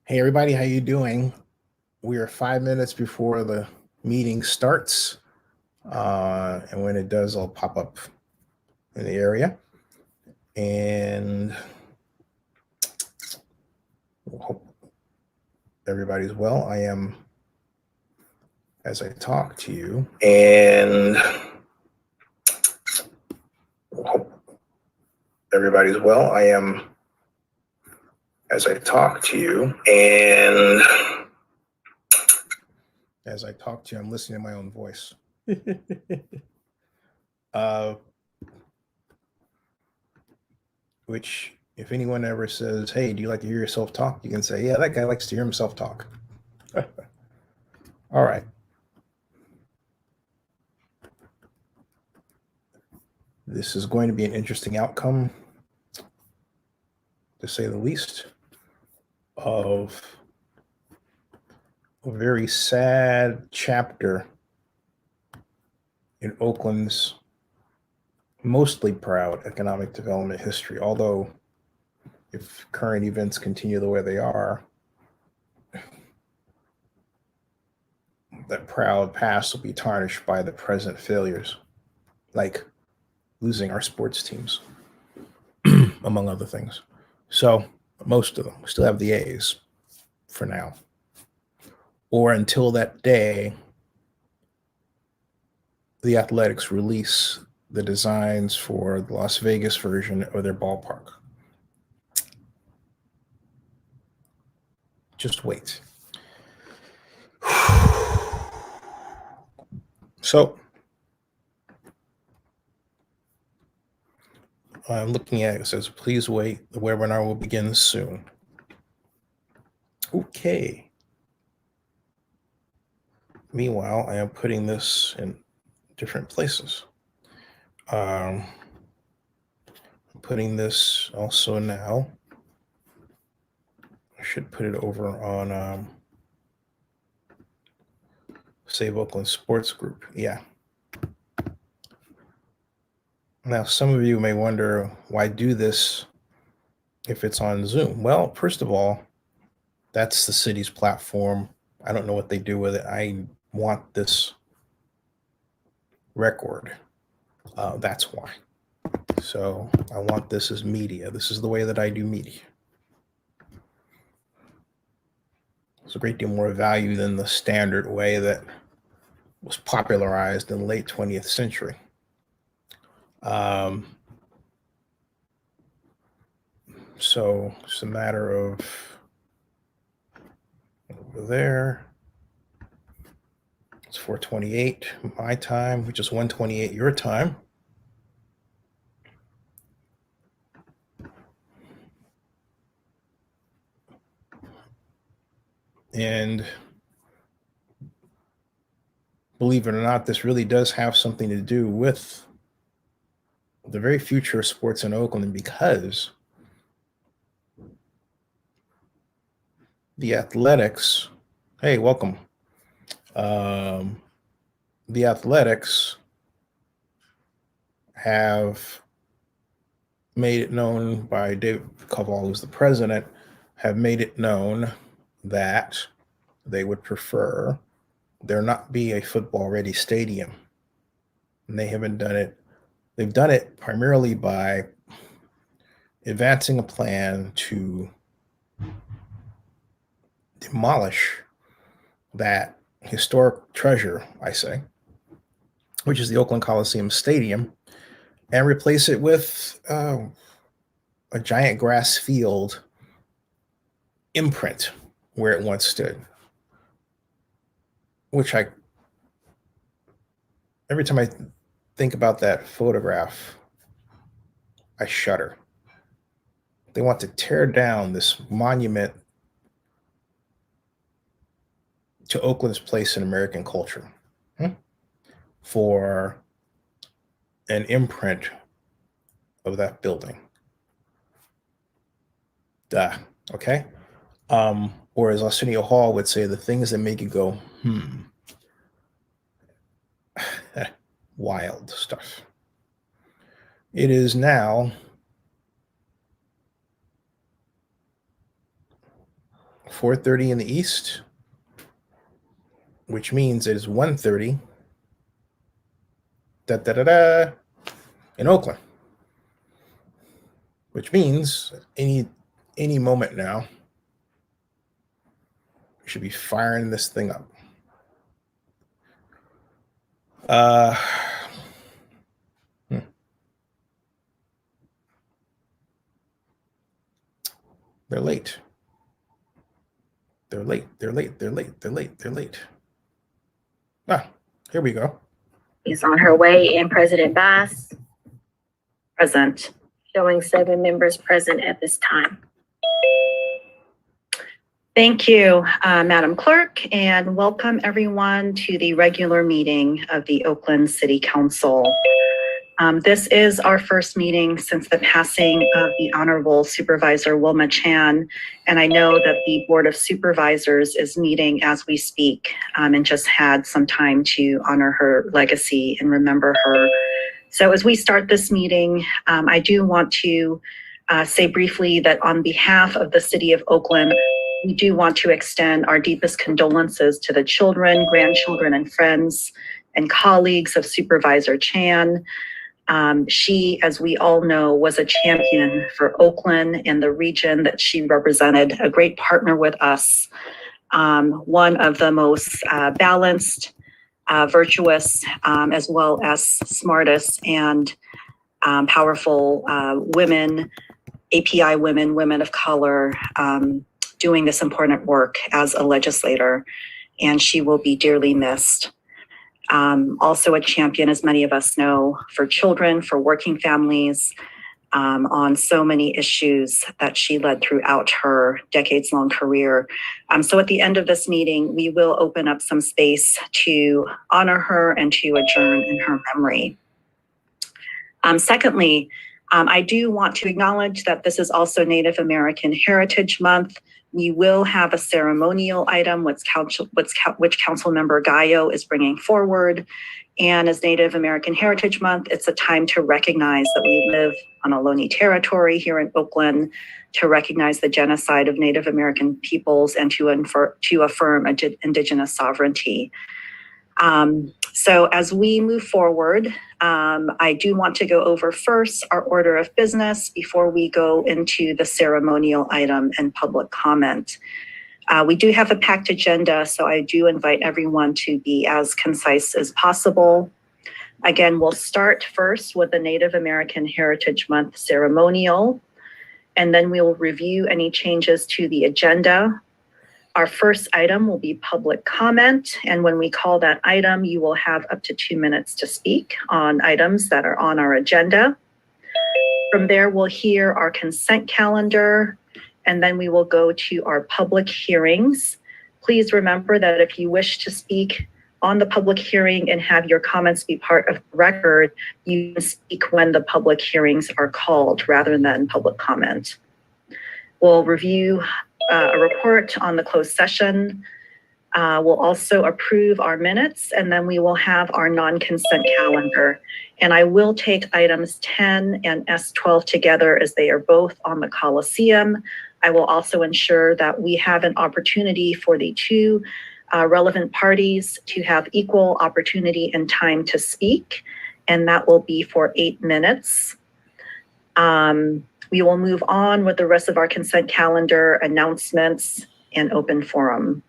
Hey everybody, how you doing? We are 5 minutes before the meeting starts, and when it does, I'll pop up in the area, and hope everybody's well. I am, as I talk to you, and hope everybody's well. I am, as I talk to you, and as I talk to you, I'm listening to my own voice. Which, if anyone ever says, "Hey, do you like to hear yourself talk?" you can say, "Yeah, that guy likes to hear himself talk." All right. This is going to be an interesting outcome, to say the least, of a very sad chapter in Oakland's mostly proud economic development history. Although, if current events continue the way they are, that proud past will be tarnished by the present failures, like losing our sports teams, among other things. So, most of them. We still have the A's for now. Or until that day, the Athletics release the designs for the Las Vegas version of their ballpark. Just wait. So I'm looking at it. It says, please wait. The webinar will begin soon. Okay. Meanwhile, I am putting this in different places. I'm putting this also now. I should put it over on Save Oakland Sports Group. Yeah. Now, some of you may wonder, why do this if it's on Zoom? Well, first of all, that's the city's platform. I don't know what they do with it. I want this record. That's why. So I want this as media. This is the way that I do media. It's a great deal more value than the standard way that was popularized in the late 20th century. So it's a matter of over there. It's 4:28 my time, which is 1:28 your time. And believe it or not, this really does have something to do with the very future of sports in Oakland, because the Athletics, hey, welcome. The Athletics have made it known by David Covell, who's the president, have made it known that they would prefer there not be a football-ready stadium. And they haven't done it. They've done it primarily by advancing a plan to demolish that historic treasure, I say, which is the Oakland Coliseum Stadium, and replace it with a giant grass field imprint where it once stood. Which every time I think about that photograph, I shudder. They want to tear down this monument to Oakland's place in American culture for an imprint of that building. Duh. Okay. Or as Arsenio Hall would say, the things that make you go, wild stuff. It is now 4:30 in the east, which means it is 1:30 in Oakland, which means any moment now we should be firing this thing up. They're late. They're late. Ah, here we go. Is on her way, and President Bass present, showing 7 members present at this time. Thank you, Madam Clerk, and welcome everyone to the regular meeting of the Oakland City Council. This is our first meeting since the passing of the Honorable Supervisor Wilma Chan, and I know that the Board of Supervisors is meeting as we speak, and just had some time to honor her legacy and remember her. So as we start this meeting, I do want to say briefly that on behalf of the City of Oakland, we do want to extend our deepest condolences to the children, grandchildren, and friends and colleagues of Supervisor Chan. She, as we all know, was a champion for Oakland and the region that she represented, a great partner with us, one of the most balanced, virtuous, as well as smartest and powerful women, API women, women of color, doing this important work as a legislator, and she will be dearly missed. Also a champion, as many of us know, for children, for working families, on so many issues that she led throughout her decades-long career. So at the end of this meeting, we will open up some space to honor her and to adjourn in her memory. Secondly, I do want to acknowledge that this is also Native American Heritage Month. We will have a ceremonial item, which Councilmember Gallo is bringing forward. And as Native American Heritage Month, it's a time to recognize that we live on Ohlone territory here in Oakland, to recognize the genocide of Native American peoples and to affirm Indigenous sovereignty. So as we move forward, I do want to go over first our order of business before we go into the ceremonial item and public comment. We do have a packed agenda, so I do invite everyone to be as concise as possible. Again, we'll start first with the Native American Heritage Month ceremonial, and then we will review any changes to the agenda. Our first item will be public comment, and when we call that item, you will have up to 2 minutes to speak on items that are on our agenda. From there, we'll hear our consent calendar, and then we will go to our public hearings. Please remember that if you wish to speak on the public hearing and have your comments be part of the record, you speak when the public hearings are called rather than public comment. We'll review a report on the closed session. We'll also approve our minutes, and then we will have our non-consent calendar. And I will take items 10 and S12 together as they are both on the Coliseum. I will also ensure that we have an opportunity for the two relevant parties to have equal opportunity and time to speak, and that will be for 8 minutes. We will move on with the rest of our consent calendar, announcements, and open forum.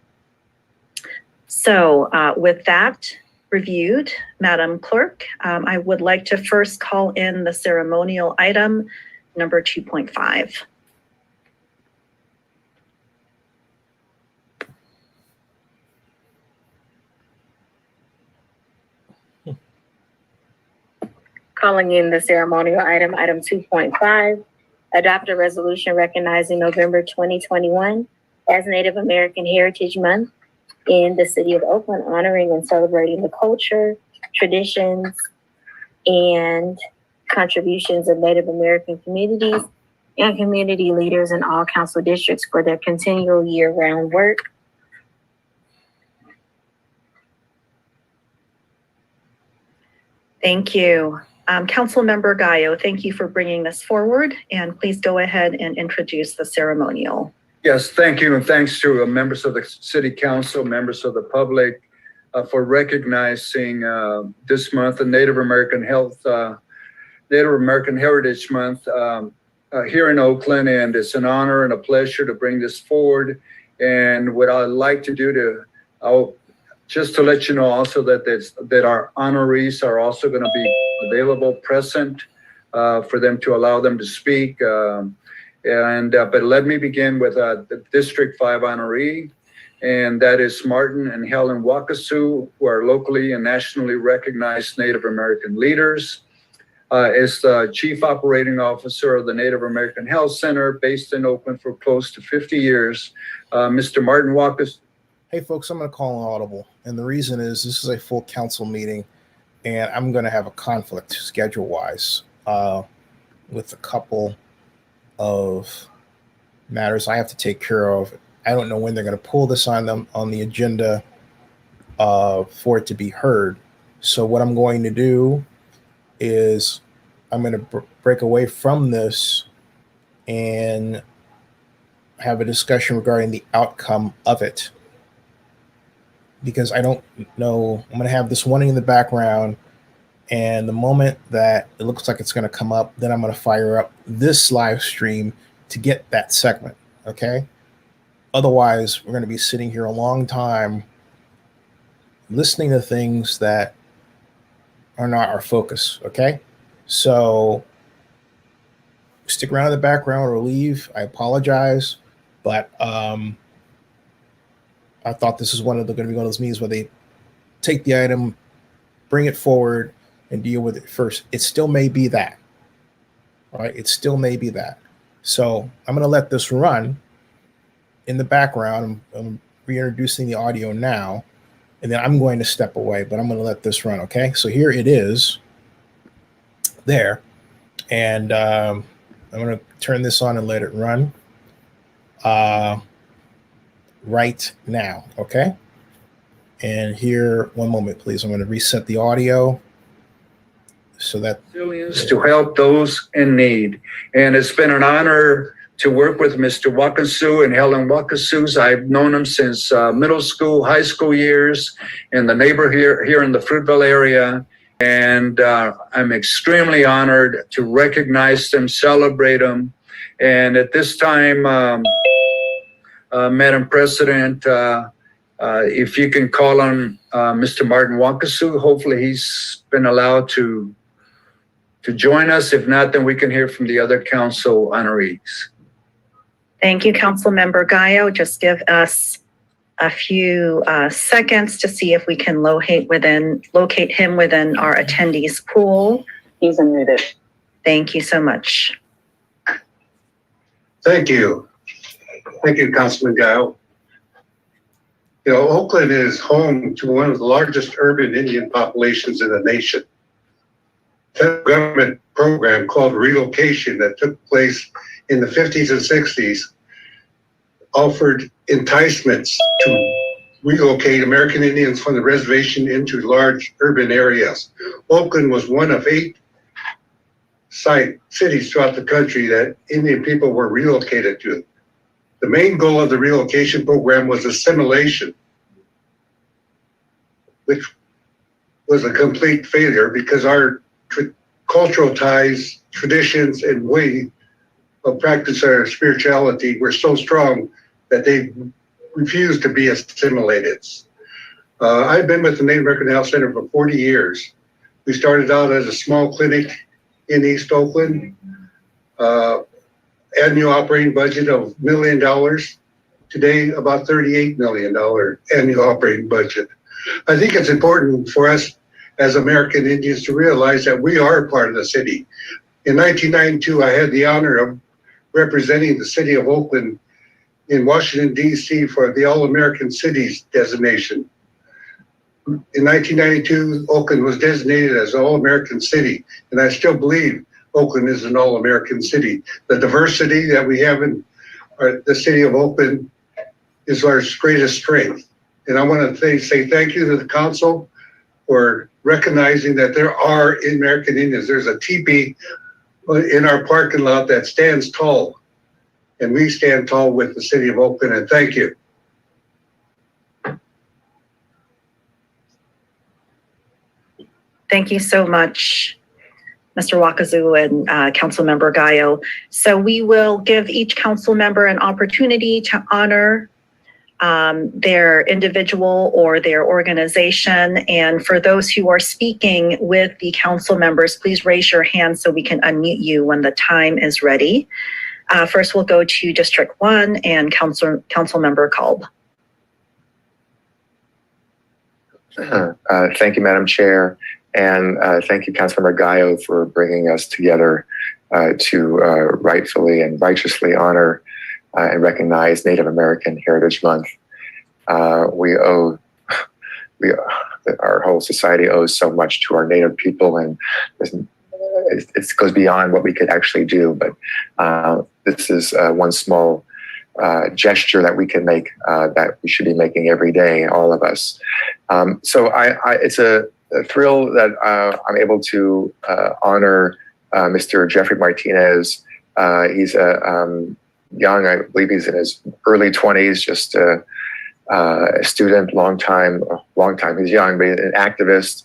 So with that reviewed, Madam Clerk, I would like to first call in the ceremonial item number 2.5. Calling in the ceremonial item, item 2.5, adopt a resolution recognizing November 2021 as Native American Heritage Month in the city of Oakland, honoring and celebrating the culture, traditions, and contributions of Native American communities and community leaders in all council districts for their continual year-round work. Thank you. Councilmember Gallo, thank you for bringing this forward, and please go ahead and introduce the ceremonial. Yes, thank you, and thanks to members of the City Council, members of the public, for recognizing this month, the Native American Heritage Month here in Oakland, and it's an honor and a pleasure to bring this forward. And what I'd like to do just to let you know also that our honorees are also going to be available, present, for them to allow them to speak. But let me begin with the District 5 honoree, and that is Martin and Helen Wakasu, who are locally and nationally recognized Native American leaders. Is the Chief Operating Officer of the Native American Health Center based in Oakland for close to 50 years. Mr. Martin Wakasu. Hey folks, I'm going to call an audible. And the reason is this is a full council meeting and I'm going to have a conflict schedule wise with a couple of matters I have to take care of. I don't know when they're going to pull this on the agenda for it to be heard. So what I'm going to do is I'm going to break away from this and have a discussion regarding the outcome of it. Because I don't know, I'm going to have this running in the background, and the moment that it looks like it's going to come up, then I'm going to fire up this live stream to get that segment, okay? Otherwise, we're going to be sitting here a long time listening to things that are not our focus, okay? So stick around in the background or leave. I apologize, but I thought this is going to be one of those meetings where they take the item, bring it forward, and deal with it first. It still may be that, right? It still may be that. So I'm going to let this run in the background. I'm reintroducing the audio now, and then I'm going to step away, but I'm going to let this run, okay? So here it is there, and I'm going to turn this on and let it run. Right now, okay? And here, one moment, please. I'm going to reset the audio so that to help those in need. And it's been an honor to work with Mr. Wakasu and Helen Wakasu. I've known them since middle school, high school years in the neighborhood here in the Fruitville area. And I'm extremely honored to recognize them, celebrate them. And at this time, Madam President, if you can call on Mr. Martin Wakasu, hopefully he's been allowed to join us. If not, then we can hear from the other council honorees. Thank you, Council Member Gallo. Just give us a few seconds to see if we can locate him within our attendees pool. He's unmuted. Thank you so much. Thank you. Thank you, Councilman Gallo. You know, Oakland is home to one of the largest urban Indian populations in the nation. A federal government program called relocation that took place in the 50s and 60s offered enticements to relocate American Indians from the reservation into large urban areas. Oakland was one of 8 cities throughout the country that Indian people were relocated to. The main goal of the relocation program was assimilation, which was a complete failure because our cultural ties, traditions, and way of practice our spirituality were so strong that they refused to be assimilated. I've been with the Native American Health Center for 40 years. We started out as a small clinic in East Oakland. Annual operating budget of $1 million. Today, about $38 million annual operating budget. I think it's important for us as American Indians to realize that we are part of the city. In 1992, I had the honor of representing the city of Oakland in Washington, D.C. for the All-American Cities designation. In 1992, Oakland was designated as an All-American City, and I still believe Oakland is an all-American city. The diversity that we have in the city of Oakland is our greatest strength. And I want to say thank you to the council for recognizing that there are American Indians. There's a teepee in our parking lot that stands tall. and we stand tall with the city of Oakland, and thank you. Thank you so much, Mr. Wakazu and Councilmember Gallo. So we will give each council member an opportunity to honor their individual or their organization. And for those who are speaking with the council members, please raise your hand so we can unmute you when the time is ready. First, we'll go to District 1 and Councilmember Kolb. Thank you, Madam Chair. And thank you, Councilmember Gallo, for bringing us together to rightfully and righteously honor and recognize Native American Heritage Month. Our whole society owes so much to our Native people, and it goes beyond what we could actually do. But this is one small gesture that we can make, that we should be making every day, all of us. So it's a thrill that I'm able to honor Mr. Jeffrey Martinez. He's a young, I believe he's in his early 20s, just a student, long time. He's young, but an activist.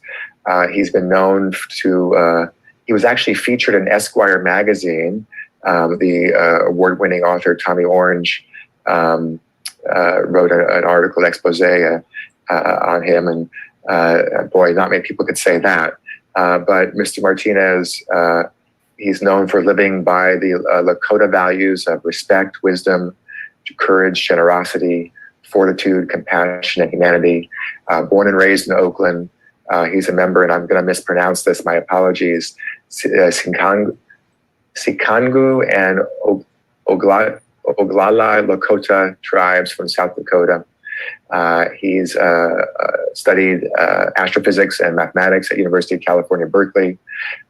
He's been known to, he was actually featured in Esquire magazine. The award-winning author Tommy Orange wrote an article, expose on him, and boy, not many people could say that. But Mr. Martinez, he's known for living by the Lakota values of respect, wisdom, courage, generosity, fortitude, compassion, and humanity. Born and raised in Oakland, he's a member, and I'm going to mispronounce this, my apologies, Sikangu and Oglala Lakota tribes from South Dakota. He's studied astrophysics and mathematics at University of California, Berkeley,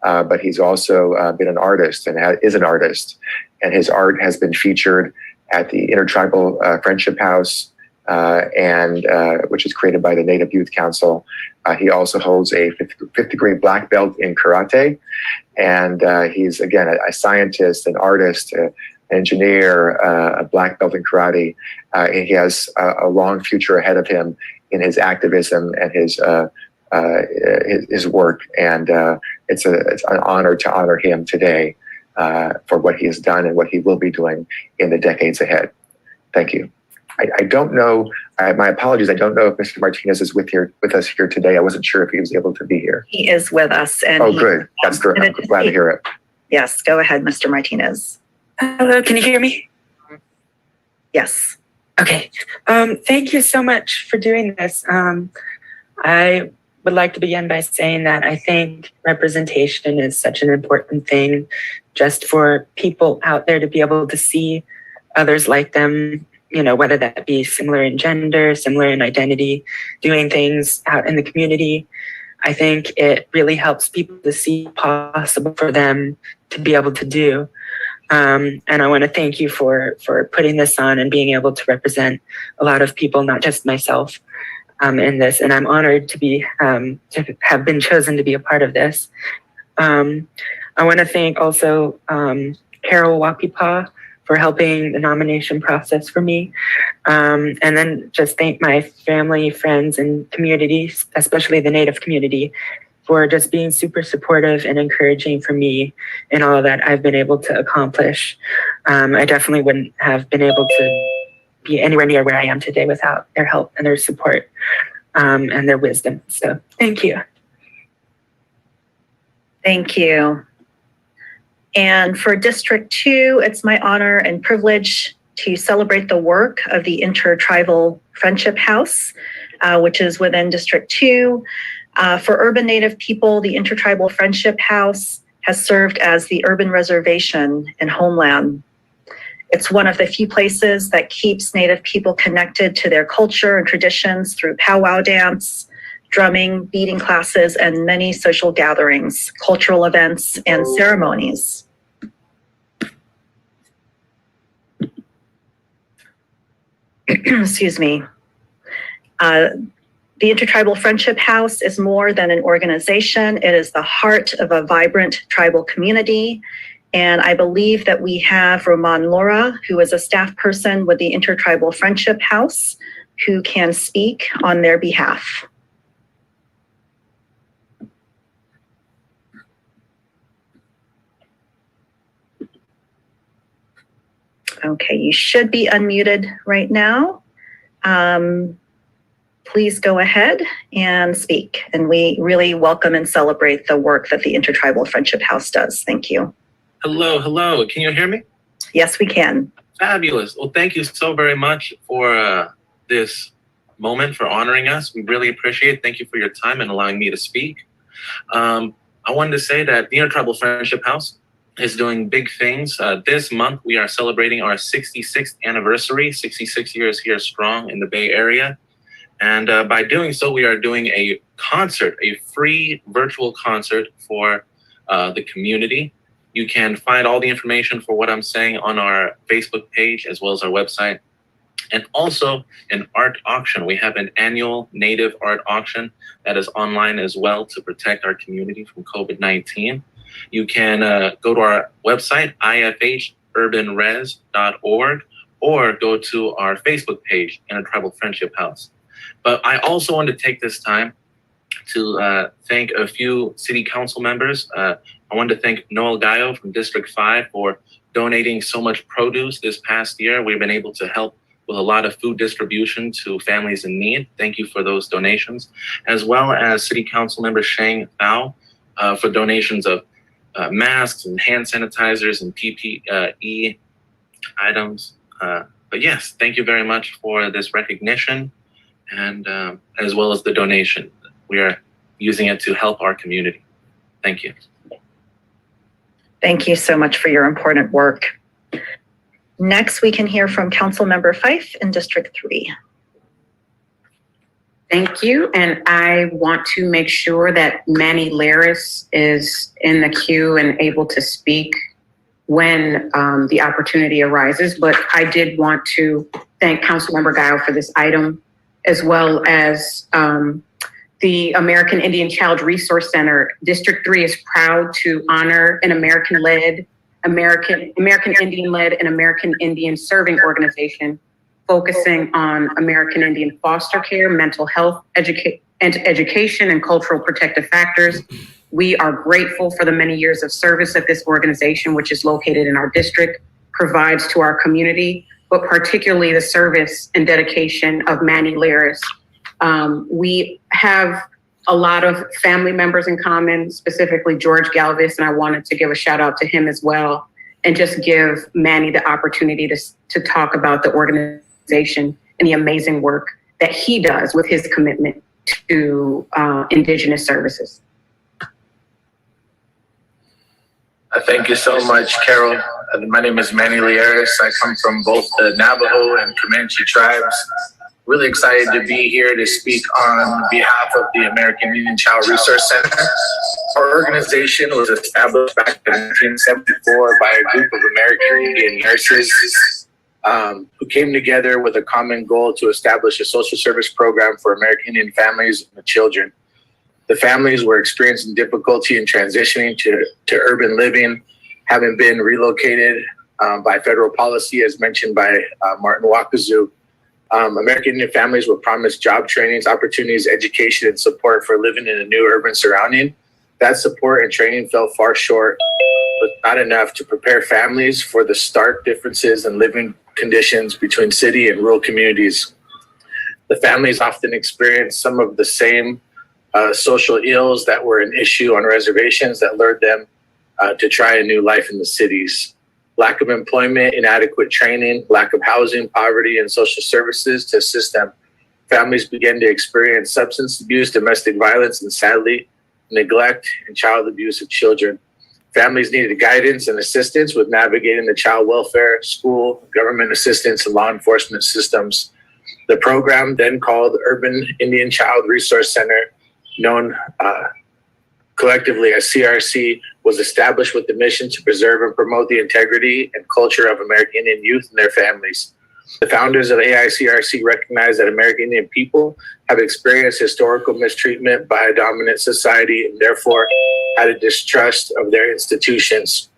but he's also been an artist and is an artist. And his art has been featured at the Intertribal Friendship House, which is created by the Native Youth Council. He also holds a fifth degree black belt in karate. And he's, again, a scientist, an artist, engineer, a black belt in karate. And he has a long future ahead of him in his activism and his work. And it's an honor to honor him today for what he has done and what he will be doing in the decades ahead. Thank you. I don't know, my apologies, I don't know if Mr. Martinez is with us here today. I wasn't sure if he was able to be here. He is with us. And oh, good. That's good. I'm glad to hear it. Yes, go ahead, Mr. Martinez. Hello, can you hear me? Yes. Okay. Thank you so much for doing this. I would like to begin by saying that I think representation is such an important thing just for people out there to be able to see others like them, you know, whether that be similar in gender, similar in identity, doing things out in the community. I think it really helps people to see possible for them to be able to do. And I want to thank you for putting this on and being able to represent a lot of people, not just myself, in this. And I'm honored to have been chosen to be a part of this. I want to thank also Carol Wapipa for helping the nomination process for me. And then just thank my family, friends, and community, especially the Native community, for just being super supportive and encouraging for me in all that I've been able to accomplish. I definitely wouldn't have been able to be anywhere near where I am today without their help and their support and their wisdom. So thank you. Thank you. And for District 2, it's my honor and privilege to celebrate the work of the Intertribal Friendship House, which is within District 2. For urban Native people, the Intertribal Friendship House has served as the urban reservation and homeland. It's one of the few places that keeps Native people connected to their culture and traditions through powwow dance, drumming, beading classes, and many social gatherings, cultural events, and ceremonies. Excuse me. The Intertribal Friendship House is more than an organization. It is the heart of a vibrant tribal community. And I believe that we have Roman Laura, who is a staff person with the Intertribal Friendship House, who can speak on their behalf. Okay, you should be unmuted right now. Please go ahead and speak. And we really welcome and celebrate the work that the Intertribal Friendship House does. Thank you. Hello, hello. Can you hear me? Yes, we can. Fabulous. Well, thank you so very much for this moment, for honoring us. We really appreciate it. Thank you for your time and allowing me to speak. I wanted to say that the Intertribal Friendship House is doing big things. This month, we are celebrating our 66th anniversary, 66 years here strong in the Bay Area. And by doing so, we are doing a concert, a free virtual concert for the community. You can find all the information for what I'm saying on our Facebook page, as well as our website. And also an art auction. We have an annual Native art auction that is online as well to protect our community from COVID-19. You can go to our website, ifhurbanres.org, or go to our Facebook page, Intertribal Friendship House. But I also want to take this time to thank a few city council members. I want to thank Noel Gallo from District 5 for donating so much produce this past year. We've been able to help with a lot of food distribution to families in need. Thank you for those donations, as well as City Council Member Shang Thao for donations of masks and hand sanitizers and PPE items. But yes, thank you very much for this recognition, and as well as the donation. We are using it to help our community. Thank you. Thank you so much for your important work. Next, we can hear from Council Member Fife in District 3. Thank you. And I want to make sure that Manny Laris is in the queue and able to speak when the opportunity arises. But I did want to thank Councilmember Guile for this item, as well as the American Indian Child Resource Center. District 3 is proud to honor an American Indian-led and American Indian serving organization focusing on American Indian foster care, mental health, education, and cultural protective factors. We are grateful for the many years of service that this organization, which is located in our district, provides to our community, but particularly the service and dedication of Manny Laris. We have a lot of family members in common, specifically George Galvis, and I wanted to give a shout out to him as well, and just give Manny the opportunity to talk about the organization and the amazing work that he does with his commitment to Indigenous services. Thank you so much, Carol. My name is Manny Lieris. I come from both the Navajo and Comanche tribes. Really excited to be here to speak on behalf of the American Indian Child Resource Center. Our organization was established back in 1974 by a group of American Indian nurses who came together with a common goal to establish a social service program for American Indian families and children. The families were experiencing difficulty in transitioning to urban living, having been relocated by federal policy, as mentioned by Martin Wakazu. American Indian families were promised job trainings, opportunities, education, and support for living in a new urban surrounding. That support and training fell far short, but not enough to prepare families for the stark differences in living conditions between city and rural communities. The families often experienced some of the same social ills that were an issue on reservations that lured them to try a new life in the cities. Lack of employment, inadequate training, lack of housing, poverty, and social services to assist them. Families began to experience substance abuse, domestic violence, and sadly, neglect and child abuse of children. Families needed guidance and assistance with navigating the child welfare, school, government assistance, and law enforcement systems. The program, then called Urban Indian Child Resource Center, known collectively as CRC, was established with the mission to preserve and promote the integrity and culture of American Indian youth and their families. The founders of AICRC recognize that American Indian people have experienced historical mistreatment by a dominant society and therefore had a distrust of their institutions.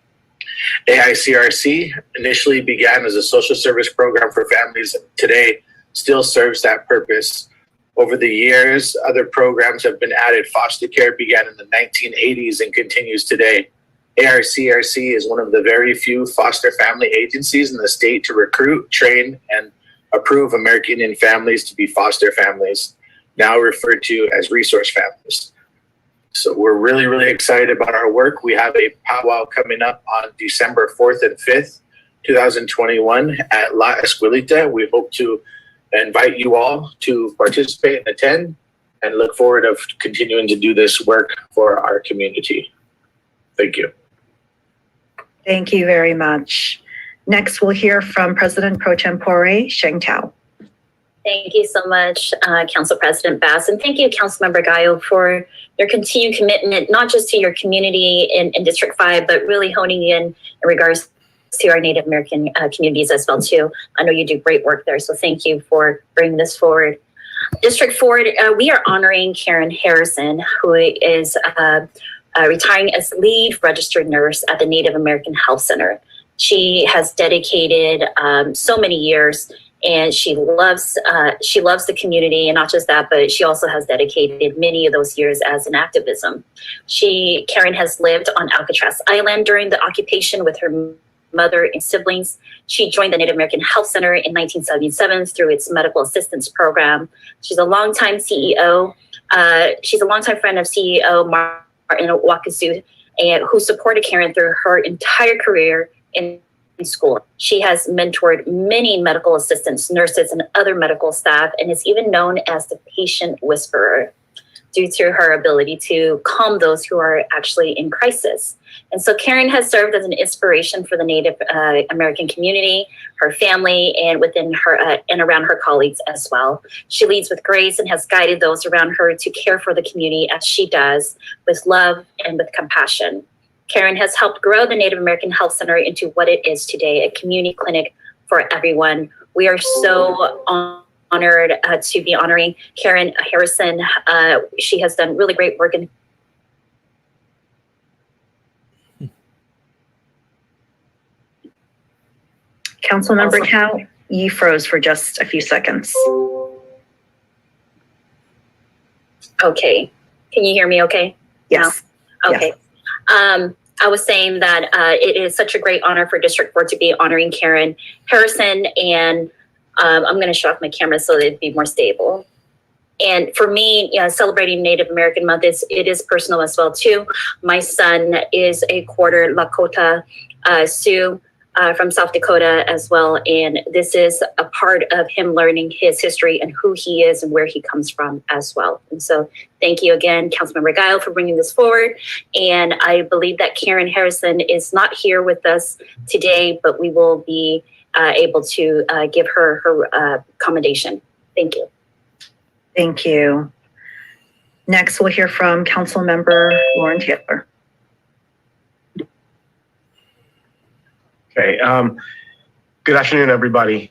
AICRC initially began as a social service program for families, and today still serves that purpose. Over the years, other programs have been added. Foster care began in the 1980s and continues today. AICRC is one of the very few foster family agencies in the state to recruit, train, and approve American Indian families to be foster families, now referred to as resource families. So we're really, really excited about our work. We have a powwow coming up on December 4th and 5th, 2021 at La Escuelita. We hope to invite you all to participate and attend, and look forward to continuing to do this work for our community. Thank you. Thank you very much. Next, we'll hear from President Pro Tempore Sheng Tao. Thank you so much, Council President Bass, and thank you, Councilmember Gallo, for your continued commitment, not just to your community in District 5, but really honing in regards to our Native American communities as well, too. I know you do great work there, so thank you for bringing this forward. District 4, we are honoring Karen Harrison, who is retiring as lead registered nurse at the Native American Health Center. She has dedicated so many years, and she loves the community, and not just that, but she also has dedicated many of those years as an activism. Karen has lived on Alcatraz Island during the occupation with her mother and siblings. She joined the Native American Health Center in 1977 through its medical assistance program. She's a longtime CEO. She's a longtime friend of CEO Martin Wakasu, and who supported Karen through her entire career in school. She has mentored many medical assistants, nurses, and other medical staff, and is even known as the patient whisperer due to her ability to calm those who are actually in crisis. And so Karen has served as an inspiration for the Native American community, her family, and within her and around her colleagues as well. She leads with grace and has guided those around her to care for the community as she does, with love and with compassion. Karen has helped grow the Native American Health Center into what it is today, a community clinic for everyone. We are so honored to be honoring Karen Harrison. She has done really great work in Councilmember Cow, you froze for just a few seconds. Okay. Can you hear me okay? Yes. Now? Okay. Yes. I was saying that it is such a great honor for District 4 to be honoring Karen Harrison, and I'm going to shut off my camera so that it'd be more stable. And for me, celebrating Native American Month it is personal as well too. My son is a quarter Lakota Sioux from South Dakota as well, and this is a part of him learning his history and who he is and where he comes from as well. And so thank you again, Councilmember Guile, for bringing this forward. And I believe that Karen Harrison is not here with us today, but we will be able to give her her commendation. Thank you. Thank you. Next, we'll hear from Councilmember Lauren Taylor. Okay. Good afternoon, everybody.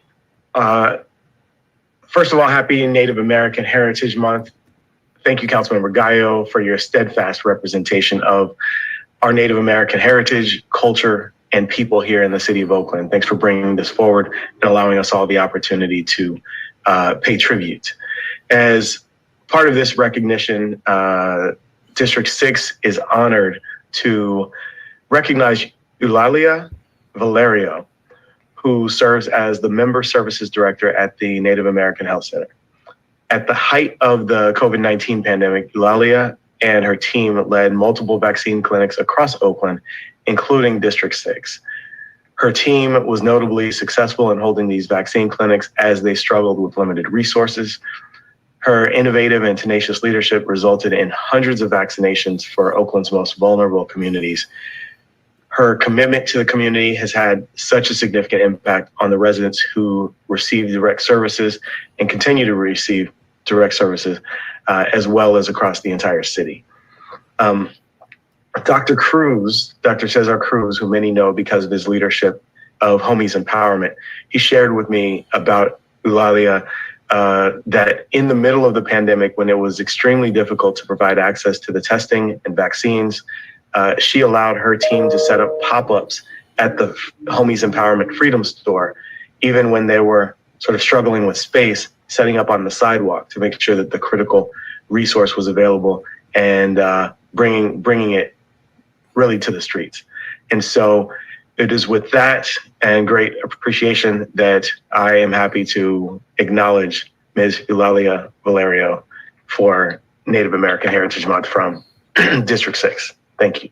First of all, happy Native American Heritage Month. Thank you, Councilmember Gallo, for your steadfast representation of our Native American heritage, culture, and people here in the city of Oakland. Thanks for bringing this forward and allowing us all the opportunity to pay tribute. As part of this recognition, District 6 is honored to recognize Eulalia Valerio, who serves as the Member Services Director at the Native American Health Center. At the height of the COVID-19 pandemic, Eulalia and her team led multiple vaccine clinics across Oakland, including District 6. Her team was notably successful in holding these vaccine clinics as they struggled with limited resources. Her innovative and tenacious leadership resulted in hundreds of vaccinations for Oakland's most vulnerable communities. Her commitment to the community has had such a significant impact on the residents who receive direct services and continue to receive direct services, as well as across the entire city. Dr. Cesar Cruz, who many know because of his leadership of Homies Empowerment, he shared with me about Eulalia that in the middle of the pandemic, when it was extremely difficult to provide access to the testing and vaccines, she allowed her team to set up pop-ups at the Homies Empowerment Freedom Store, even when they were sort of struggling with space, setting up on the sidewalk to make sure that the critical resource was available and bringing it really to the streets. And so it is with that and great appreciation that I am happy to acknowledge Ms. Eulalia Valerio for Native American Heritage Month from District 6. Thank you.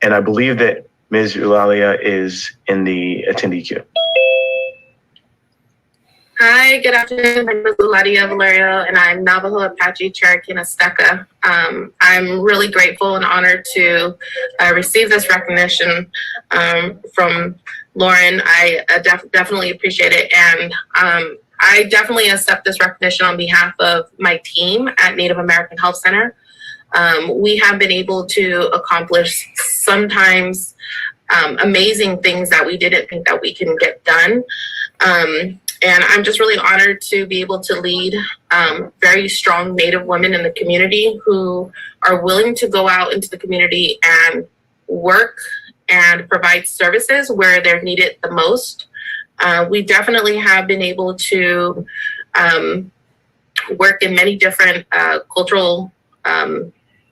And I believe that Ms. Eulalia is in the attendee queue. Hi, good afternoon. My name is Eulalia Valerio, and I'm Navajo, Apache, Cherokee, and Azteca. I'm really grateful and honored to receive this recognition from Lauren. I definitely appreciate it, and I definitely accept this recognition on behalf of my team at Native American Health Center. We have been able to accomplish sometimes amazing things that we didn't think that we can get done. And I'm just really honored to be able to lead very strong Native women in the community who are willing to go out into the community and work and provide services where they're needed the most. We definitely have been able to work in many different cultural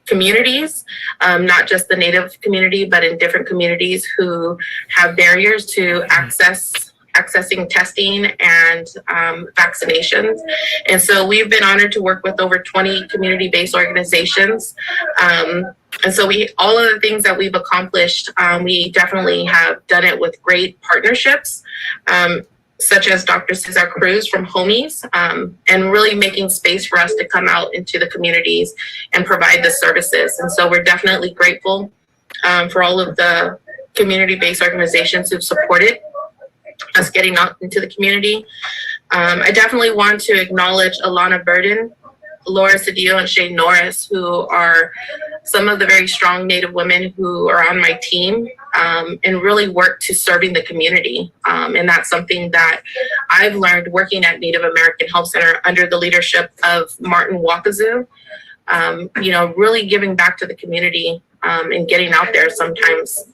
communities, not just the Native community, but in different communities who have barriers to accessing testing and vaccinations. And so we've been honored to work with over 20 community-based organizations. And so all of the things that we've accomplished, we definitely have done it with great partnerships, such as Dr. Cesar Cruz from Homies, and really making space for us to come out into the communities and provide the services. And so we're definitely grateful for all of the community-based organizations who've supported us getting out into the community. I definitely want to acknowledge Alana Burden, Laura Cedillo, and Shay Norris, who are some of the very strong Native women who are on my team and really work to serving the community. And that's something that I've learned working at Native American Health Center under the leadership of Martin Wakazoo, really giving back to the community and getting out there sometimes.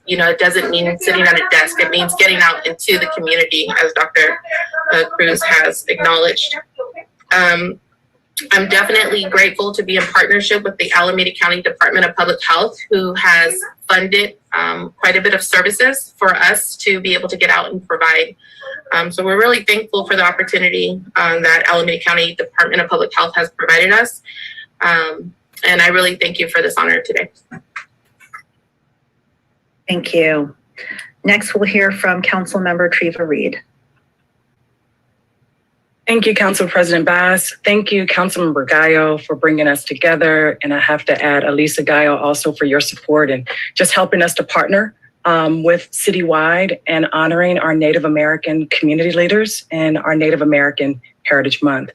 It doesn't mean sitting at a desk. It means getting out into the community, as Dr. Cruz has acknowledged. I'm definitely grateful to be in partnership with the Alameda County Department of Public Health, who has funded quite a bit of services for us to be able to get out and provide. So we're really thankful for the opportunity that Alameda County Department of Public Health has provided us. And I really thank you for this honor today. Thank you. Next, we'll hear from Councilmember Treva Reed. Thank you, Council President Bass. Thank you, Councilmember Gallo, for bringing us together. And I have to add Elisa Gallo also for your support and just helping us to partner with Citywide and honoring our Native American community leaders and our Native American Heritage Month.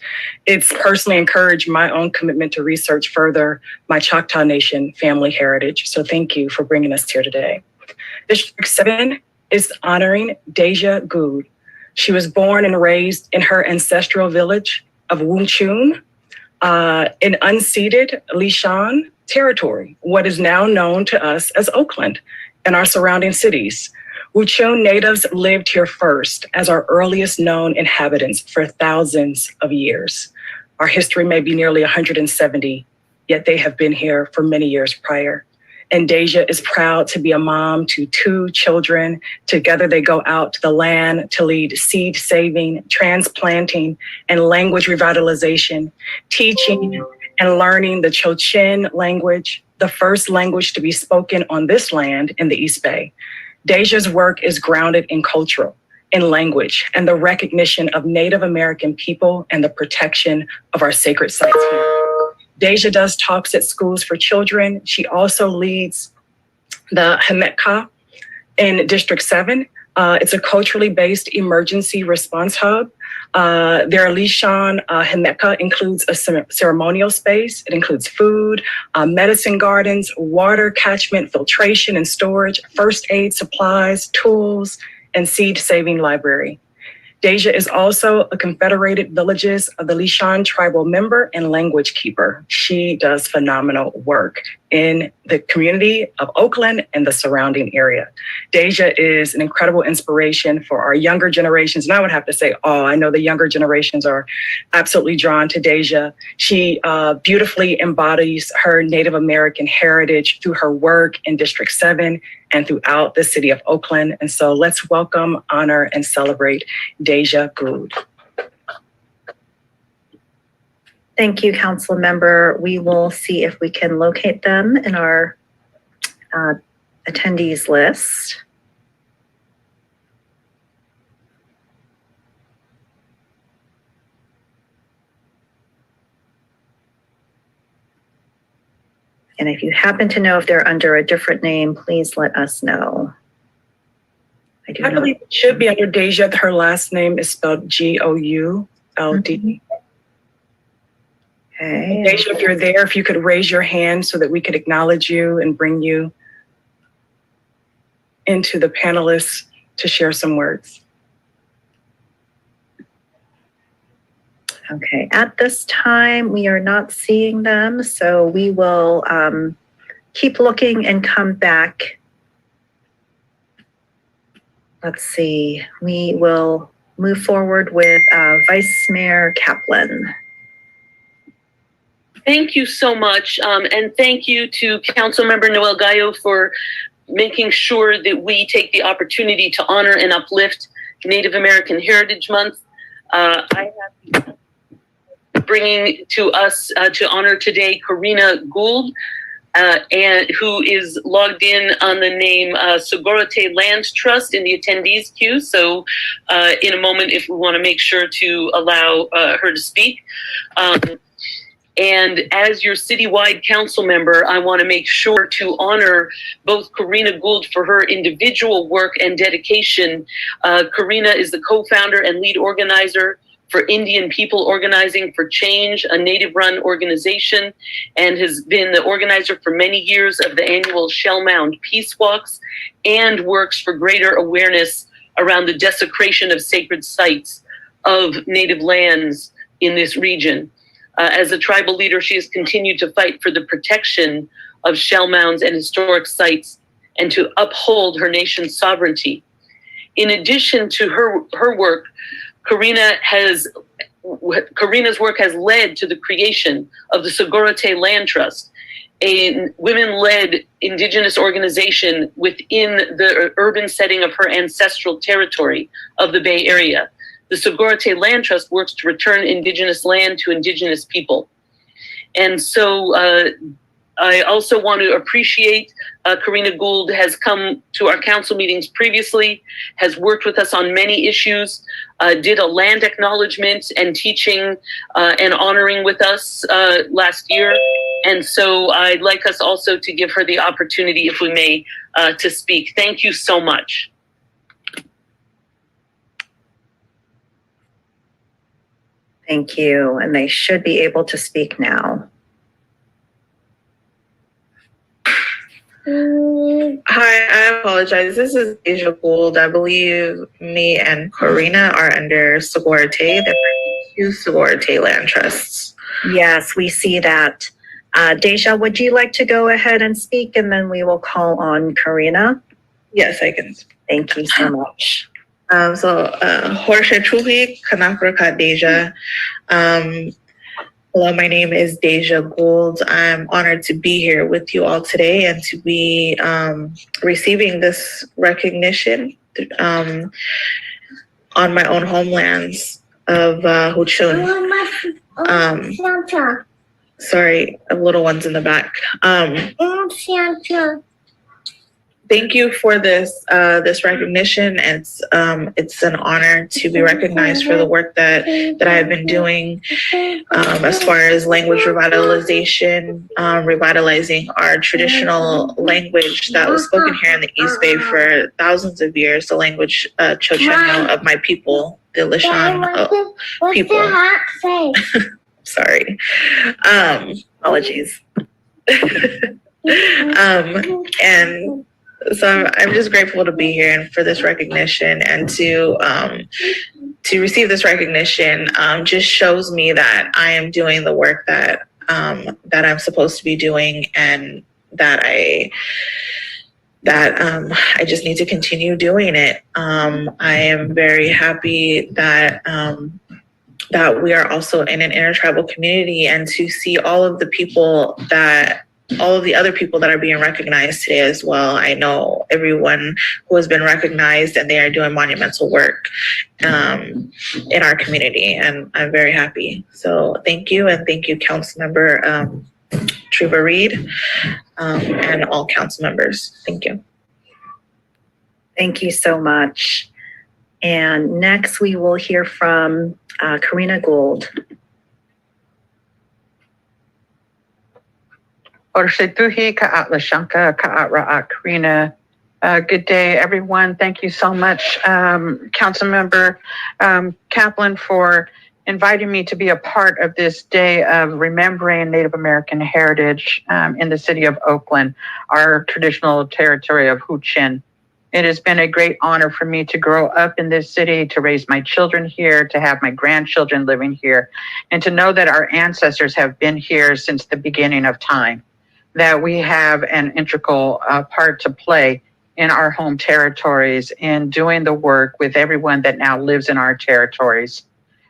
It's personally encouraged my own commitment to research further my Choctaw Nation family heritage. So thank you for bringing us here today. District 7 is honoring Deja Good. She was born and raised in her ancestral village of Wunchun in unceded Lishan territory, what is now known to us as Oakland and our surrounding cities. Wunchun natives lived here first as our earliest known inhabitants for thousands of years. Our history may be nearly 170, yet they have been here for many years prior. And Deja is proud to be a mom to 2 children. Together they go out to the land to lead seed saving, transplanting, and language revitalization, teaching and learning the Chochin language, the first language to be spoken on this land in the East Bay. Deja's work is grounded in cultural, in language, and the recognition of Native American people and the protection of our sacred sites here. Deja does talks at schools for children. She also leads the Hemetka in District 7. It's a culturally based emergency response hub. Their Lishan Hemetka includes a ceremonial space. It includes food, medicine gardens, water catchment, filtration and storage, first aid supplies, tools, and seed saving library. Deja is also a Confederated Villages of the Lishan tribal member and language keeper. She does phenomenal work in the community of Oakland and the surrounding area. Deja is an incredible inspiration for our younger generations. And I would have to say, I know the younger generations are absolutely drawn to Deja. She beautifully embodies her Native American heritage through her work in District 7 and throughout the city of Oakland. And so let's welcome, honor, and celebrate Deja Gould. Thank you, Council Member. We will see if we can locate them in our attendees list. And if you happen to know if they're under a different name, please let us know. I believe it should be under Deja. Her last name is spelled Gould. Okay. Deja, if you're there, if you could raise your hand so that we could acknowledge you and bring you into the panelists to share some words. Okay, at this time, we are not seeing them, so we will keep looking and come back. Let's see, we will move forward with Vice Mayor Kaplan. Thank you so much, and thank you to Councilmember Noel Gallo for making sure that we take the opportunity to honor and uplift Native American Heritage Month. I have bringing to us to honor today Karina Gould, and who is logged in on the name Segorote Land Trust in the attendees queue. So in a moment, if we want to make sure to allow her to speak. And as your citywide council member, I want to make sure to honor both Karina Gould for her individual work and dedication. Karina is the co-founder and lead organizer for Indian People Organizing for Change, a Native-run organization, and has been the organizer for many years of the annual Shell Mound Peace Walks, and works for greater awareness around the desecration of sacred sites of Native lands in this region. As a tribal leader, she has continued to fight for the protection of shell mounds and historic sites and to uphold her nation's sovereignty. In addition to her work, Karina's work has led to the creation of the Segorote Land Trust, a women-led indigenous organization within the urban setting of her ancestral territory of the Bay Area. The Segorote Land Trust works to return indigenous land to indigenous people. And so I also want to appreciate Karina Gould has come to our council meetings previously, has worked with us on many issues, did a land acknowledgement and teaching and honoring with us last year. And so I'd like us also to give her the opportunity, if we may, to speak. Thank you so much. Thank you, and they should be able to speak now. Hi, I apologize. This is Deja Gould. I believe me and Karina are under Segorote. There are two Segorote land trusts. Yes, we see that. Deja, would you like to go ahead and speak, and then we will call on Karina? Yes, I can. Thank you so much. Horsha Chuhi, Kanafraka Deja. Hello, my name is Deja Gould. I'm honored to be here with you all today and to be receiving this recognition on my own homelands of Huchun. Sorry, little ones in the back. Thank you for this recognition. It's an honor to be recognized for the work that I have been doing as far as language revitalization, revitalizing our traditional language that was spoken here in the East Bay for thousands of years, the language Chochenyo of my people, the Lishan people. Sorry. Apologies. And I'm just grateful to be here and for this recognition, and to receive this recognition just shows me that I am doing the work that I'm supposed to be doing, and that I just need to continue doing it. I am very happy that that we are also in an intertribal community, and to see all of the other people that are being recognized today as well. I know everyone who has been recognized, and they are doing monumental work in our community, and I'm very happy. So thank you, and thank you, Councilmember Treva Reed, and all council members. Thank you. Thank you so much. And next we will hear from Karina Gould. Orsetuhi Ka'atlashanka Ka'atra'at Karina. Good day, everyone. Thank you so much, Councilmember Kaplan, for inviting me to be a part of this day of remembering Native American heritage in the city of Oakland, our traditional territory of Huichin. It has been a great honor for me to grow up in this city, to raise my children here, to have my grandchildren living here, and to know that our ancestors have been here since the beginning of time, that we have an integral part to play in our home territories in doing the work with everyone that now lives in our territories.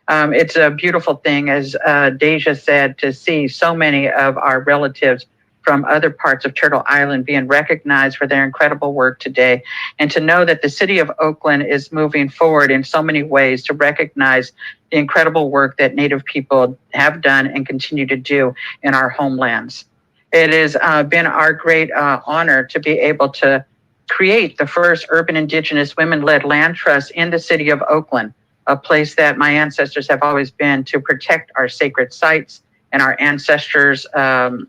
It's a beautiful thing, as Deja said, to see so many of our relatives from other parts of Turtle Island being recognized for their incredible work today, and to know that the city of Oakland is moving forward in so many ways to recognize the incredible work that Native people have done and continue to do in our homelands. It has been our great honor to be able to create the first urban Indigenous women-led land trust in the city of Oakland, a place that my ancestors have always been, to protect our sacred sites and our ancestors'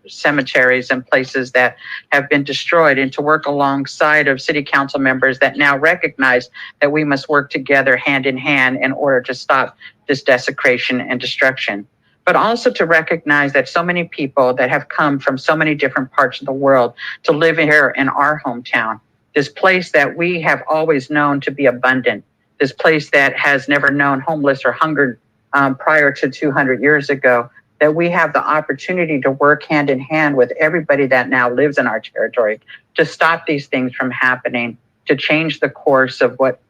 cemeteries and places that have been destroyed, and to work alongside of city council members that now recognize that we must work together hand in hand in order to stop this desecration and destruction. But also to recognize that so many people that have come from so many different parts of the world to live here in our hometown, this place that we have always known to be abundant, this place that has never known homeless or hunger prior to 200 years ago, that we have the opportunity to work hand in hand with everybody that now lives in our territory to stop these things from happening, to change the course of what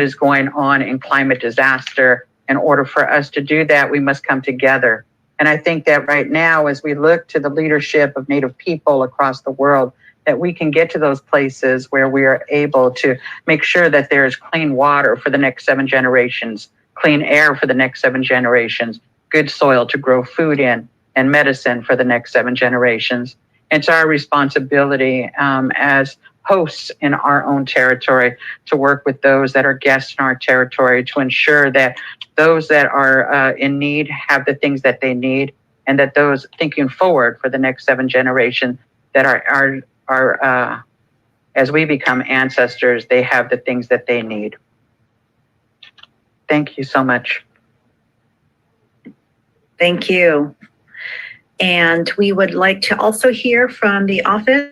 is going on in climate disaster. In order for us to do that, we must come together. And I think that right now, as we look to the leadership of Native people across the world, that we can get to those places where we are able to make sure that there is clean water for the next 7 generations, clean air for the next 7 generations, good soil to grow food in, and medicine for the next 7 generations. It's our responsibility as hosts in our own territory to work with those that are guests in our territory to ensure that those that are in need have the things that they need, and that those thinking forward for the next 7 generations that are as we become ancestors, they have the things that they need. Thank you so much. Thank you. And we would like to also hear from the office.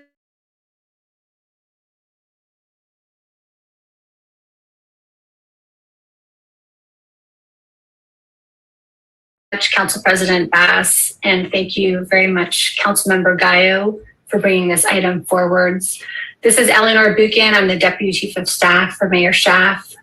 Council President Bass, and thank you very much, Councilmember Gallo, for bringing this item forwards. This is Eleanor Buchan. I'm the Deputy Chief of Staff for Mayor Schaaf.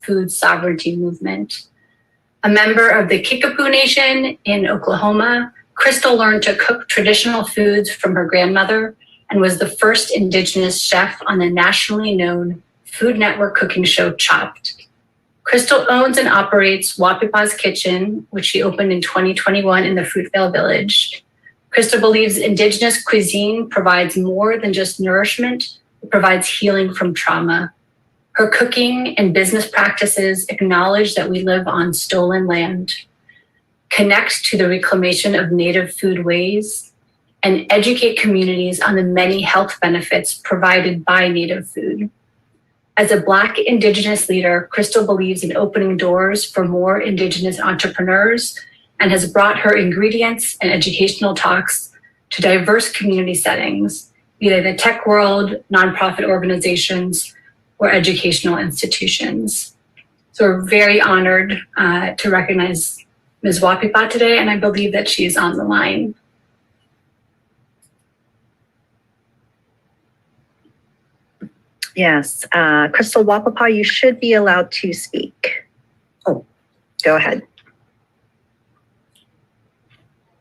Food sovereignty movement. A member of the Kickapoo Nation in Oklahoma, Crystal learned to cook traditional foods from her grandmother and was the first Indigenous chef on the nationally known Food Network cooking show Chopped. Crystal owns and operates Wapipa's Kitchen, which she opened in 2021 in the Fruitvale Village. Crystal believes Indigenous cuisine provides more than just nourishment, it provides healing from trauma. Her cooking and business practices acknowledge that we live on stolen land, connect to the reclamation of Native foodways, and educate communities on the many health benefits provided by Native food. As a Black Indigenous leader, Crystal believes in opening doors for more Indigenous entrepreneurs and has brought her ingredients and educational talks to diverse community settings, be they the tech world, nonprofit organizations, or educational institutions. So we're very honored to recognize Ms. Wapipa today, and I believe that she is on the line. Yes, Crystal Wapipa, you should be allowed to speak. Oh, go ahead.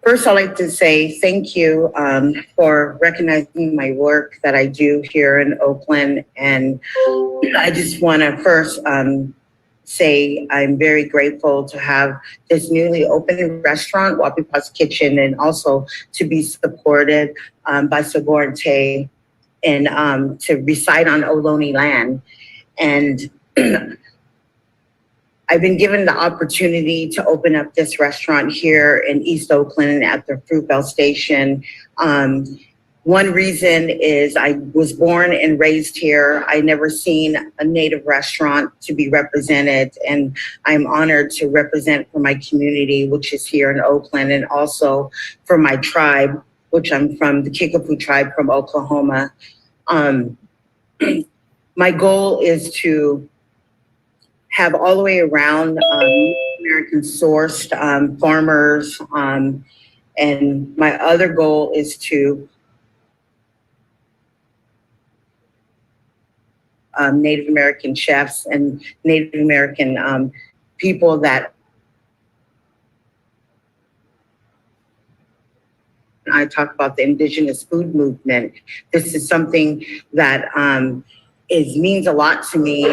First, I'd like to say thank you for recognizing my work that I do here in Oakland. And I just want to first say I'm very grateful to have this newly opened restaurant, Wapipa's Kitchen, and also to be supported by Sogoronte and to reside on Ohlone land. And I've been given the opportunity to open up this restaurant here in East Oakland at the Fruitvale Station. One reason is I was born and raised here. I never seen a Native restaurant to be represented, and I'm honored to represent for my community, which is here in Oakland, and also for my tribe, which I'm from, the Kickapoo tribe from Oklahoma. My goal is to have all the way around American sourced farmers. And my other goal is to Native American chefs and Native American people that I talk about the indigenous food movement. This is something that means a lot to me.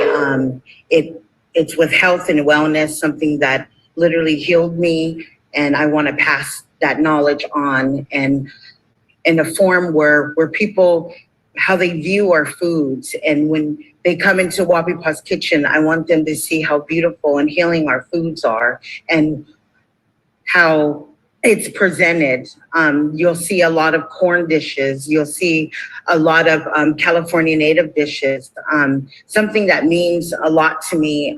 It's with health and wellness, something that literally healed me, and I want to pass that knowledge on, and in a form where people, how they view our foods. And when they come into Wapipa's Kitchen, I want them to see how beautiful and healing our foods are and how it's presented. You'll see a lot of corn dishes. You'll see a lot of California native dishes. Something that means a lot to me.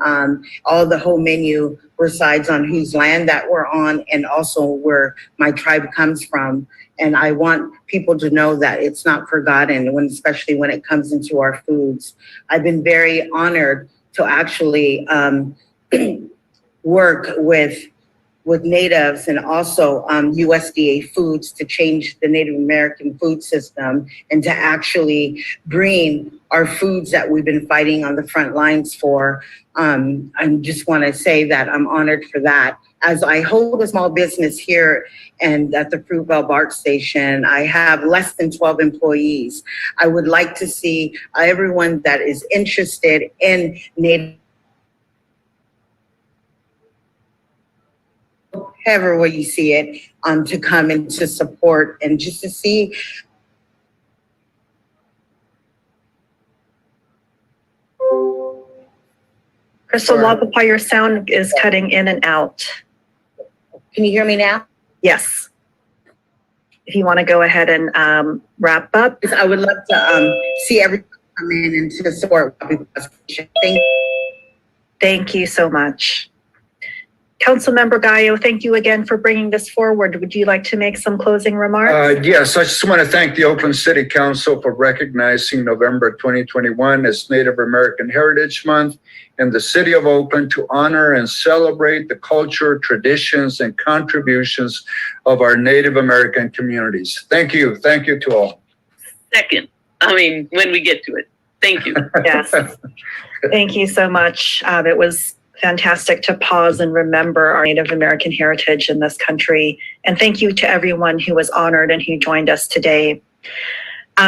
All the whole menu resides on whose land that we're on and also where my tribe comes from. And I want people to know that it's not forgotten, especially when it comes into our foods. I've been very honored to actually work with natives and also USDA foods to change the Native American food system and to actually bring our foods that we've been fighting on the front lines for. I just want to say that I'm honored for that. As I hold a small business here and at the Fruitvale BART station, I have less than 12 employees. I would like to see everyone that is interested in Native, however way you see it, to come and to support and just to see. Crystal Wapipa, your sound is cutting in and out. Can you hear me now? Yes. If you want to go ahead and wrap up. I would love to see everyone come in and to support Wapipa's Kitchen. Thank you so much. Councilmember Gallo, thank you again for bringing this forward. Would you like to make some closing remarks? Yes, I just want to thank the Oakland City Council for recognizing November 2021 as Native American Heritage Month in the city of Oakland to honor and celebrate the culture, traditions, and contributions of our Native American communities. Thank you. Thank you to all. Second, when we get to it. Thank you. Yes. Thank you so much. It was fantastic to pause and remember our Native American heritage in this country. And thank you to everyone who was honored and who joined us today.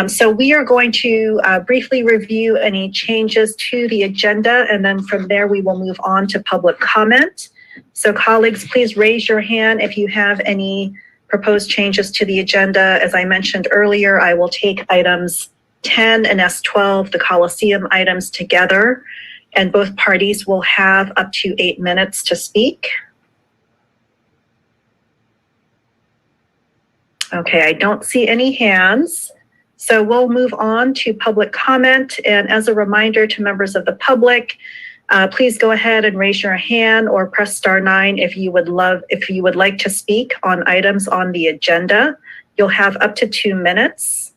So we are going to briefly review any changes to the agenda, and then from there we will move on to public comment. So colleagues, please raise your hand if you have any proposed changes to the agenda. As I mentioned earlier, I will take items 10 and S12, the Coliseum items, together, and both parties will have up to 8 minutes to speak. Okay, I don't see any hands. So we'll move on to public comment. And as a reminder to members of the public, please go ahead and raise your hand or press *9 if you would like to speak on items on the agenda. You'll have up to 2 minutes.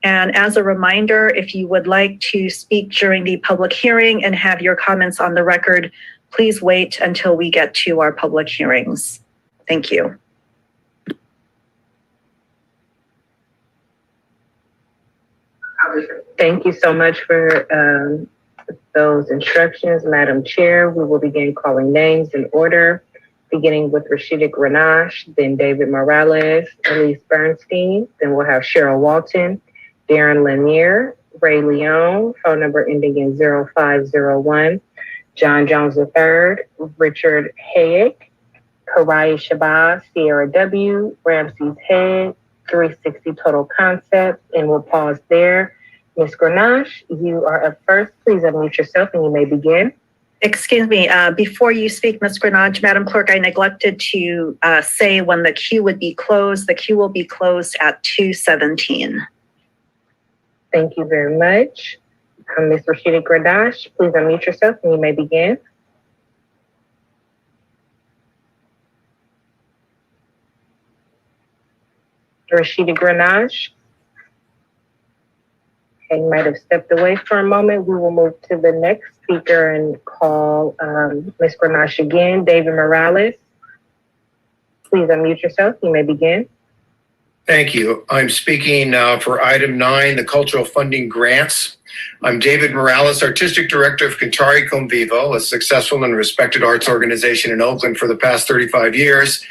And as a reminder, if you would like to speak during the public hearing and have your comments on the record, please wait until we get to our public hearings. Thank you. Thank you so much for those instructions, Madam Chair. We will begin calling names in order, beginning with Rashida Grenache, then David Morales, Elise Bernstein, then we'll have Cheryl Walton, Darren Lanier, Ray Leone, phone number ending in 0501, John Jones III, Richard Hayek, Karaya Shabazz, Sierra W, Ramses Head, 360 Total Concepts, and we'll pause there. Ms. Grenache, you are up first. Please unmute yourself and you may begin. Excuse me, before you speak, Ms. Grenache, Madam Clerk, I neglected to say when the queue would be closed. The queue will be closed at 2:17. Thank you very much. Ms. Rashida Grenache, please unmute yourself and you may begin. Rashida Grenache. Okay, you might have stepped away for a moment. We will move to the next speaker and call Ms. Grenache again. David Morales. Please unmute yourself. You may begin. Thank you. I'm speaking for item 9, the cultural funding grants. I'm David Morales, Artistic Director of Cantari Con Vivo, a successful and respected arts organization in Oakland for the past 35 years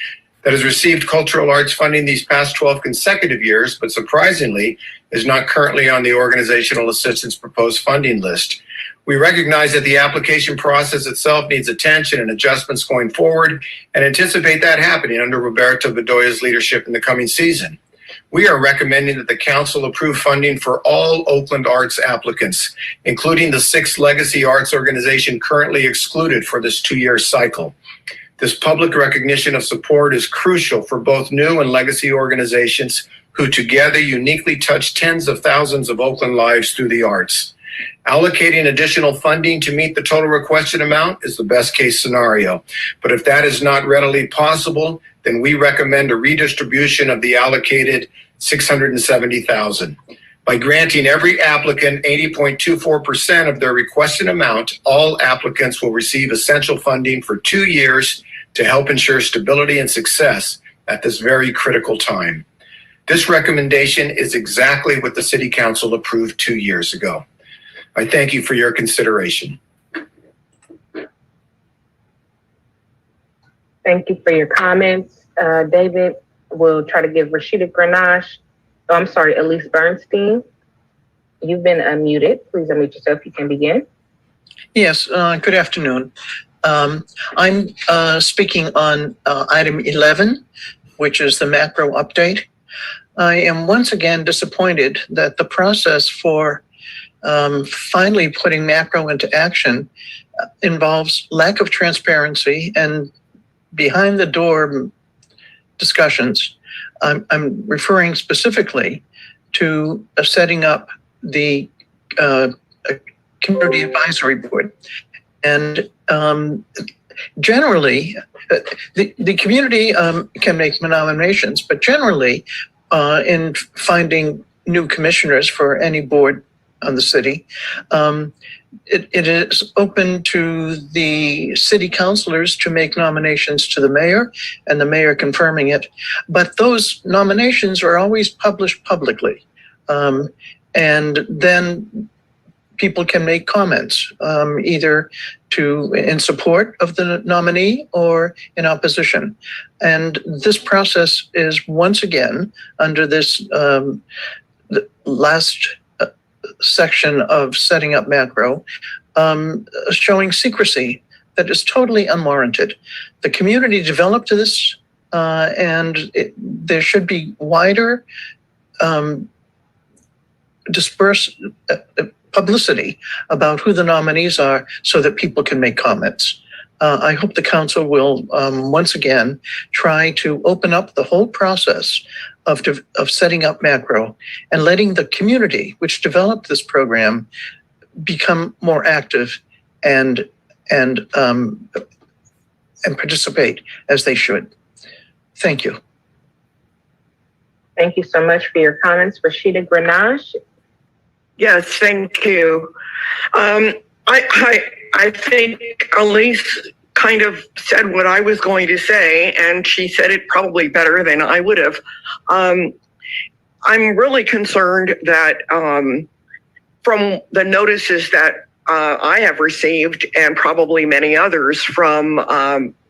that has received cultural arts funding these past 12 consecutive years, but surprisingly is not currently on the organizational assistance proposed funding list. We recognize that the application process itself needs attention and adjustments going forward and anticipate that happening under Roberto Bedoya's leadership in the coming season. We are recommending that the council approve funding for all Oakland arts applicants, including the 6 legacy arts organization currently excluded for this 2-year cycle. This public recognition of support is crucial for both new and legacy organizations who together uniquely touch tens of thousands of Oakland lives through the arts. Allocating additional funding to meet the total requested amount is the best case scenario. But if that is not readily possible, then we recommend a redistribution of the allocated $670,000. By granting every applicant 80.24% of their requested amount, all applicants will receive essential funding for 2 years to help ensure stability and success at this very critical time. This recommendation is exactly what the City Council approved 2 years ago. I thank you for your consideration. Thank you for your comments. David, we'll try to give Rashida Grenache, Elise Bernstein. You've been unmuted. Please unmute yourself. You can begin. Yes, good afternoon. I'm speaking on item 11, which is the macro update. I am once again disappointed that the process for finally putting macro into action involves lack of transparency and behind the door discussions. I'm referring specifically to setting up the community advisory board. And generally, the community can make nominations, but generally in finding new commissioners for any board on the city, it is open to the city councilors to make nominations to the mayor and the mayor confirming it. But those nominations are always published publicly. And then people can make comments, either in support of the nominee or in opposition. And this process is once again under this the last section of setting up macro, showing secrecy that is totally unwarranted. The community developed this, and there should be wider dispersed publicity about who the nominees are so that people can make comments. I hope the council will once again try to open up the whole process of setting up macro and letting the community which developed this program become more active and participate as they should. Thank you. Thank you so much for your comments. Rashida Grenache. Yes, thank you. I think Elise kind of said what I was going to say, and she said it probably better than I would have. I'm really concerned that from the notices that I have received, and probably many others from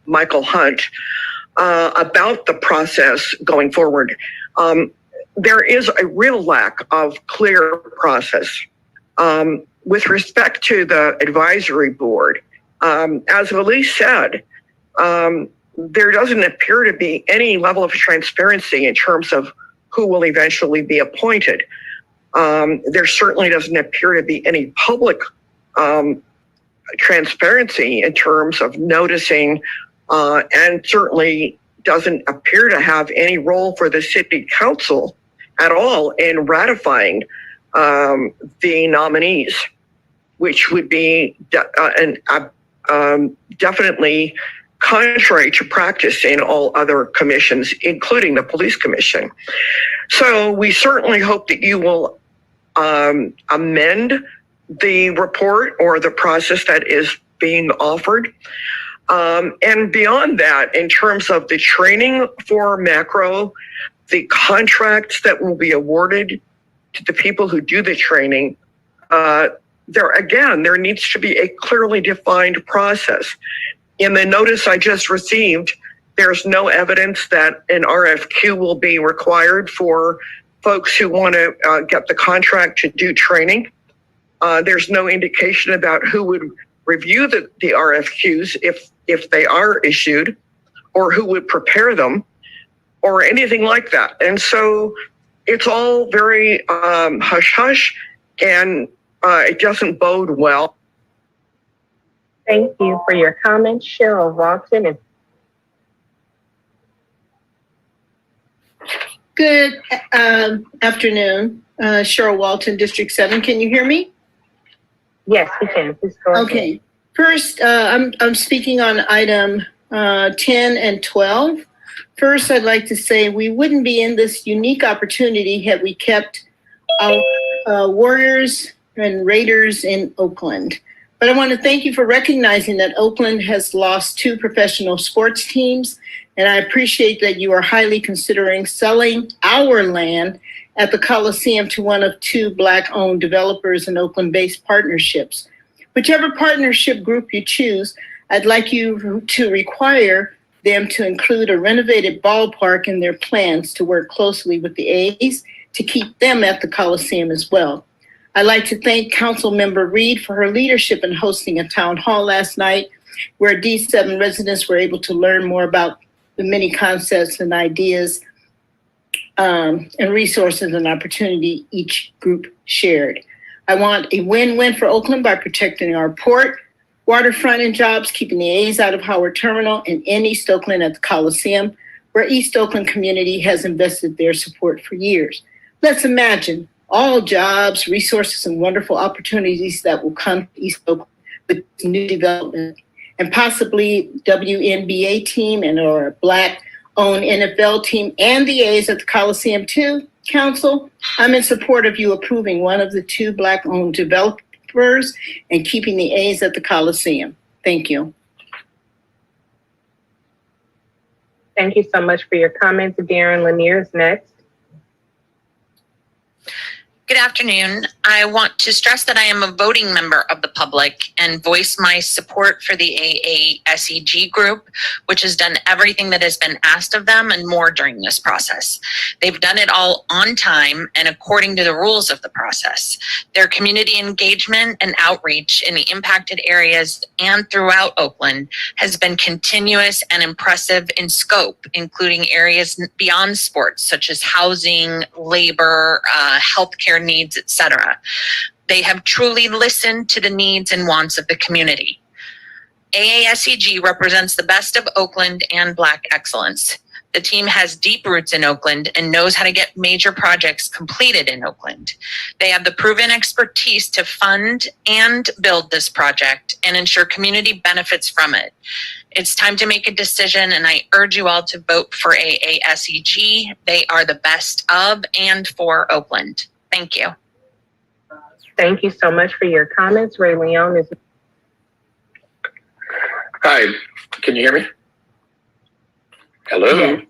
Michael Hunt, about the process going forward, there is a real lack of clear process. With respect to the advisory board, as Elise said, there doesn't appear to be any level of transparency in terms of who will eventually be appointed. There certainly doesn't appear to be any public transparency in terms of noticing, and certainly doesn't appear to have any role for the city council at all in ratifying the nominees, which would be definitely contrary to practice in all other commissions, including the police commission. So we certainly hope that you will amend the report or the process that is being offered. And beyond that, in terms of the training for macro, the contracts that will be awarded to the people who do the training, there needs to be a clearly defined process. In the notice I just received, there's no evidence that an RFQ will be required for folks who want to get the contract to do training. There's no indication about who would review the RFQs if they are issued, or who would prepare them, or anything like that. And so it's all very hush-hush, and it doesn't bode well. Thank you for your comments. Cheryl Walton. Good afternoon, Cheryl Walton, District 7. Can you hear me? Yes, we can. Please go ahead. Okay. First, I'm speaking on item 10 and 12. First, I'd like to say we wouldn't be in this unique opportunity had we kept our Warriors and Raiders in Oakland. But I want to thank you for recognizing that Oakland has lost 2 professional sports teams, and I appreciate that you are highly considering selling our land at the Coliseum to one of 2 Black-owned developers and Oakland-based partnerships. Whichever partnership group you choose, I'd like you to require them to include a renovated ballpark in their plans to work closely with the A's to keep them at the Coliseum as well. I'd like to thank Councilmember Reed for her leadership in hosting a town hall last night where D7 residents were able to learn more about the many concepts and ideas and resources and opportunity each group shared. I want a win-win for Oakland by protecting our port, waterfront, and jobs, keeping the A's out of Howard Terminal and in East Oakland at the Coliseum, where East Oakland community has invested their support for years. Let's imagine all jobs, resources, and wonderful opportunities that will come to East Oakland with new development, and possibly WNBA team and or a Black-owned NFL team and the A's at the Coliseum too. Council, I'm in support of you approving one of the 2 Black-owned developers and keeping the A's at the Coliseum. Thank you. Thank you so much for your comments. Darren Lanier is next. Good afternoon. I want to stress that I am a voting member of the public and voice my support for the AASEG group, which has done everything that has been asked of them and more during this process. They've done it all on time and according to the rules of the process. Their community engagement and outreach in the impacted areas and throughout Oakland has been continuous and impressive in scope, including areas beyond sports, such as housing, labor, healthcare needs, etc. They have truly listened to the needs and wants of the community. AASEG represents the best of Oakland and Black excellence. The team has deep roots in Oakland and knows how to get major projects completed in Oakland. They have the proven expertise to fund and build this project and ensure community benefits from it. It's time to make a decision, and I urge you all to vote for AASEG. They are the best of and for Oakland. Thank you. Thank you so much for your comments. Ray Leon is. Hi, can you hear me? Hello? Yes.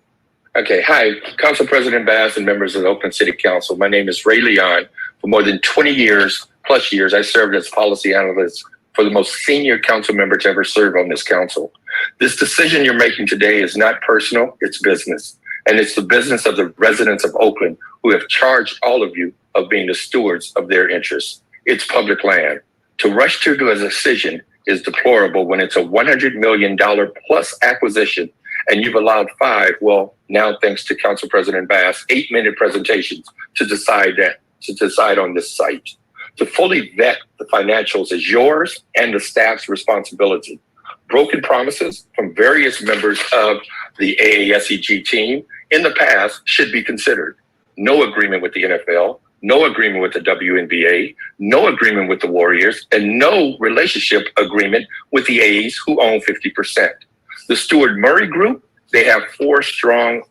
Okay, hi, Council President Bass and members of the Oakland City Council. My name is Ray Leon. For more than 20 years, I served as policy analyst for the most senior council member to ever serve on this council. This decision you're making today is not personal, it's business. And it's the business of the residents of Oakland who have charged all of you of being the stewards of their interests. It's public land. To rush to a decision is deplorable when it's a $100 million plus acquisition, and you've allowed 5, well, now thanks to Council President Bass, 8-minute presentations to decide on this site. To fully vet the financials is yours and the staff's responsibility. Broken promises from various members of the AASEG team in the past should be considered. No agreement with the NFL, no agreement with the WNBA, no agreement with the Warriors, and no relationship agreement with the A's who own 50%. The Stewart Murray Group, they have 4 strong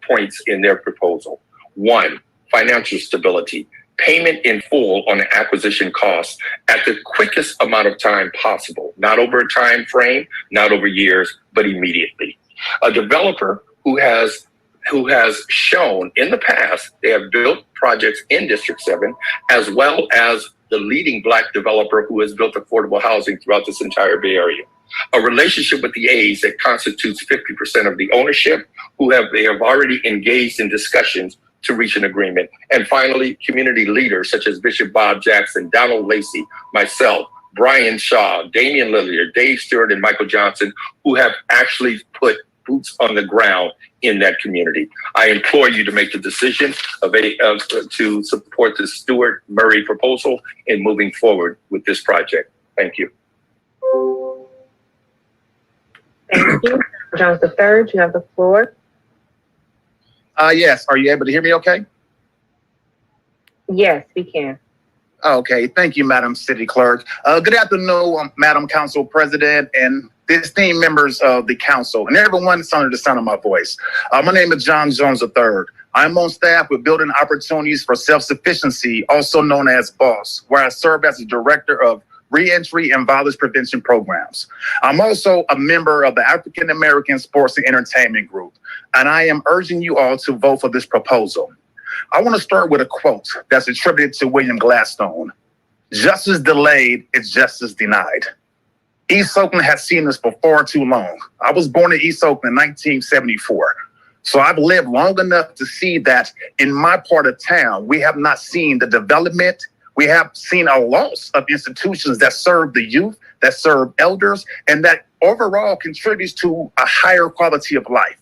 points in their proposal. 1, financial stability. Payment in full on the acquisition costs at the quickest amount of time possible, not over a time frame, not over years, but immediately. A developer who has shown in the past they have built projects in District 7, as well as the leading Black developer who has built affordable housing throughout this entire Bay Area. A relationship with the A's that constitutes 50% of the ownership, they have already engaged in discussions to reach an agreement. And finally, community leaders such as Bishop Bob Jackson, Donald Lacey, myself, Brian Shaw, Damian Lilliard, Dave Stewart, and Michael Johnson, who have actually put boots on the ground in that community. I implore you to make the decision to support the Stewart Murray proposal in moving forward with this project. Thank you. Thank you. Jones III, you have the floor. Yes. Are you able to hear me okay? Yes, we can. Okay. Thank you, Madam City Clerk. Good afternoon, Madam Council President and esteemed members of the council and everyone that's under the sound of my voice. My name is John Jones III. I'm on staff with Building Opportunities for Self-Sufficiency, also known as BOSS, where I serve as the Director of Reentry and Violence Prevention Programs. I'm also a member of the African American Sports and Entertainment Group, and I am urging you all to vote for this proposal. I want to start with a quote that's attributed to William Gladstone. Justice delayed is justice denied. East Oakland has seen this for far too long. I was born in East Oakland in 1974. So I've lived long enough to see that in my part of town, we have not seen the development. We have seen a loss of institutions that serve the youth, that serve elders, and that overall contributes to a higher quality of life.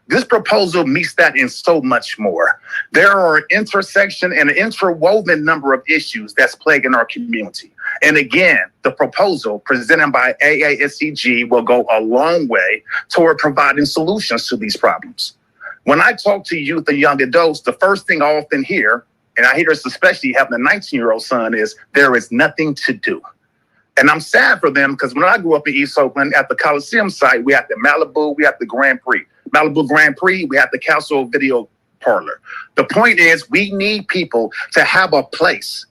This proposal meets that and so much more. There are an intersection and an interwoven number of issues that's plaguing our community. And again, the proposal presented by AASEG will go a long way toward providing solutions to these problems. When I talk to youth and young adults, the first thing I often hear, and I hear this especially having a 19-year-old son, is there is nothing to do. And I'm sad for them because when I grew up in East Oakland at the Coliseum site, we had the Malibu, we had the Grand Prix. Malibu Grand Prix, we had the Council Video Parlor. The point is we need people to have a place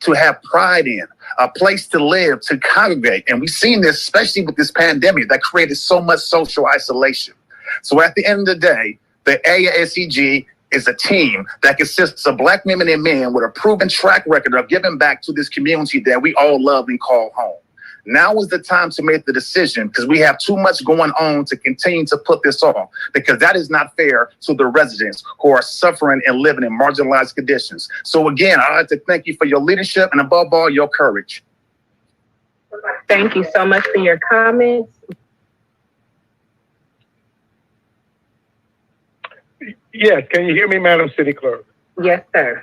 to have pride in, a place to live, to congregate. And we've seen this, especially with this pandemic that created so much social isolation. So at the end of the day, the AASEG is a team that consists of Black women and men with a proven track record of giving back to this community that we all love and call home. Now is the time to make the decision because we have too much going on to continue to put this off because that is not fair to the residents who are suffering and living in marginalized conditions. So again, I'd like to thank you for your leadership and above all, your courage. Thank you so much for your comments. Yes, can you hear me, Madam City Clerk? Yes, sir.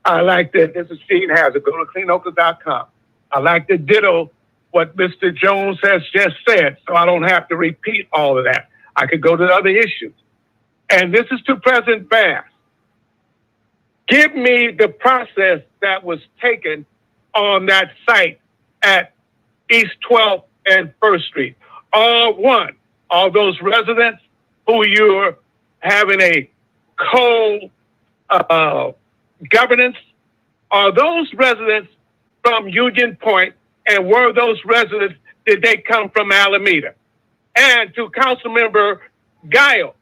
I like that. This is Steve Hazard. Go to cleanoakland.com. I like the ditto what Mr. Jones has just said, so I don't have to repeat all of that. I could go to the other issues. And this is to President Bass. Give me the process that was taken on that site at East 12th and 1st Street. All those residents who you're having a co-governance, are those residents from Union Point, and were those residents, did they come from Alameda? And to Councilmember Gallo,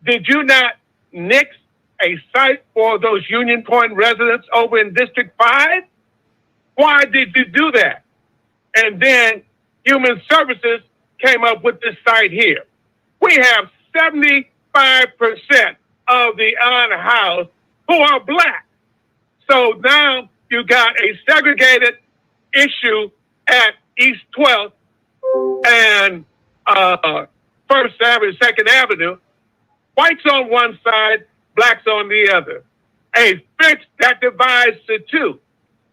did you not nix a site for those Union Point residents over in District 5? Why did you do that? And then Human Services came up with this site here. We have 75% of the unhoused who are Black. So now you got a segregated issue at East 12th and 1st Avenue, 2nd Avenue. Whites on one side, Blacks on the other. A fence that divides the two.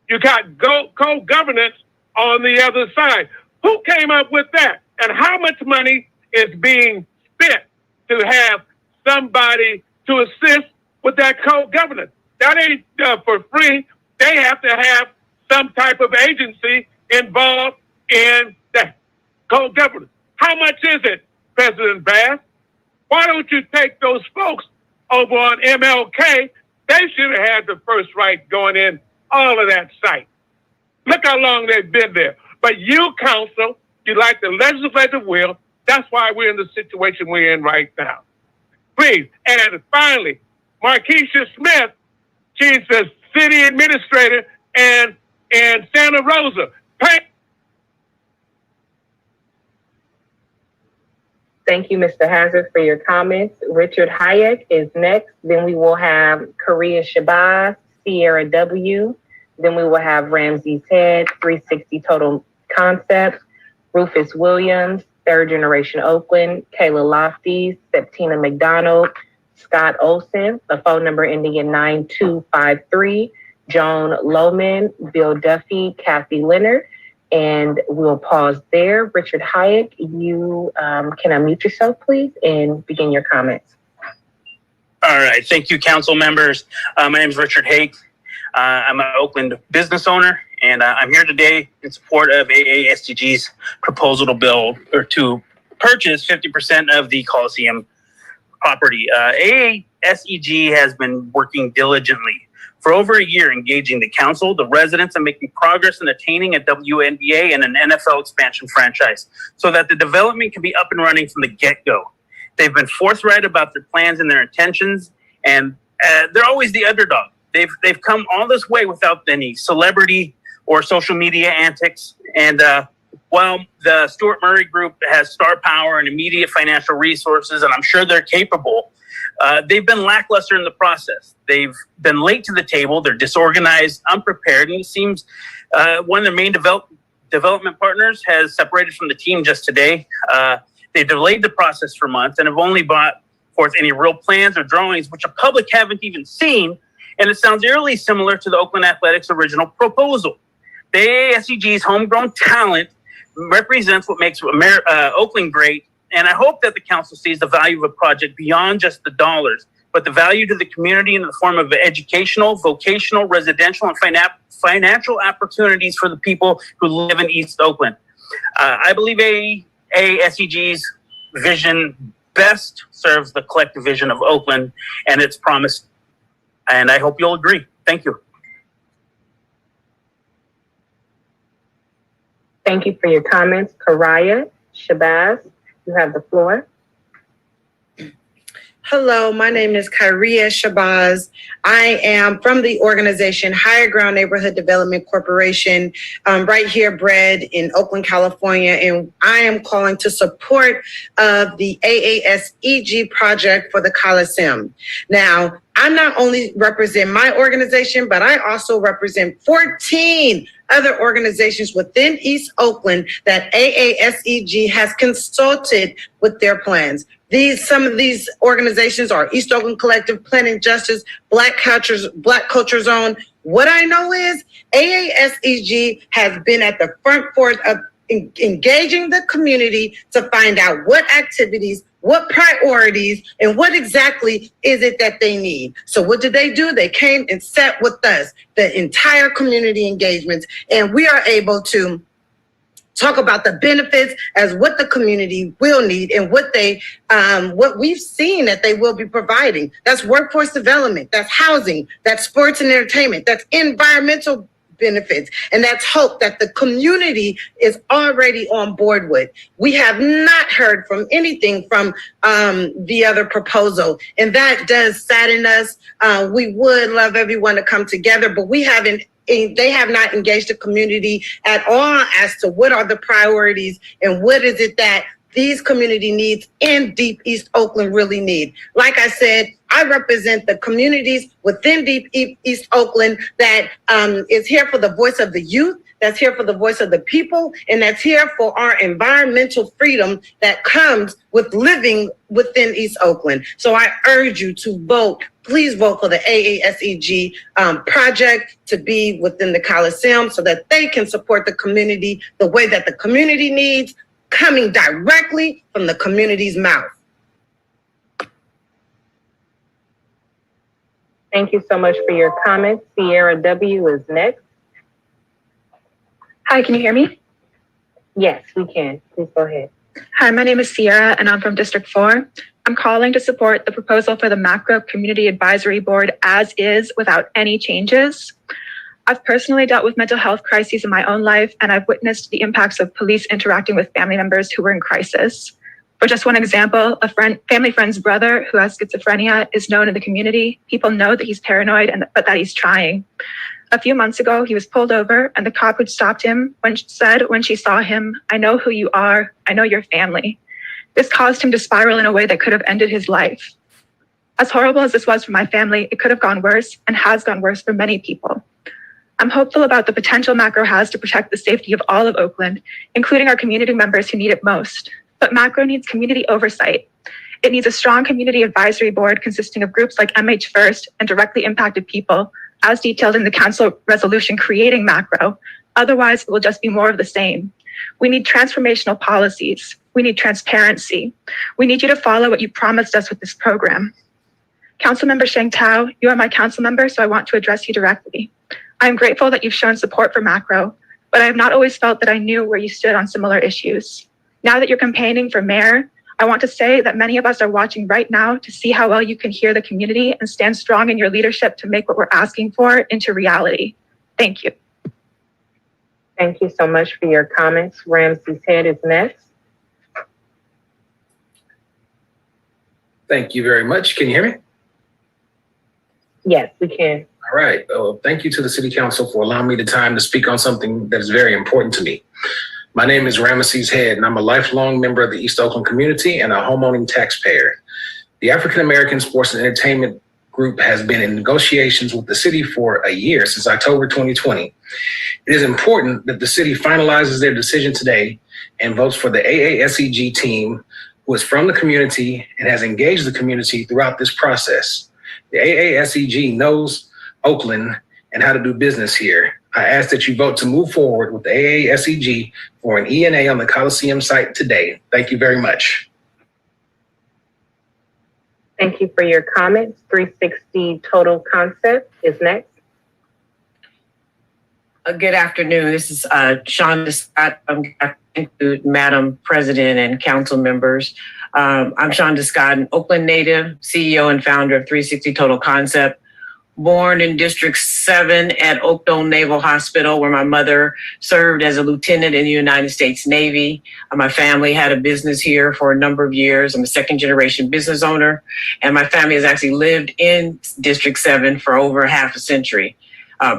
You got co-governance on the other side. Who came up with that? And how much money is being spent to have somebody to assist with that co-governance? That ain't for free. They have to have some type of agency involved in that co-governance. How much is it, President Bass? Why don't you take those folks over on MLK? They should have had the first right going in all of that site. Look how long they've been there. But you, council, you like the legislative will. That's why we're in the situation we're in right now. Please. And finally, Markeisha Smith, she's the city administrator in Santa Rosa. Thank you, Mr. Hazard, for your comments. Richard Hayek is next. Then we will have Korea Shabazz, Sierra W. Then we will have Ramsey Ted, 360 Total Concepts, Rufus Williams, Third Generation Oakland, Kayla Lofties, Septina McDonald, Scott Olson, the phone number ending in 9253, Joan Lohman, Bill Duffy, Kathy Leonard. And we'll pause there. Richard Hayek, you can unmute yourself, please, and begin your comments. All right. Thank you, council members. My name is Richard Hayek. I'm an Oakland business owner, and I'm here today in support of AASGG's proposal to build or to purchase 50% of the Coliseum property. AASEG has been working diligently for over a year, engaging the council, the residents, and making progress in attaining a WNBA and an NFL expansion franchise so that the development can be up and running from the get-go. They've been forthright about their plans and their intentions, and they're always the underdog. They've come all this way without any celebrity or social media antics. And while the Stuart Murray Group has star power and immediate financial resources, and I'm sure they're capable, they've been lackluster in the process. They've been late to the table. They're disorganized, unprepared, and it seems one of their main development partners has separated from the team just today. They've delayed the process for months and have only brought forth any real plans or drawings, which the public haven't even seen. And it sounds eerily similar to the Oakland Athletics' original proposal. The AASEG's homegrown talent represents what makes Oakland great. And I hope that the council sees the value of a project beyond just the dollars, but the value to the community in the form of educational, vocational, residential, and financial opportunities for the people who live in East Oakland. I believe AASEG's vision best serves the collective vision of Oakland and its promise. And I hope you'll agree. Thank you. Thank you for your comments. Korea Shabazz, you have the floor. Hello, my name is Kyria Shabazz. I am from the organization Higher Ground Neighborhood Development Corporation, right here, bred in Oakland, California, and I am calling to support of the AASEG project for the Coliseum. Now, I not only represent my organization, but I also represent 14 other organizations within East Oakland that AASEG has consulted with their plans. Some of these organizations are East Oakland Collective, Planning Justice, Black Culture Zone. What I know is AASEG has been at the front engaging the community to find out what activities, what priorities, and what exactly is it that they need. So what did they do? They came and sat with us, the entire community engagements, and we are able to talk about the benefits as what the community will need and what we've seen that they will be providing. That's workforce development, that's housing, that's sports and entertainment, that's environmental benefits, and that's hope that the community is already on board with. We have not heard from anything from the other proposal, and that does sadden us. We would love everyone to come together, but they have not engaged the community at all as to what are the priorities and what is it that these community needs in Deep East Oakland really need. Like I said, I represent the communities within Deep East Oakland that is here for the voice of the youth, that's here for the voice of the people, and that's here for our environmental freedom that comes with living within East Oakland. So I urge you to vote. Please vote for the AASEG project to be within the Coliseum so that they can support the community the way that the community needs, coming directly from the community's mouth. Thank you so much for your comments. Sierra W. is next. Hi, can you hear me? Yes, we can. Please go ahead. Hi, my name is Sierra and I'm from District 4. I'm calling to support the proposal for the Macro Community Advisory Board as is without any changes. I've personally dealt with mental health crises in my own life, and I've witnessed the impacts of police interacting with family members who were in crisis. For just one example, a family friend's brother who has schizophrenia is known in the community. People know that he's paranoid but that he's trying. A few months ago, he was pulled over and the cop who stopped him said when she saw him, "I know who you are. I know your family." This caused him to spiral in a way that could have ended his life. As horrible as this was for my family, it could have gone worse and has gone worse for many people. I'm hopeful about the potential Macro has to protect the safety of all of Oakland, including our community members who need it most. But Macro needs community oversight. It needs a strong community advisory board consisting of groups like MH First and directly impacted people, as detailed in the council resolution creating Macro. Otherwise, it will just be more of the same. We need transformational policies. We need transparency. We need you to follow what you promised us with this program. Councilmember Sheng Tao, you are my council member, so I want to address you directly. I am grateful that you've shown support for Macro, but I have not always felt that I knew where you stood on similar issues. Now that you're campaigning for mayor, I want to say that many of us are watching right now to see how well you can hear the community and stand strong in your leadership to make what we're asking for into reality. Thank you. Thank you so much for your comments. Ramsey's Head is next. Thank you very much. Can you hear me? Yes, we can. All right. Thank you to the City Council for allowing me the time to speak on something that is very important to me. My name is Ramesses Head, and I'm a lifelong member of the East Oakland community and a homeowning taxpayer. The African American Sports and Entertainment Group has been in negotiations with the city for a year, since October 2020. It is important that the city finalizes their decision today and votes for the AASEG team, who is from the community and has engaged the community throughout this process. The AASEG knows Oakland and how to do business here. I ask that you vote to move forward with the AASEG for an ENA on the Coliseum site today. Thank you very much. Thank you for your comments. 360 Total Concept is next. Good afternoon. This is Shonda Scott. Madam President and council members. I'm Shonda Scott, an Oakland native, CEO and founder of 360 Total Concept. Born in District 7 at Oakland Naval Hospital, where my mother served as a lieutenant in the United States Navy. My family had a business here for a number of years. I'm a second generation business owner, and my family has actually lived in District 7 for over half a century.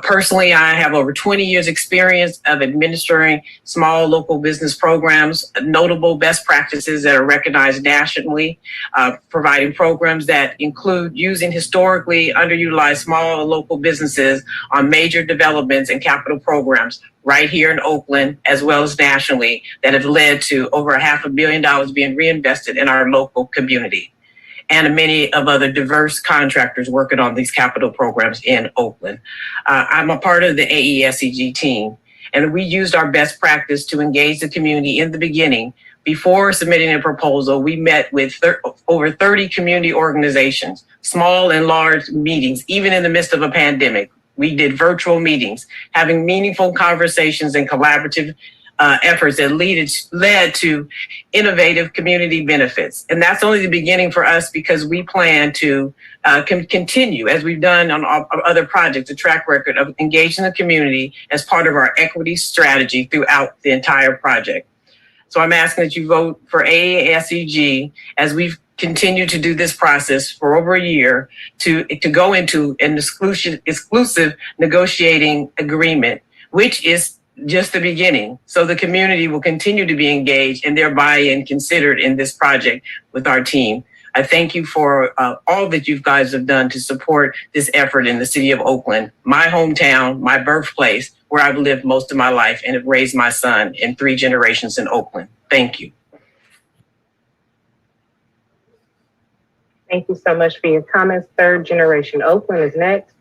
Personally, I have over 20 years experience of administering small local business programs, notable best practices that are recognized nationally, providing programs that include using historically underutilized small local businesses on major developments and capital programs right here in Oakland, as well as nationally, that have led to over $500 million being reinvested in our local community, and many of other diverse contractors working on these capital programs in Oakland. I'm a part of the AESEG team, And we used our best practice to engage the community in the beginning. Before submitting a proposal, we met with over 30 community organizations, small and large meetings, even in the midst of a pandemic. We did virtual meetings, having meaningful conversations and collaborative efforts that led to innovative community benefits. And that's only the beginning for us, because we plan to continue, as we've done on other projects, a track record of engaging the community as part of our equity strategy throughout the entire project. So I'm asking that you vote for AASEG as we've continued to do this process for over a year to go into an exclusive negotiating agreement, which is just the beginning. So the community will continue to be engaged and their buy-in considered in this project with our team. I thank you for all that you guys have done to support this effort in the city of Oakland, my hometown, my birthplace, where I've lived most of my life and have raised my son in 3 generations in Oakland. Thank you. Thank you so much for your comments. Third Generation Oakland is next.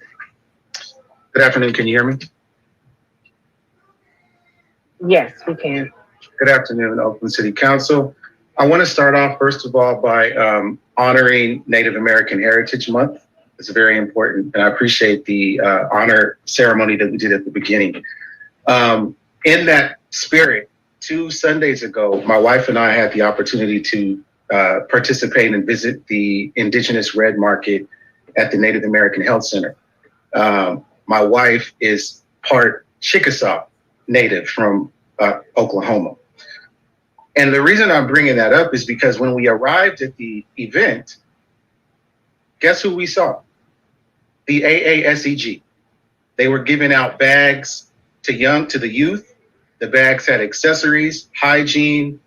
Good afternoon. Can you hear me? Yes, we can. Good afternoon, Oakland City Council. I want to start off, first of all, by honoring Native American Heritage Month. It's very important, and I appreciate the honor ceremony that we did at the beginning. In that spirit, 2 Sundays ago, my wife and I had the opportunity to participate and visit the Indigenous Red Market at the Native American Health Center. My wife is part Chickasaw Native from Oklahoma. And the reason I'm bringing that up is because when we arrived at the event, guess who we saw? The AASEG. They were giving out bags to the youth. The bags had accessories, hygiene,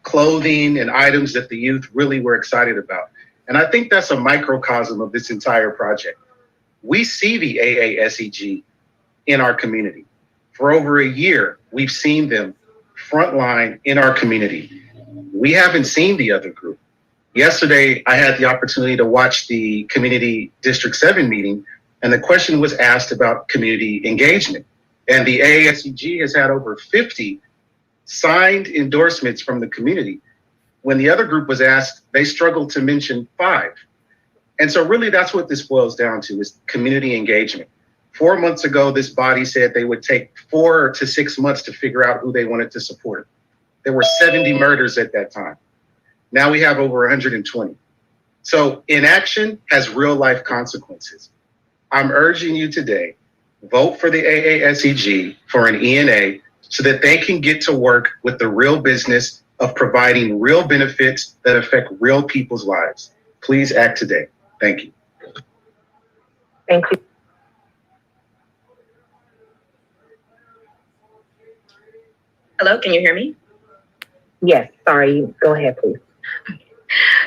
clothing, and items that the youth really were excited about. And I think that's a microcosm of this entire project. We see the AASEG in our community. For over a year, we've seen them frontline in our community. We haven't seen the other group. Yesterday, I had the opportunity to watch the Community District 7 meeting, and the question was asked about community engagement. And the AASEG has had over 50 signed endorsements from the community. When the other group was asked, they struggled to mention 5. And so really that's what this boils down to, is community engagement. 4 months ago, this body said they would take 4 to 6 months to figure out who they wanted to support. There were 70 murders at that time. Now we have over 120. So inaction has real life consequences. I'm urging you today, vote for the AASEG for an ENA so that they can get to work with the real business of providing real benefits that affect real people's lives. Please act today. Thank you. Thank you. Hello, can you hear me? Yes, sorry. Go ahead, please.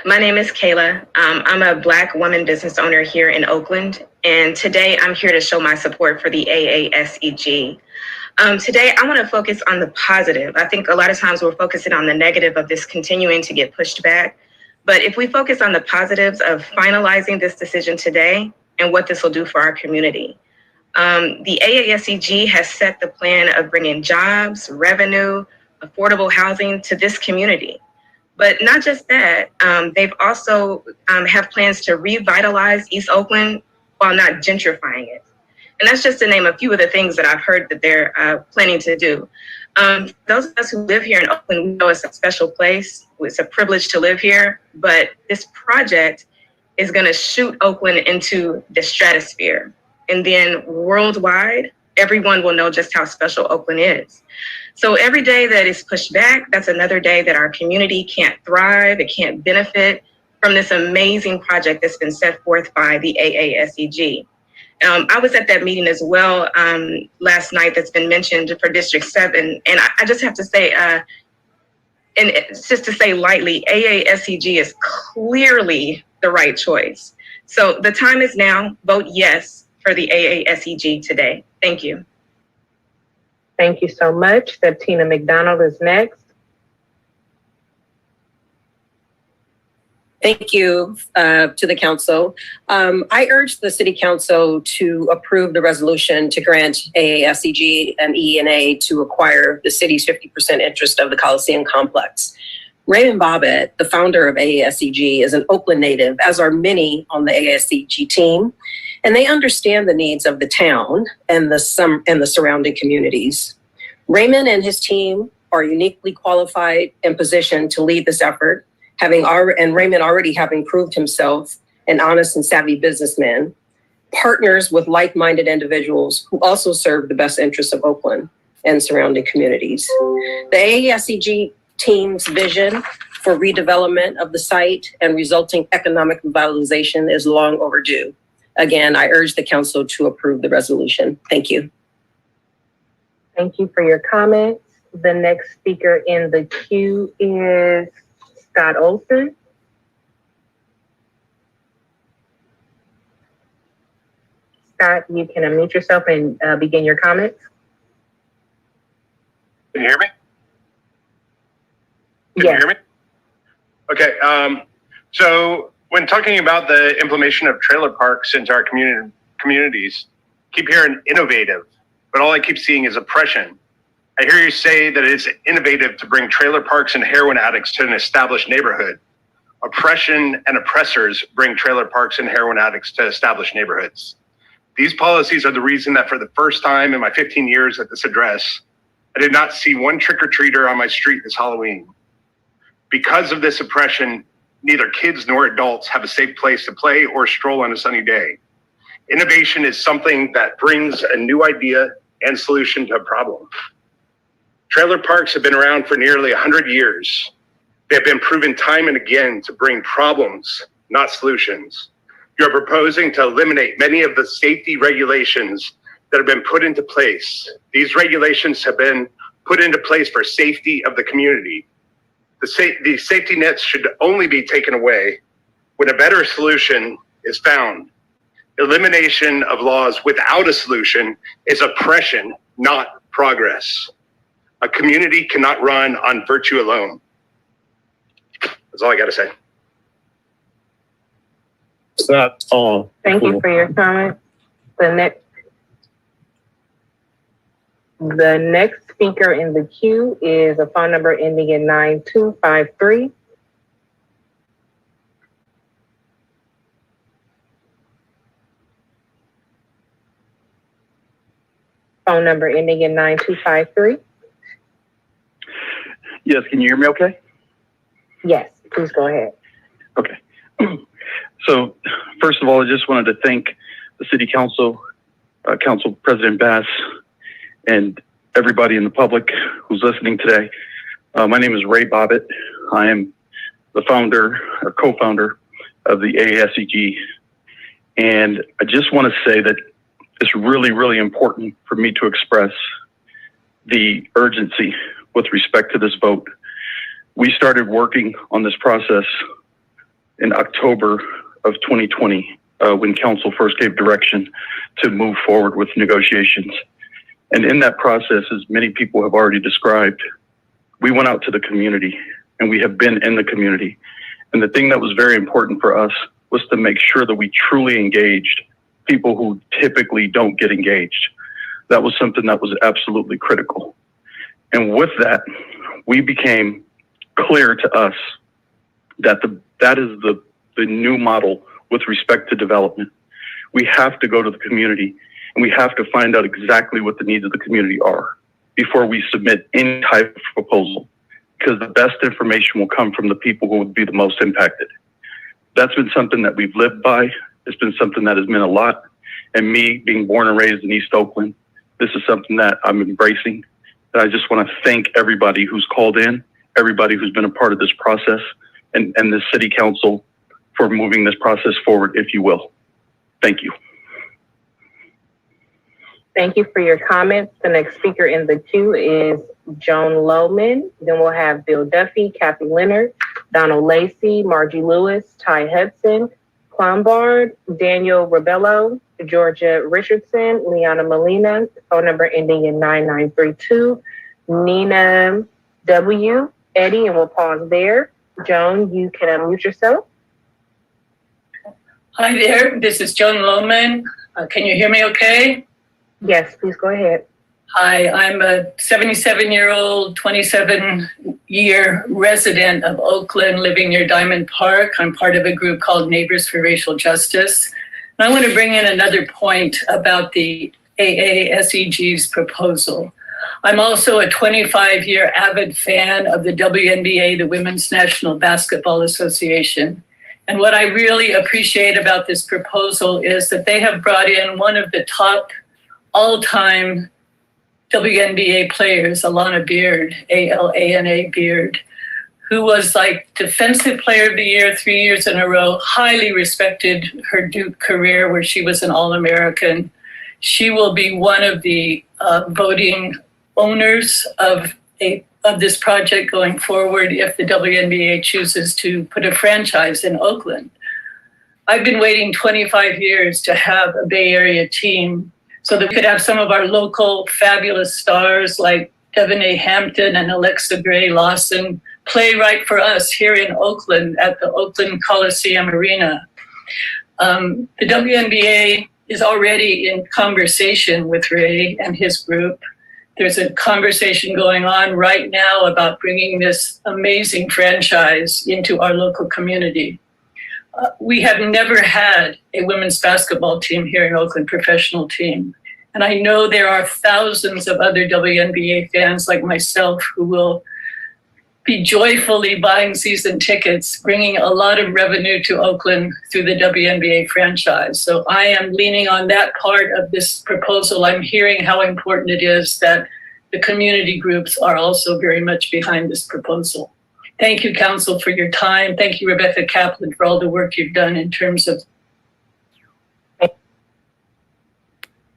My name is Kayla. I'm a Black woman business owner here in Oakland, and today I'm here to show my support for the AASEG. Today, I want to focus on the positive. I think a lot of times we're focusing on the negative of this continuing to get pushed back. But if we focus on the positives of finalizing this decision today and what this will do for our community. The AASEG has set the plan of bringing jobs, revenue, affordable housing to this community. But not just that, they've also have plans to revitalize East Oakland while not gentrifying it. And that's just to name a few of the things that I've heard that they're planning to do. Those of us who live here in Oakland, we know it's a special place. It's a privilege to live here, but this project is going to shoot Oakland into the stratosphere. And then worldwide, everyone will know just how special Oakland is. So every day that is pushed back, that's another day that our community can't thrive, it can't benefit from this amazing project that's been set forth by the AASEG. I was at that meeting as well last night that's been mentioned for District 7. And I just have to say, and it's just to say lightly, AASEG is clearly the right choice. So the time is now. Vote yes for the AASEG today. Thank you. Thank you so much. Septina McDonald is next. Thank you to the council. I urge the city council to approve the resolution to grant AASEG and ENA to acquire the city's 50% interest of the Coliseum complex. Raymond Bobbitt, the founder of AASEG, is an Oakland native, as are many on the AASEG team, and they understand the needs of the town and the surrounding communities. Raymond and his team are uniquely qualified and positioned to lead this effort, Raymond already having proved himself an honest and savvy businessman, partners with like-minded individuals who also serve the best interests of Oakland and surrounding communities. The AASEG team's vision for redevelopment of the site and resulting economic revitalization is long overdue. Again, I urge the council to approve the resolution. Thank you. Thank you for your comments. The next speaker in the queue is Scott Olson. Scott, you can unmute yourself and begin your comments. Can you hear me? Can you hear me? Okay. So when talking about the implementation of trailer parks into our communities, keep hearing innovative, but all I keep seeing is oppression. I hear you say that it's innovative to bring trailer parks and heroin addicts to an established neighborhood. Oppression and oppressors bring trailer parks and heroin addicts to established neighborhoods. These policies are the reason that for the first time in my 15 years at this address, I did not see one trick-or-treater on my street this Halloween. Because of this oppression, neither kids nor adults have a safe place to play or stroll on a sunny day. Innovation is something that brings a new idea and solution to a problem. Trailer parks have been around for nearly 100 years. They have been proven time and again to bring problems, not solutions. You're proposing to eliminate many of the safety regulations that have been put into place. These regulations have been put into place for safety of the community. The safety nets should only be taken away when a better solution is found. Elimination of laws without a solution is oppression, not progress. A community cannot run on virtue alone. That's all I got to say. That's all. Thank you for your comment. The next speaker in the queue is a phone number ending in 9253. Phone number ending in 9253. Yes, can you hear me okay? Yes, please go ahead. Okay. So first of all, I just wanted to thank the City Council, Council President Bass, and everybody in the public who's listening today. My name is Ray Bobbitt. I am the founder or co-founder of the AASEG. And I just want to say that it's really, really important for me to express the urgency with respect to this vote. We started working on this process in October of 2020 when council first gave direction to move forward with negotiations. And in that process, as many people have already described, we went out to the community and we have been in the community. And the thing that was very important for us was to make sure that we truly engaged people who typically don't get engaged. That was something that was absolutely critical. And with that, we became clear to us that that is the new model with respect to development. We have to go to the community and we have to find out exactly what the needs of the community are before we submit any type of proposal, because the best information will come from the people who would be the most impacted. That's been something that we've lived by. It's been something that has meant a lot. And me being born and raised in East Oakland, this is something that I'm embracing. And I just want to thank everybody who's called in, everybody who's been a part of this process, and the City Council for moving this process forward, if you will. Thank you. Thank you for your comments. The next speaker in the queue is Joan Lohman. Then we'll have Bill Duffy, Kathy Leonard, Donald Lacey, Margie Lewis, Ty Hudson, Clombard, Daniel Rebello, Georgia Richardson, Liana Molina, phone number ending in 9932, Nina W, Eddie, and we'll pause there. Joan, you can unmute yourself. Hi there, this is Joan Lohman. Can you hear me okay? Yes, please go ahead. Hi, I'm a 77-year-old, 27-year resident of Oakland living near Diamond Park. I'm part of a group called Neighbors for Racial Justice. And I want to bring in another point about the AASEG's proposal. I'm also a 25-year avid fan of the WNBA, the Women's National Basketball Association. And what I really appreciate about this proposal is that they have brought in one of the top all-time WNBA players, Alana Beard, ALANA Beard, who was like Defensive Player of the Year 3 years in a row, highly respected her Duke career where she was an All-American. She will be one of the voting owners of this project going forward if the WNBA chooses to put a franchise in Oakland. I've been waiting 25 years to have a Bay Area team so that we could have some of our local fabulous stars like Devin A. Hampton and Alexa Gray Lawson play right for us here in Oakland at the Oakland Coliseum Arena. The WNBA is already in conversation with Ray and his group. There's a conversation going on right now about bringing this amazing franchise into our local community. We have never had a women's basketball team here in Oakland, professional team. And I know there are thousands of other WNBA fans like myself who will be joyfully buying season tickets, bringing a lot of revenue to Oakland through the WNBA franchise. So I am leaning on that part of this proposal. I'm hearing how important it is that the community groups are also very much behind this proposal. Thank you, Council, for your time. Thank you, Rebecca Kaplan, for all the work you've done in terms of.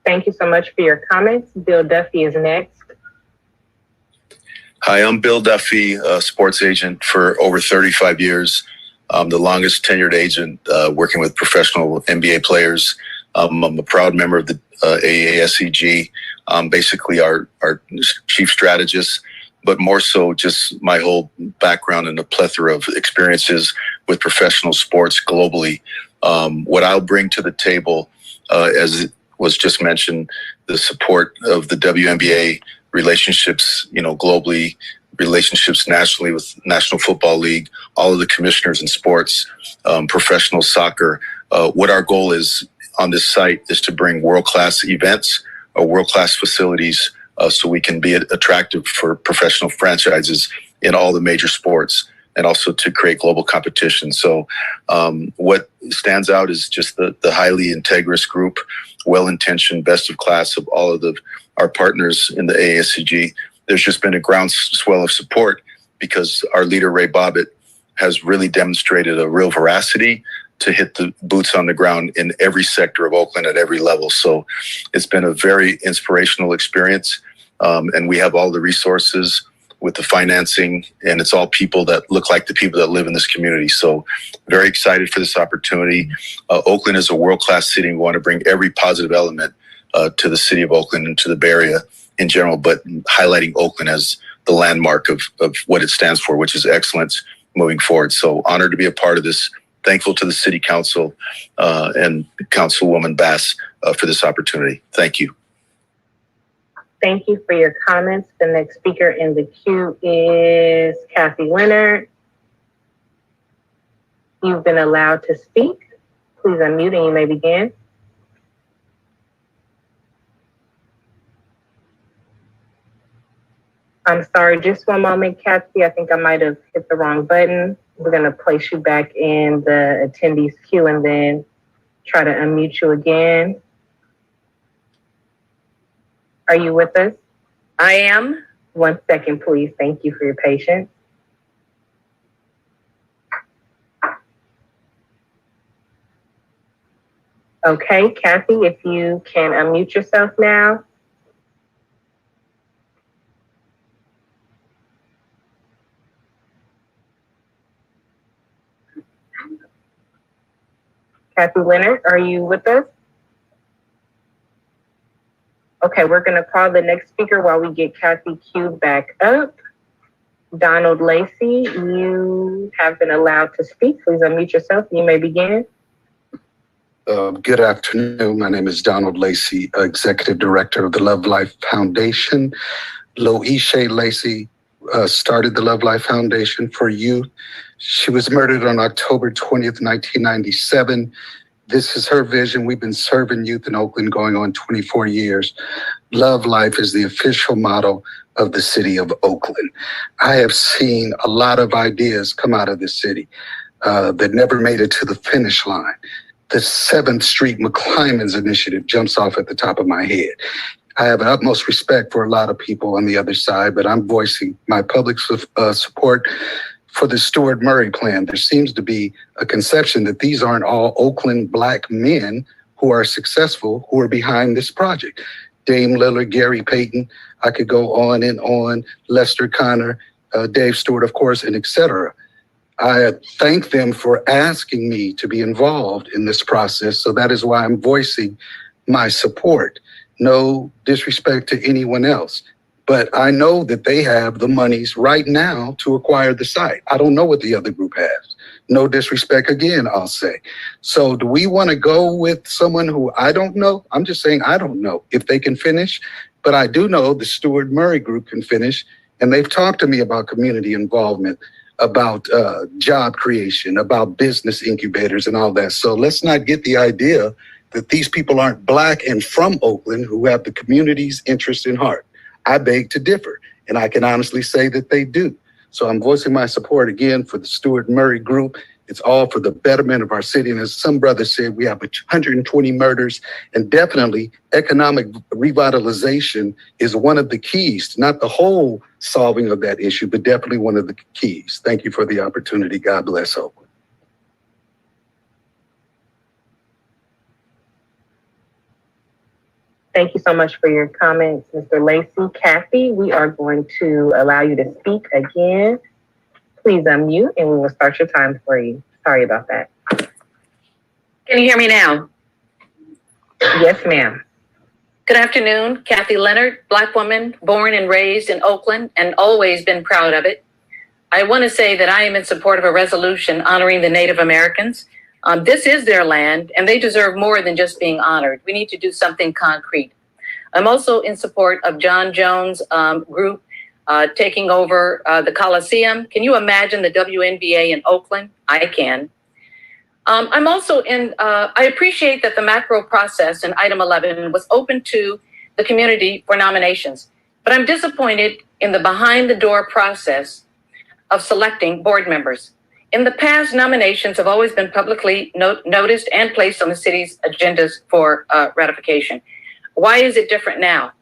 Thank you so much for your comments. Bill Duffy is next. Hi, I'm Bill Duffy, a sports agent for over 35 years. I'm the longest tenured agent working with professional NBA players. I'm a proud member of the AASEG. I'm basically our chief strategist, but more so just my whole background and a plethora of experiences with professional sports globally. What I'll bring to the table, as it was just mentioned, the support of the WNBA, relationships, globally, relationships nationally with National Football League, all of the commissioners in sports, professional soccer. What our goal is on this site is to bring world-class events or world-class facilities so we can be attractive for professional franchises in all the major sports, and also to create global competition. So what stands out is just the highly integrous group, well-intentioned, best of class of all of our partners in the AASEG. There's just been a groundswell of support because our leader, Ray Bobbitt, has really demonstrated a real veracity to hit the boots on the ground in every sector of Oakland at every level. So it's been a very inspirational experience. And we have all the resources with the financing, and it's all people that look like the people that live in this community. So very excited for this opportunity. Oakland is a world-class city. We want to bring every positive element to the city of Oakland and to the Bay Area in general, but highlighting Oakland as the landmark of what it stands for, which is excellence moving forward. So honored to be a part of this. Thankful to the City Council and Councilwoman Bass for this opportunity. Thank you. Thank you for your comments. The next speaker in the queue is Kathy Leonard. You've been allowed to speak. Please unmute and you may begin. I'm sorry, just one moment, Kathy. I think I might have hit the wrong button. We're going to place you back in the attendees queue and then try to unmute you again. Are you with us? I am. 1 second, please. Thank you for your patience. Okay, Kathy, if you can unmute yourself now. Kathy Leonard, are you with us? Okay, we're going to call the next speaker while we get Kathy queued back up. Donald Lacey, you have been allowed to speak. Please unmute yourself. You may begin. Good afternoon. My name is Donald Lacey, Executive Director of the Love Life Foundation. Loisha Lacey started the Love Life Foundation for youth. She was murdered on October 20th, 1997. This is her vision. We've been serving youth in Oakland going on 24 years. Love Life is the official motto of the city of Oakland. I have seen a lot of ideas come out of this city that never made it to the finish line. The 7th Street McClymonds initiative jumps off at the top of my head. I have an utmost respect for a lot of people on the other side, but I'm voicing my public support for the Stuart Murray plan. There seems to be a conception that these aren't all Oakland Black men who are successful who are behind this project. Dame Lillard, Gary Payton, I could go on and on, Lester Connor, Dave Stewart, of course, and etc. I thank them for asking me to be involved in this process, so that is why I'm voicing my support. No disrespect to anyone else, but I know that they have the monies right now to acquire the site. I don't know what the other group has. No disrespect again, I'll say. So do we want to go with someone who I don't know? I'm just saying I don't know if they can finish, but I do know the Stuart Murray group can finish, and they've talked to me about community involvement, about job creation, about business incubators and all that. So let's not get the idea that these people aren't Black and from Oakland who have the community's interest in heart. I beg to differ, and I can honestly say that they do. So I'm voicing my support again for the Stuart Murray group. It's all for the betterment of our city. And as some brothers said, we have 120 murders, and definitely economic revitalization is one of the keys, not the whole solving of that issue, but definitely one of the keys. Thank you for the opportunity. God bless Oakland. Thank you so much for your comments, Mr. Lacey. Kathy, we are going to allow you to speak again. Please unmute and we will start your time for you. Sorry about that. Can you hear me now? Yes, ma'am. Good afternoon. Kathy Leonard, Black woman, born and raised in Oakland and always been proud of it. I want to say that I am in support of a resolution honoring the Native Americans. This is their land and they deserve more than just being honored. We need to do something concrete. I'm also in support of John Jones' group taking over the Coliseum. Can you imagine the WNBA in Oakland? I can. I'm also I appreciate that the macro process in item 11 was open to the community for nominations, but I'm disappointed in the behind the door process of selecting board members. In the past, nominations have always been publicly noticed and placed on the city's agendas for ratification. Why is it different now?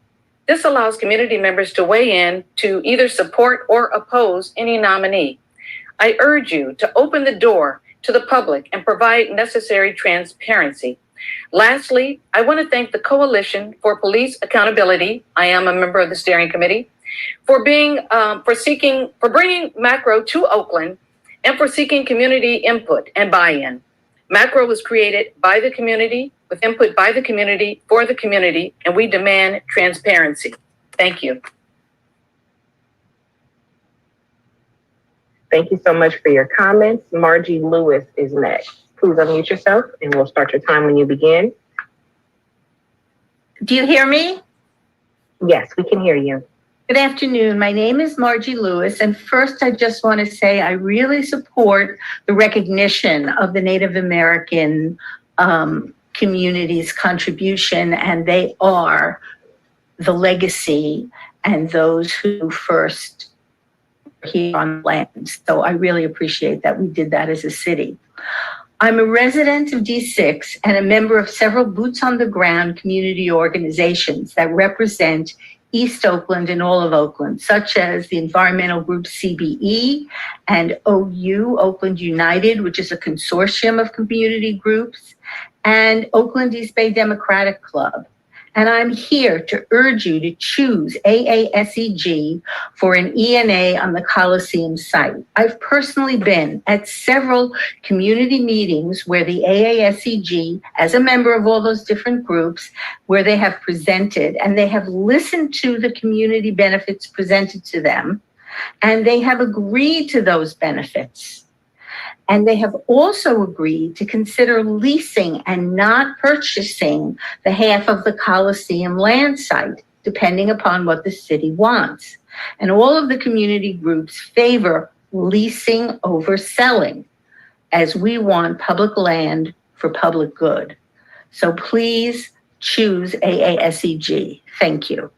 This allows community members to weigh in to either support or oppose any nominee. I urge you to open the door to the public and provide necessary transparency. Lastly, I want to thank the Coalition for Police Accountability. I am a member of the steering committee for bringing macro to Oakland and for seeking community input and buy-in. Macro was created by the community, with input by the community, for the community, and we demand transparency. Thank you. Thank you so much for your comments. Margie Lewis is next. Please unmute yourself and we'll start your time when you begin. Do you hear me? Yes, we can hear you. Good afternoon. My name is Margie Lewis. And first, I just want to say I really support the recognition of the Native American community's contribution, and they are the legacy and those who first were here on land. So I really appreciate that we did that as a city. I'm a resident of D6 and a member of several boots on the ground community organizations that represent East Oakland and all of Oakland, such as the environmental group CBE and OU, Oakland United, which is a consortium of community groups, and Oakland East Bay Democratic Club. And I'm here to urge you to choose AASEG for an ENA on the Coliseum site. I've personally been at several community meetings where the AASEG, as a member of all those different groups, where they have presented and they have listened to the community benefits presented to them, and they have agreed to those benefits. And they have also agreed to consider leasing and not purchasing the half of the Coliseum land site, depending upon what the city wants. And all of the community groups favor leasing over selling, as we want public land for public good. So please choose AASEG. Thank you.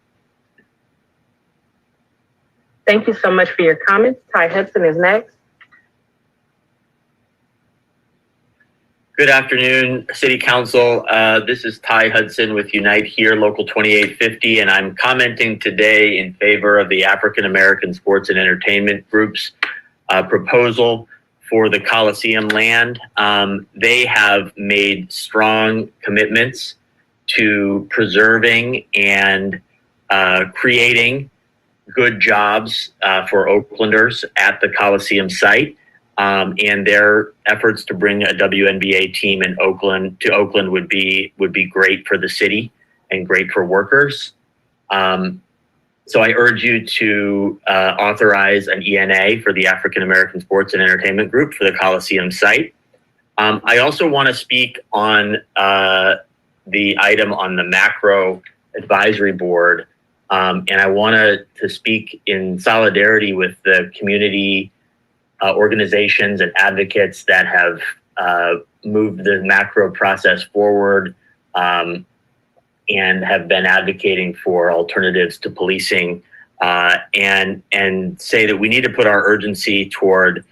Thank you so much for your comments. Ty Hudson is next. Good afternoon, City Council. This is Ty Hudson with Unite Here, Local 2850, and I'm commenting today in favor of the African American Sports and Entertainment Group's proposal for the Coliseum land. They have made strong commitments to preserving and creating good jobs for Oaklanders at the Coliseum site. And their efforts to bring a WNBA team in Oakland would be great for the city and great for workers. So I urge you to authorize an ENA for the African American Sports and Entertainment Group for the Coliseum site. I also want to speak on the item on the macro advisory board, and I want to speak in solidarity with the community organizations and advocates that have moved the macro process forward and have been advocating for alternatives to policing, and say that we need to put our urgency toward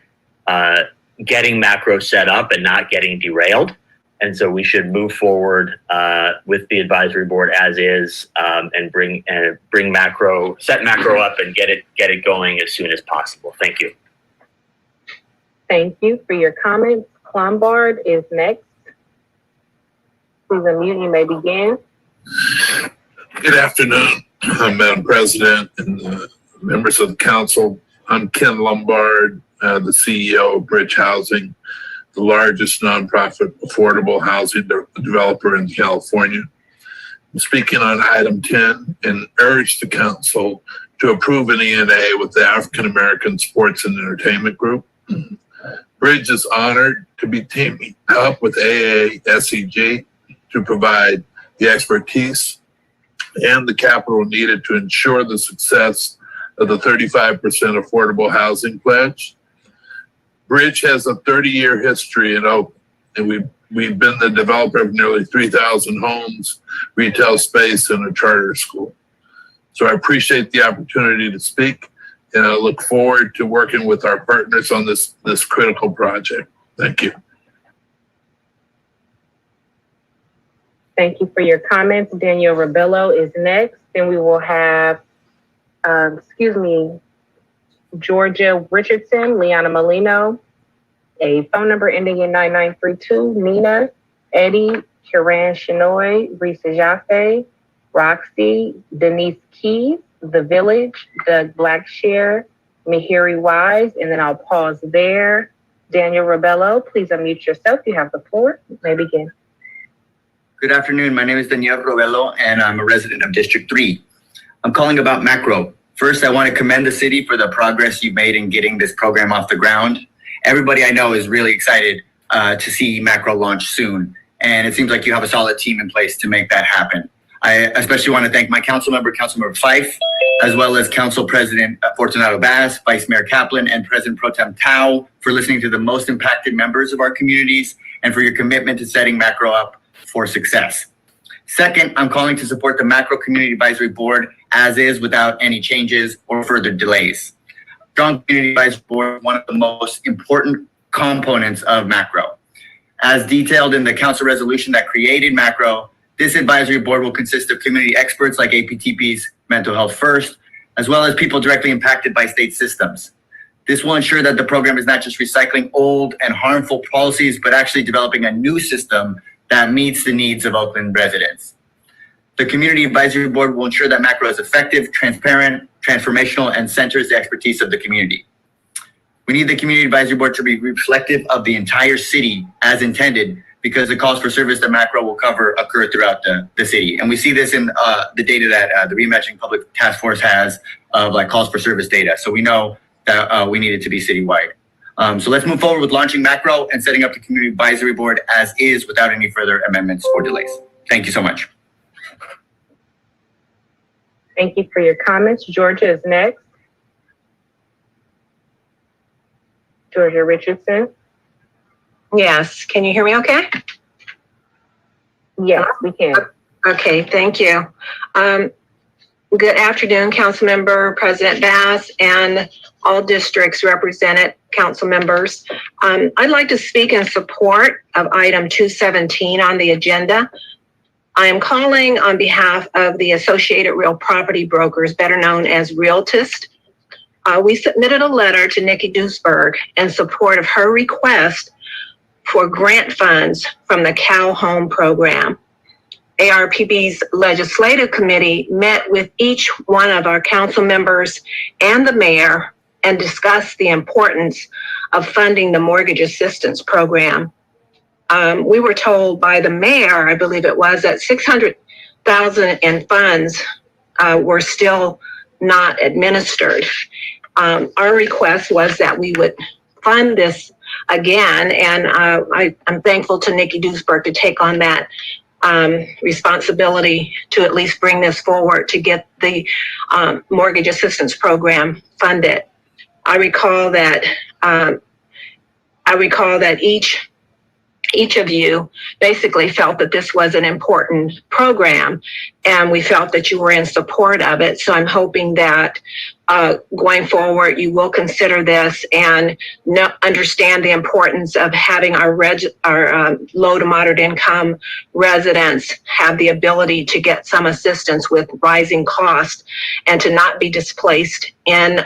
getting macro set up and not getting derailed. And so we should move forward with the advisory board as is, and set macro up and get it going as soon as possible. Thank you. Thank you for your comments. Clombard is next. Please unmute, you may begin. Good afternoon, Madam President and members of the council. I'm Ken Lombard, the CEO of Bridge Housing, the largest nonprofit affordable housing developer in California. I'm speaking on item 10 and urge the council to approve an ENA with the African American Sports and Entertainment Group. Bridge is honored to be teaming up with AASEG to provide the expertise and the capital needed to ensure the success of the 35% affordable housing pledge. Bridge has a 30-year history in Oakland, and we've been the developer of nearly 3,000 homes, retail space, and a charter school. So I appreciate the opportunity to speak, and I look forward to working with our partners on this critical project. Thank you. Thank you for your comments. Daniel Rebello is next. Then we will have, Georgia Richardson, Liana Molino, a phone number ending in 9932, Nina, Eddie, Kiran Shinoy, Risa Jaffe, Roxy, Denise Keys, The Village, Doug Blackshare, Mihiri Wise, and then I'll pause there. Daniel Rebello, please unmute yourself. You have the floor. You may begin. Good afternoon. My name is Daniel Rebello, and I'm a resident of District 3. I'm calling about macro. First, I want to commend the city for the progress you've made in getting this program off the ground. Everybody I know is really excited to see macro launch soon, and it seems like you have a solid team in place to make that happen. I especially want to thank my Councilmember Fife, as well as Council President Fortunato Bass, Vice Mayor Kaplan, and President Pro Tem Tao for listening to the most impacted members of our communities and for your commitment to setting macro up for success. Second, I'm calling to support the Macro Community Advisory Board as is without any changes or further delays. Strong Community Advisory Board is one of the most important components of macro. As detailed in the council resolution that created macro, this advisory board will consist of community experts like APTP's Mental Health First, as well as people directly impacted by state systems. This will ensure that the program is not just recycling old and harmful policies, but actually developing a new system that meets the needs of Oakland residents. The Community Advisory Board will ensure that macro is effective, transparent, transformational, and centers the expertise of the community. We need the Community Advisory Board to be reflective of the entire city as intended, because the calls for service that macro will cover occur throughout the city. And we see this in the data that the Reimagining Public Task Force has of calls for service data. So we know that we need it to be citywide. So let's move forward with launching macro and setting up the community advisory board as is without any further amendments or delays. Thank you so much. Thank you for your comments. Georgia is next. Georgia Richardson. Yes, can you hear me okay? Yes, we can. Okay, thank you. Good afternoon, Councilmember President Bass and all districts represented council members. I'd like to speak in support of item 217 on the agenda. I am calling on behalf of the Associated Real Property Brokers, better known as Realtist. We submitted a letter to Nikki Duesberg in support of her request for grant funds from the Cow Home Program. ARPB's legislative committee met with each one of our council members and the mayor and discussed the importance of funding the mortgage assistance program. We were told by the mayor, I believe it was, that $600,000 in funds were still not administered. Our request was that we would fund this again, and I'm thankful to Nikki Duesberg to take on that responsibility to at least bring this forward to get the mortgage assistance program funded. I recall that each of you basically felt that this was an important program, and we felt that you were in support of it. So I'm hoping that going forward, you will consider this and understand the importance of having our low to moderate income residents have the ability to get some assistance with rising costs and to not be displaced in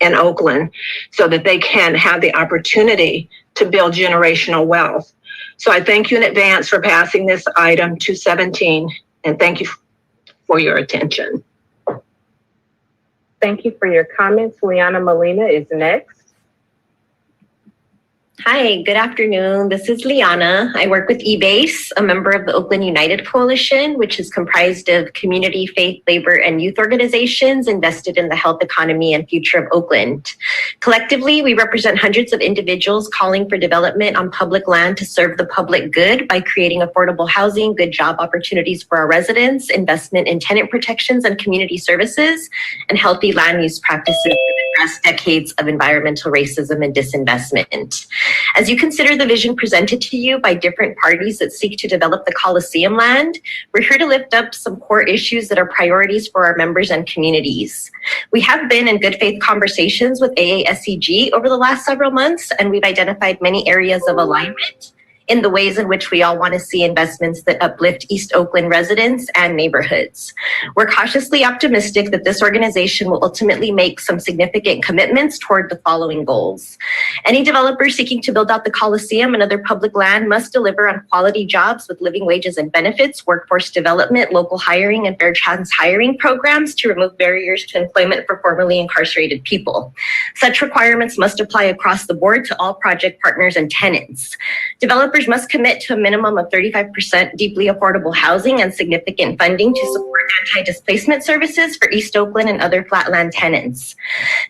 Oakland, so that they can have the opportunity to build generational wealth. So I thank you in advance for passing this item 217, and thank you for your attention. Thank you for your comments. Liana Molina is next. Hi, good afternoon. This is Liana. I work with eBase, a member of the Oakland United Coalition, which is comprised of community, faith, labor, and youth organizations invested in the health economy and future of Oakland. Collectively, we represent hundreds of individuals calling for development on public land to serve the public good by creating affordable housing, good job opportunities for our residents, investment in tenant protections and community services, and healthy land use practices that address decades of environmental racism and disinvestment. As you consider the vision presented to you by different parties that seek to develop the Coliseum land, we're here to lift up some core issues that are priorities for our members and communities. We have been in good faith conversations with AASEG over the last several months, and we've identified many areas of alignment in the ways in which we all want to see investments that uplift East Oakland residents and neighborhoods. We're cautiously optimistic that this organization will ultimately make some significant commitments toward the following goals. Any developer seeking to build out the Coliseum and other public land must deliver on quality jobs with living wages and benefits, workforce development, local hiring, and fair chance hiring programs to remove barriers to employment for formerly incarcerated people. Such requirements must apply across the board to all project partners and tenants. Developers must commit to a minimum of 35% deeply affordable housing and significant funding to support anti-displacement services for East Oakland and other flatland tenants.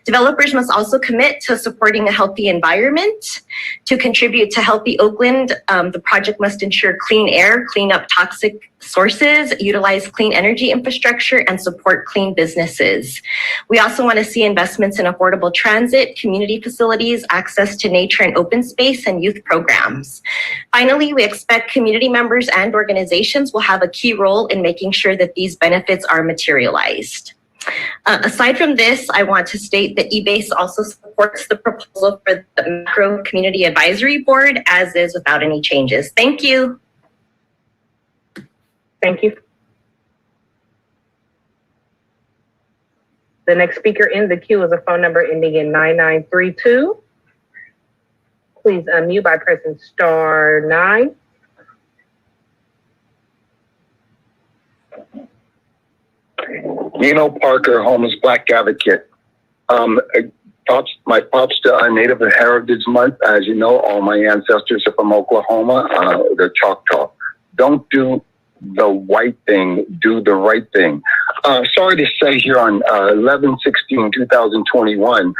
Developers must also commit to supporting a healthy environment. To contribute to healthy Oakland, the project must ensure clean air, clean up toxic sources, utilize clean energy infrastructure, and support clean businesses. We also want to see investments in affordable transit, community facilities, access to nature and open space, and youth programs. Finally, we expect community members and organizations will have a key role in making sure that these benefits are materialized. Aside from this, I want to state that eBase also supports the proposal for the Macro Community Advisory Board as is without any changes. Thank you. Thank you. The next speaker in the queue is a phone number ending in 9932. Please unmute by pressing *9. Nino Parker, homeless black advocate. My props to Native Heritage Month. As you know, all my ancestors are from Oklahoma. They're Choctaw. Don't do the white thing, do the right thing. Sorry to say here on 11/16/2021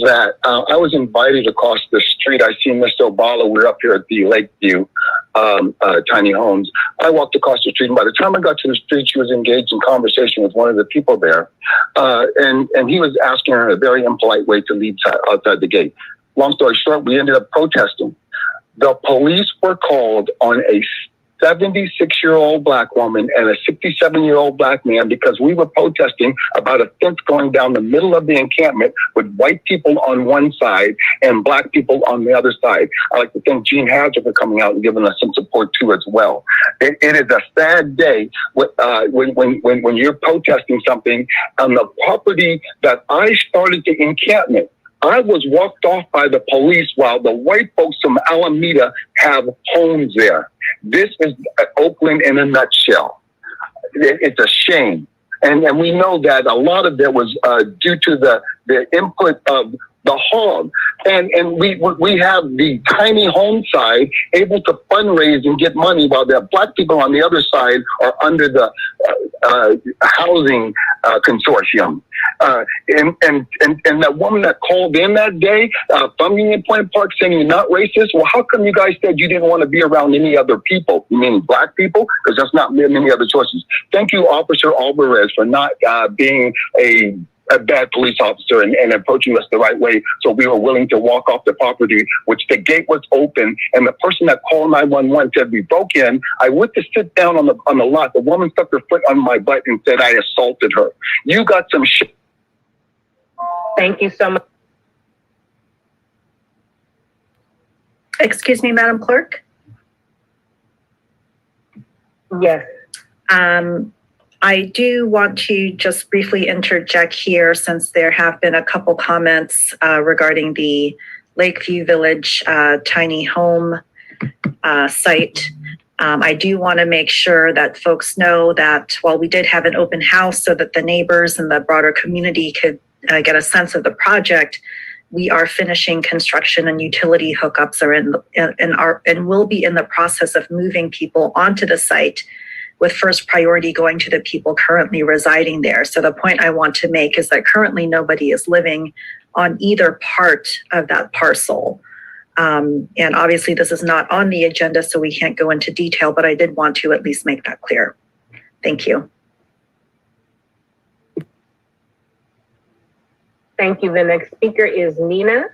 that I was invited across the street. I seen Mr. Obala. We're up here at the Lakeview tiny homes. I walked across the street, and by the time I got to the street, she was engaged in conversation with one of the people there, and he was asking her in a very impolite way to leave outside the gate. Long story short, we ended up protesting. The police were called on a 76-year-old black woman and a 67-year-old black man because we were protesting about a fence going down the middle of the encampment with white people on one side and black people on the other side. I like to thank Gene Hazard for coming out and giving us some support too as well. It is a sad day when you're protesting something on the property that I started the encampment. I was walked off by the police while the white folks from Alameda have homes there. This is Oakland in a nutshell. It's a shame. And we know that a lot of that was due to the input of the hog. And we have the tiny home side able to fundraise and get money while the black people on the other side are under the housing consortium. And that woman that called in that day from Union Point Park saying you're not racist, well, how come you guys said you didn't want to be around any other people? You mean black people? Because that's not many other choices. Thank you, Officer Alvarez, for not being a bad police officer and approaching us the right way. So we were willing to walk off the property, which the gate was open. And the person that called 911 said we broke in. I went to sit down on the lot. The woman stuck her foot on my butt and said I assaulted her. You got some shit. Thank you so much. Excuse me, Madam Clerk. Yes. I do want to just briefly interject here since there have been a couple comments regarding the Lakeview Village tiny home site. I do want to make sure that folks know that while we did have an open house so that the neighbors and the broader community could get a sense of the project, we are finishing construction and utility hookups are and will be in the process of moving people onto the site, with first priority going to the people currently residing there. So the point I want to make is that currently nobody is living on either part of that parcel. And obviously this is not on the agenda, so we can't go into detail, but I did want to at least make that clear. Thank you. Thank you. The next speaker is Nina.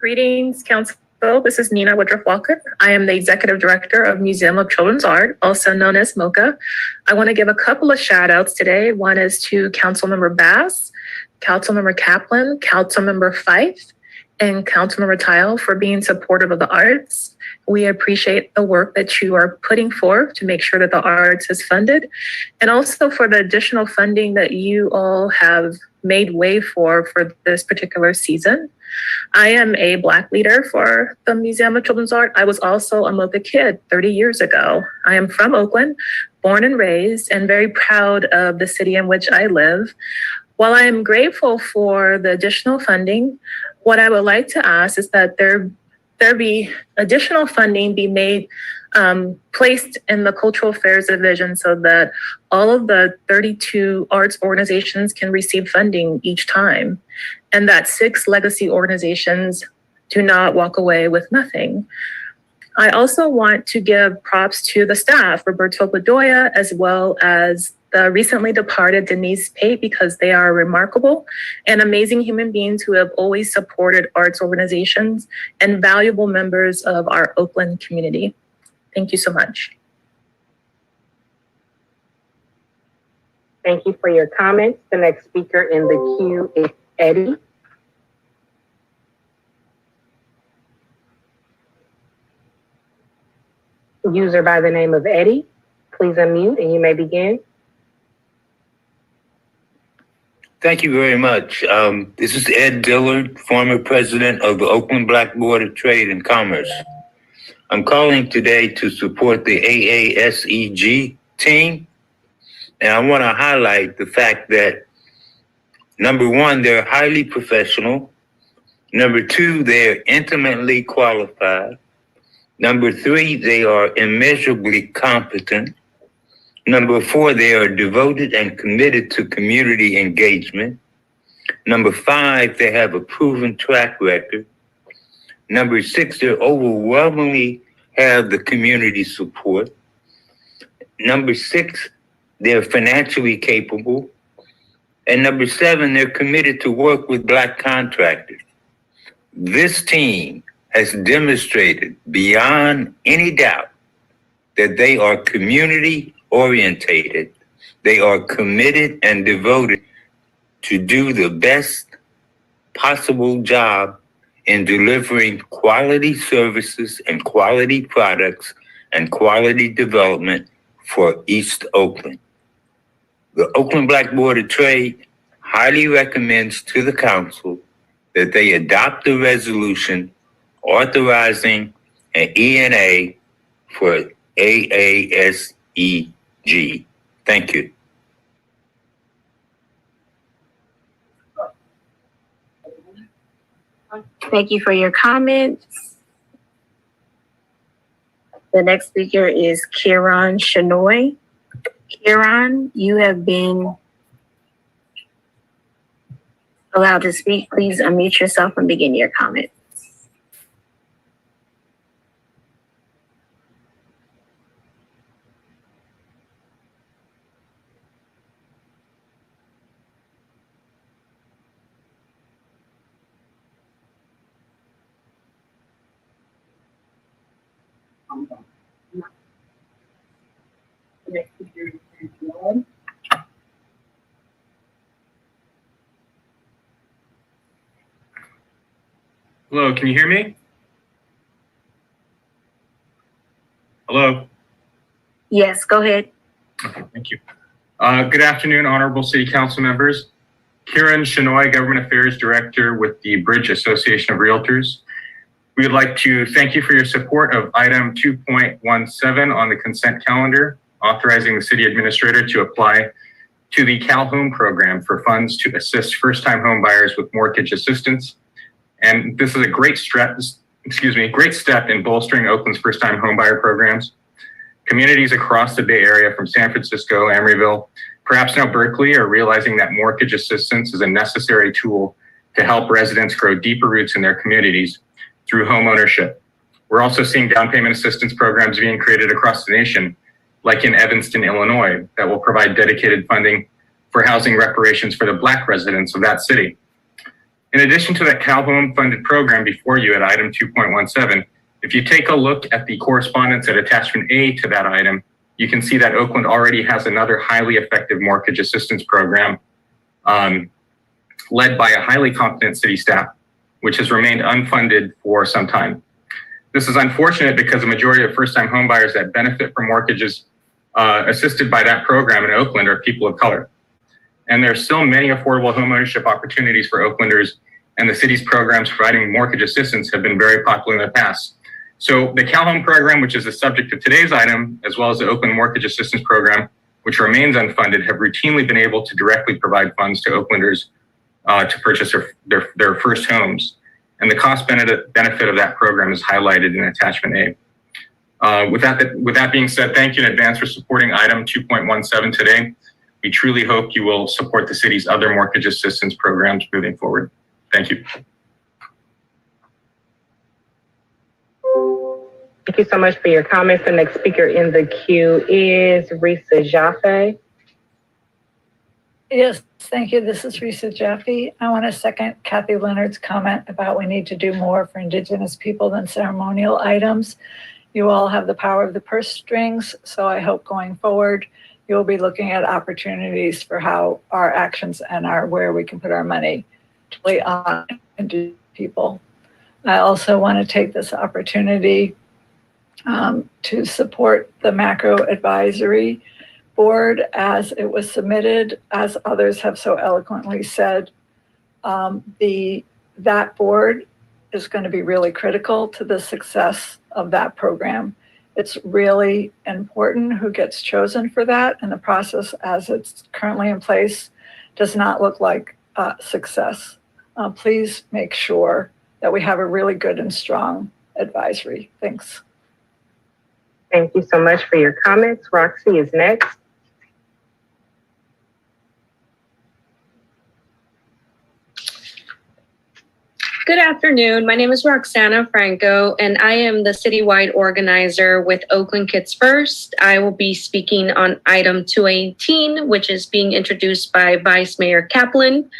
Greetings, Council. This is Nina Woodruff Walker. I am the Executive Director of Museum of Children's Art, also known as MOCA. I want to give a couple of shout outs today. One is to Councilmember Bass, Councilmember Kaplan, Councilmember Fife, and Councilmember Tile for being supportive of the arts. We appreciate the work that you are putting forth to make sure that the arts is funded, and also for the additional funding that you all have made way for this particular season. I am a Black leader for the Museum of Children's Art. I was also a MOCA kid 30 years ago. I am from Oakland, born and raised, and very proud of the city in which I live. While I am grateful for the additional funding, what I would like to ask is that there be additional funding be made, placed in the Cultural Affairs Division so that all of the 32 arts organizations can receive funding each time, and that 6 legacy organizations do not walk away with nothing. I also want to give props to the staff, Roberto Bedoya, as well as the recently departed Denise Pate, because they are remarkable and amazing human beings who have always supported arts organizations and valuable members of our Oakland community. Thank you so much. Thank you for your comments. The next speaker in the queue is Eddie. User by the name of Eddie, please unmute and you may begin. Thank you very much. This is Ed Dillard, former president of the Oakland Black Board of Trade and Commerce. I'm calling today to support the AASEG team. And I want to highlight the fact that, number one, they're highly professional. Number two, they're intimately qualified. Number 3, they are immeasurably competent. Number 4, they are devoted and committed to community engagement. Number 5, they have a proven track record. Number 6, they overwhelmingly have the community support. Number 6, they're financially capable. And number 7, they're committed to work with Black contractors. This team has demonstrated beyond any doubt that they are community orientated. They are committed and devoted to do the best possible job in delivering quality services and quality products and quality development for East Oakland. The Oakland Black Board of Trade highly recommends to the council that they adopt a resolution authorizing an ENA for AASEG. Thank you. Thank you for your comments. The next speaker is Kieran Shanoy. Kieran, you have been allowed to speak. Please unmute yourself and begin your comment. Hello, can you hear me? Hello? Yes, go ahead. Okay, thank you. Good afternoon, honorable city council members. Kieran Shanoy, Government Affairs Director with the Bridge Association of Realtors. We would like to thank you for your support of item 2.17 on the consent calendar, authorizing the city administrator to apply to the Cal Home program for funds to assist first-time home buyers with mortgage assistance. And this is a great step in bolstering Oakland's first-time homebuyer programs. Communities across the Bay Area, from San Francisco, Emeryville, perhaps now Berkeley, are realizing that mortgage assistance is a necessary tool to help residents grow deeper roots in their communities through home ownership. We're also seeing down payment assistance programs being created across the nation, like in Evanston, Illinois, that will provide dedicated funding for housing reparations for the Black residents of that city. In addition to that Cal Home funded program before you at item 2.17, if you take a look at the correspondence at attachment A to that item, you can see that Oakland already has another highly effective mortgage assistance program led by a highly competent city staff, which has remained unfunded for some time. This is unfortunate because the majority of first-time homebuyers that benefit from mortgages assisted by that program in Oakland are people of color. And there are still many affordable homeownership opportunities for Oaklanders, and the city's programs providing mortgage assistance have been very popular in the past. So the Cal Home program, which is the subject of today's item, as well as the Oakland Mortgage Assistance Program, which remains unfunded, have routinely been able to directly provide funds to Oaklanders to purchase their first homes. And the cost benefit of that program is highlighted in attachment A. With that being said, thank you in advance for supporting item 2.17 today. We truly hope you will support the city's other mortgage assistance programs moving forward. Thank you. Thank you so much for your comments. The next speaker in the queue is Risa Jaffe. Yes, thank you. This is Risa Jaffe. I want to second Kathy Leonard's comment about we need to do more for Indigenous people than ceremonial items. You all have the power of the purse strings, so I hope going forward you'll be looking at opportunities for how our actions and where we can put our money to on Indigenous people. I also want to take this opportunity to support the macro advisory board as it was submitted. As others have so eloquently said, that board is going to be really critical to the success of that program. It's really important who gets chosen for that, and the process as it's currently in place does not look like success. Please make sure that we have a really good and strong advisory. Thanks. Thank you so much for your comments. Roxy is next. Good afternoon. My name is Roxana Franco, and I am the citywide organizer with Oakland Kids First. I will be speaking on item 218, which is being introduced by Vice Mayor Kaplan.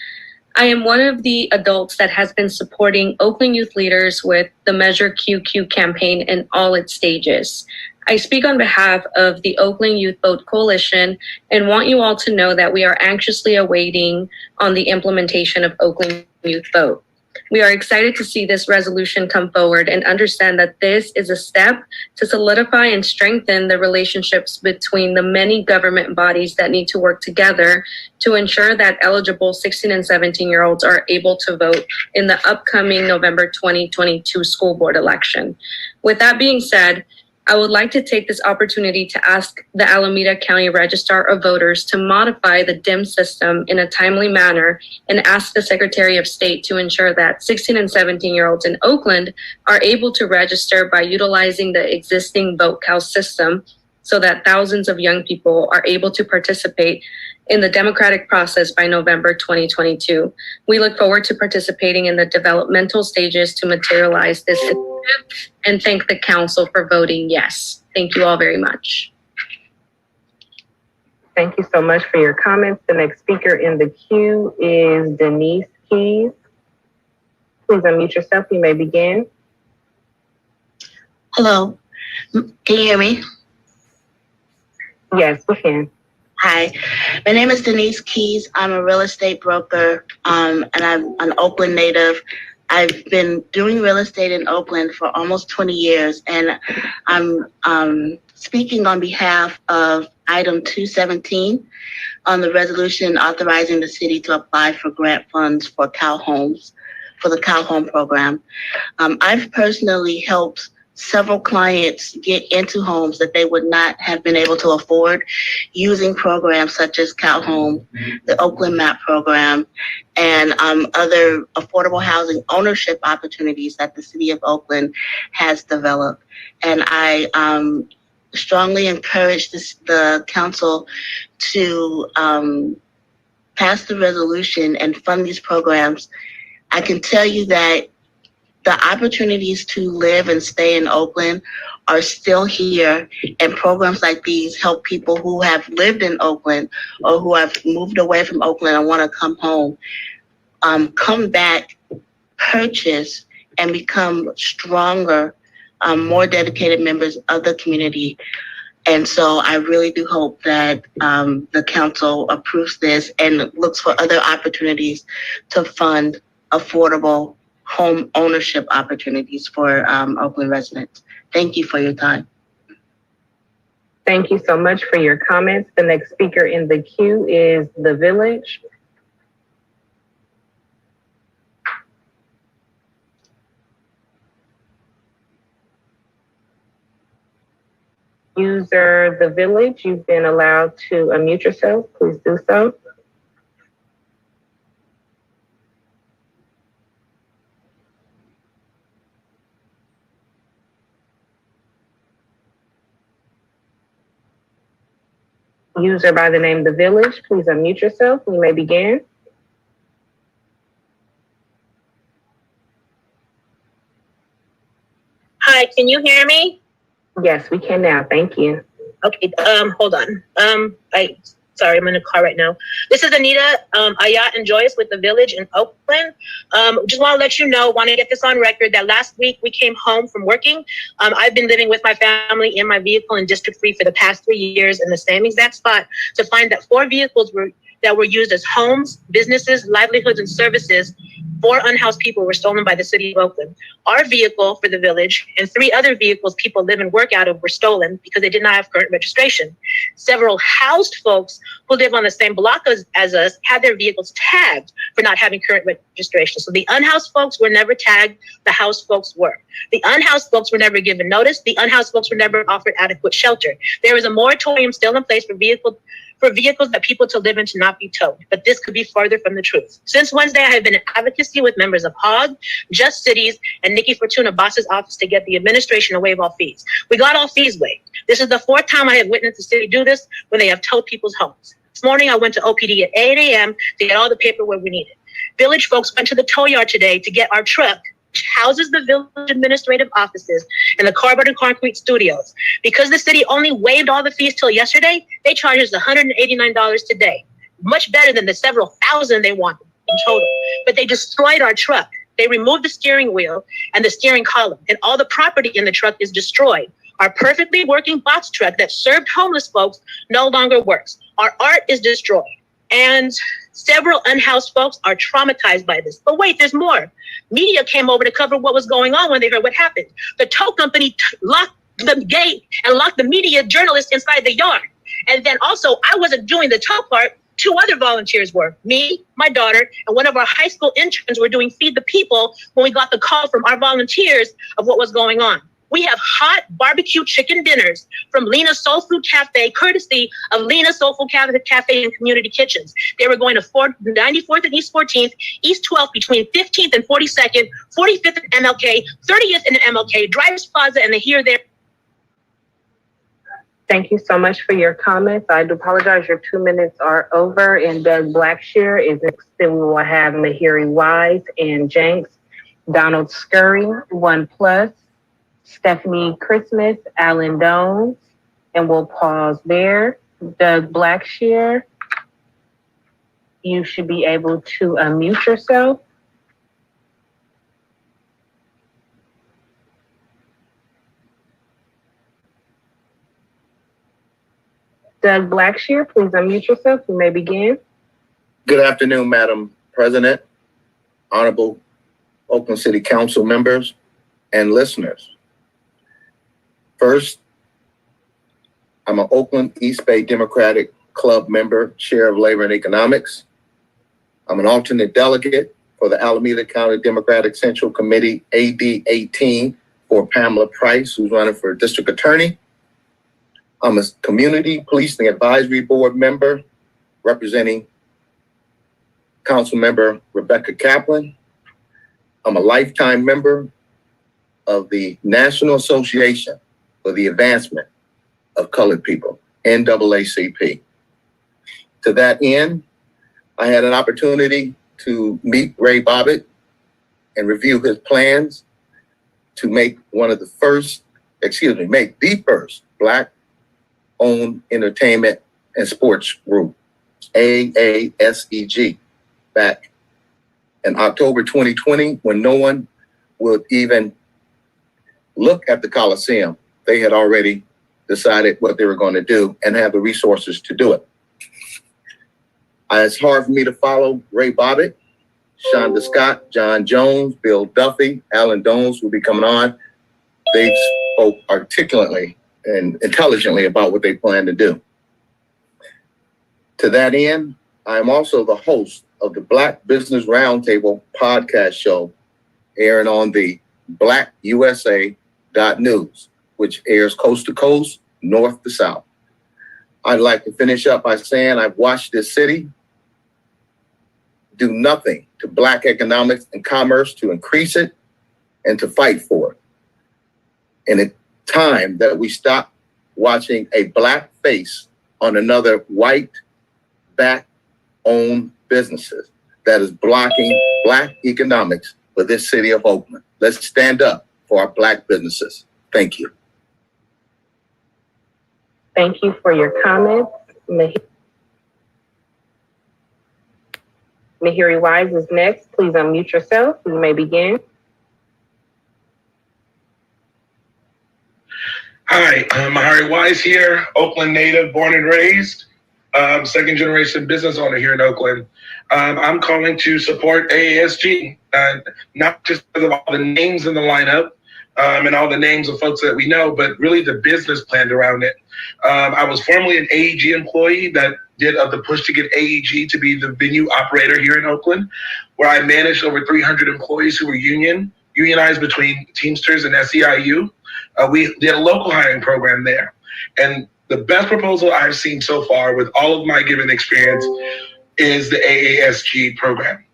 I am one of the adults that has been supporting Oakland youth leaders with the Measure QQ campaign in all its stages. I speak on behalf of the Oakland Youth Vote Coalition and want you all to know that we are anxiously awaiting on the implementation of Oakland Youth Vote. We are excited to see this resolution come forward and understand that this is a step to solidify and strengthen the relationships between the many government bodies that need to work together to ensure that eligible 16 and 17-year-olds are able to vote in the upcoming November 2022 school board election. With that being said, I would like to take this opportunity to ask the Alameda County Registrar of Voters to modify the DIM system in a timely manner and ask the Secretary of State to ensure that 16 and 17-year-olds in Oakland are able to register by utilizing the existing VoteCal system so that thousands of young people are able to participate in the democratic process by November 2022. We look forward to participating in the developmental stages to materialize this initiative and thank the council for voting yes. Thank you all very much. Thank you so much for your comments. The next speaker in the queue is Denise Keys. Please unmute yourself. You may begin. Hello, can you hear me? Yes, we can. Hi, my name is Denise Keys. I'm a real estate broker, and I'm an Oakland native. I've been doing real estate in Oakland for almost 20 years, and I'm speaking on behalf of item 217 on the resolution authorizing the city to apply for grant funds for Cal Homes, for the Cal Home program. I've personally helped several clients get into homes that they would not have been able to afford using programs such as Cal Home, the Oakland MAP program, and other affordable housing ownership opportunities that the city of Oakland has developed. And I strongly encourage the council to pass the resolution and fund these programs. I can tell you that the opportunities to live and stay in Oakland are still here, and programs like these help people who have lived in Oakland or who have moved away from Oakland and want to come home, come back, purchase, and become stronger, more dedicated members of the community. And so I really do hope that the council approves this and looks for other opportunities to fund affordable home ownership opportunities for Oakland residents. Thank you for your time. Thank you so much for your comments. The next speaker in the queue is The Village. User The Village, you've been allowed to unmute yourself. Please do so. User by the name The Village, please unmute yourself. You may begin. Hi, can you hear me? Yes, we can now. Thank you. Okay, hold on. Sorry, I'm in a car right now. This is Anita Ayat and Joyce with The Village in Oakland. Just want to let you know, want to get this on record, that last week we came home from working. I've been living with my family in my vehicle in District 3 for the past 3 years in the same exact spot to find that 4 vehicles that were used as homes, businesses, livelihoods, and services for unhoused people were stolen by the city of Oakland. Our vehicle for The Village and 3 other vehicles people live and work out of were stolen because they did not have current registration. Several housed folks who live on the same block as us had their vehicles tagged for not having current registration. So the unhoused folks were never tagged, the housed folks were. The unhoused folks were never given notice, the unhoused folks were never offered adequate shelter. There is a moratorium still in place for vehicles that people to live in to not be towed, but this could be farther from the truth. Since Wednesday, I have been in advocacy with members of HOG, Just Cities, and Nikki Fortuna Boss's office to get the administration to waive all fees. We got all fees waived, This is the fourth time I have witnessed the city do this when they have towed people's homes. This morning, I went to OPD at 8 a.m. to get all the paperwork we needed. Village folks went to the tow yard today to get our truck, which houses the village administrative offices and the cardboard and concrete studios. Because the city only waived all the fees till yesterday, they charge us $189 today. Much better than the several thousand they wanted in total. But they destroyed our truck. They removed the steering wheel and the steering column, and all the property in the truck is destroyed. Our perfectly working box truck that served homeless folks no longer works. Our art is destroyed. And several unhoused folks are traumatized by this. But wait, there's more. Media came over to cover what was going on when they heard what happened. The tow company locked the gate and locked the media journalists inside the yard. And then also, I wasn't doing the tow part. Two other volunteers were. Me, my daughter, and one of our high school interns were doing Feed the People when we got the call from our volunteers of what was going on. We have hot barbecue chicken dinners from Lena's Soul Food Cafe, courtesy of Lena's Soul Food Cafe and Community Kitchens. They were going to 94th and East 14th, East 12th between 15th and 42nd, 45th and MLK, 30th and MLK, Drivers Plaza, and the Here There. Thank you so much for your comments. I do apologize. Your 2 minutes are over, and Doug Blackshear is next. Then we will have Mahiri Wise and Jenks, Donald Scurry, 1+, Stephanie Christmas, Alan Dones, and we'll pause there. Doug Blackshear, you should be able to unmute yourself. Doug Blackshear, please unmute yourself. You may begin. Good afternoon, Madam President, Honorable Oakland City Council members, and listeners. First, I'm an Oakland East Bay Democratic Club member, Chair of Labor and Economics. I'm an alternate delegate for the Alameda County Democratic Central Committee, AD 18, for Pamela Price, who's running for District Attorney. I'm a Community Policing Advisory Board member representing Council Member Rebecca Kaplan. I'm a lifetime member of the National Association for the Advancement of Colored People, NAACP. To that end, I had an opportunity to meet Ray Bobbitt and review his plans to make the first Black-owned entertainment and sports group, AASEG, back in October 2020, when no one would even look at the Coliseum. They had already decided what they were going to do and have the resources to do it. It's hard for me to follow Ray Bobbitt, Shonda Scott, John Jones, Bill Duffy, Alan Dones will be coming on. They spoke articulately and intelligently about what they plan to do. To that end, I am also the host of the Black Business Roundtable podcast show airing on the blackusa.news, which airs coast to coast, north to south. I'd like to finish up by saying I've watched this city do nothing to Black economics and commerce to increase it and to fight for it. And it's time that we stop watching a Black face on another white back-owned businesses that is blocking Black economics for this city of Oakland. Let's stand up for our Black businesses. Thank you. Thank you for your comments. Mahiri Wise is next. Please unmute yourself. You may begin. Hi, Mahari Wise here, Oakland native, born and raised, second generation business owner here in Oakland. I'm calling to support AASG, not just because of all the names in the lineup and all the names of folks that we know, but really the business planned around it. I was formerly an AEG employee that did the push to get AEG to be the venue operator here in Oakland, where I managed over 300 employees who were unionized between Teamsters and SEIU. We did a local hiring program there. And the best proposal I've seen so far with all of my given experience is the AASG program.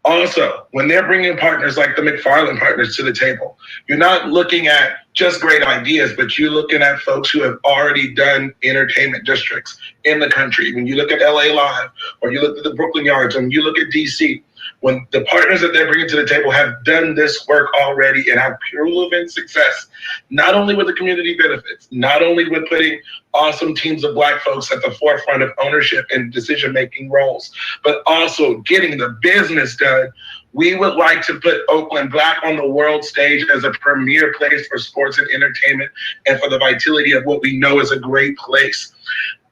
Also, when they're bringing partners like the McFarland partners to the table, you're not looking at just great ideas, but you're looking at folks who have already done entertainment districts in the country. When you look at LA Live, or you look at the Brooklyn Yards, and you look at DC, when the partners that they're bringing to the table have done this work already and have proven success, not only with the community benefits, not only with putting awesome teams of Black folks at the forefront of ownership and decision-making roles, but also getting the business done, we would like to put Oakland back on the world stage as a premier place for sports and entertainment and for the vitality of what we know is a great place.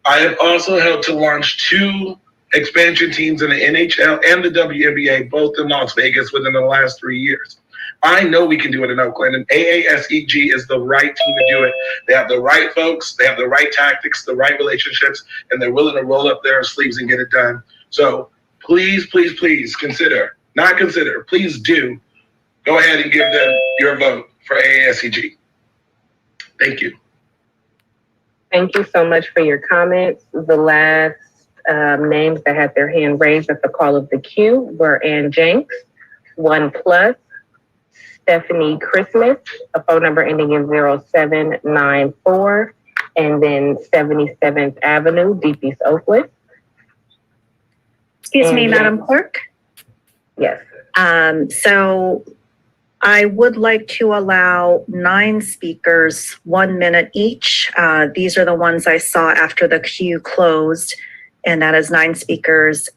I have also helped to launch 2 expansion teams in the NHL and the WNBA, both in Las Vegas within the last 3 years. I know we can do it in Oakland, and AASEG is the right team to do it. They have the right folks, they have the right tactics, the right relationships, and they're willing to roll up their sleeves and get it done. So please, please, please please do go ahead and give them your vote for AASEG. Thank you. Thank you so much for your comments. The last names that had their hand raised at the call of the queue were Ann Jenks, 1+, Stephanie Christmas, a phone number ending in 0794, and then 77th Avenue, Deep East Oakland. Excuse me, Madam Clerk. Yes. So I would like to allow 9 speakers, 1 minute each. These are the ones I saw after the queue closed. And that is 9 speakers,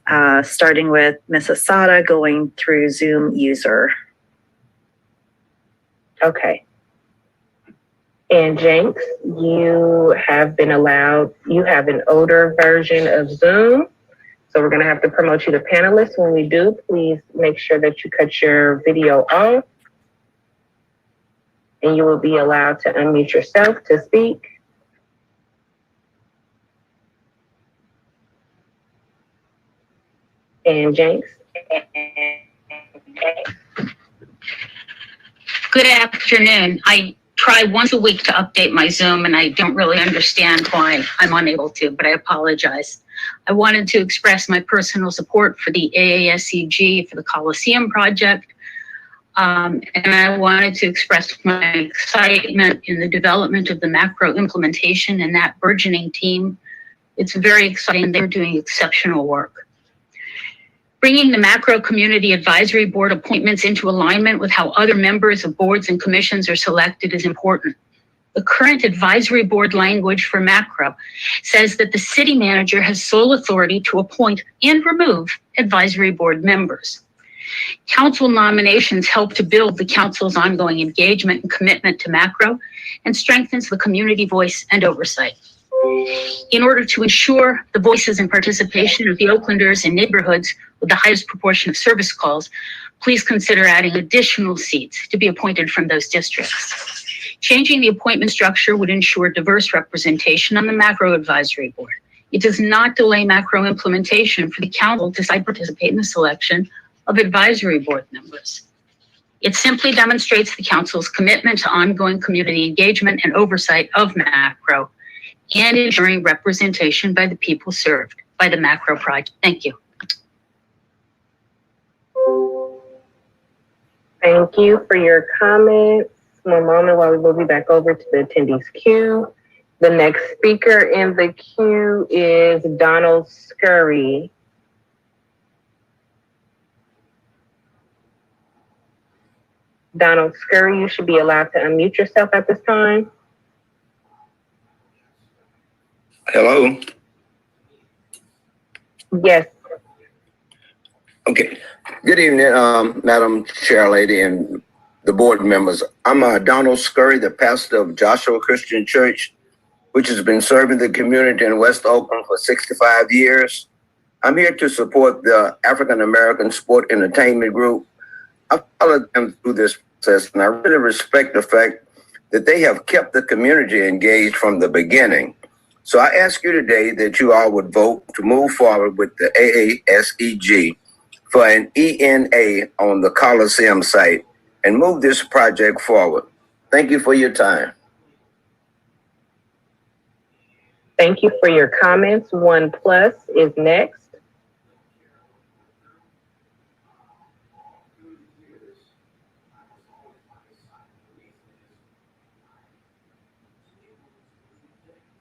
starting with Ms. Asada, going through Zoom user. Okay. And Jenks, you have been allowed, you have an older version of Zoom. So we're going to have to promote you to panelist. When we do, please make sure that you cut your video off. And you will be allowed to unmute yourself to speak. And Jenks. Good afternoon. I try once a week to update my Zoom, and I don't really understand why I'm unable to, but I apologize. I wanted to express my personal support for the AASEG for the Coliseum project. And I wanted to express my excitement in the development of the macro implementation and that burgeoning team. It's very exciting. They're doing exceptional work. Bringing the Macro Community Advisory Board appointments into alignment with how other members of boards and commissions are selected is important. The current advisory board language for macro says that the city manager has sole authority to appoint and remove advisory board members. Council nominations help to build the council's ongoing engagement and commitment to macro and strengthens the community voice and oversight. In order to ensure the voices and participation of the Oaklanders in neighborhoods with the highest proportion of service calls, please consider adding additional seats to be appointed from those districts. Changing the appointment structure would ensure diverse representation on the macro advisory board. It does not delay macro implementation for the council to participate in the selection of advisory board members. It simply demonstrates the council's commitment to ongoing community engagement and oversight of macro and ensuring representation by the people served by the macro project. Thank you. Thank you for your comments. One moment while we move you back over to the attendees queue. The next speaker in the queue is Donald Scurry. Donald Scurry, you should be allowed to unmute yourself at this time. Hello? Yes. Okay. Good evening, Madam Chair Lady and the board members. I'm Donald Scurry, the pastor of Joshua Christian Church, which has been serving the community in West Oakland for 65 years. I'm here to support the African American Sport Entertainment Group. I followed them through this process, and I really respect the fact that they have kept the community engaged from the beginning. So I ask you today that you all would vote to move forward with the AASEG for an ENA on the Coliseum site and move this project forward. Thank you for your time. Thank you for your comments. 1+ is next.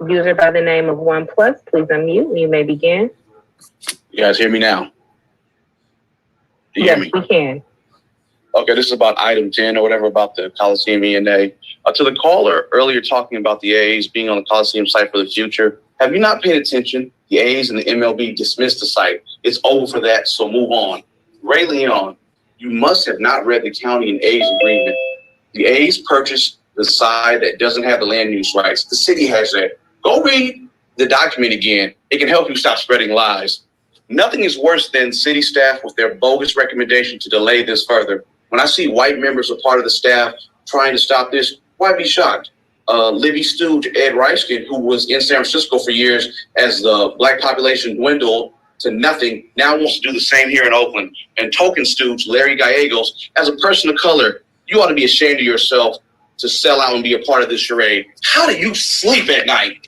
User by the name of OnePlus, please unmute. You may begin. You guys hear me now? Do you hear me? Yes, we can. Okay, this is about item 10 or whatever about the Coliseum ENA. To the caller earlier talking about the AAs being on the Coliseum site for the future, have you not paid attention? The AAs and the MLB dismissed the site. It's over for that, so move on. Ray Leon, you must have not read the county and A's agreement. The A's purchased the side that doesn't have the land use rights. The city has that. Go read the document again. It can help you stop spreading lies. Nothing is worse than city staff with their bogus recommendation to delay this further. When I see white members of part of the staff trying to stop this, why be shocked? Libby Stooge, Ed Reiskin, who was in San Francisco for years as the black population dwindled to nothing, now wants to do the same here in Oakland. And token Stooge, Larry Gallegos, as a person of color, you ought to be ashamed of yourself to sell out and be a part of this charade. How do you sleep at night?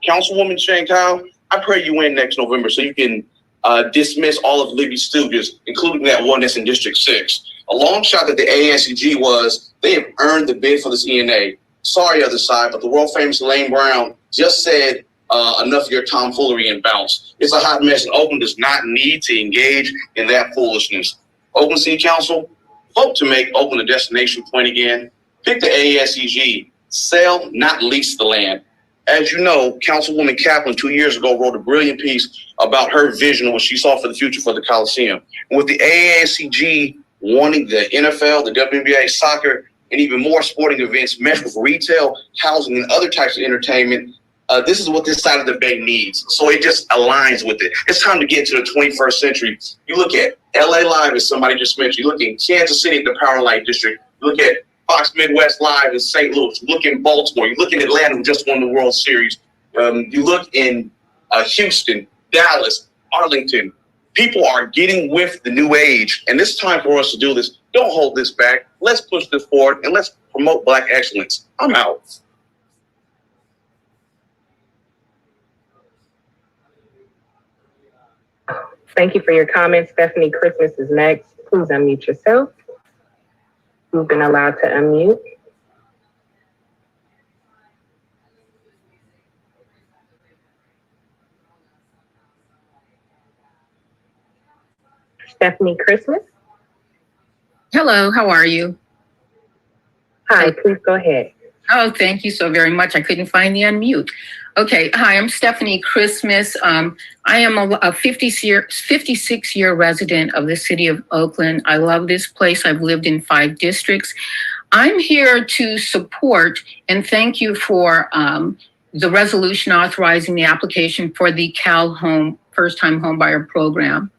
Councilwoman Shane Kyle, I pray you win next November so you can dismiss all of Libby Stooges, including that one that's in District 6. A long shot that the ANCG was, they have earned the bid for this ENA. Sorry, other side, but the world famous Lane Brown just said enough of your tomfoolery and bounce. It's a hot mess, and Oakland does not need to engage in that foolishness. Oakland City Council, vote to make Oakland a destination point again. Pick the AASEG. Sell, not lease the land. As you know, Councilwoman Kaplan 2 years ago wrote a brilliant piece about her vision of what she saw for the future for the Coliseum. And with the AASEG wanting the NFL, the WNBA, soccer, and even more sporting events meshed with retail, housing, and other types of entertainment, this is what this side of the bay needs. So it just aligns with it. It's time to get to the 21st century. You look at LA Live, as somebody just mentioned. You look at Kansas City at the Power Light District. You look at Fox Midwest Live in St. Louis. You look in Baltimore. You look in Atlanta, who just won the World Series. You look in Houston, Dallas, Arlington. People are getting with the new age, and it's time for us to do this. Don't hold this back. Let's push this forward, and let's promote Black excellence. I'm out. Thank you for your comments. Stephanie Christmas is next. Please unmute yourself. You've been allowed to unmute. Stephanie Christmas. Hello, how are you? Hi, please go ahead. Oh, thank you so very much. I couldn't find the unmute. Okay, hi, I'm Stephanie Christmas. I am a 56-year resident of the city of Oakland. I love this place. I've lived in 5 districts. I'm here to support and thank you for the resolution authorizing the application for the Cal Home First-Time Homebuyer Program.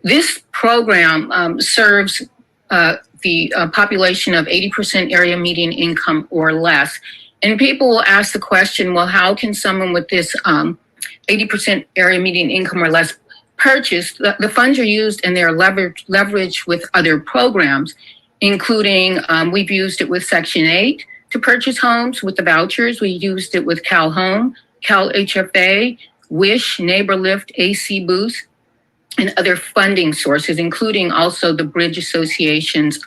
This program serves the population of 80% area median income or less. And people will ask the question, well, how can someone with this 80% area median income or less purchase? The funds are used and they're leveraged with other programs, including we've used it with Section 8 to purchase homes with the vouchers. We used it with Cal Home, Cal HFA, WISH, Neighbor Lift, AC Boost, and other funding sources, including also the Bridge Association's,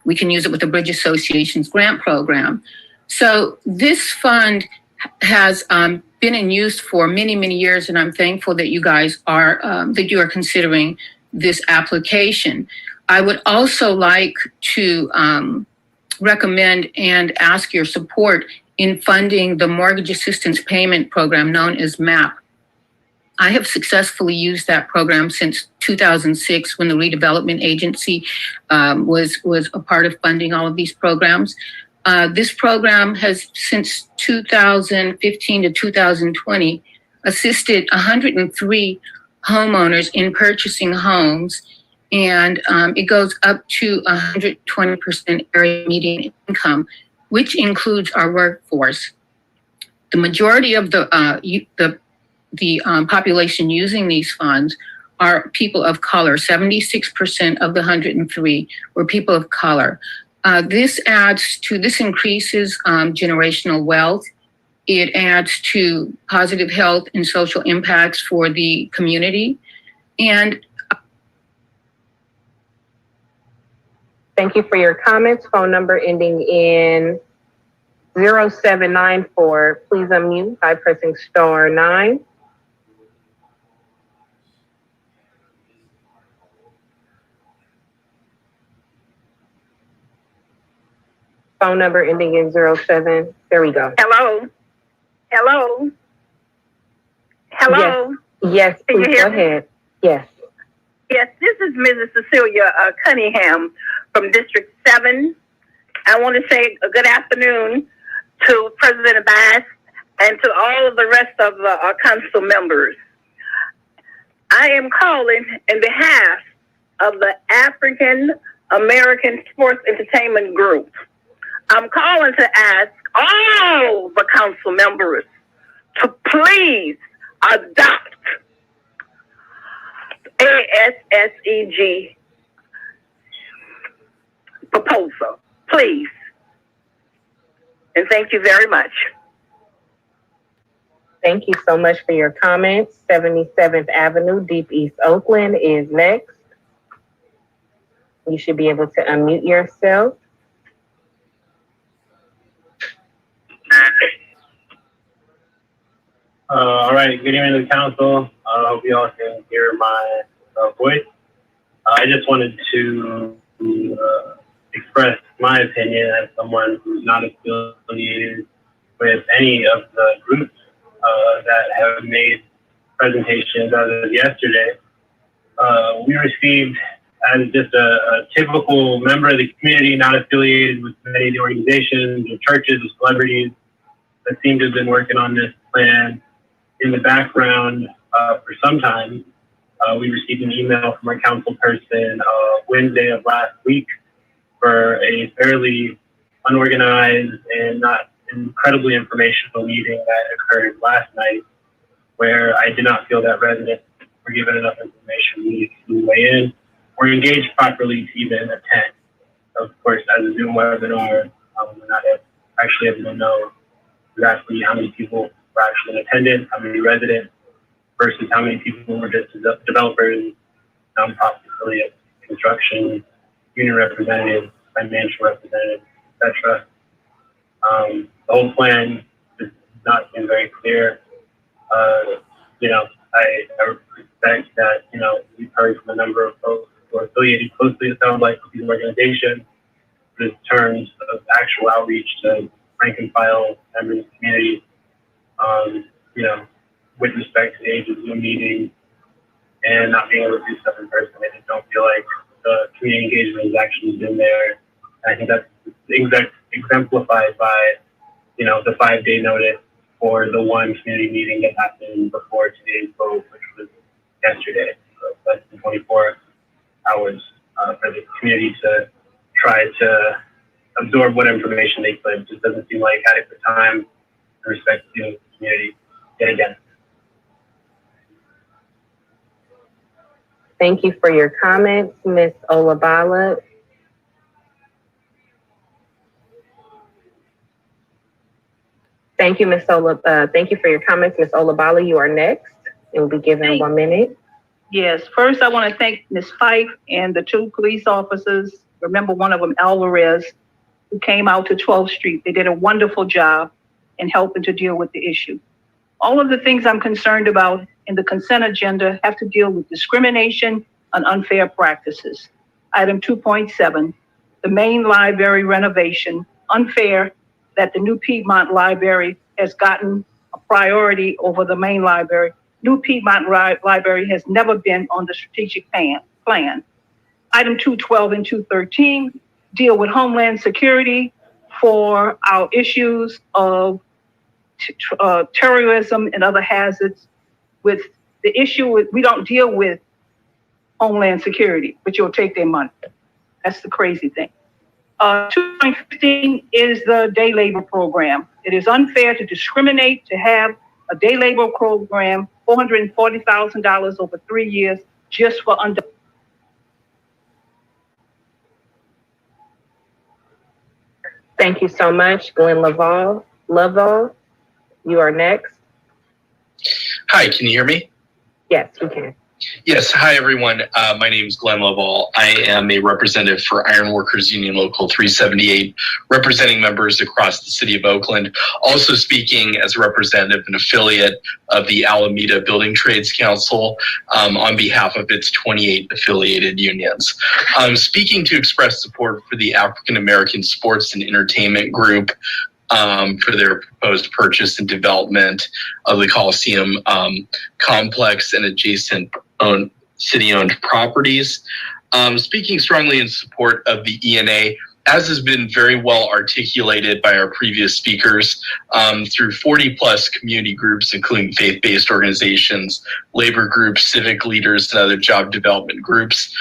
we can use it with the Bridge Association's grant program. So this fund has been in use for many, many years, and I'm thankful that you guys are, that you are considering this application. I would also like to recommend and ask your support in funding the Mortgage Assistance Payment Program known as MAP. I have successfully used that program since 2006 when the Redevelopment Agency was a part of funding all of these programs. This program has, since 2015 to 2020, assisted 103 homeowners in purchasing homes, and it goes up to 120% area median income, which includes our workforce. The majority of the population using these funds are people of color. 76% of the 103 were people of color. This increases generational wealth. It adds to positive health and social impacts for the community. And thank you for your comments. Phone number ending in 0794, please unmute by pressing *9. Phone number ending in 07. There we go. Hello? Hello? Hello? Yes, Can you please hear go me? ahead. Yes. Yes, this is Mrs. Cecilia Cunningham from District 7. I want to say a good afternoon to President Bass and to all of the rest of our council members. I am calling in behalf of the African American Sports Entertainment Group. I'm calling to ask all the council members to please adopt ASSEG proposal, please. And thank you very much. Thank you so much for your comments. 77th Avenue, Deep East Oakland is next. You should be able to unmute yourself. All right, good evening to the council. I hope you all can hear my voice. I just wanted to express my opinion as someone who's not affiliated with any of the groups that have made presentations as of yesterday. We received, as just a typical member of the community, not affiliated with many of the organizations or churches or celebrities that seem to have been working on this plan in the background for some time. We received an email from our council person Wednesday of last week for a fairly unorganized and not incredibly informational meeting that occurred last night, where I did not feel that residents were given enough information needed to weigh in or engage properly to even attend. Of course, as a Zoom webinar, we're not actually able to know exactly how many people were actually in attendance, how many residents, versus how many people were just developers, nonprofit affiliates, construction, union representatives, financial representatives, etc. The whole plan has not been very clear. I respect that, we've heard from a number of folks who are affiliated closely, it sounds like, with these organizations, but in terms of actual outreach to rank and file members of the community, with respect to the age of Zoom meetings and not being able to do stuff in person, I just don't feel like the community engagement has actually been there. And I think that's exemplified by, the 5-day notice for the one community meeting that happened before today's vote, which was yesterday. So less than 24 hours for the community to try to absorb what information they could. It just doesn't seem like adequate time in respect to the community yet again. Thank you for your comments, Ms. Olabala. Thank you, thank you for your comments, Ms. Olabala. You are next. It will be given 1 minute. Yes, first I want to thank Ms. Fife and the 2 police officers. Remember one of them, Alvarez, who came out to 12th Street. They did a wonderful job in helping to deal with the issue. All of the things I'm concerned about in the consent agenda have to deal with discrimination and unfair practices. Item 2.7, the main library renovation, unfair that the new Piedmont Library has gotten a priority over the main library. New Piedmont Library has never been on the strategic plan. Item 2.12 and 2.13 deal with Homeland Security for our issues of terrorism and other hazards. With the issue with, we don't deal with Homeland Security, but you'll take their money. That's the crazy thing. 2.15 is the day labor program. It is unfair to discriminate to have a day labor program, $440,000 over 3 years just for under. Thank you so much, Glenn Lovell, you are next. Hi, can you hear me? Yes, we can. Yes. Hi, everyone. My name is Glenn Lovell. I am a representative for Ironworkers Union Local 378, representing members across the city of Oakland. Also speaking as a representative and affiliate of the Alameda Building Trades Council on behalf of its 28 affiliated unions. Speaking to express support for the African American Sports and Entertainment Group for their proposed purchase and development of the Coliseum complex and adjacent city-owned properties. Speaking strongly in support of the ENA, as has been very well articulated by our previous speakers, through 40 plus community groups, including faith-based organizations, labor groups, civic leaders, and other job development groups.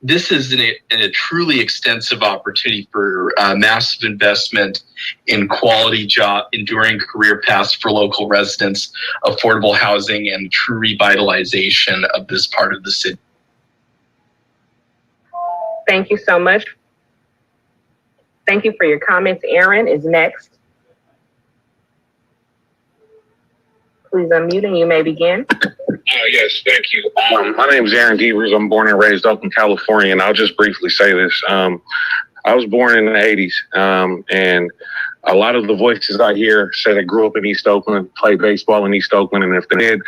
This is a truly extensive opportunity for massive investment in quality job, enduring career paths for local residents, affordable housing, and true revitalization of this part of the city. Thank you so much. Thank you for your comments. Aaron is next. Please unmute and you may begin. Yes, thank you. My name is Aaron Devers. I'm born and raised up in California, and I'll just briefly say this. I was born in the 80s, and a lot of the voices I hear say they grew up in East Oakland, played baseball in East Oakland, and if they did,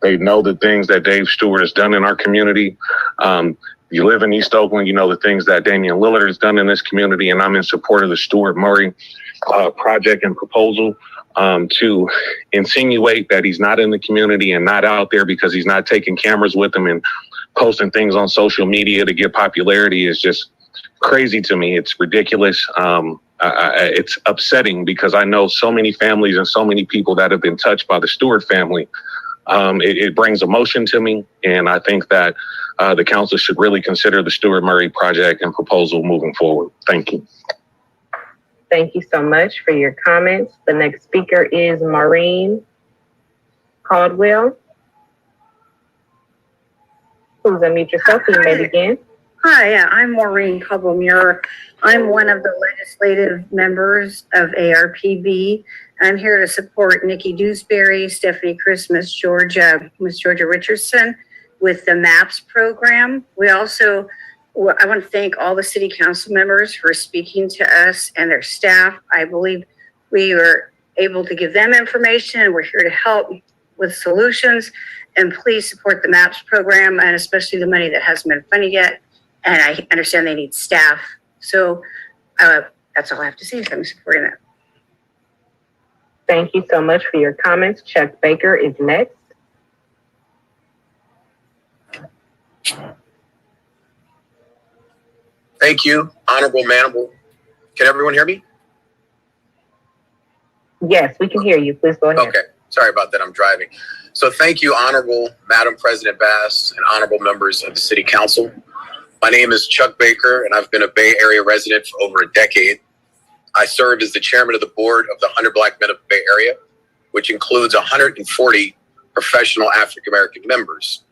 they know the things that Dave Stewart has done in our community. You live in East Oakland, you know the things that Damian Lillard has done in this community, and I'm in support of the Stuart Murray project and proposal to insinuate that he's not in the community and not out there because he's not taking cameras with him and posting things on social media to get popularity is just crazy to me. It's ridiculous. It's upsetting because I know so many families and so many people that have been touched by the Stewart family. It brings emotion to me, and I think that the council should really consider the Stuart Murray project and proposal moving forward. Thank you. Thank you so much for your comments. The next speaker is Maureen Caldwell. Please unmute yourself and you may begin. Hi, I'm Maureen Caldwell-Muir. I'm one of the legislative members of ARPB. I'm here to support Nikki Dewsbury, Stephanie Christmas, Miss Georgia Richardson with the MAPS program. I want to thank all the city council members for speaking to us and their staff. I believe we were able to give them information and we're here to help with solutions. And please support the MAPS program and especially the money that hasn't been funded yet. And I understand they need staff. So that's all I have to say. So I'm supporting that. Thank you so much for your comments. Chuck Baker is next. Thank you, Honorable Manable. Can everyone hear me? Yes, we can hear you. Please go ahead. Okay, sorry about that. I'm driving. So thank you, Honorable Madam President Bass and honorable members of the City Council. My name is Chuck Baker, and I've been a Bay Area resident for over a decade. I serve as the chairman of the board of the 100 Black Men of the Bay Area, which includes 140 professional African-American members.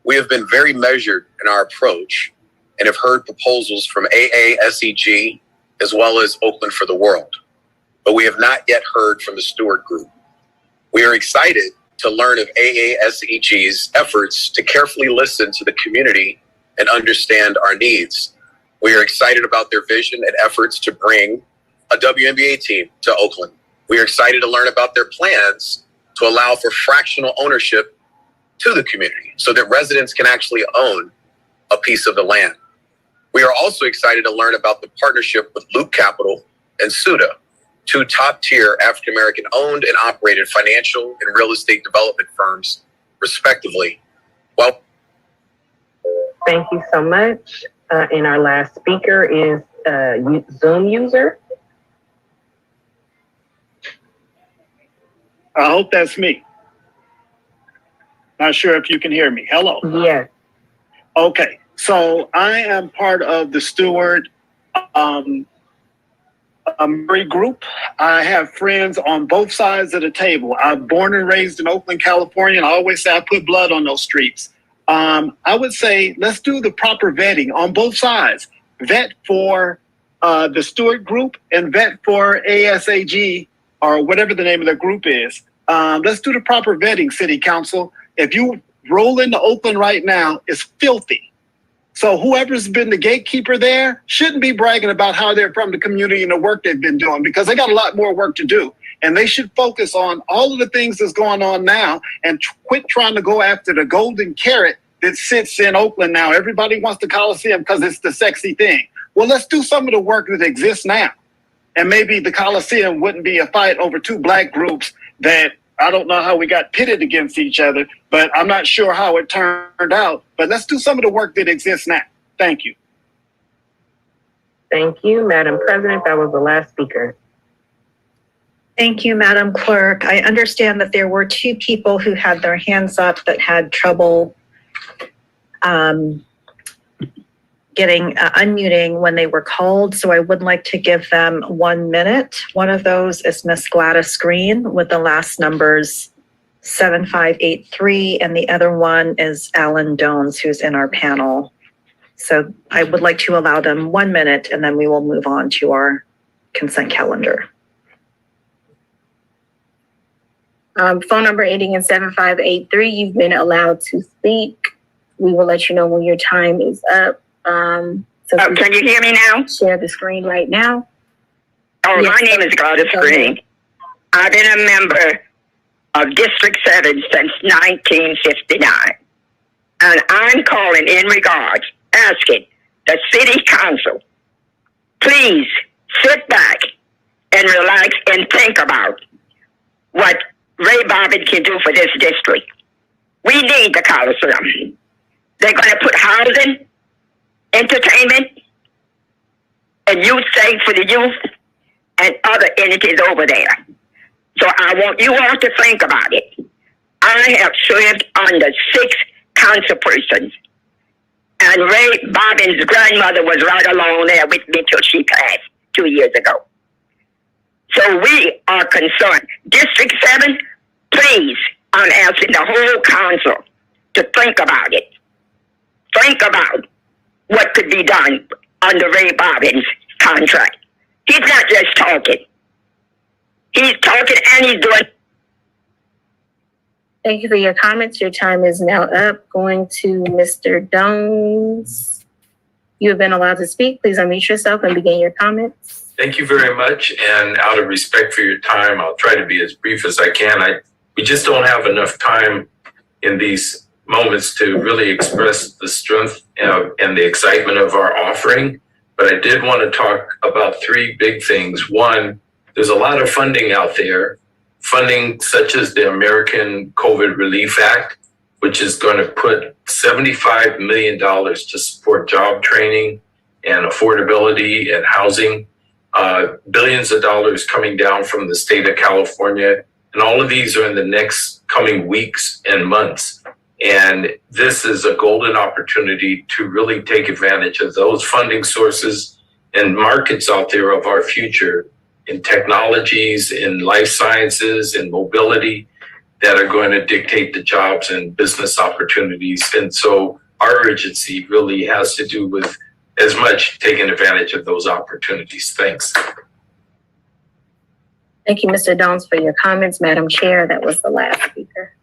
We have been very measured in our approach and have heard proposals from AASEG as well as Oakland for the World, but we have not yet heard from the Stewart Group. We are excited to learn of AASEG's efforts to carefully listen to the community and understand our needs. We are excited about their vision and efforts to bring a WNBA team to Oakland. We are excited to learn about their plans to allow for fractional ownership to the community so that residents can actually own a piece of the land. We are also excited to learn about the partnership with Loop Capital and Suda, two top-tier African-American owned and operated financial and real estate development firms, respectively. Well, thank you so much. And our last speaker is a Zoom user. I hope that's me. Not sure if you can hear me. Hello. Yeah. Okay. So I am part of the Stewart Murray group. I have friends on both sides of the table. I'm born and raised in Oakland, California, and I always say I put blood on those streets. I would say let's do the proper vetting on both sides. Vet for the Stewart group and vet for ASAG or whatever the name of the group is. Let's do the proper vetting, City Council. If you roll into Oakland right now is filthy. So whoever's been the gatekeeper there shouldn't be bragging about how they're from the community and the work they've been doing, because they got a lot more work to do. And they should focus on all of the things that's going on now and quit trying to go after the golden carrot that sits in Oakland now. Everybody wants the Coliseum because it's the sexy thing. Well, let's do some of the work that exists now. And maybe the Coliseum wouldn't be a fight over two black groups that I don't know how we got pitted against each other, but I'm not sure how it turned out. But let's do some of the work that exists now. Thank you. Thank you, Madam President. That was the last speaker. Thank you, Madam Clerk. I understand that there were two people who had their hands up that had trouble getting unmuting when they were called. So I would like to give them 1 minute. One of those is Miss Gladys Green with the last numbers 7583, and the other one is Alan Dones, who's in our panel. So I would like to allow them 1 minute, and then we will move on to our consent calendar. Phone number ending in 7583, you've been allowed to speak. We will let you know when your time is up. Can you hear me now? Share the screen right now. Oh, yes. My name is Gladys Green. I've been a member of District 7 since 1959. And I'm calling in regards, asking the City Council, please sit back and relax and think about what Ray Bobbin can do for this district. We need the Coliseum. They're going to put housing, entertainment, and youth things for the youth and other entities over there. So I want you all to think about it. I have served under 6 councilpersons, and Ray Bobbin's grandmother was right along there with me till she passed 2 years ago. So we are concerned. District 7, please, I'm asking the whole council to think about it. Think about what could be done under Ray Bobbin's contract. He's not just talking. He's talking and he's doing. Thank you for your comments. Your time is now up. Going to Mr. Dones. You have been allowed to speak. Please unmute yourself and begin your comments. Thank you very much. And out of respect for your time, I'll try to be as brief as I can. We just don't have enough time in these moments to really express the strength and the excitement of our offering. But I did want to talk about 3 big things. One, there's a lot of funding out there, funding such as the American COVID Relief Act, which is going to put $75 million to support job training and affordability and housing. Billions of dollars coming down from the state of California. And all of these are in the next coming weeks and months. And this is a golden opportunity to really take advantage of those funding sources and markets out there of our future in technologies, in life sciences, in mobility that are going to dictate the jobs and business opportunities. And so our urgency really has to do with as much taking advantage of those opportunities. Thanks. Thank you, Mr. Dones, for your comments. Madam Chair, that was the last speaker.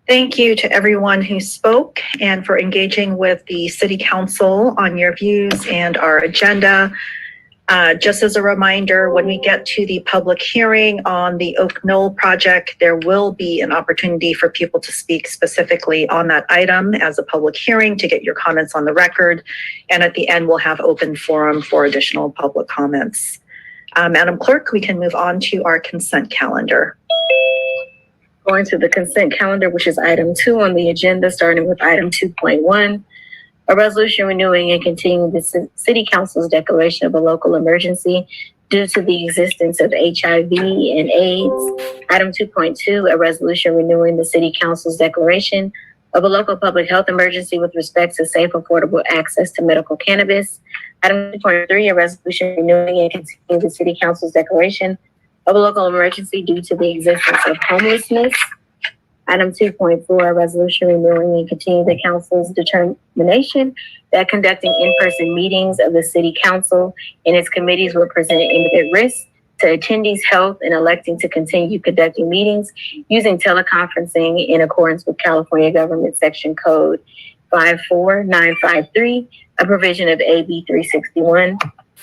Thank you to everyone who spoke and for engaging with the City Council on your views and our agenda. Just as a reminder, when we get to the public hearing on the Oak Knoll project, there will be an opportunity for people to speak specifically on that item as a public hearing to get your comments on the record. And at the end, we'll have open forum for additional public comments. Madam Clerk, we can move on to our consent calendar. Going to the consent calendar, which is item 2 on the agenda, starting with item 2.1, a resolution renewing and continuing the City Council's declaration of a local emergency due to the existence of HIV and AIDS. Item 2.2, a resolution renewing the City Council's declaration of a local public health emergency with respect to safe, affordable access to medical cannabis. Item 2.3, a resolution renewing and continuing the City Council's declaration of a local emergency due to the existence of homelessness. Item 2.4, a resolution renewing and continuing the council's determination that conducting in-person meetings of the City Council and its committees will present imminent risk to attendees' health and electing to continue conducting meetings using teleconferencing in accordance with California Government Section Code 54953, a provision of AB 361.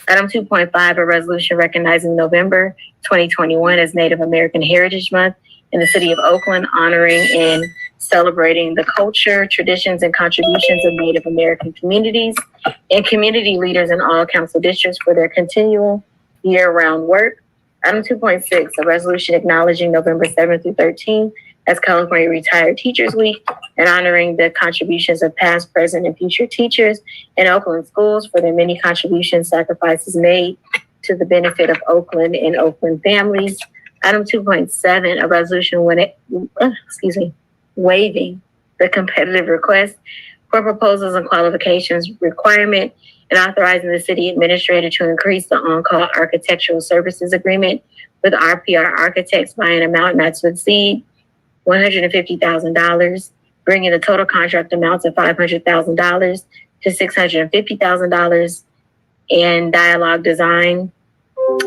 Item 2.5, a resolution recognizing November 2021 as Native American Heritage Month in the city of Oakland, honoring and celebrating the culture, traditions, and contributions of Native American communities and community leaders in all council districts for their continual year-round work. Item 2.6, a resolution acknowledging November 7th through 13th as California Retired Teachers Week and honoring the contributions of past, present, and future teachers in Oakland schools for their many contributions, sacrifices made to the benefit of Oakland and Oakland families. Item 2.7, a resolution waiving the competitive request for proposals and qualifications requirement and authorizing the city administrator to increase the on-call architectural services agreement with RPR Architects by an amount not to exceed $150,000, bringing the total contract amount to $500,000 to $650,000, and Dialogue Design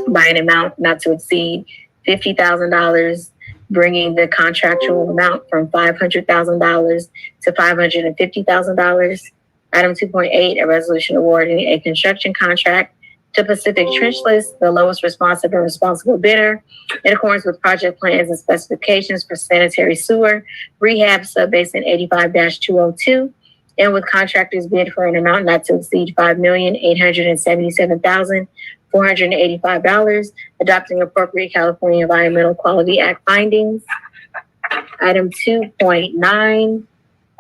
by an amount not to exceed $50,000, bringing the contractual amount from $500,000 to $550,000. Item 2.8, a resolution awarding a construction contract to Pacific Trenchless, the lowest responsive and responsible bidder, in accordance with project plans and specifications for sanitary sewer rehab subbasin 85-202, and with contractors bid for an amount not to exceed $5,877,485, adopting appropriate California Environmental Quality Act findings. Item 2.9,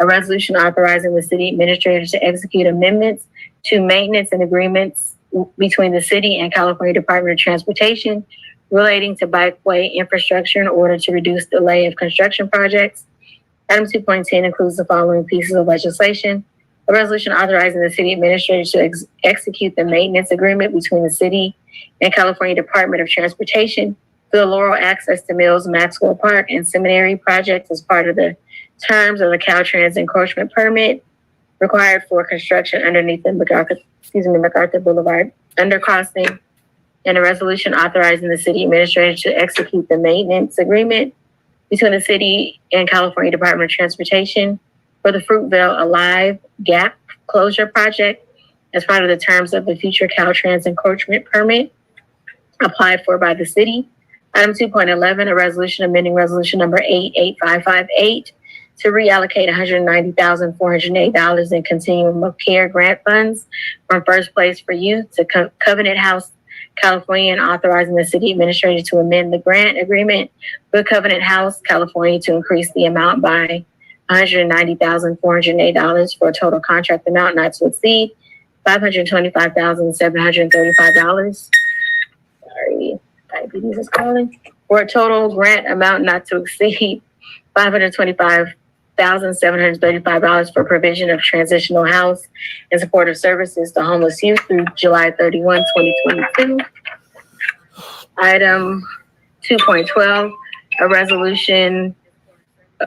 a resolution authorizing the city administrator to execute amendments to maintenance and agreements between the city and California Department of Transportation relating to bikeway infrastructure in order to reduce delay of construction projects. Item 2.10 includes the following pieces of legislation: a resolution authorizing the city administrator to execute the maintenance agreement between the city and California Department of Transportation for the Laurel Access to Mills, Maxwell Park, and Seminary projects as part of the terms of the Caltrans encroachment permit required for construction underneath the MacArthur Boulevard undercrossing, and a resolution authorizing the city administrator to execute the maintenance agreement between the city and California Department of Transportation for the Fruitvale Alive Gap Closure Project as part of the terms of the future Caltrans encroachment permit applied for by the city. Item 2.11, a resolution amending resolution number 88558 to reallocate $190,408 in continuum of care grant funds from First Place for Youth to Covenant House, California, and authorizing the city administrator to amend the grant agreement with Covenant House, California, to increase the amount by $190,408 for a total contract amount not to exceed $525,735. Sorry, diabetes is calling. For a total grant amount not to exceed $525,735 for provision of transitional house and supportive services to homeless youth through July 31, 2022. Item 2.12, a resolution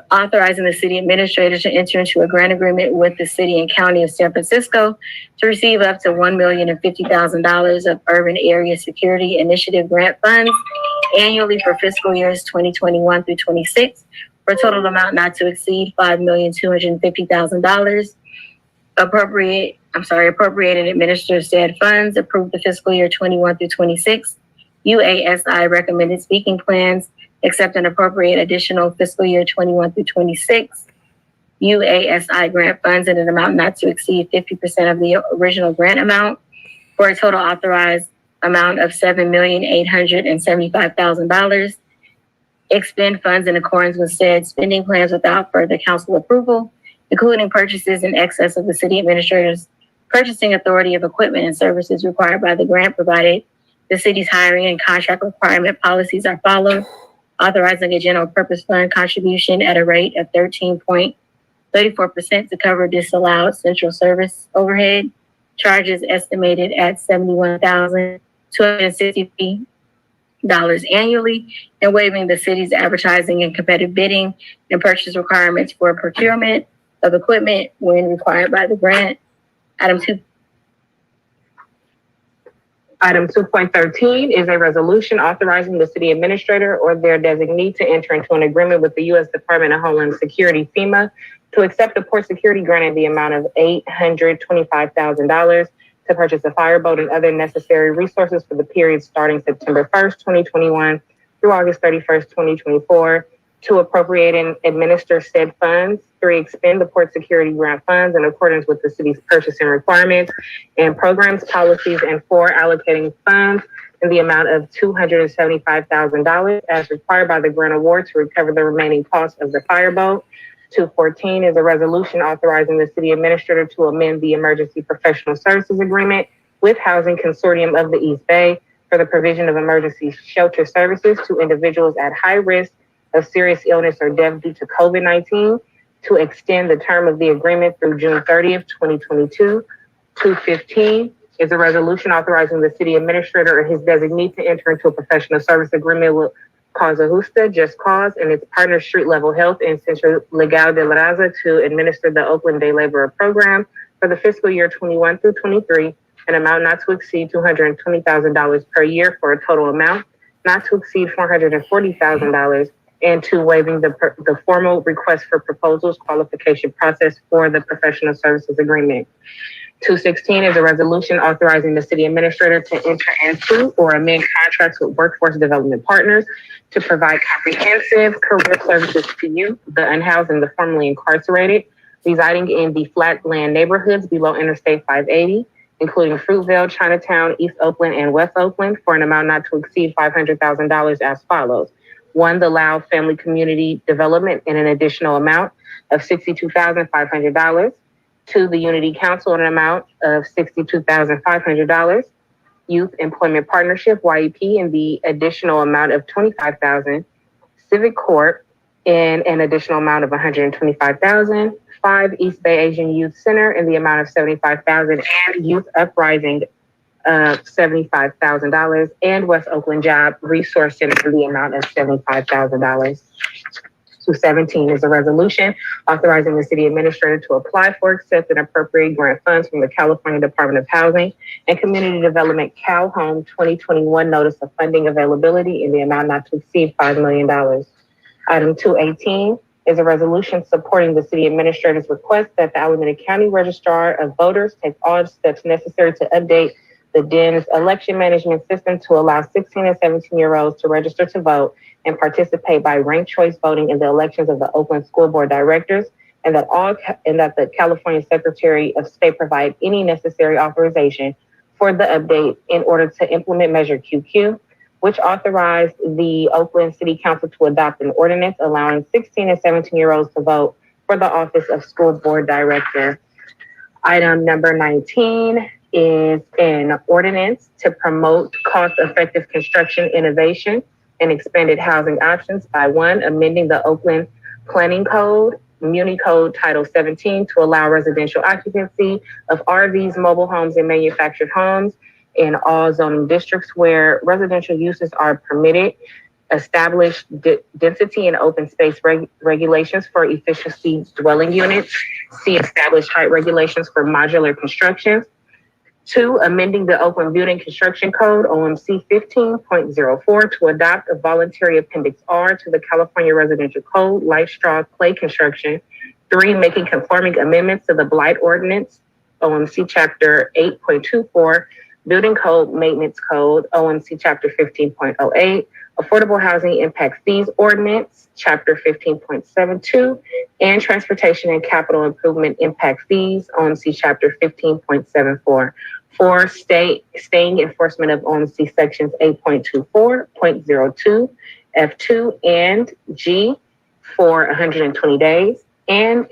authorizing the city administrator to enter into a grant agreement with the city and county of San Francisco to receive up to $1,050,000 of urban area security initiative grant funds annually for fiscal years 2021 through 26 for a total amount not to exceed $5,250,000. Appropriate and administer said funds, approve the fiscal year 21 through 26 UASI recommended speaking plans, accept and appropriate additional fiscal year 21 through 26 UASI grant funds in an amount not to exceed 50% of the original grant amount for a total authorized amount of $7,875,000. Expend funds in accordance with said spending plans without further council approval, including purchases in excess of the city administrator's purchasing authority of equipment and services required by the grant, provided the city's hiring and contract requirement policies are followed. Authorizing a general purpose fund contribution at a rate of 13.34% to cover disallowed central service overhead charges estimated at $71,260 annually, and waiving the city's advertising and competitive bidding and purchase requirements for procurement of equipment when required by the grant. Item Item 2.13 is a resolution authorizing the city administrator or their designee to enter into an agreement with the U.S. Department of Homeland Security, FEMA, to accept a port security grant in the amount of $825,000 to purchase a fireboat and other necessary resources for the period starting September 1st, 2021 through August 31st, 2024, to appropriate and administer said funds. 3, expend the port security grant funds in accordance with the city's purchasing requirements and programs, policies, and 4, allocating funds in the amount of $275,000 as required by the grant award to recover the remaining costs of the fireboat. 2.14 is a resolution authorizing the city administrator to amend the emergency professional services agreement with Housing Consortium of the East Bay for the provision of emergency shelter services to individuals at high risk of serious illness or death due to COVID-19, to extend the term of the agreement through June 30th, 2022. 2.15 is a resolution authorizing the city administrator or his designee to enter into a professional service agreement with Causa Justa, Just Cause, and its partner Street Level Health and Centro Legal de la Raza to administer the Oakland Day Laborer Program for the fiscal year 21 through 23, an amount not to exceed $220,000 per year for a total amount not to exceed $440,000, and to waiving the formal request for proposals qualification process for the professional services agreement. 2.16 is a resolution authorizing the city administrator to enter into or amend contracts with workforce development partners to provide comprehensive career services to youth, the unhoused, and the formerly incarcerated residing in the flatland neighborhoods below Interstate 580, including Fruitvale, Chinatown, East Oakland, and West Oakland, for an amount not to exceed $500,000 as follows. 1, the Lao Family Community Development in an additional amount of $62,500. 2, the Unity Council in an amount of $62,500. Youth Employment Partnership, YEP, in the additional amount of $25,000. Civic Corp in an additional amount of $125,000. 5, East Bay Asian Youth Center in the amount of $75,000, and Youth Uprising $75,000, and West Oakland Job Resource Center in the amount of $75,000. 2.17 is a resolution authorizing the city administrator to apply for, accept, and appropriate grant funds from the California Department of Housing and Community Development Cal Home 2021 Notice of Funding Availability in the amount not to exceed $5 million. Item 2.18 is a resolution supporting the city administrator's request that the Alameda County Registrar of Voters take all steps necessary to update the DEN's election management system to allow 16 and 17-year-olds to register to vote and participate by ranked choice voting in the elections of the Oakland School Board Directors, and that the California Secretary of State provide any necessary authorization for the update in order to implement Measure QQ, which authorized the Oakland City Council to adopt an ordinance allowing 16 and 17-year-olds to vote for the office of School Board Director. Item number 19 is an ordinance to promote cost-effective construction innovation and expanded housing options by 1, amending the Oakland Planning Code, Muni Code Title 17 to allow residential occupancy of RVs, mobile homes, and manufactured homes in all zoning districts where residential uses are permitted, establish density and open space regulations for efficiency dwelling units, C, establish height regulations for modular constructions. 2, amending the Oakland Building Construction Code, OMC 15.04, to adopt a voluntary Appendix R to the California Residential Code, light straw clay construction. 3, making conforming amendments to the Blight Ordinance, OMC Chapter 8.24, Building Code Maintenance Code, OMC Chapter 15.08, Affordable Housing Impact Fees Ordinance, Chapter 15.72, and Transportation and Capital Improvement Impact Fees, OMC Chapter 15.74. 4, staying enforcement of OMC Sections 8.24.02, F2, and G for 120 days. And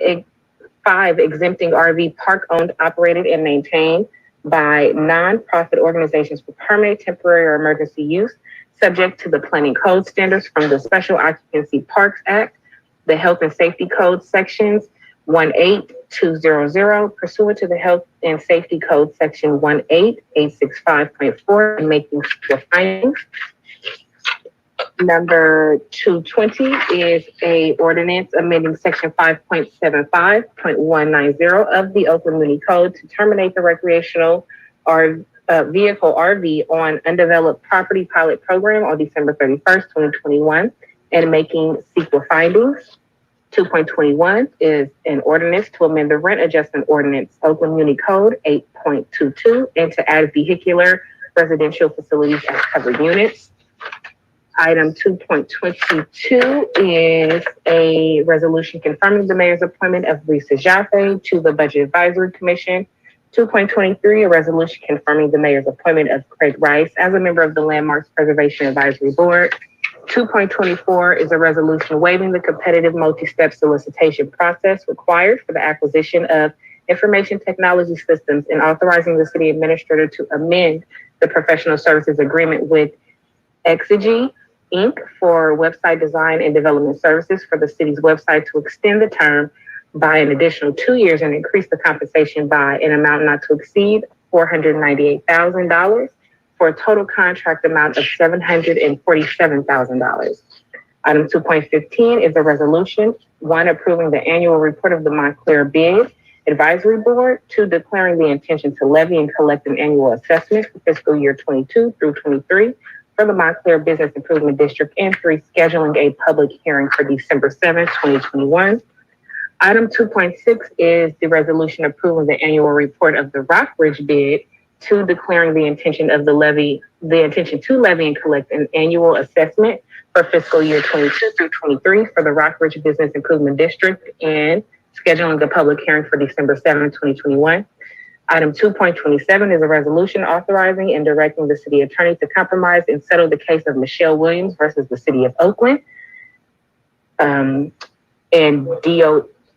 5, exempting RV park owned, operated, and maintained by nonprofit organizations for permanent, temporary, or emergency use, subject to the planning code standards from the Special Occupancy Parks Act, the Health and Safety Code sections 18200, pursuant to the Health and Safety Code section 18865.4, and making the findings. Number 220 is a ordinance amending section 5.75.190 of the Oakland Muni Code to terminate the recreational vehicle RV on undeveloped property pilot program on December 31st, 2021, and making sequel findings. 2.21 is an ordinance to amend the rent adjustment ordinance, Oakland Muni Code 8.22, and to add vehicular residential facilities as covered units. Item 2.22 is a resolution confirming the mayor's appointment of Lisa Jaffe to the Budget Advisory Commission. 2.23, a resolution confirming the mayor's appointment of Craig Rice as a member of the Landmarks Preservation Advisory Board. 2.24 is a resolution waiving the competitive multi-step solicitation process required for the acquisition of information technology systems and authorizing the city administrator to amend the professional services agreement with Exigy Inc. for website design and development services for the city's website to extend the term by an additional 2 years and increase the compensation by an amount not to exceed $498,000 for a total contract amount of $747,000. Item 2.15 is a resolution, 1, approving the annual report of the Montclair Bid Advisory Board, 2, declaring the intention to levy and collect an annual assessment for fiscal year 22 through 23 for the Montclair Business Improvement District, and 3, scheduling a public hearing for December 7th, 2021. Item 2.6 is the resolution approving the annual report of the Rockbridge Bid, 2, declaring the intention to levy and collect an annual assessment for fiscal year 22 through 23 for the Rockbridge Business Improvement District, and scheduling the public hearing for December 7th, 2021. Item 2.27 is a resolution authorizing and directing the city attorney to compromise and settle the case of Michelle Williams versus the city of Oakland, and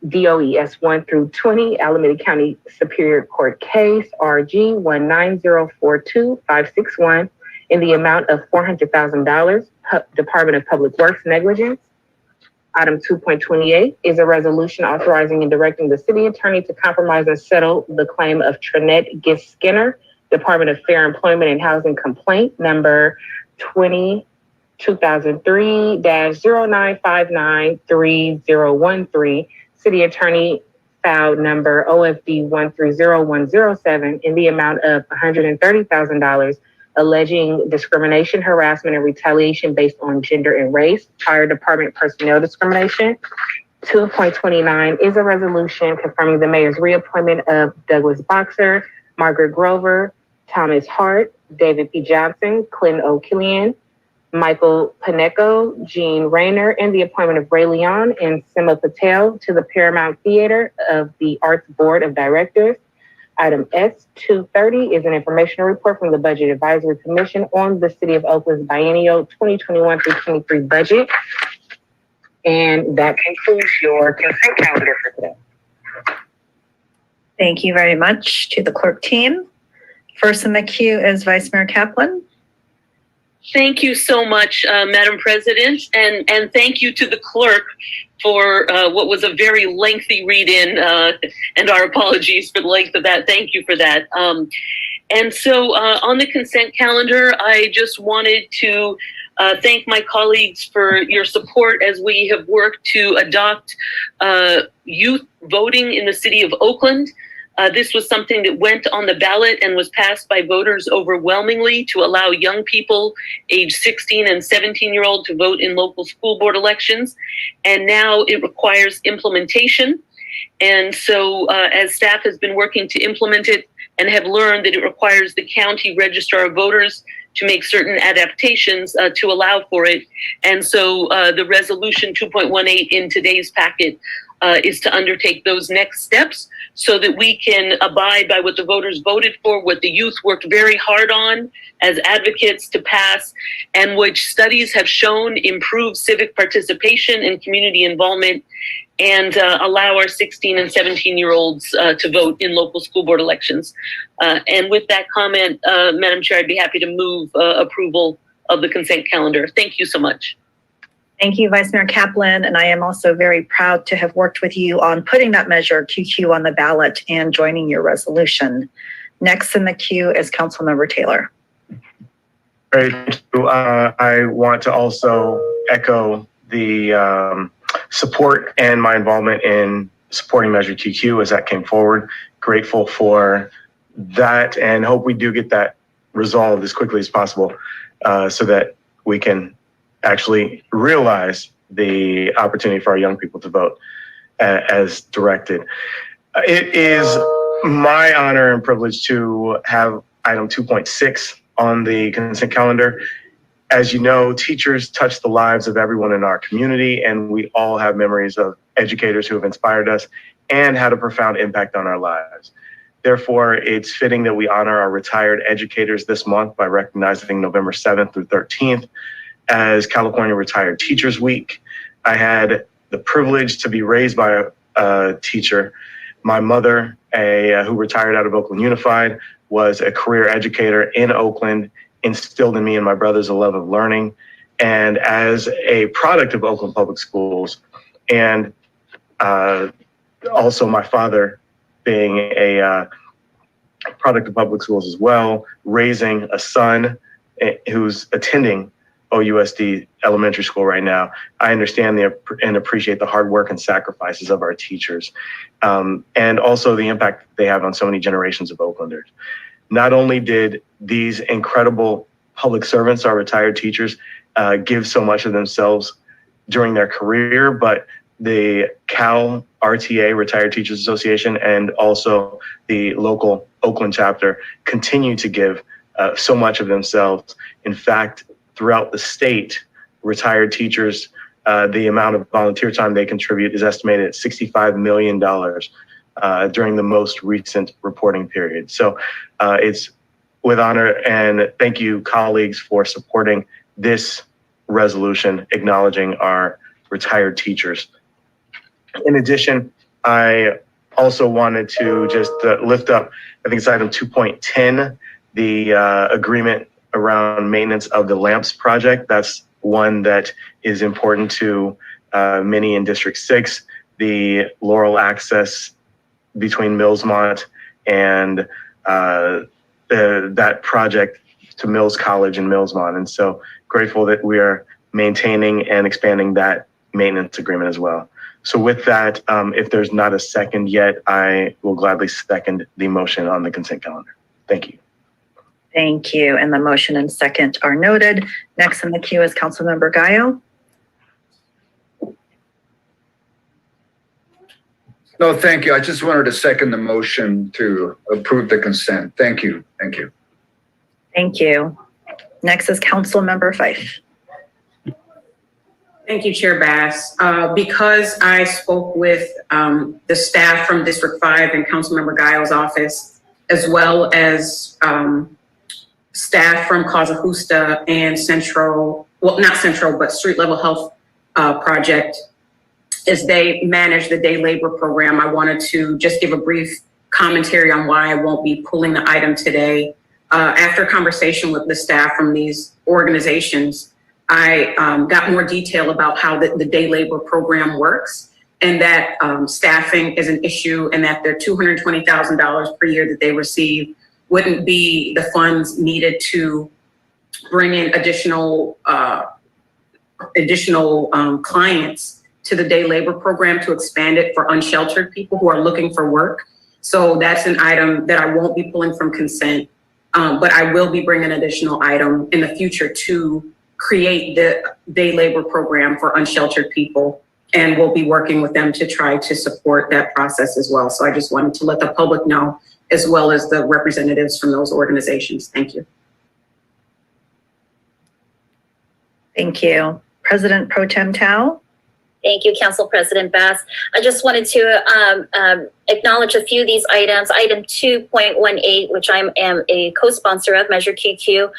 DOES 1 through 20, Alameda County Superior Court case RG 19042-561 in the amount of $400,000, Department of Public Works negligence. Item 2.28 is a resolution authorizing and directing the city attorney to compromise and settle the claim of Trinette Giss-Skinner, Department of Fair Employment and Housing complaint number 2023-09593013, city attorney file number OFD 130107 in the amount of $130,000, alleging discrimination, harassment, and retaliation based on gender and race, fire department personnel discrimination. 2.29 is a resolution confirming the mayor's reappointment of Douglas Boxer, Margaret Grover, Thomas Hart, David P. Johnson, Clinton O'Killian, Michael Paneco, Jean Rayner, and the appointment of Ray Leon and Sima Patel to the Paramount Theater of the Arts Board of Directors. Item S230 is an informational report from the Budget Advisory Commission on the City of Oakland's biennial 2021 through 23 budget. And that concludes your consent calendar for today. Thank you very much to the clerk team. First in the queue is Vice Mayor Kaplan. Thank you so much, Madam President, and thank you to the clerk for what was a very lengthy read-in, and our apologies for the length of that. Thank you for that. And so on the consent calendar, I just wanted to thank my colleagues for your support as we have worked to adopt youth voting in the city of Oakland. This was something that went on the ballot and was passed by voters overwhelmingly to allow young people age 16 and 17-year-old to vote in local school board elections. And now it requires implementation. And so as staff has been working to implement it and have learned that it requires the county registrar of voters to make certain adaptations to allow for it. And so the resolution 2.18 in today's packet is to undertake those next steps so that we can abide by what the voters voted for, what the youth worked very hard on as advocates to pass, and which studies have shown improve civic participation and community involvement, and allow our 16 and 17-year-olds to vote in local school board elections. And with that comment, Madam Chair, I'd be happy to move approval of the consent calendar. Thank you so much. Thank you, Vice Mayor Kaplan. And I am also very proud to have worked with you on putting that measure QQ on the ballot and joining your resolution. Next in the queue is Councilmember Taylor. Great. I want to also echo the support and my involvement in supporting Measure QQ as that came forward. Grateful for that and hope we do get that resolved as quickly as possible so that we can actually realize the opportunity for our young people to vote as directed. It is my honor and privilege to have item 2.6 on the consent calendar. As you know, teachers touch the lives of everyone in our community, and we all have memories of educators who have inspired us and had a profound impact on our lives. Therefore, it's fitting that we honor our retired educators this month by recognizing November 7th through 13th as California Retired Teachers Week. I had the privilege to be raised by a teacher. My mother, who retired out of Oakland Unified, was a career educator in Oakland, instilled in me and my brothers a love of learning. And as a product of Oakland Public Schools, and also my father being a product of public schools as well, raising a son who's attending OUSD elementary school right now, I understand and appreciate the hard work and sacrifices of our teachers, and also the impact they have on so many generations of Oaklanders. Not only did these incredible public servants, our retired teachers, give so much of themselves during their career, but the Cal RTA, Retired Teachers Association, and also the local Oakland chapter continue to give so much of themselves. In fact, throughout the state, retired teachers, the amount of volunteer time they contribute is estimated at $65 million during the most recent reporting period. So it's with honor, and thank you, colleagues, for supporting this resolution acknowledging our retired teachers. In addition, I also wanted to just lift up, I think it's item 2.10, the agreement around maintenance of the lamps project. That's one that is important to many in District 6, the Laurel access between Millsmont and that project to Mills College in Millsmont. And so grateful that we are maintaining and expanding that maintenance agreement as well. So with that, if there's not a second yet, I will gladly second the motion on the consent calendar. Thank you. Thank you. And the motion and second are noted. Next in the queue is Councilmember Gallo. No, thank you. I just wanted to second the motion to approve the consent. Thank you. Thank you. Thank you. Next is Councilmember Fife. Thank you, Chair Bass. Because I spoke with the staff from District 5 and Councilmember Gallo's office, as well as staff from Causa Justa and Central, well, not Central, but Street Level Health Project, as they manage the day labor program, I wanted to just give a brief commentary on why I won't be pulling the item today. After conversation with the staff from these organizations, I got more detail about how the day labor program works, and that staffing is an issue, and that their $220,000 per year that they receive wouldn't be the funds needed to bring in additional clients to the day labor program to expand it for unsheltered people who are looking for work. So that's an item that I won't be pulling from consent, but I will be bringing an additional item in the future to create the day labor program for unsheltered people. And we'll be working with them to try to support that process as well. So I just wanted to let the public know, as well as the representatives from those organizations. Thank you. Thank you. President Pro Tem Tao. Thank you, Council President Bass. I just wanted to acknowledge a few of these items. Item 2.18, which I am a co-sponsor of, Measure QQ,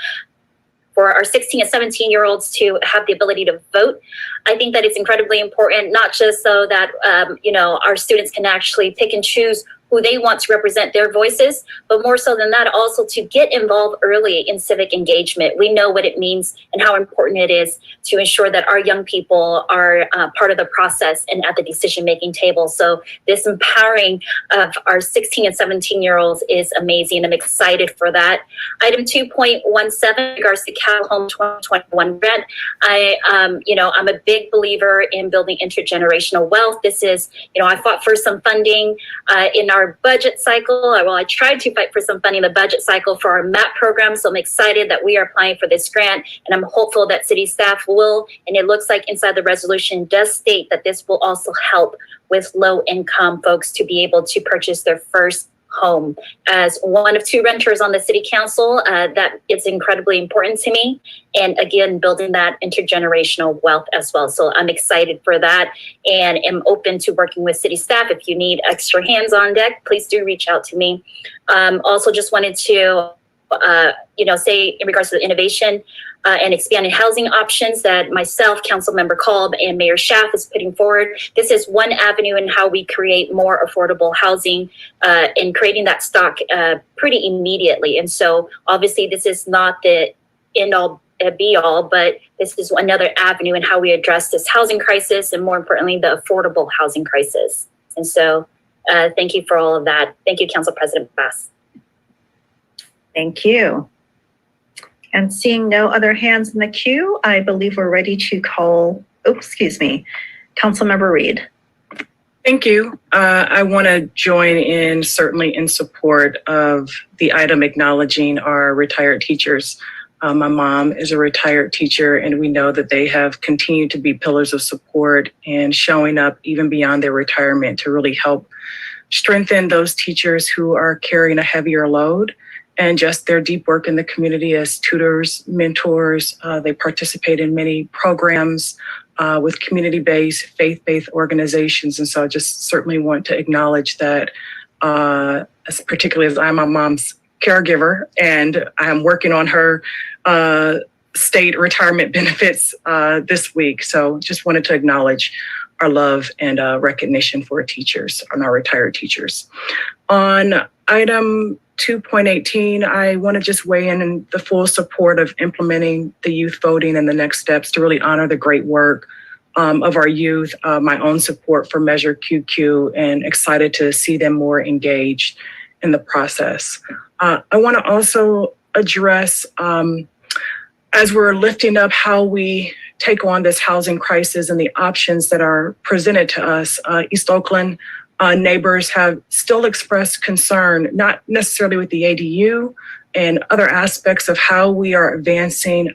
for our 16 and 17-year-olds to have the ability to vote. I think that it's incredibly important, not just so that our students can actually pick and choose who they want to represent their voices, but more so than that, also to get involved early in civic engagement. We know what it means and how important it is to ensure that our young people are part of the process and at the decision-making table. So this empowering of our 16 and 17-year-olds is amazing. I'm excited for that. Item 2.17 regards to Cal Home 2021 grant. I'm a big big believer in building intergenerational wealth. This is, I fought for some funding in our budget cycle. I tried to fight for some funding in the budget cycle for our MAP program. So I'm excited that we are applying for this grant, and I'm hopeful that city staff will, and it looks like inside the resolution does state that this will also help with low income folks to be able to purchase their first home. As one of 2 renters on the city council, that it's incredibly important to me. And again, building that intergenerational wealth as well. So I'm excited for that and am open to working with city staff. If you need extra hands on deck, please do reach out to me. Also just wanted to, say in regards to the innovation and expanding housing options that myself, Councilmember Kolb, and Mayor Schaaf is putting forward. This is one avenue in how we create more affordable housing and creating that stock pretty immediately. And so obviously this is not the end all be all, but this is another avenue in how we address this housing crisis and more importantly, the affordable housing crisis. And so thank you for all of that. Thank you, Council President Bass. Thank you. And seeing no other hands in the queue, I believe we're ready to call, Councilmember Reed. Thank you. I want to join in certainly in support of the item acknowledging our retired teachers. My mom is a retired teacher, and we know that they have continued to be pillars of support and showing up even beyond their retirement to really help strengthen those teachers who are carrying a heavier load. And just their deep work in the community as tutors, mentors. They participate in many programs with community-based, faith-based organizations. And so I just certainly want to acknowledge that, particularly as I'm my mom's caregiver and I'm working on her state retirement benefits this week. So just wanted to acknowledge our love and recognition for teachers and our retired teachers. On item 2.18, I want to just weigh in the full support of implementing the youth voting and the next steps to really honor the great work of our youth, my own support for Measure QQ, and excited to see them more engaged in the process. I want to also address, as we're lifting up how we take on this housing crisis and the options that are presented to us, East Oakland neighbors have still expressed concern, not necessarily with the ADU and other aspects of how we are advancing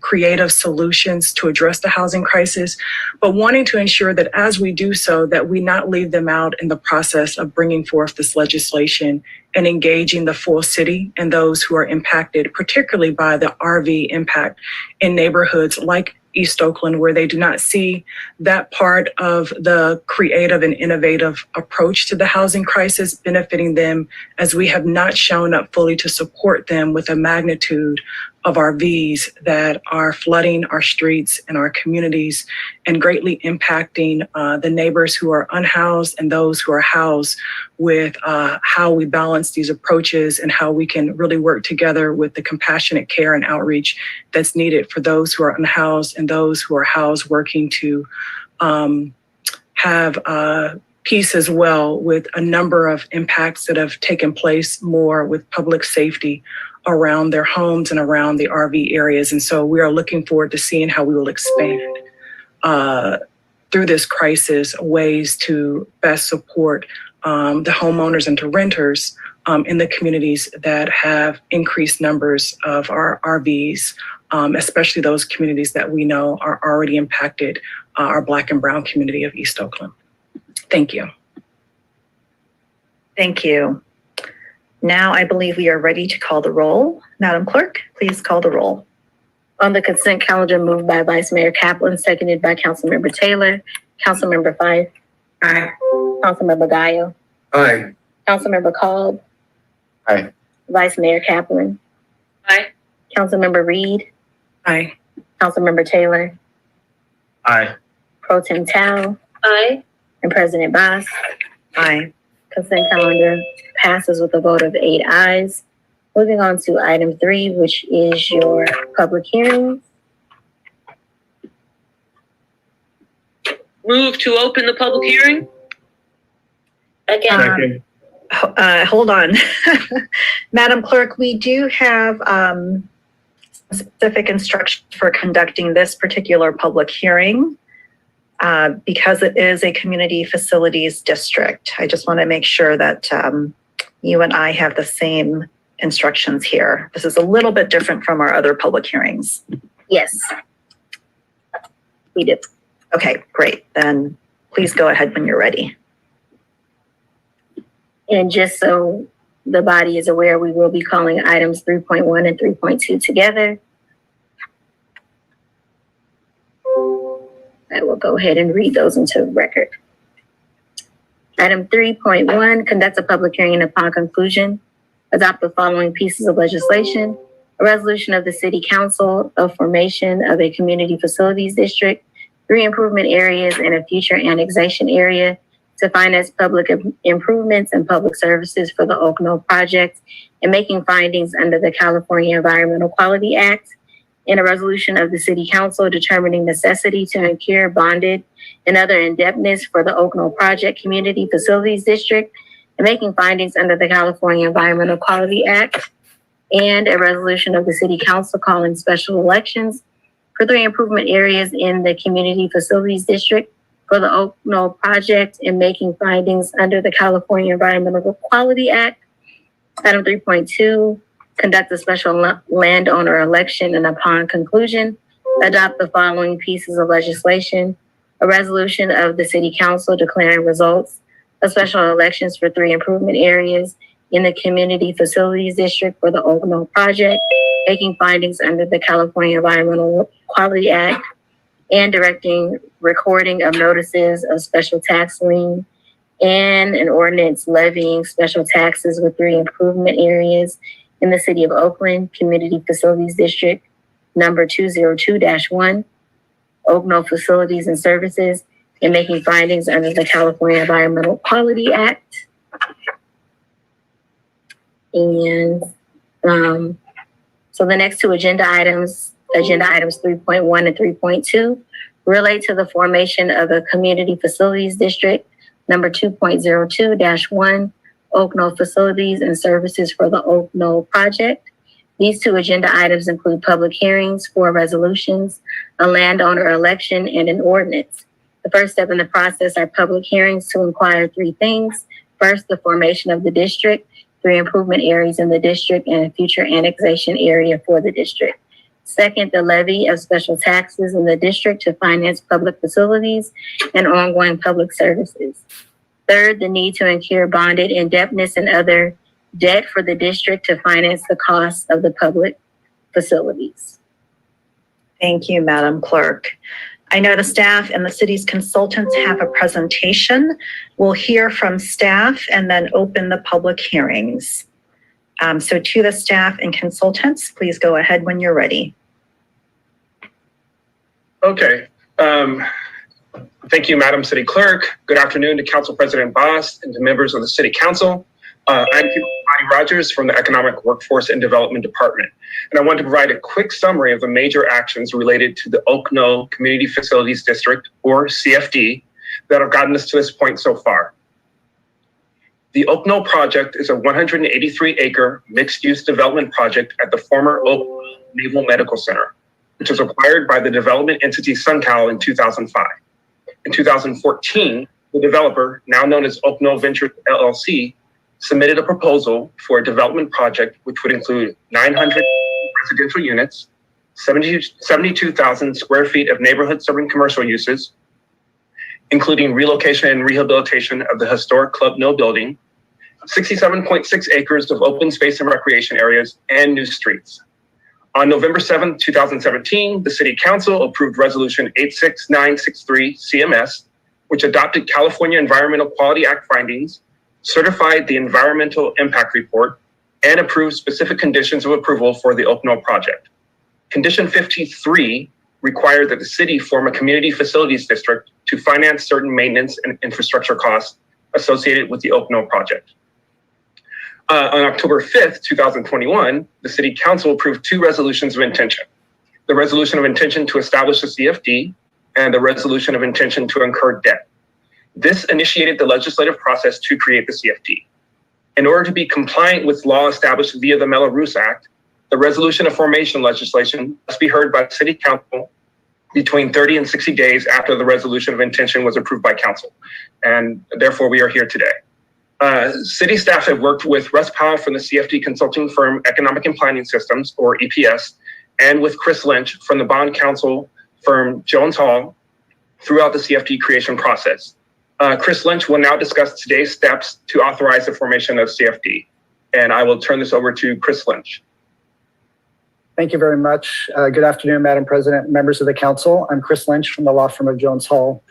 creative solutions to address the housing crisis, but wanting to ensure that as we do so, that we not leave them out in the process of bringing forth this legislation and engaging the full city and those who are impacted, particularly by the RV impact in neighborhoods like East Oakland, where they do not see that part of the creative and innovative approach to the housing crisis benefiting them, as we have not shown up fully to support them with a magnitude of RVs that are flooding our streets and our communities and greatly impacting the neighbors who are unhoused and those who are housed, with how we balance these approaches and how we can really work together with the compassionate care and outreach that's needed for those who are unhoused and those who are housed, working to have peace as well, with a number of impacts that have taken place more with public safety around their homes and around the RV areas. And so we are looking forward to seeing how we will expand through this crisis ways to best support the homeowners and to renters in the communities that have increased numbers of our RVs, especially those communities that we know are already impacted, our Black and Brown community of East Oakland. Thank you. Thank you. Now I believe we are ready to call the roll. Madam Clerk, please call the roll. On the consent calendar, moved by Vice Mayor Kaplan, seconded by Councilmember Taylor. Councilmember Fife. Aye. Councilmember Gaio. Aye. Councilmember Kolb. Aye. Vice Mayor Kaplan. Aye. Councilmember Reed. Aye. Councilmember Taylor. Aye. Pro Tem Tao. Aye. And President Bass. Aye. Consent calendar passes with a vote of 8 ayes. Moving on to item 3, which is your public hearings. Move to open the public hearing. Again, Hold on. Madam Clerk, we do have specific instructions for conducting this particular public hearing. Because it is a community facilities district, I just want to make sure that you and I have the same instructions here. This is a little bit different from our other public hearings. Yes, we do. Okay, great. Then please go ahead when you're ready. And just so the body is aware, we will be calling items 3.1 and 3.2 together. I will go ahead and read those into the record. Item 3.1, conduct a public hearing and upon conclusion, adopt the following pieces of legislation. A resolution of the City Council of formation of a community facilities district, 3 improvement areas and a future annexation area to finance public improvements and public services for the Oakland project and making findings under the California Environmental Quality Act. In a resolution of the City Council determining necessity to incur bonded and other indebtedness for the Oakland Project Community Facilities District and making findings under the California Environmental Quality Act. And a resolution of the City Council calling special elections for 3 improvement areas in the Community Facilities District for the Oakland Project and making findings under the California Environmental Quality Act. Item 3.2, conduct a special landowner election and upon conclusion, adopt the following pieces of legislation. A resolution of the City Council declaring results of special elections for 3 improvement areas in the Community Facilities District for the Oakland Project, making findings under the California Environmental Quality Act, and directing recording of notices of special tax lien and an ordinance levying special taxes with 3 improvement areas in the City of Oakland Community Facilities District number 202-1, Oakland Facilities and Services, and making findings under the California Environmental Quality Act. And so the next 2 agenda items 3.1 and 3.2, relate to the formation of a community facilities district number 2.02-1, Oakland Facilities and Services for the Oakland Project. These 2 agenda items include public hearings, 4 resolutions, a landowner election, and an ordinance. The first step in the process are public hearings to inquire 3 things. First, the formation of the district, 3 improvement areas in the district, and a future annexation area for the district. Second, the levy of special taxes in the district to finance public facilities and ongoing public services. Third, the need to incur bonded indebtedness and other debt for the district to finance the costs of the public facilities. Thank you, Madam Clerk. I know the staff and the city's consultants have a presentation. We'll hear from staff and then open the public hearings. So to the staff and consultants, please go ahead when you're ready. Okay. Thank you, Madam City Clerk. Good afternoon to Council President Boss and to members of the City Council. I'm Bonnie Rogers from the Economic Workforce and Development Department, and I want to provide a quick summary of the major actions related to the Oakland Community Facilities District, or CFD, that have gotten us to this point so far. The Oakland project is a 183-acre mixed-use development project at the former Oakland Naval Medical Center, which was acquired by the development entity SunCal in 2005. In 2014, the developer, now known as Oakland Ventures LLC, submitted a proposal for a development project which would include 900 residential units, 72,000 square feet of neighborhood-serving commercial uses, including relocation and rehabilitation of the historic Club Mill building, 67.6 acres of open space and recreation areas, and new streets. On November 7, 2017, the City Council approved Resolution 86963 CMS, which adopted California Environmental Quality Act findings, certified the environmental impact report, and approved specific conditions of approval for the Oakland project. Condition 53 required that the city form a community facilities district to finance certain maintenance and infrastructure costs associated with the Oakland project. On October 5th, 2021, the City Council approved 2 resolutions of intention. The resolution of intention to establish a CFD and the resolution of intention to incur debt. This initiated the legislative process to create the CFD. In order to be compliant with law established via the Mello-Roos Act, the resolution of formation legislation must be heard by the City Council between 30 and 60 days after the resolution of intention was approved by council. And therefore we are here today. City staff have worked with Russ Powell from the CFD consulting firm Economic and Planning Systems, or EPS, and with Chris Lynch from the bond counsel firm Jones Hall throughout the CFD creation process. Chris Lynch will now discuss today's steps to authorize the formation of CFD. And I will turn this over to Chris Lynch. Thank you very much. Good afternoon, Madam President and members of the council. I'm Chris Lynch from the law firm of Jones Hall.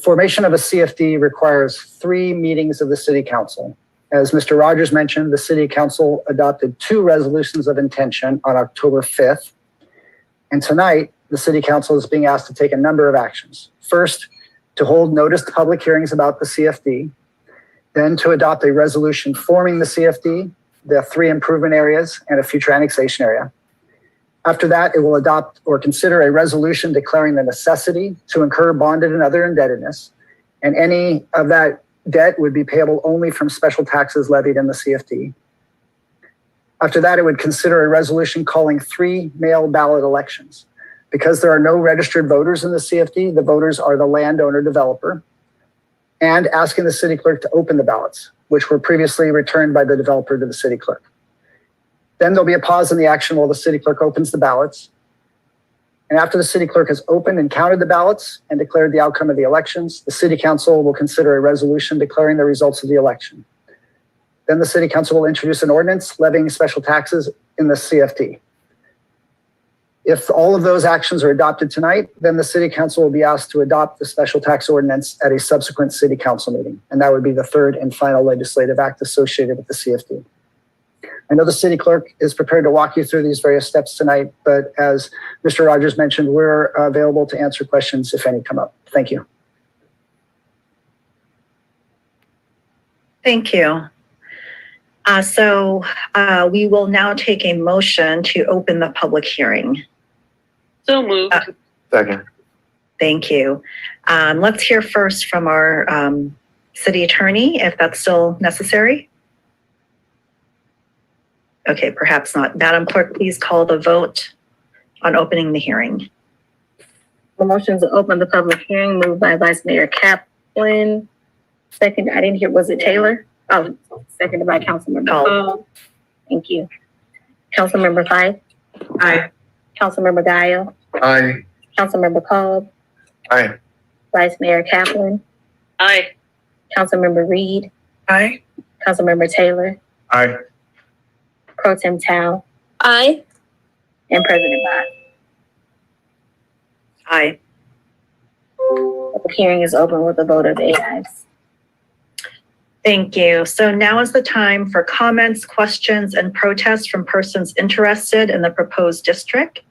Formation of a CFD requires 3 meetings of the City Council. As Mr. Rogers mentioned, the City Council adopted 2 resolutions of intention on October 5th. And tonight, the City Council is being asked to take a number of actions. First, to hold noticed public hearings about the CFD, then to adopt a resolution forming the CFD, the 3 improvement areas, and a future annexation area. After that, it will adopt or consider a resolution declaring the necessity to incur bonded and other indebtedness, and any of that debt would be payable only from special taxes levied in the CFD. After that, it would consider a resolution calling 3 mail ballot elections. Because there are no registered voters in the CFD, the voters are the landowner developer, and asking the city clerk to open the ballots, which were previously returned by the developer to the city clerk. Then there'll be a pause in the action while the city clerk opens the ballots. And after the city clerk has opened and counted the ballots and declared the outcome of the elections, the city council will consider a resolution declaring the results of the election. Then the city council will introduce an ordinance levying special taxes in the CFD. If all of those actions are adopted tonight, then the city council will be asked to adopt the special tax ordinance at a subsequent city council meeting. And that would be the 3rd and final legislative act associated with the CFD. I know the city clerk is prepared to walk you through these various steps tonight, but as Mr. Rogers mentioned, we're available to answer questions if any come up. Thank you. Thank you. So we will now take a motion to open the public hearing. So moved. Second. Thank you. Let's hear first from our city attorney, if that's still necessary. Okay, perhaps not. Madam Clerk, please call the vote on opening the hearing. The motion to open the public hearing moved by Vice Mayor Kaplan. Second, I didn't hear, was it Taylor? Oh, seconded by Councilmember Cole. Thank you. Councilmember Fife. Aye. Councilmember Guile. Aye. Councilmember Cobb. Aye. Vice Mayor Kaplan. Aye. Councilmember Reed. Aye. Councilmember Taylor. Aye. Pro Tem Tao. Aye. And President Bott. Aye. The hearing is open with a vote of 8 ayes. Thank you. So now is the time for comments, questions, and protests from persons interested in the proposed district.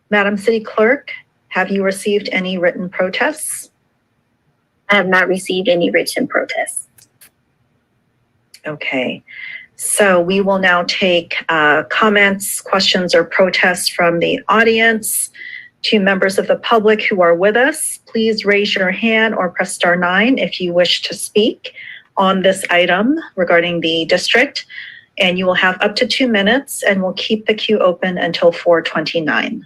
Madam City Clerk, have you received any written protests? I have not received any written protests. Okay. So we will now take comments, questions, or protests from the audience. To members of the public who are with us, please raise your hand or press *9 if you wish to speak on this item regarding the district, and you will have up to 2 minutes, and we'll keep the queue open until 4:29.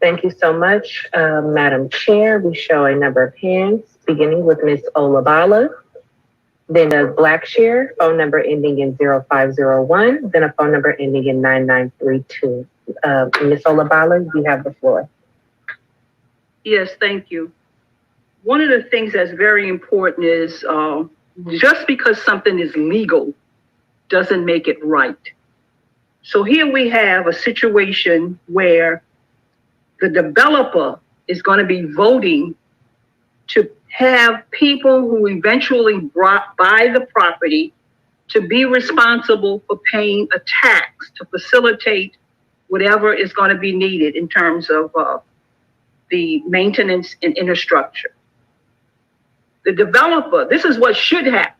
Thank you so much, Madam Chair. We show a number of hands, beginning with Ms. Olabala, then a Blackshare, phone number ending in 0501, then a phone number ending in 9932. Ms. Olabala, you have the floor. Yes, thank you. One of the things that's very important is just because something is legal doesn't make it right. So here we have a situation where the developer is going to be voting to have people who eventually buy the property to be responsible for paying a tax to facilitate whatever is going to be needed in terms of the maintenance and infrastructure. The developer, this is what should happen.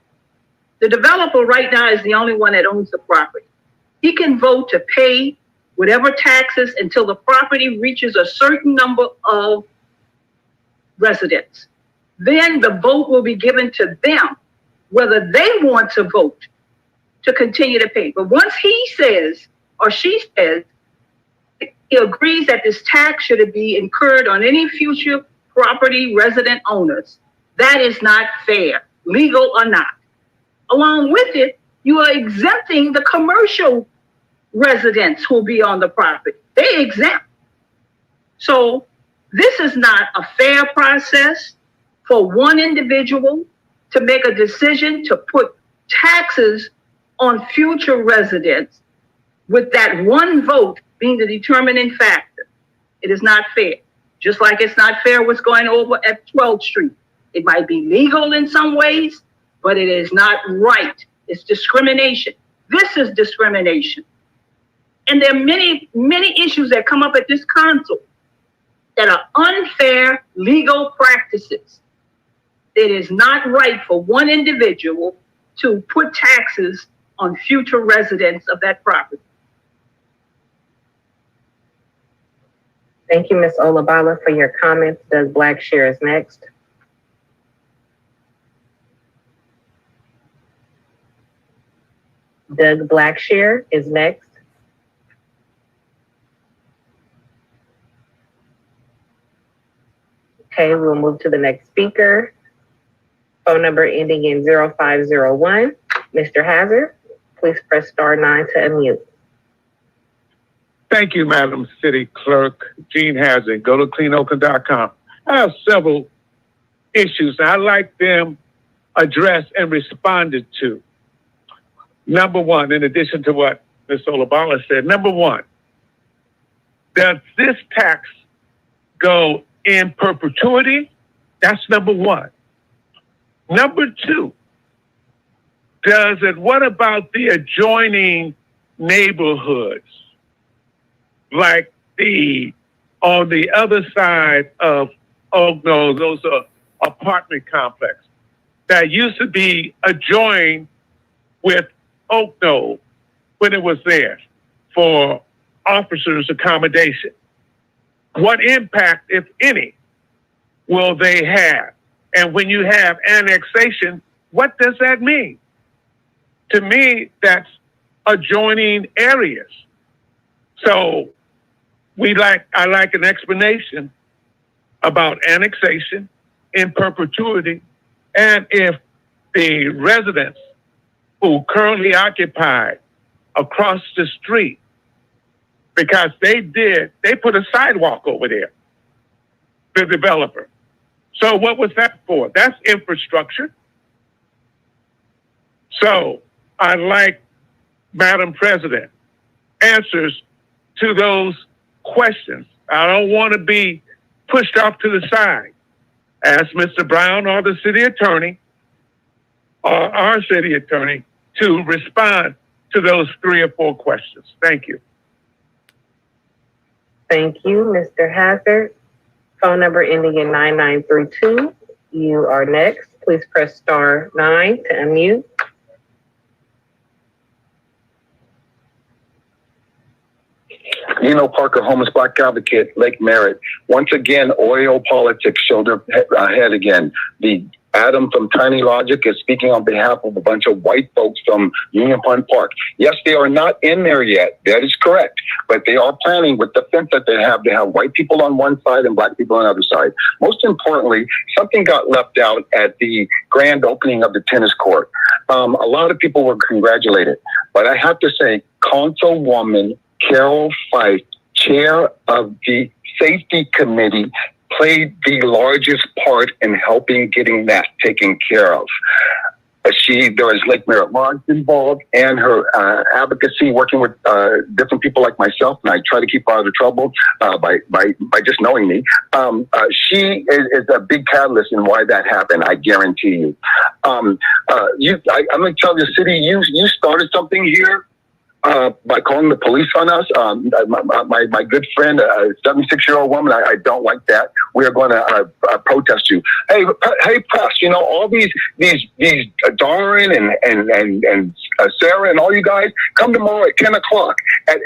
The developer right now is the only one that owns the property. He can vote to pay whatever taxes until the property reaches a certain number of residents. Then the vote will be given to them, whether they want to vote to continue to pay. But once he says, or she says, He agrees that this tax should be incurred on any future property resident owners. That is not fair, legal or not. Along with it, you are exempting the commercial residents who will be on the property. They exempt. So this is not a fair process for one individual to make a decision to put taxes on future residents with that one vote being the determining factor. It is not fair. Just like it's not fair what's going over at 12th Street. It might be legal in some ways, but it is not right. It's discrimination. This is discrimination. And there are many, many issues that come up at this council that are unfair legal practices. It is not right for one individual to put taxes on future residents of that property. Thank you, Ms. Olabala, for your comments. Doug Blackshear is next. Doug Blackshear is next. Okay, we'll move to the next speaker. Phone number ending in 0501. Mr. Hazard, please press *9 to unmute. Thank you, Madam City Clerk. Gene Hazard. Go to cleanoakland.com. I have several issues, and I'd like them addressed and responded to. Number one, in addition to what Ms. Olabala said, number one, does this tax go in perpetuity? That's number one. Number two, what about the adjoining neighborhoods? Like on the other side of Oakland, those are apartment complexes that used to be adjoined with Oakland when it was there for officers' accommodation. What impact, if any, will they have? And when you have annexation, what does that mean? To me, that's adjoining areas. So I like an explanation about annexation in perpetuity, and if the residents who currently occupy across the street, because they put a sidewalk over there, the developer. So what was that for? That's infrastructure. So I like, Madam President, answers to those questions. I don't want to be pushed off to the side. Ask Mr. Brown or the city attorney or our city attorney to respond to those 3 or 4 questions. Thank you. Thank you, Mr. Hazard. Phone number ending in 9932. You are next. Please press *9 to unmute. Nino Parker, homeless black advocate, Lake Merritt. Once again, oil politics showed their head again. The Adam from Tiny Logic is speaking on behalf of a bunch of white folks from Union Pond Park. Yes, they are not in there yet. That is correct. But they are planning with the fence that they have to have white people on one side and black people on the other side. Most importantly, something got left out at the grand opening of the tennis court. A lot of people were congratulated. But I have to say, Councilwoman Carol Fife, chair of the safety committee, played the largest part in helping getting that taken care of. There was Lake Merritt Lodge involved, and her advocacy, working with different people like myself, and I try to keep her out of trouble by just knowing me. She is a big catalyst in why that happened. I guarantee you. I'm going to tell the city, you started something here. By calling the police on us. My good friend, a 76-year-old woman, I don't like that. We are going to protest you. Hey, press, all these Darren and Sarah and all you guys, come tomorrow at 10 o'clock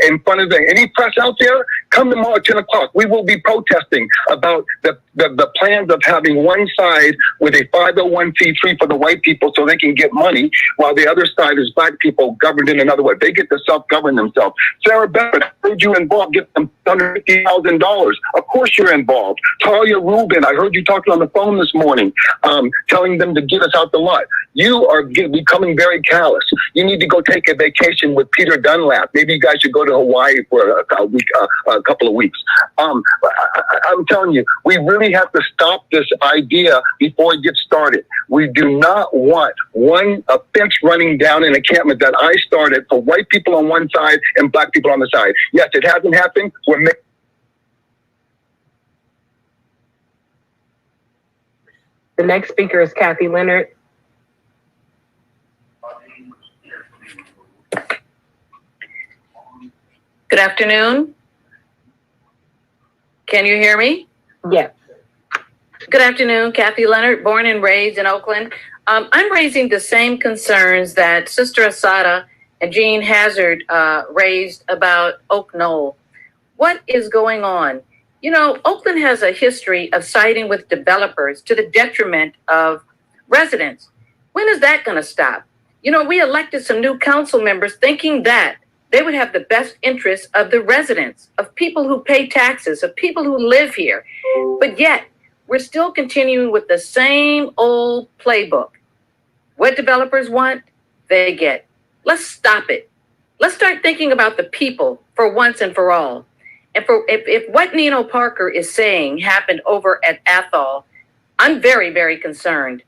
in front of any press out there. Come tomorrow at 10 o'clock. We will be protesting about the plans of having one side with a 501c3 for the white people so they can get money, while the other side is black people governed in another way. They get to self-govern themselves. Sarah Bennett, I heard you involved, get them $150,000. Of course you're involved. Talia Rubin, I heard you talking on the phone this morning, telling them to get us out the lot. You are becoming very callous. You need to go take a vacation with Peter Dunlap. Maybe you guys should go to Hawaii for a couple of weeks. I'm telling you, we really have to stop this idea before it gets started. We do not want one fence running down an encampment that I started for white people on one side and black people on the side. Yes, it hasn't happened. The next speaker is Kathy Leonard. Good afternoon. Can you hear me? Yes. Good afternoon, Kathy Leonard, born and raised in Oakland. I'm raising the same concerns that Sister Asada and Jean Hazard raised about Oak Knoll. What is going on? You know, Oakland has a history of siding with developers to the detriment of residents. When is that going to stop? You know, we elected some new council members thinking that they would have the best interests of the residents, of people who pay taxes, of people who live here. But yet, we're still continuing with the same old playbook. What developers want, they get. Let's stop it. Let's start thinking about the people for once and for all. And if what Nino Parker is saying happened over at Athol, I'm very, very concerned.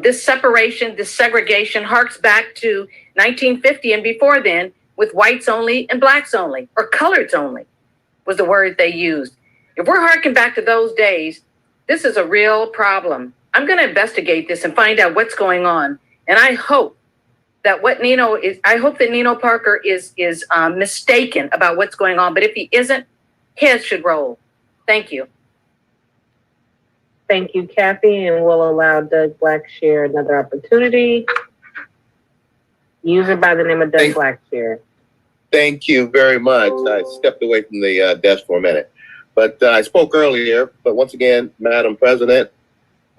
This separation, this segregation harks back to 1950 and before then, with whites only and blacks only, or coloreds only was the word they used. If we're harking back to those days, this is a real problem. I'm going to investigate this and find out what's going on. And I hope that Nino Parker is mistaken about what's going on. But if he isn't, heads should roll. Thank you. Thank you, Kathy, and we'll allow Doug Blackshear another opportunity. User by the name of Doug Blackshear. Thank you very much. I stepped away from the desk for a minute, but I spoke earlier. But once again, Madam President,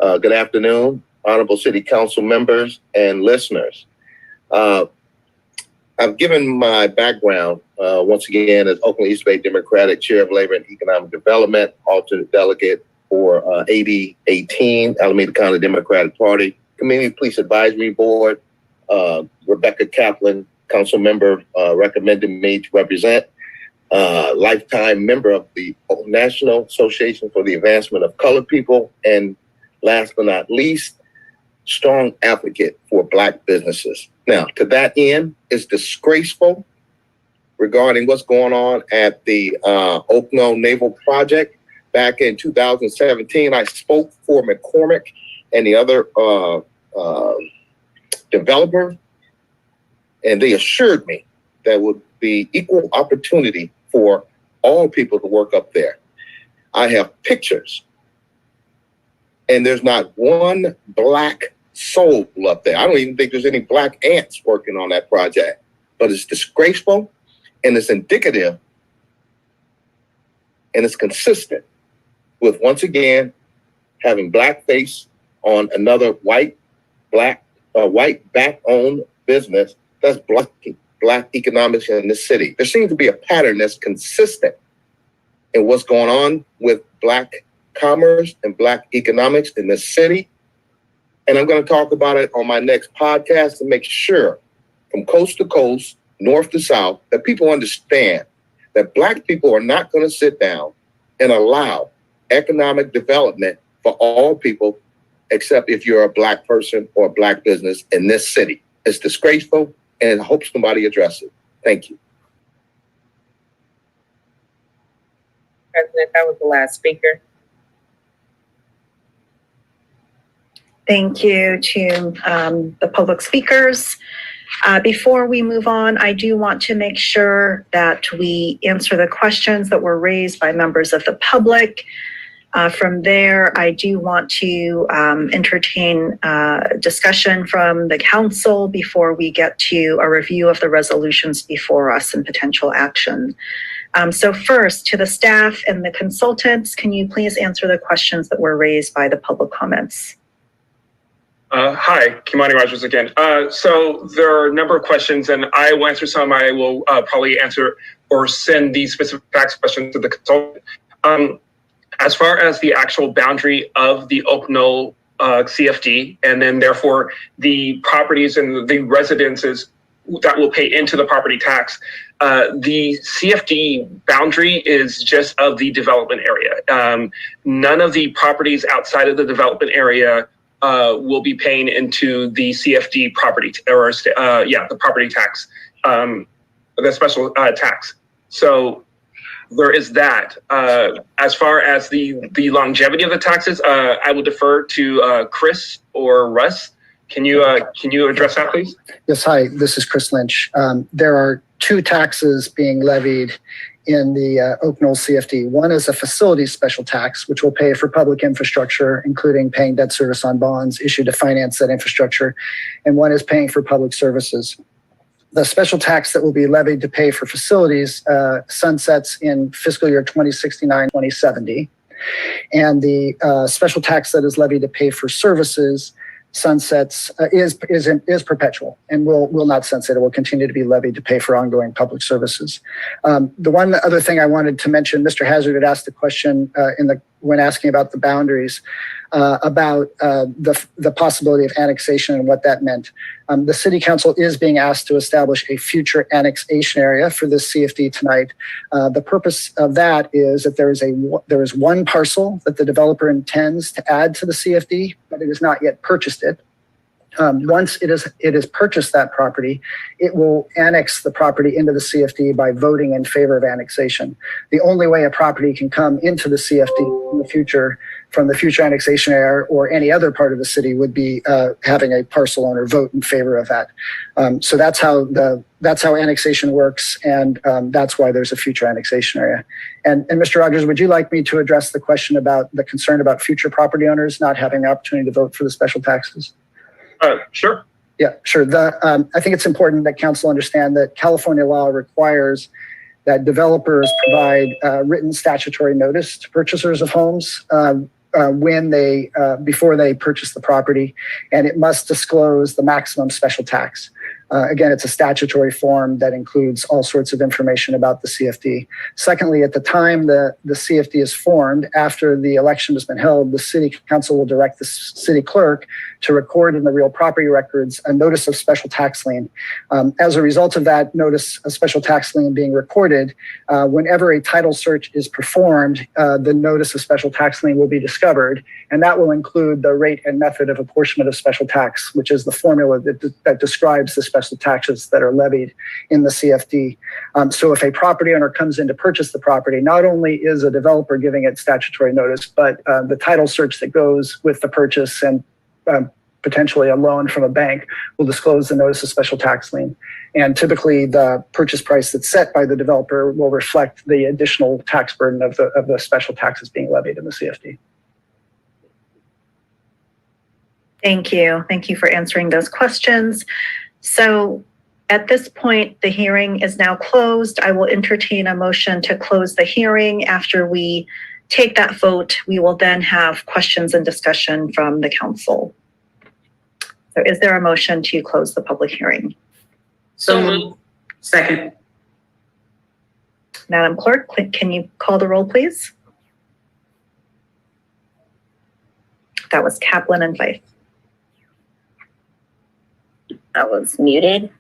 good afternoon, honorable city council members and listeners. I've given my background once again as Oakland East Bay Democratic Chair of Labor and Economic Development, alternate delegate for AB 18, Alameda County Democratic Party, Community Police Advisory Board. Rebecca Kaplan, council member, recommended me to represent, lifetime member of the National Association for the Advancement of Colored People, and last but not least, strong advocate for black businesses. Now, to that end, it's disgraceful regarding what's going on at the Oak Knoll Naval Project. Back in 2017, I spoke for McCormick and the other developer, and they assured me there would be equal opportunity for all people to work up there. I have pictures, and there's not one black soul up there. I don't even think there's any black ants working on that project, but it's disgraceful, and it's indicative, and it's consistent with, once again, having blackface on another white back-owned business that's blocking black economics in this city. There seems to be a pattern that's consistent in what's going on with black commerce and black economics in this city. And I'm going to talk about it on my next podcast to make sure, from coast to coast, north to south, that people understand that black people are not going to sit down and allow economic development for all people, except if you're a black person or a black business in this city. It's disgraceful, and I hope somebody addresses it. Thank you. President, that was the last speaker. Thank you to the public speakers. Before we move on, I do want to make sure that we answer the questions that were raised by members of the public. From there, I do want to entertain discussion from the council before we get to a review of the resolutions before us and potential action. So first, to the staff and the consultants, can you please answer the questions that were raised by the public comments? Hi, Kimani Rogers again. So there are a number of questions, and I will answer some. I will probably answer or send these specific facts questions to the consultant. As far as the actual boundary of the Oak Knoll CFD, and then therefore the properties and the residences that will pay into the property tax, the CFD boundary is just of the development area. None of the properties outside of the development area will be paying into the CFD property, the property tax, the special tax. So there is that. As far as the longevity of the taxes, I will defer to Chris or Russ. Can you address that, please? Yes, hi, this is Chris Lynch. There are two taxes being levied in the Oak Knoll CFD. One is a facilities special tax, which will pay for public infrastructure, including paying debt service on bonds issued to finance that infrastructure. And one is paying for public services. The special tax that will be levied to pay for facilities sunsets in fiscal year 2069-2070. And the special tax that is levied to pay for services sunsets is perpetual and will not sunset. It will continue to be levied to pay for ongoing public services. The one other thing I wanted to mention, Mr. Hazard had asked the question when asking about the boundaries, about the possibility of annexation and what that meant. The City Council is being asked to establish a future annexation area for this CFD tonight. The purpose of that is that there is one parcel that the developer intends to add to the CFD, but it has not yet purchased it. Once it is purchased that property, it will annex the property into the CFD by voting in favor of annexation. The only way a property can come into the CFD in the future from the future annexation area or any other part of the city would be having a parcel owner vote in favor of that. So that's how annexation works, and that's why there's a future annexation area. And Mr. Rogers, would you like me to address the question about the concern about future property owners not having the opportunity to vote for the special taxes? Sure. Yeah, sure. I think it's important that council understand that California law requires that developers provide written statutory notice to purchasers of homes before they purchase the property, and it must disclose the maximum special tax. Again, it's a statutory form that includes all sorts of information about the CFD. Secondly, at the time the CFD is formed, after the election has been held, the City Council will direct the city clerk to record in the real property records a notice of special tax lien. As a result of that notice of special tax lien being recorded, whenever a title search is performed, the notice of special tax lien will be discovered, and that will include the rate and method of apportionment of special tax, which is the formula that describes the special taxes that are levied in the CFD. So if a property owner comes in to purchase the property, not only is a developer giving it statutory notice, but the title search that goes with the purchase and potentially a loan from a bank will disclose the notice of special tax lien. And typically the purchase price that's set by the developer will reflect the additional tax burden of the special taxes being levied in the CFD. Thank you. Thank you for answering those questions. So at this point, the hearing is now closed. I will entertain a motion to close the hearing. After we take that vote, we will then have questions and discussion from the council. So is there a motion to close the public hearing? So moved. Second. Madam Clerk, can you call the roll, please? That was Kaplan and Fife. I was muted.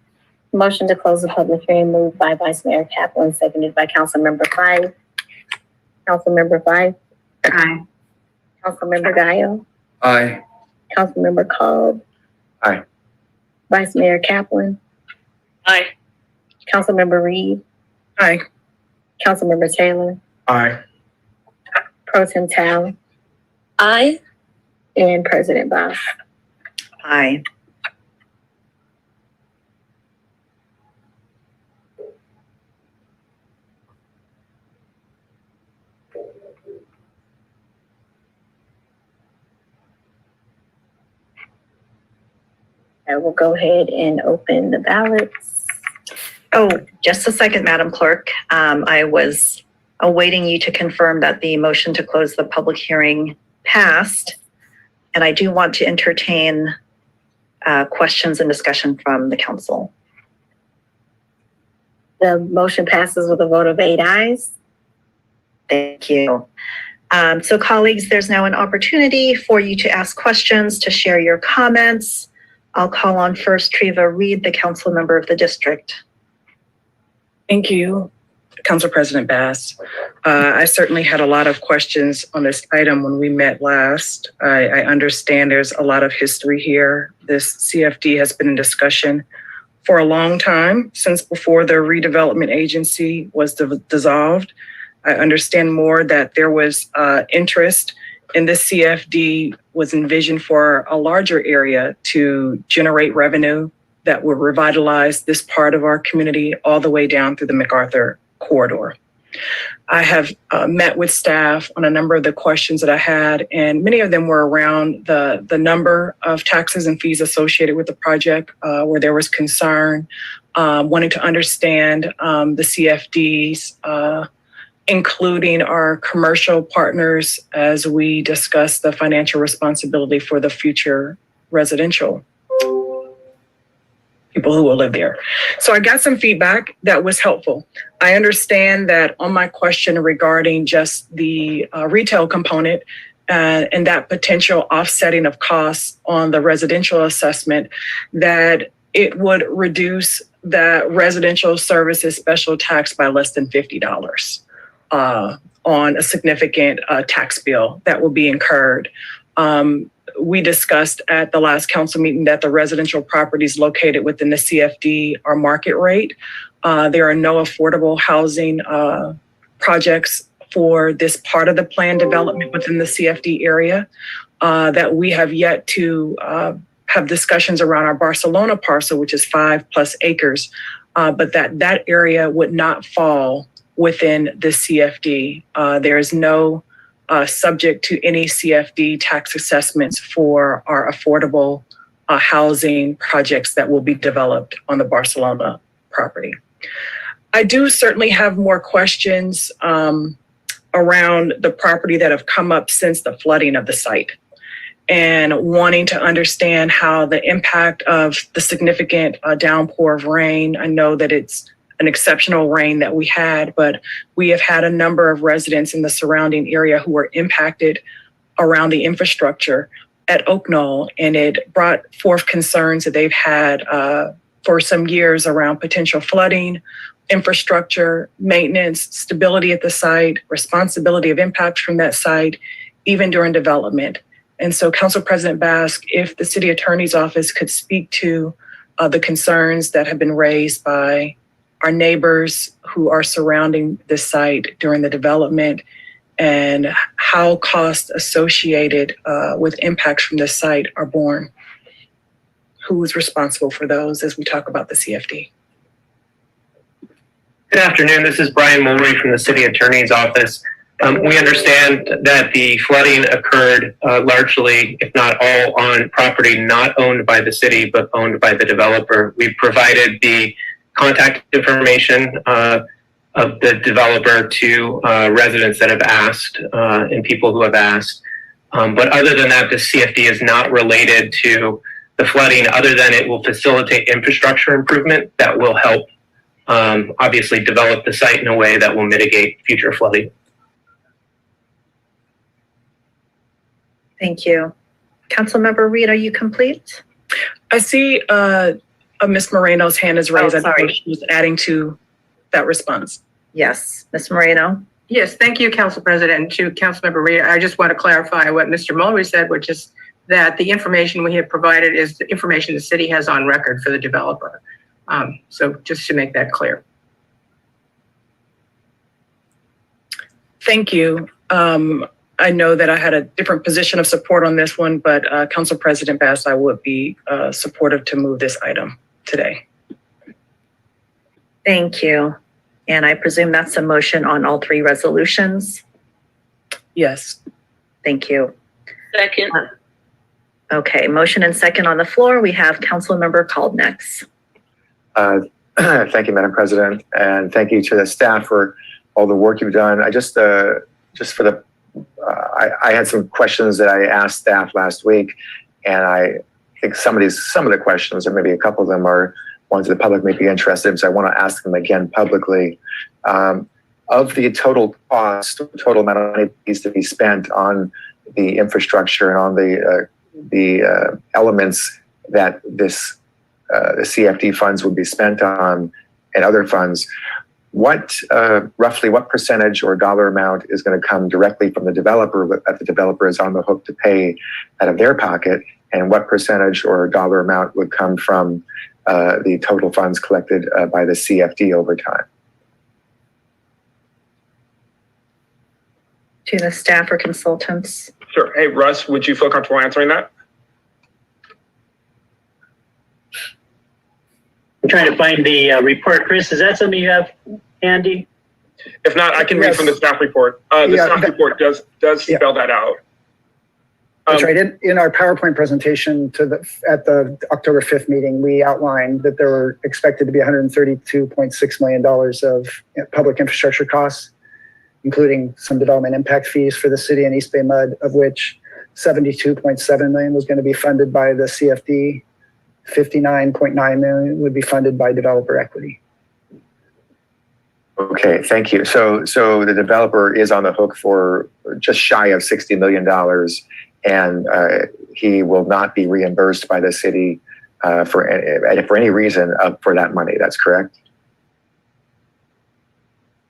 Motion to close the public hearing moved by Vice Mayor Kaplan, seconded by Councilmember Fife. Councilmember Fife. Aye. Councilmember Gaio. Aye. Councilmember Cobb. Aye. Vice Mayor Kaplan. Aye. Councilmember Reed. Aye. Councilmember Taylor. Aye. Pro Tem Tal. Aye. And President Boss. Aye. I will go ahead and open the ballots. Oh, just a second, Madam Clerk. I was awaiting you to confirm that the motion to close the public hearing passed. And I do want to entertain questions and discussion from the council. The motion passes with a vote of 8 ayes. Thank you. So colleagues, there's now an opportunity for you to ask questions, to share your comments. I'll call on first Treva Reed, the council member of the district. Thank you, Council President Bass. I certainly had a lot of questions on this item when we met last. I understand there's a lot of history here. This CFD has been in discussion for a long time, since before the redevelopment agency was dissolved. I understand more that there was interest in this CFD was envisioned for a larger area to generate revenue that would revitalize this part of our community all the way down through the MacArthur corridor. I have met with staff on a number of the questions that I had, and many of them were around the number of taxes and fees associated with the project, where there was concern, wanting to understand the CFDs, including our commercial partners as we discuss the financial responsibility for the future residential people who will live there. So I got some feedback that was helpful. I understand that on my question regarding just the retail component and that potential offsetting of costs on the residential assessment, that it would reduce the residential services special tax by less than $50 on a significant tax bill that will be incurred. We discussed at the last council meeting that the residential properties located within the CFD are market rate. There are no affordable housing projects for this part of the planned development within the CFD area, that we have yet to have discussions around our Barcelona parcel, which is 5+ acres, but that area would not fall within the CFD. There is no subject to any CFD tax assessments for our affordable housing projects that will be developed on the Barcelona property. I do certainly have more questions around the property that have come up since the flooding of the site, and wanting to understand how the impact of the significant downpour of rain. I know that it's an exceptional rain that we had, but we have had a number of residents in the surrounding area who were impacted around the infrastructure at Oak Knoll, and it brought forth concerns that they've had for some years around potential flooding, infrastructure, maintenance, stability at the site, responsibility of impacts from that site, even during development. And so, Council President Bass, if the City Attorney's Office could speak to the concerns that have been raised by our neighbors who are surrounding this site during the development, and how costs associated with impacts from this site are borne. Who is responsible for those as we talk about the CFD? Good afternoon. This is Brian Mulry from the City Attorney's Office. We understand that the flooding occurred largely, if not all, on property not owned by the city, but owned by the developer. We've provided the contact information of the developer to residents that have asked and people who have asked. But other than that, the CFD is not related to the flooding, other than it will facilitate infrastructure improvement that will help obviously develop the site in a way that will mitigate future flooding. Thank you. Councilmember Reed, are you complete? I see Ms. Moreno's hand is raised. Oh, sorry. I think she was adding to that response. Yes, Ms. Moreno. Yes, thank you, Council President. And to Councilmember Reed, I just want to clarify what Mr. Mulry said, which is that the information we have provided is the information the city has on record for the developer. So just to make that clear. Thank you. I know that I had a different position of support on this one, but Council President Bass, I would be supportive to move this item today. Thank you. And I presume that's a motion on all 3 resolutions? Yes. Thank you. Second. Okay, motion and second on the floor. We have Councilmember called next. Thank you, Madam President, and thank you to the staff for all the work you've done. I had some questions that I asked staff last week, and I think some of the questions, or maybe a couple of them, are ones the public may be interested in, so I want to ask them again publicly. Of the total cost, total amount of money that needs to be spent on the infrastructure and on the elements that the CFD funds would be spent on and other funds, roughly what percentage or dollar amount is going to come directly from the developer that the developer is on the hook to pay out of their pocket, and what percentage or dollar amount would come from the total funds collected by the CFD over time? To the staff or consultants. Sure. Hey, Russ, would you feel comfortable answering that? I'm trying to find the report. Chris, is that something you have handy? If not, I can read from the staff report. The staff report does spell that out. That's right. In our PowerPoint presentation at the October 5th meeting, we outlined that there were expected to be $132.6 million of public infrastructure costs, including some development impact fees for the city and East Bay Mud, of which $72.7 million was going to be funded by the CFD, $59.9 million would be funded by developer equity. Okay, thank you. So the developer is on the hook for just shy of $60 million, and he will not be reimbursed by the city for any reason for that money. That's correct?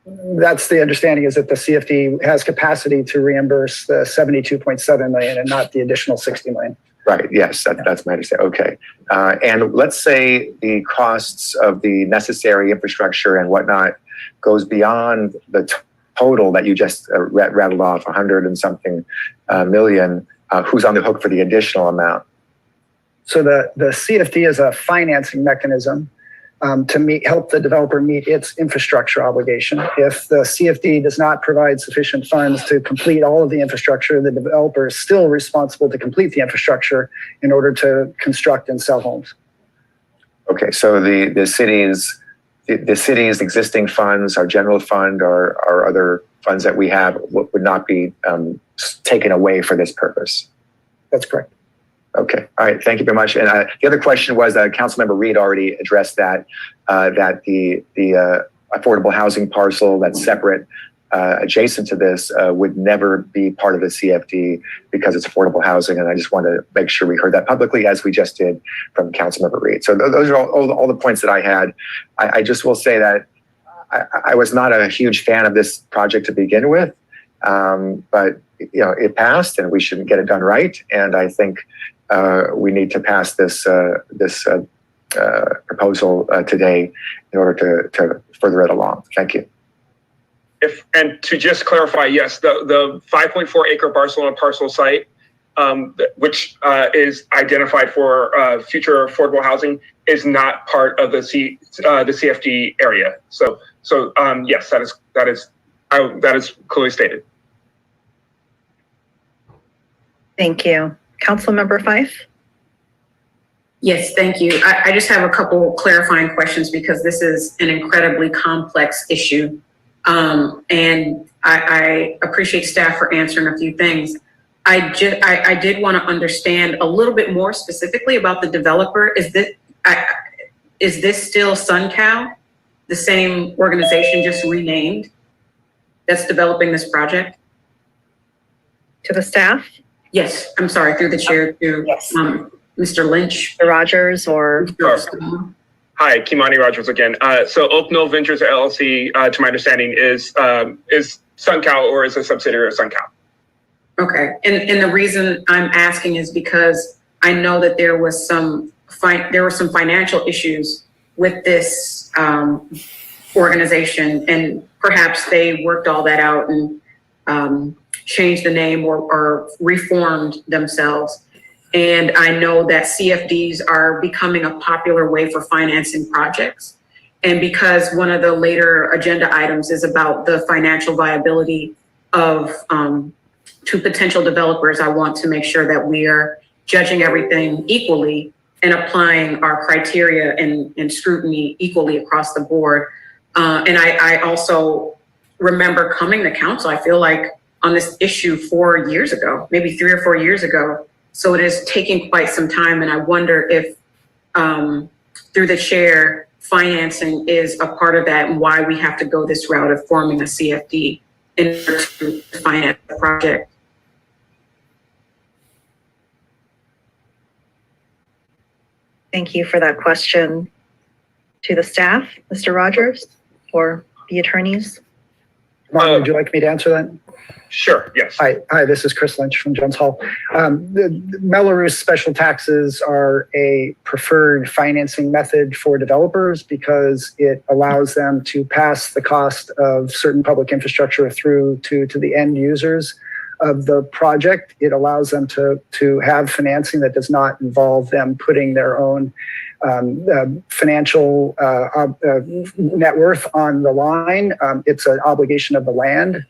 That's the understanding, is that the CFD has capacity to reimburse the $72.7 million and not the additional $60 million. Right. Yes, that's my understanding. Okay. And let's say the costs of the necessary infrastructure and whatnot goes beyond the total that you just rattled off, 100 and something million. Who's on the hook for the additional amount? So the CFD is a financing mechanism to help the developer meet its infrastructure obligation. If the CFD does not provide sufficient funds to complete all of the infrastructure, the developer is still responsible to complete the infrastructure in order to construct and sell homes. Okay, so the city's existing funds, our general fund, our other funds that we have would not be taken away for this purpose. That's correct. Okay. All right. Thank you very much. And the other question was that Councilmember Reed already addressed that the affordable housing parcel that's separate adjacent to this would never be part of the CFD because it's affordable housing. And I just wanted to make sure we heard that publicly, as we just did from Councilmember Reed. So those are all the points that I had. I just will say that I was not a huge fan of this project to begin with, but it passed, and we should get it done right. And I think we need to pass this proposal today in order to further it along. Thank you. And to just clarify, yes, the 5.4 acre Barcelona parcel site, which is identified for future affordable housing, is not part of the CFD area. So yes, that is clearly stated. Thank you. Councilmember Fife? Yes, thank you. I just have a couple clarifying questions because this is an incredibly complex issue. And I appreciate staff for answering a few things. I did want to understand a little bit more specifically about the developer. Is this still SunCal, the same organization just renamed, that's developing this project? To the staff? Yes, I'm sorry, through the chair to yes. Mr. Lynch. Rogers or? Hi, Kimani Rogers again. So Oak Knoll Ventures LLC, to my understanding, is SunCal or is a subsidiary of SunCal. Okay, and the reason I'm asking is because I know that there were some financial issues with this organization, and perhaps they worked all that out and changed the name or reformed themselves. And I know that CFDs are becoming a popular way for financing projects. And because one of the later agenda items is about the financial viability of to potential developers, I want to make sure that we are judging everything equally and applying our criteria and scrutiny equally across the board. And I also remember coming to council, I feel like, on this issue 4 years ago, maybe 3 or 4 years ago. So it is taking quite some time. And I wonder if through the chair, financing is a part of that and why we have to go this route of forming a CFD in order to finance the project. Thank you for that question. To the staff, Mr. Rogers, or the attorneys? Martin, would you like me to answer that? Sure, yes. Hi, this is Chris Lynch from Jones Hall. The Melrose special taxes are a preferred financing method for developers because it allows them to pass the cost of certain public infrastructure through to the end users of the project. It allows them to have financing that does not involve them putting their own financial net worth on the line. It's an obligation of the land.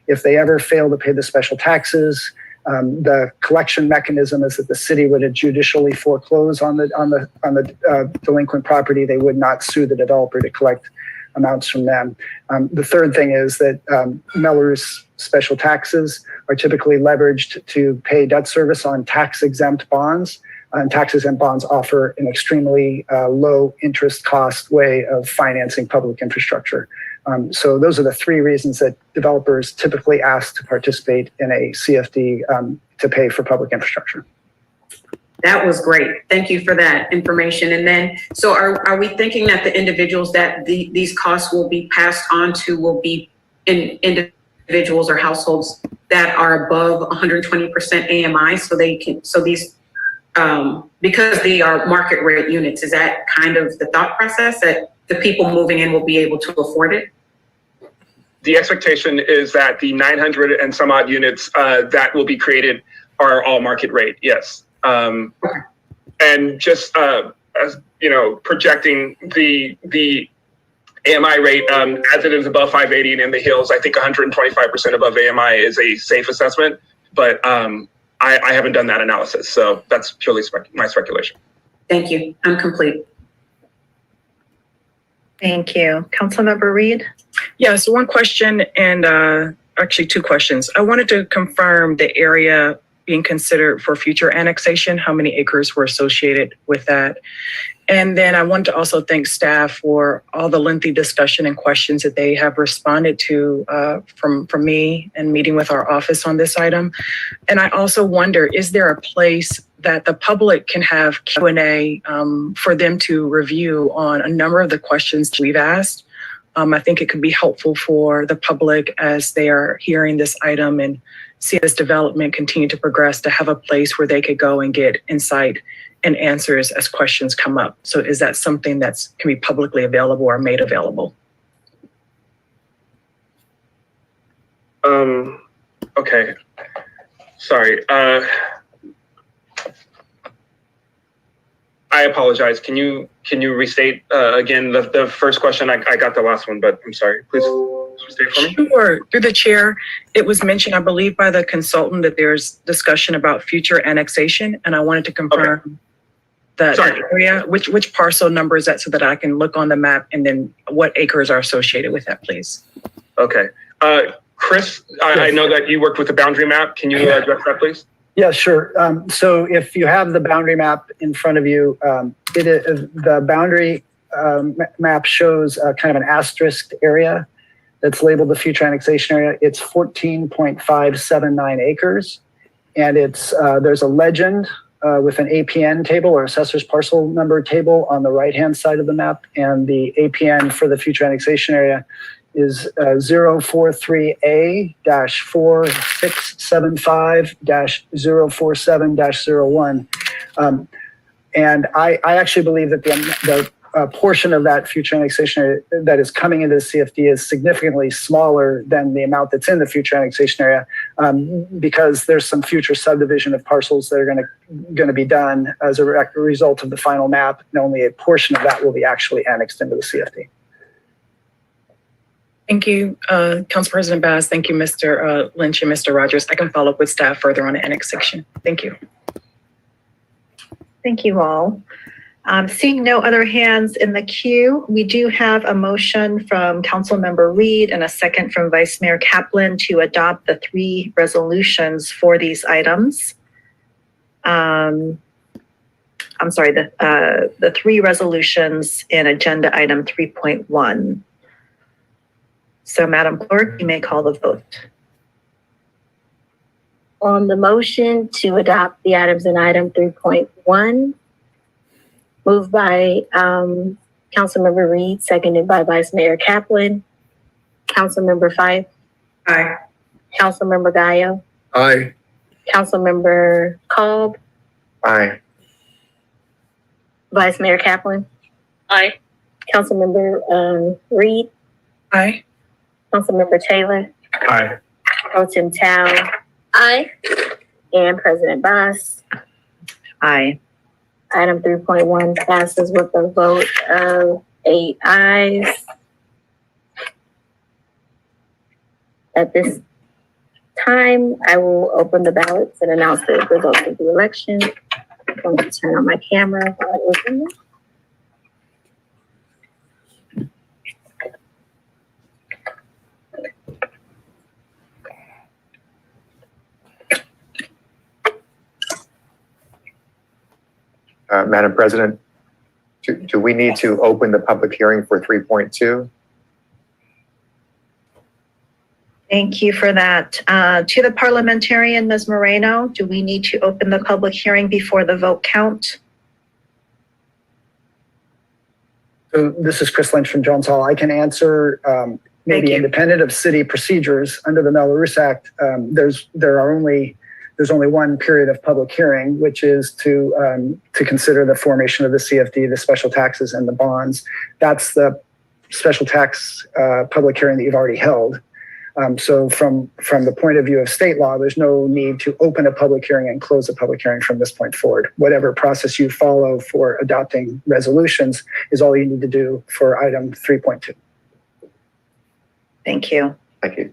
If they ever fail to pay the special taxes, the collection mechanism is that the city would judicially foreclose on the delinquent property. They would not sue the developer to collect amounts from them. The third thing is that Melrose special taxes are typically leveraged to pay debt service on tax-exempt bonds. And tax-exempt bonds offer an extremely low interest cost way of financing public infrastructure. So those are the three reasons that developers typically ask to participate in a CFD to pay for public infrastructure. That was great. Thank you for that information. And then, so are we thinking that the individuals that these costs will be passed on to will be individuals or households that are above 120% AMI, so these because they are market rate units, is that kind of the thought process, that the people moving in will be able to afford it? The expectation is that the 900 and some odd units that will be created are all market rate, yes. And just as you know, projecting the AMI rate as it is above 580 and in the hills, I think 125% above AMI is a safe assessment, but I haven't done that analysis, so that's purely my speculation. Thank you. I'm complete. Thank you. Councilmember Reed? Yeah, so one question and actually two questions. I wanted to confirm the area being considered for future annexation, how many acres were associated with that. And then I wanted to also thank staff for all the lengthy discussion and questions that they have responded to from me and meeting with our office on this item. And I also wonder, is there a place that the public can have Q&A for them to review on a number of the questions we've asked? I think it could be helpful for the public as they are hearing this item and see this development continue to progress, to have a place where they could go and get insight and answers as questions come up. So is that something that can be publicly available or made available? Okay, sorry. I apologize. Can you restate again the first question? I got the last one, but I'm sorry. Please restate for me. Sure. Through the chair, it was mentioned, I believe, by the consultant that there's discussion about future annexation, and I wanted to confirm that area. Which parcel number is that, so that I can look on the map, and then what acres are associated with that, please? Okay. Chris, I know that you worked with the boundary map. Can you address that, please? Yeah, sure. So if you have the boundary map in front of you, the boundary map shows kind of an asterisk area that's labeled the future annexation area. It's 14.579 acres. And there's a legend with an APN table or assessor's parcel number table on the right-hand side of the map. And the APN for the future annexation area is 043A-4675-047-01. And I actually believe that the portion of that future annexation area that is coming into the CFD is significantly smaller than the amount that's in the future annexation area, because there's some future subdivision of parcels that are going to be done as a result of the final map, and only a portion of that will be actually annexed into the CFD. Thank you, Council President Bass. Thank you, Mr. Lynch and Mr. Rogers. I can follow up with staff further on the annexation. Thank you. Thank you all. Seeing no other hands in the queue, we do have a motion from Councilmember Reed and a second from Vice Mayor Kaplan to adopt the 3 resolutions for these items. I'm sorry, the 3 resolutions in agenda item 3.1. So Madam Clerk, you may call the vote. On the motion to adopt the items in item 3.1, moved by Councilmember Reed, seconded by Vice Mayor Kaplan. Councilmember Fife. Aye. Councilmember Gallo. Aye. Councilmember Cobb. Aye. Vice Mayor Kaplan. Aye. Councilmember Reed. Aye. Councilmember Taylor. Aye. Pro Tem Tao. Aye. And President Boss. Aye. Item 3.1 passes with a vote of 8 ayes. At this time, I will open the ballots and announce the results of the election. I'm going to turn on my camera while I open it. Madam President, do we need to open the public hearing for 3.2? Thank you for that. To the parliamentarian, Ms. Moreno, do we need to open the public hearing before the vote count? So this is Chris Lynch from Jones Hall. I can answer maybe independent of city procedures under the Belarus Act. There's only one period of public hearing, which is to consider the formation of the CFD, the special taxes, and the bonds. That's the special tax public hearing that you've already held. So from the point of view of state law, there's no need to open a public hearing and close a public hearing from this point forward. Whatever process you follow for adopting resolutions is all you need to do for item 3.2. Thank you. Thank you.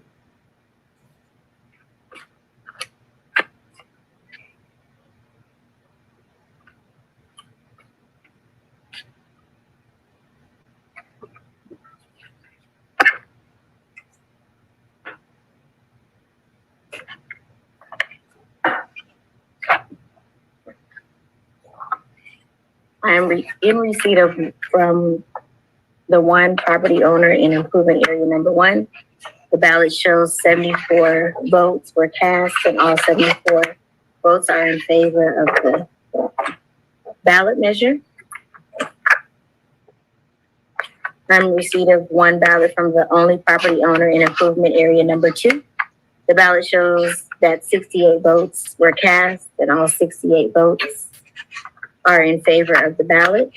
I am in receipt of from the one property owner in improvement area number 1. The ballot shows 74 votes were cast and all 74 votes are in favor of the ballot measure. I'm in receipt of 1 ballot from the only property owner in improvement area number 2. The ballot shows that 68 votes were cast and all 68 votes are in favor of the ballot.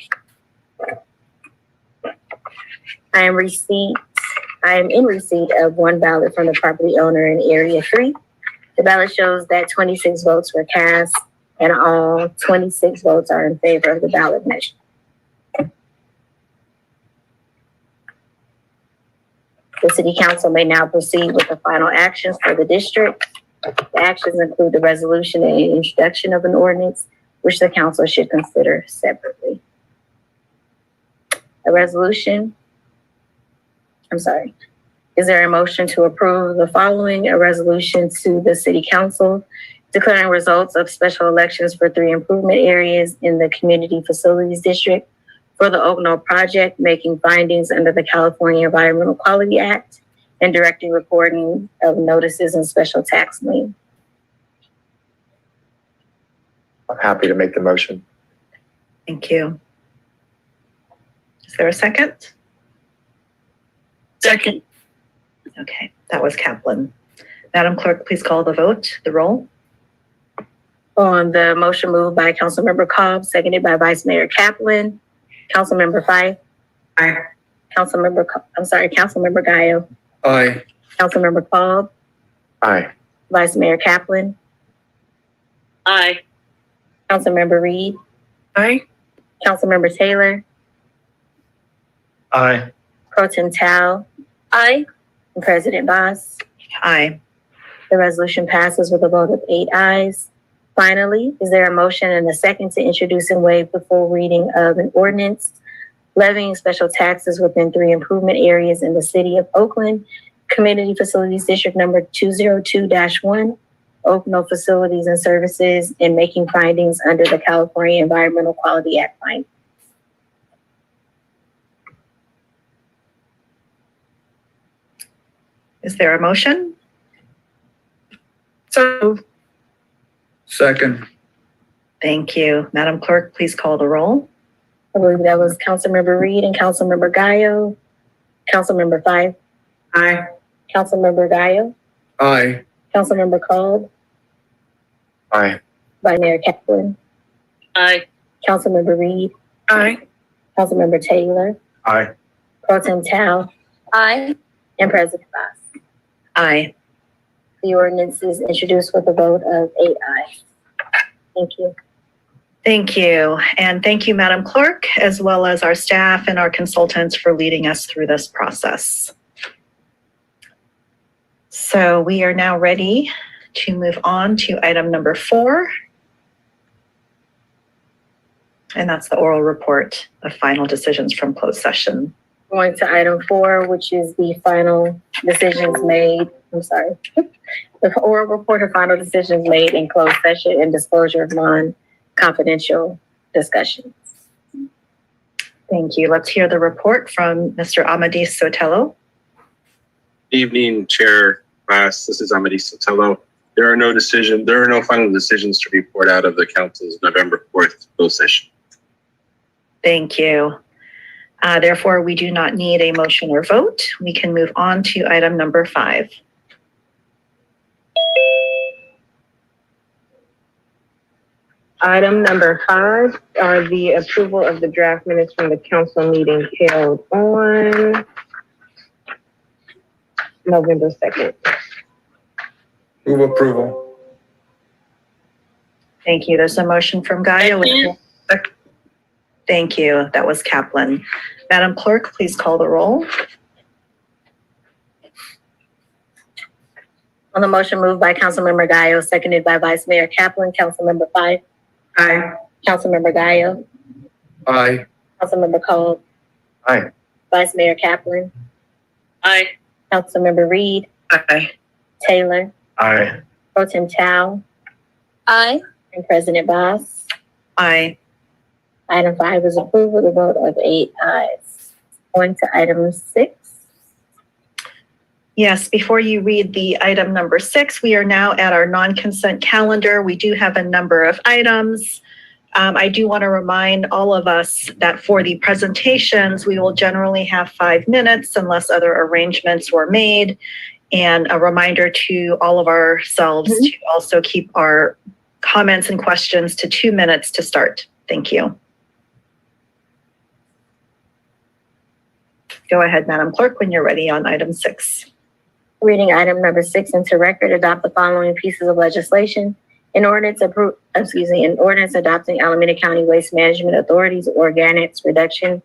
I am in receipt of 1 ballot from the property owner in area 3. The ballot shows that 26 votes were cast and all 26 votes are in favor of the ballot measure. The City Council may now proceed with the final actions for the district. The actions include the resolution and introduction of an ordinance, which the council should consider separately. Is there a motion to approve the following? A resolution to the City Council declaring results of special elections for 3 improvement areas in the Community Facilities District for the Oakland project, making findings under the California Environmental Quality Act, and directing recording of notices and special tax lien. I'm happy to make the motion. Thank you. Is there a second? Second. Okay, that was Kaplan. Madam Clerk, please call the vote, the roll. On the motion moved by Councilmember Cobb, seconded by Vice Mayor Kaplan. Councilmember Fife. Aye. Councilmember Gallo. Aye. Councilmember Cobb. Aye. Vice Mayor Kaplan. Aye. Councilmember Reed. Aye. Councilmember Taylor. Aye. Pro Tem Tao. Aye. And President Boss. Aye. The resolution passes with a vote of 8 ayes. Finally, is there a motion and a second to introduce and waive the full reading of an ordinance levying special taxes within 3 improvement areas in the city of Oakland, Community Facilities District number 202-1, Oakland Facilities and Services, and making findings under the California Environmental Quality Act findings? Is there a motion? So, Second. Thank you. Madam Clerk, please call the roll. I believe that was Councilmember Reed and Councilmember Gallo. Councilmember Fife. aye. Councilmember Gallo. Aye. Councilmember Cole. Aye. Vice Mayor Kaplan. Aye. Councilmember Reed. Aye. Councilmember Taylor. Aye. Pro Tem Tao. Aye. And President Boss. Aye. The ordinance is introduced with a vote of 8 ayes. Thank you. Thank you. And thank you, Madam Clerk, as well as our staff and our consultants for leading us through this process. So we are now ready to move on to item number 4. And that's the oral report of final decisions from closed session. Going to item 4, which is the final decisions made. I'm sorry. The oral report of final decisions made in closed session and disclosure of non-confidential discussions. Thank you. Let's hear the report from Mr. Amadis Sotelo. Evening, Chair Bass. This is Amadis Sotelo. There are no final decisions to report out of the council's November 4th closed session. Thank you. Therefore, we do not need a motion or vote. We can move on to item number 5. Item number 5 are the approval of the draft minutes from the council meeting held on November 2nd. Move approval. Thank you. There's a motion from Gaia. Thank you. That was Kaplan. Madam Clerk, please call the roll. On the motion moved by Councilmember Gallo, seconded by Vice Mayor Kaplan, Councilmember Fife. Aye. Councilmember Gallo. Aye. Councilmember Cole. Aye. Vice Mayor Kaplan. Aye. Councilmember Reed. Aye. Taylor. Aye. Pro Tem Tao. Aye. And President Boss. Aye. Item 5 is approved with a vote of 8 ayes. On to item 6. Yes, before you read the item number 6, we are now at our non-consent calendar. We do have a number of items. I do want to remind all of us that for the presentations, we will generally have 5 minutes unless other arrangements were made. And a reminder to all of ourselves to also keep our comments and questions to 2 minutes to start. Thank you. Go ahead, Madam Clerk, when you're ready on item 6. Reading item number 6 into record, adopt the following pieces of legislation. An ordinance adopting Alameda County Waste Management Authority's Organics Reduction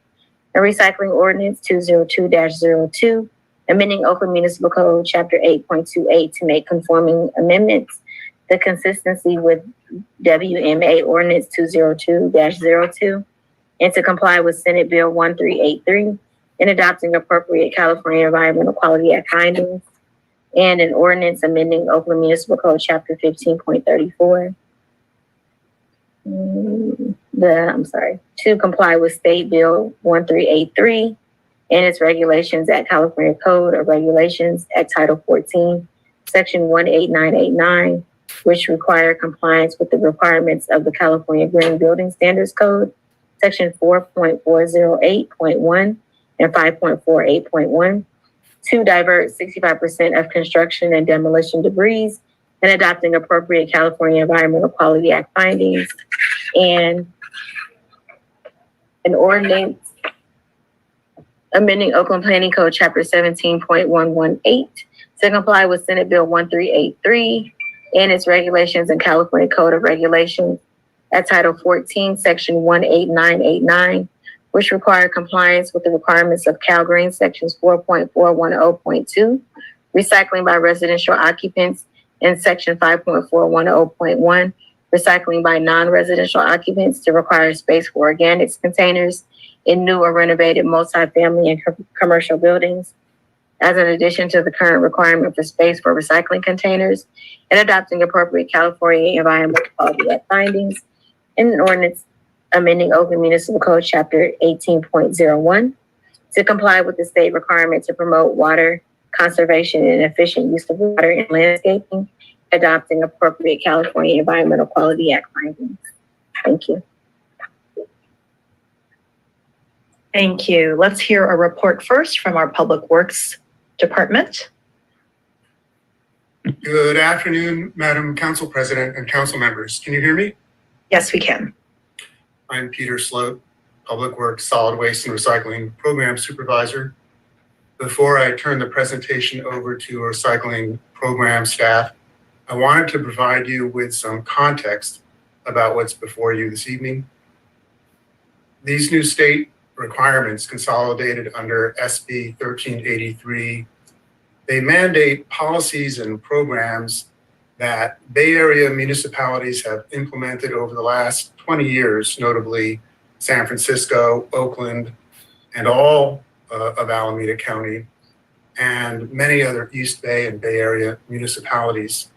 and Recycling Ordinance 202-02, amending Oakland Municipal Code Chapter 8.28 to make conforming amendments, the consistency with WMA Ordinance 202-02, and to comply with Senate Bill 1383, and adopting appropriate California Environmental Quality Act findings, and an ordinance amending Oakland Municipal Code Chapter 15.34. To comply with State Bill 1383 and its regulations at California Code of Regulations at Title 14, Section 18989, which require compliance with the requirements of the California Green Building Standards Code, Section 4.408.1 and 5.48.1, to divert 65% of construction and demolition debris, and adopting appropriate California Environmental Quality Act findings, and an ordinance amending Oakland Planning Code Chapter 17.118 to comply with Senate Bill 1383 and its regulations and California Code of Regulations at Title 14, Section 18989, which require compliance with the requirements of Cal Green Sections 4.410.2, recycling by residential occupants, and Section 5.410.1, recycling by non-residential occupants to require space for organics containers in new or renovated multifamily and commercial buildings, as an addition to the current requirement for space for recycling containers, and adopting appropriate California Environmental Quality Act findings in an ordinance amending Oakland Municipal Code Chapter 18.01 to comply with the state requirement to promote water conservation and efficient use of water in landscaping, adopting appropriate California Environmental Quality Act findings. Thank you. Thank you. Let's hear a report first from our Public Works Department. Good afternoon, Madam Council President and council members. Can you hear me? Yes, we can. I'm Peter Sloat, Public Works Solid Waste and Recycling Program Supervisor. Before I turn the presentation over to our recycling program staff, I wanted to provide you with some context about what's before you this evening. These new state requirements consolidated under SB 1383, they mandate policies and programs that Bay Area municipalities have implemented over the last 20 years, notably San Francisco, Oakland, and all of Alameda County, and many other East Bay and Bay Area municipalities.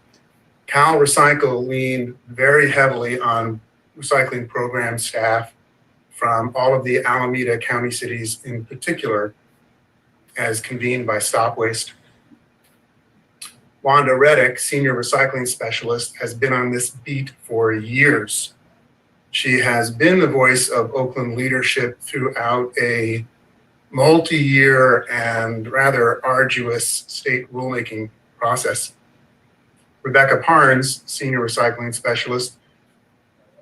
Cal Recycle leaned very heavily on recycling program staff from all of the Alameda County cities in particular, as convened by Stop Waste. Wanda Reddick, Senior Recycling Specialist, has been on this beat for years. She has been the voice of Oakland leadership throughout a multi-year and rather arduous state rulemaking process. Rebecca Parnes, Senior Recycling Specialist,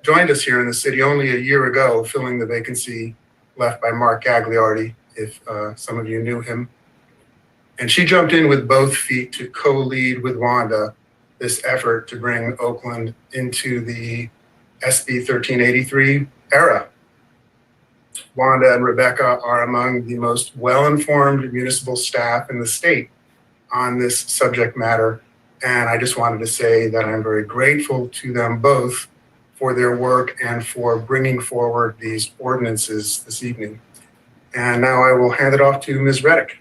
joined us here in the city only a year ago, filling the vacancy left by Mark Gagliardi, if some of you knew him. And she jumped in with both feet to co-lead with Wanda this effort to bring Oakland into the SB 1383 era. Wanda and Rebecca are among the most well-informed municipal staff in the state on this subject matter. And I just wanted to say that I'm very grateful to them both for their work and for bringing forward these ordinances this evening. And now I will hand it off to Ms. Reddick.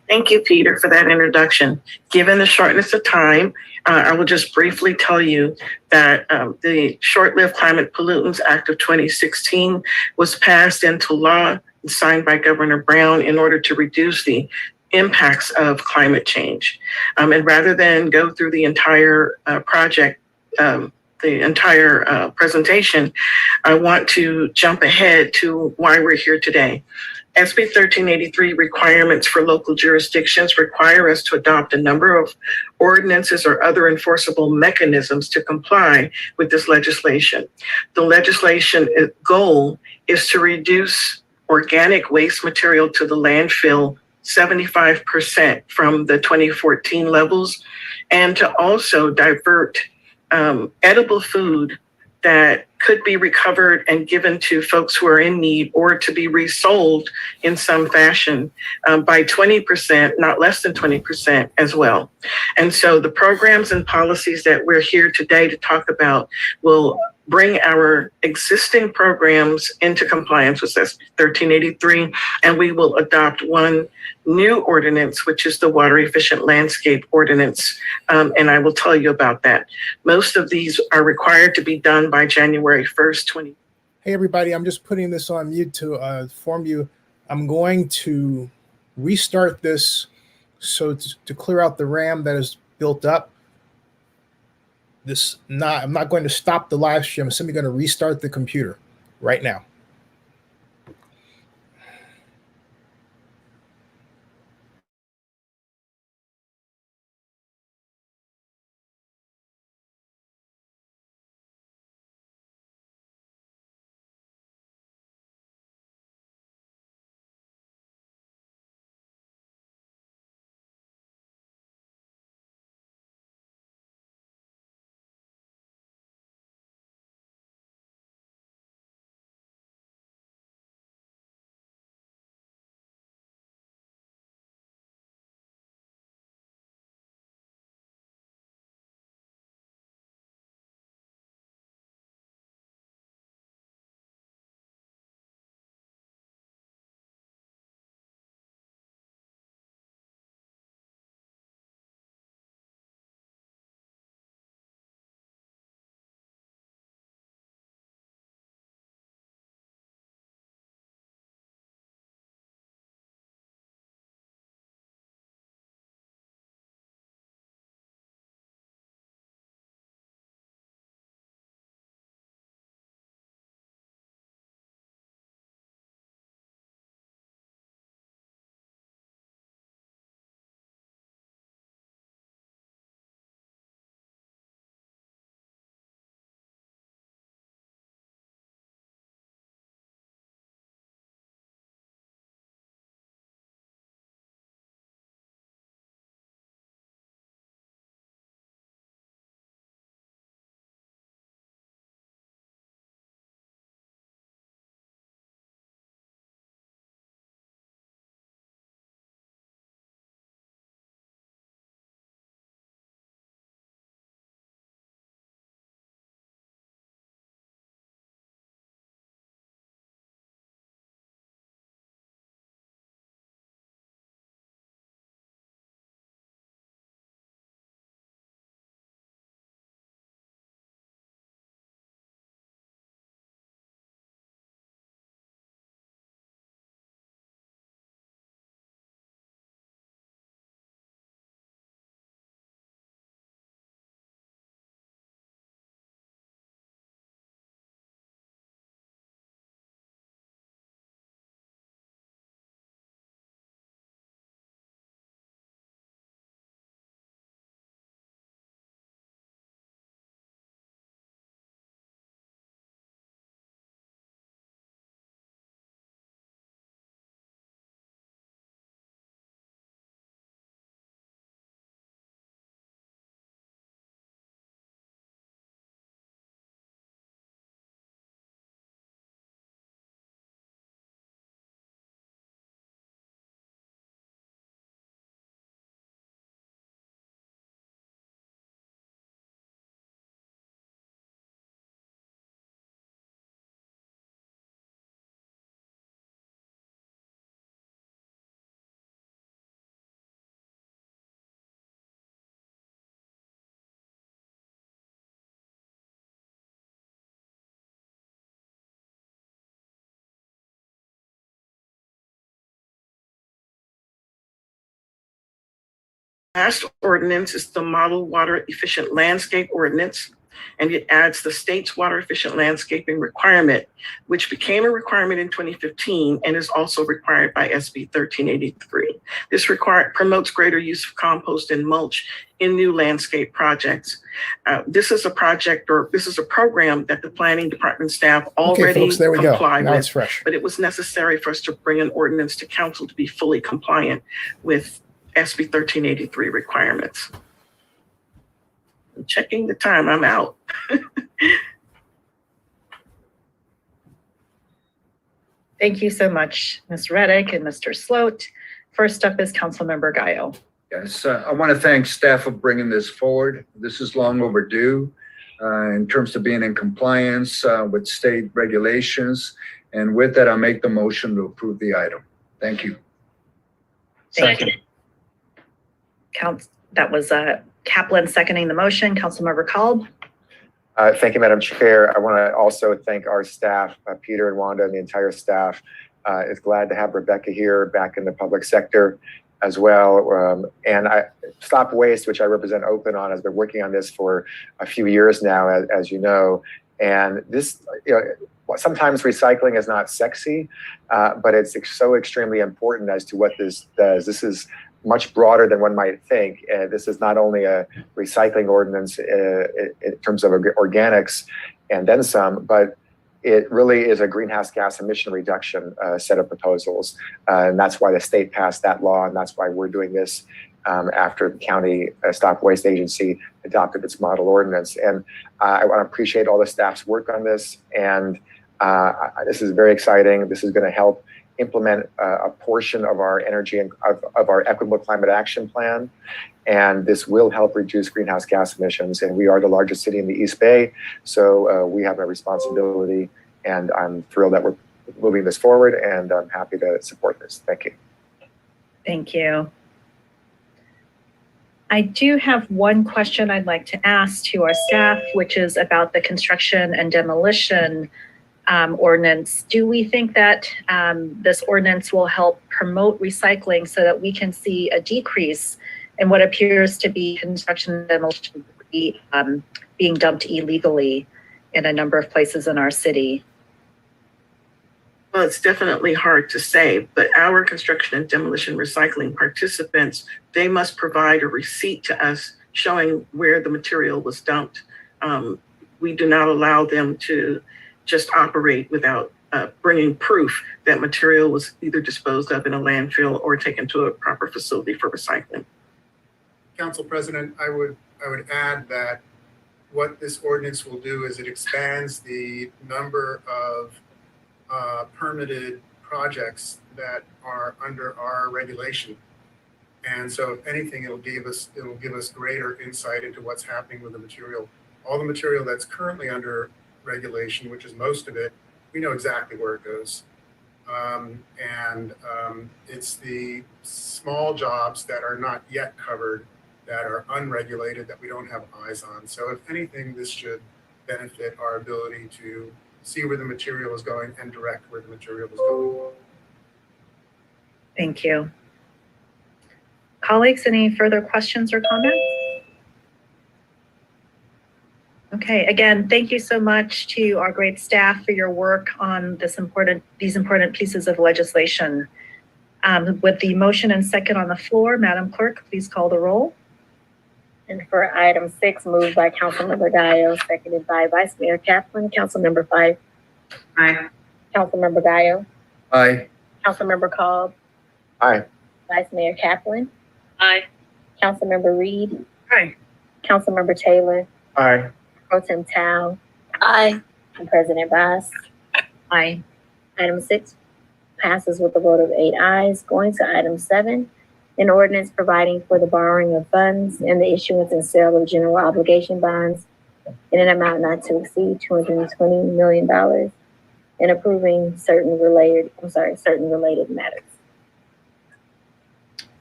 Thank you, Peter, for that introduction. Given the shortness of time, I will just briefly tell you that the Short-Lived Climate Pollutants Act of 2016 was passed into law and signed by Governor Brown in order to reduce the impacts of climate change. And rather than go through the entire project, the entire presentation, I want to jump ahead to why we're here today. SB 1383 requirements for local jurisdictions require us to adopt a number of ordinances or other enforceable mechanisms to comply with this legislation. The legislation goal is to reduce organic waste material to the landfill 75% from the 2014 levels, and to also divert edible food that could be recovered and given to folks who are in need or to be resold in some fashion by 20%, not less than 20% as well. And so the programs and policies that we're here today to talk about will bring our existing programs into compliance with SB 1383, and we will adopt one new ordinance, which is the Water Efficient Landscape Ordinance, and I will tell you about that. Most of these are required to be done by January 1st, 2020. Hey everybody, I'm just putting this on mute to inform you. I'm going to restart this so to clear out the RAM that is built up. I'm not going to stop the live stream. I'm simply going to restart the computer right now. last ordinance is the Model Water Efficient Landscape Ordinance, and it adds the state's water efficient landscaping requirement, which became a requirement in 2015 and is also required by SB 1383. This promotes greater use of compost and mulch in new landscape projects. This is a program that the planning department staff already Okay, folks, there we go. comply Now with, it's fresh. but it was necessary for us to bring an ordinance to council to be fully compliant with SB 1383 requirements. I'm checking the time, I'm out. Thank you so much, Ms. Reddick and Mr. Sloat. First up is Councilmember Gaio. Yes, I want to thank staff for bringing this forward. This is long overdue in terms of being in compliance with state regulations. And with that, I'll make the motion to approve the item. Thank you. Thank you. That was Kaplan seconding the motion. Councilmember Kalb. Thank you, Madam Chair. I want to also thank our staff, Peter and Wanda and the entire staff. Is glad to have Rebecca here back in the public sector as well. And Stop Waste, which I represent Oakland on, has been working on this for a few years now, as you know. And this, sometimes recycling is not sexy, but it's so extremely important as to what this does. This is much broader than one might think. This is not only a recycling ordinance in terms of organics and then some, but it really is a greenhouse gas emission reduction set of proposals. And that's why the state passed that law, and that's why we're doing this after the county Stop Waste Agency adopted its model ordinance. And I want to appreciate all the staff's work on this. And this is very exciting. This is going to help implement a portion of our energy and of our equitable climate action plan. And this will help reduce greenhouse gas emissions. And we are the largest city in the East Bay. So we have a responsibility, and I'm thrilled that we're moving this forward, and I'm happy to support this. Thank you. Thank you. I do have one question I'd like to ask to our staff, which is about the construction and demolition ordinance. Do we think that this ordinance will help promote recycling so that we can see a decrease in what appears to be construction and demolition being dumped illegally in a number of places in our city? Well, it's definitely hard to say, but our construction and demolition recycling participants, they must provide a receipt to us showing where the material was dumped. We do not allow them to just operate without bringing proof that material was either disposed of in a landfill or taken to a proper facility for recycling. Council President, I would add that what this ordinance will do is it expands the number of permitted projects that are under our regulation. And so if anything, it'll give us greater insight into what's happening with the material. All the material that's currently under regulation, which is most of it, we know exactly where it goes. It's the small jobs that are not yet covered, that are unregulated, that we don't have eyes on. So if anything, this should benefit our ability to see where the material is going and direct where the material is going. Thank you. Colleagues, any further questions or comments? Okay, again, thank you so much to our great staff for your work on these important pieces of legislation. With the motion and second on the floor, Madam Clerk, please call the roll. And for item 6, moved by Councilmember Gaio, seconded by Vice Mayor Kaplan. Councilmember 5. Aye. Councilmember Gaio. Aye. Councilmember Cobb. Aye. Vice Mayor Kaplan. Aye. Councilmember Reed. Aye. Councilmember Taylor. Aye. Pro Tem Tao. Aye. And President Bass. Aye. Item 6 passes with a vote of 8 ayes. Going to item 7, an ordinance providing for the borrowing of funds and the issuance and sale of general obligation bonds in an amount not to exceed $220 million and approving certain related matters.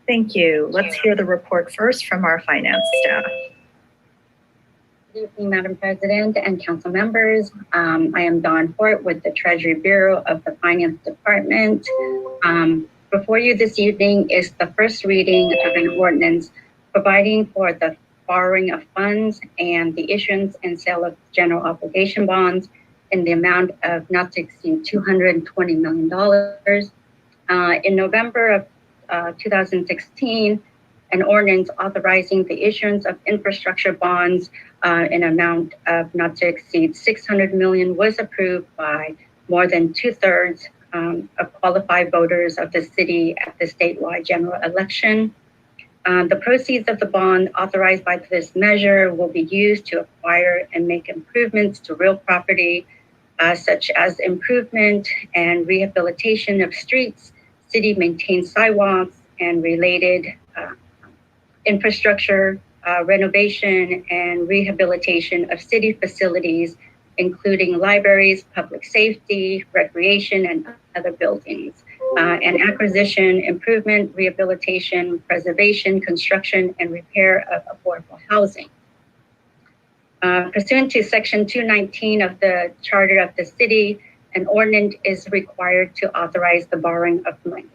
Thank you. Let's hear the report first from our finance staff. Good evening, Madam President and council members. I am Dawn Fort with the Treasury Bureau of the Finance Department. Before you this evening is the first reading of an ordinance providing for the borrowing of funds and the issuance and sale of general obligation bonds in the amount of not to exceed $220 million. In November of 2016, an ordinance authorizing the issuance of infrastructure bonds in amount of not to exceed $600 million was approved by more than 2/3 of qualified voters of the city at the statewide general election. The proceeds of the bond authorized by this measure will be used to acquire and make improvements to real property, such as improvement and rehabilitation of streets, city maintained sidewalks, and related infrastructure, renovation and rehabilitation of city facilities, including libraries, public safety, recreation, and other buildings, and acquisition, improvement, rehabilitation, preservation, construction, and repair of affordable housing. Pursuant to Section 219 of the Charter of the City, an ordinance is required to authorize the borrowing of money.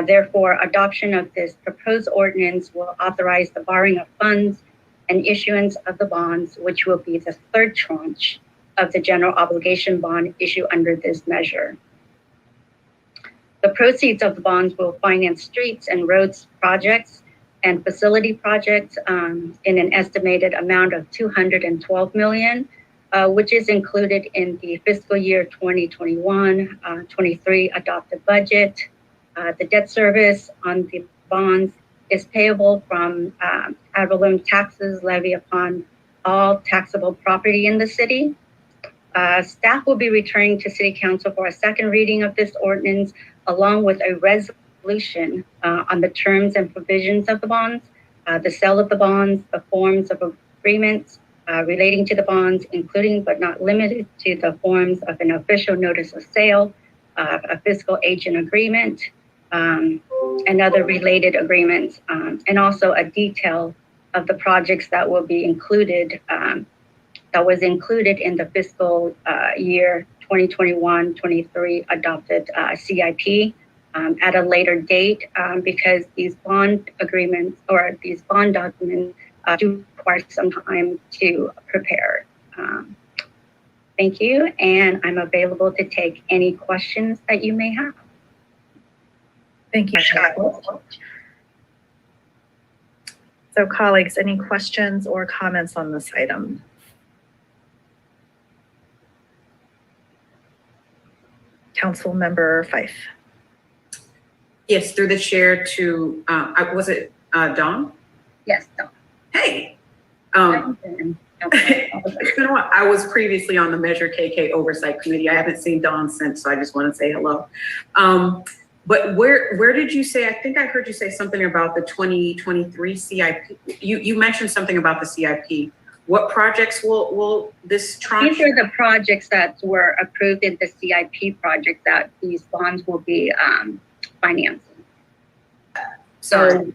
Therefore, adoption of this proposed ordinance will authorize the borrowing of funds and issuance of the bonds, which will be the third tranche of the general obligation bond issue under this measure. The proceeds of the bonds will finance streets and roads projects and facility projects in an estimated amount of $212 million, which is included in the fiscal year 2021-23 adopted budget. The debt service on the bonds is payable from ad valorem taxes levied upon all taxable property in the city. Staff will be returning to City Council for a second reading of this ordinance, along with a resolution on the terms and provisions of the bonds, the sale of the bonds, the forms of agreements relating to the bonds, including but not limited to the forms of an official notice of sale, a fiscal agent agreement, and other related agreements, and also a detail of the projects that will be included, that was included in the fiscal year 2021-23 adopted CIP at a later date, because these bond agreements or these bond documents do require some time to prepare. Thank you, and I'm available to take any questions that you may have. Thank you, Charlotte. So colleagues, any questions or comments on this item? Council Member Fife. Yes, through the chair to, was it Dawn? Yes, Dawn. Hey. It's been a while. I was previously on the Measure KK Oversight Committee. I haven't seen Dawn since, so I just want to say hello. But where did you say, I think I heard you say something about the 2023 CIP. You mentioned something about the CIP. What projects will this tranche? These are the projects that were approved in the CIP project that these bonds will be financing. So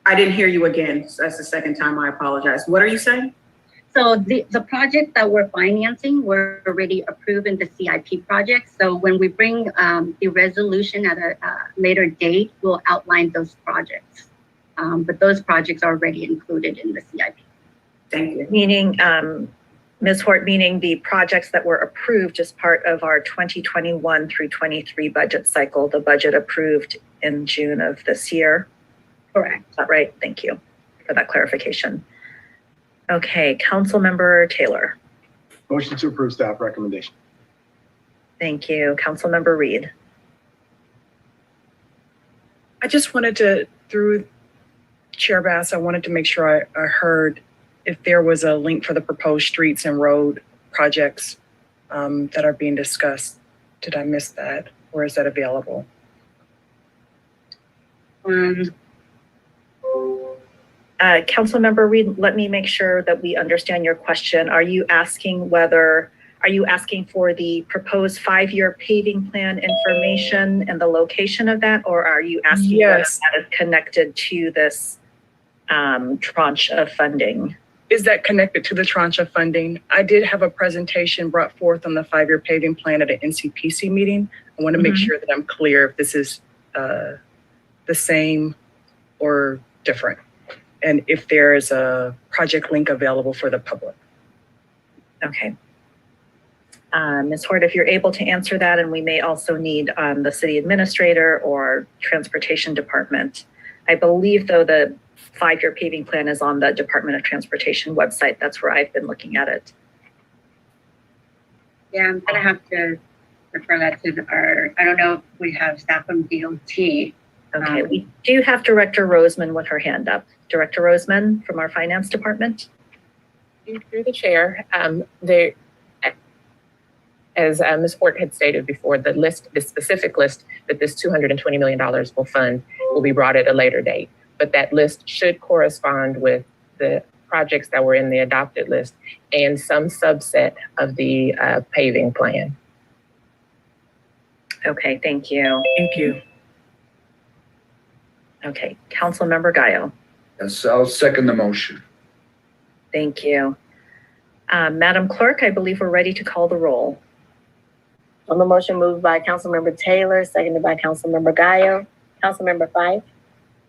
I didn't hear you again. So that's the second time. I apologize. What are you saying? So the projects that we're financing were already approved in the CIP project. So when we bring the resolution at a later date, we'll outline those projects. But those projects are already included in the CIP. Thank you. Meaning, Ms. Hort, meaning the projects that were approved as part of our 2021 through 23 budget cycle, the budget approved in June of this year. Correct. Is that right? Thank you for that clarification. Okay, Councilmember Taylor. Motion to approve staff recommendation. Thank you. Councilmember Reed. I just wanted to, through Chair Bass, I wanted to make sure I heard if there was a link for the proposed streets and road projects that are being discussed. Did I miss that, or is that available? Councilmember Reed, let me make sure that we understand your question. Are you asking for the proposed 5-year paving plan information and the location of that, or are you asking whether that is connected to this tranche of funding? Is that connected to the tranche of funding? I did have a presentation brought forth on the 5-year paving plan at an NCPC meeting. I want to make sure that I'm clear if this is the same or different. and if there is a project link available for the public. Okay. Ms. Hort, if you're able to answer that, and we may also need the city administrator or transportation department. I believe, though, the 5-year paving plan is on the Department of Transportation website. That's where I've been looking at it. Yeah, I'm gonna have to refer that to I don't know if we have staff from DOT. Okay, we do have Director Roseman with her hand up. Director Roseman from our finance department. Through the chair, as Ms. Fort had stated before, the specific list that this $220 million will fund will be brought at a later date. But that list should correspond with the projects that were in the adopted list and some subset of the paving plan. Okay, thank you. Thank you. Okay, Councilmember Gaio. Yes, I'll second the motion. Thank you. Madam Clerk, I believe we're ready to call the roll. On the motion, moved by Councilmember Taylor, seconded by Councilmember Gaio. Councilmember Fife.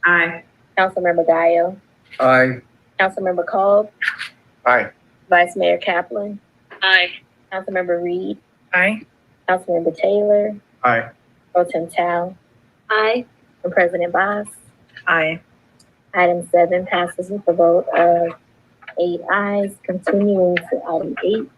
Aye. Councilmember Gaio. Aye. Councilmember Cole. Aye. Vice Mayor Kaplan. Aye. Councilmember Reed. Aye. Councilmember Taylor. Aye. Pro Tem Tao. Aye. And President Boss. Aye. Item 7 passes with a vote of 8 ayes. Continuing to item 8.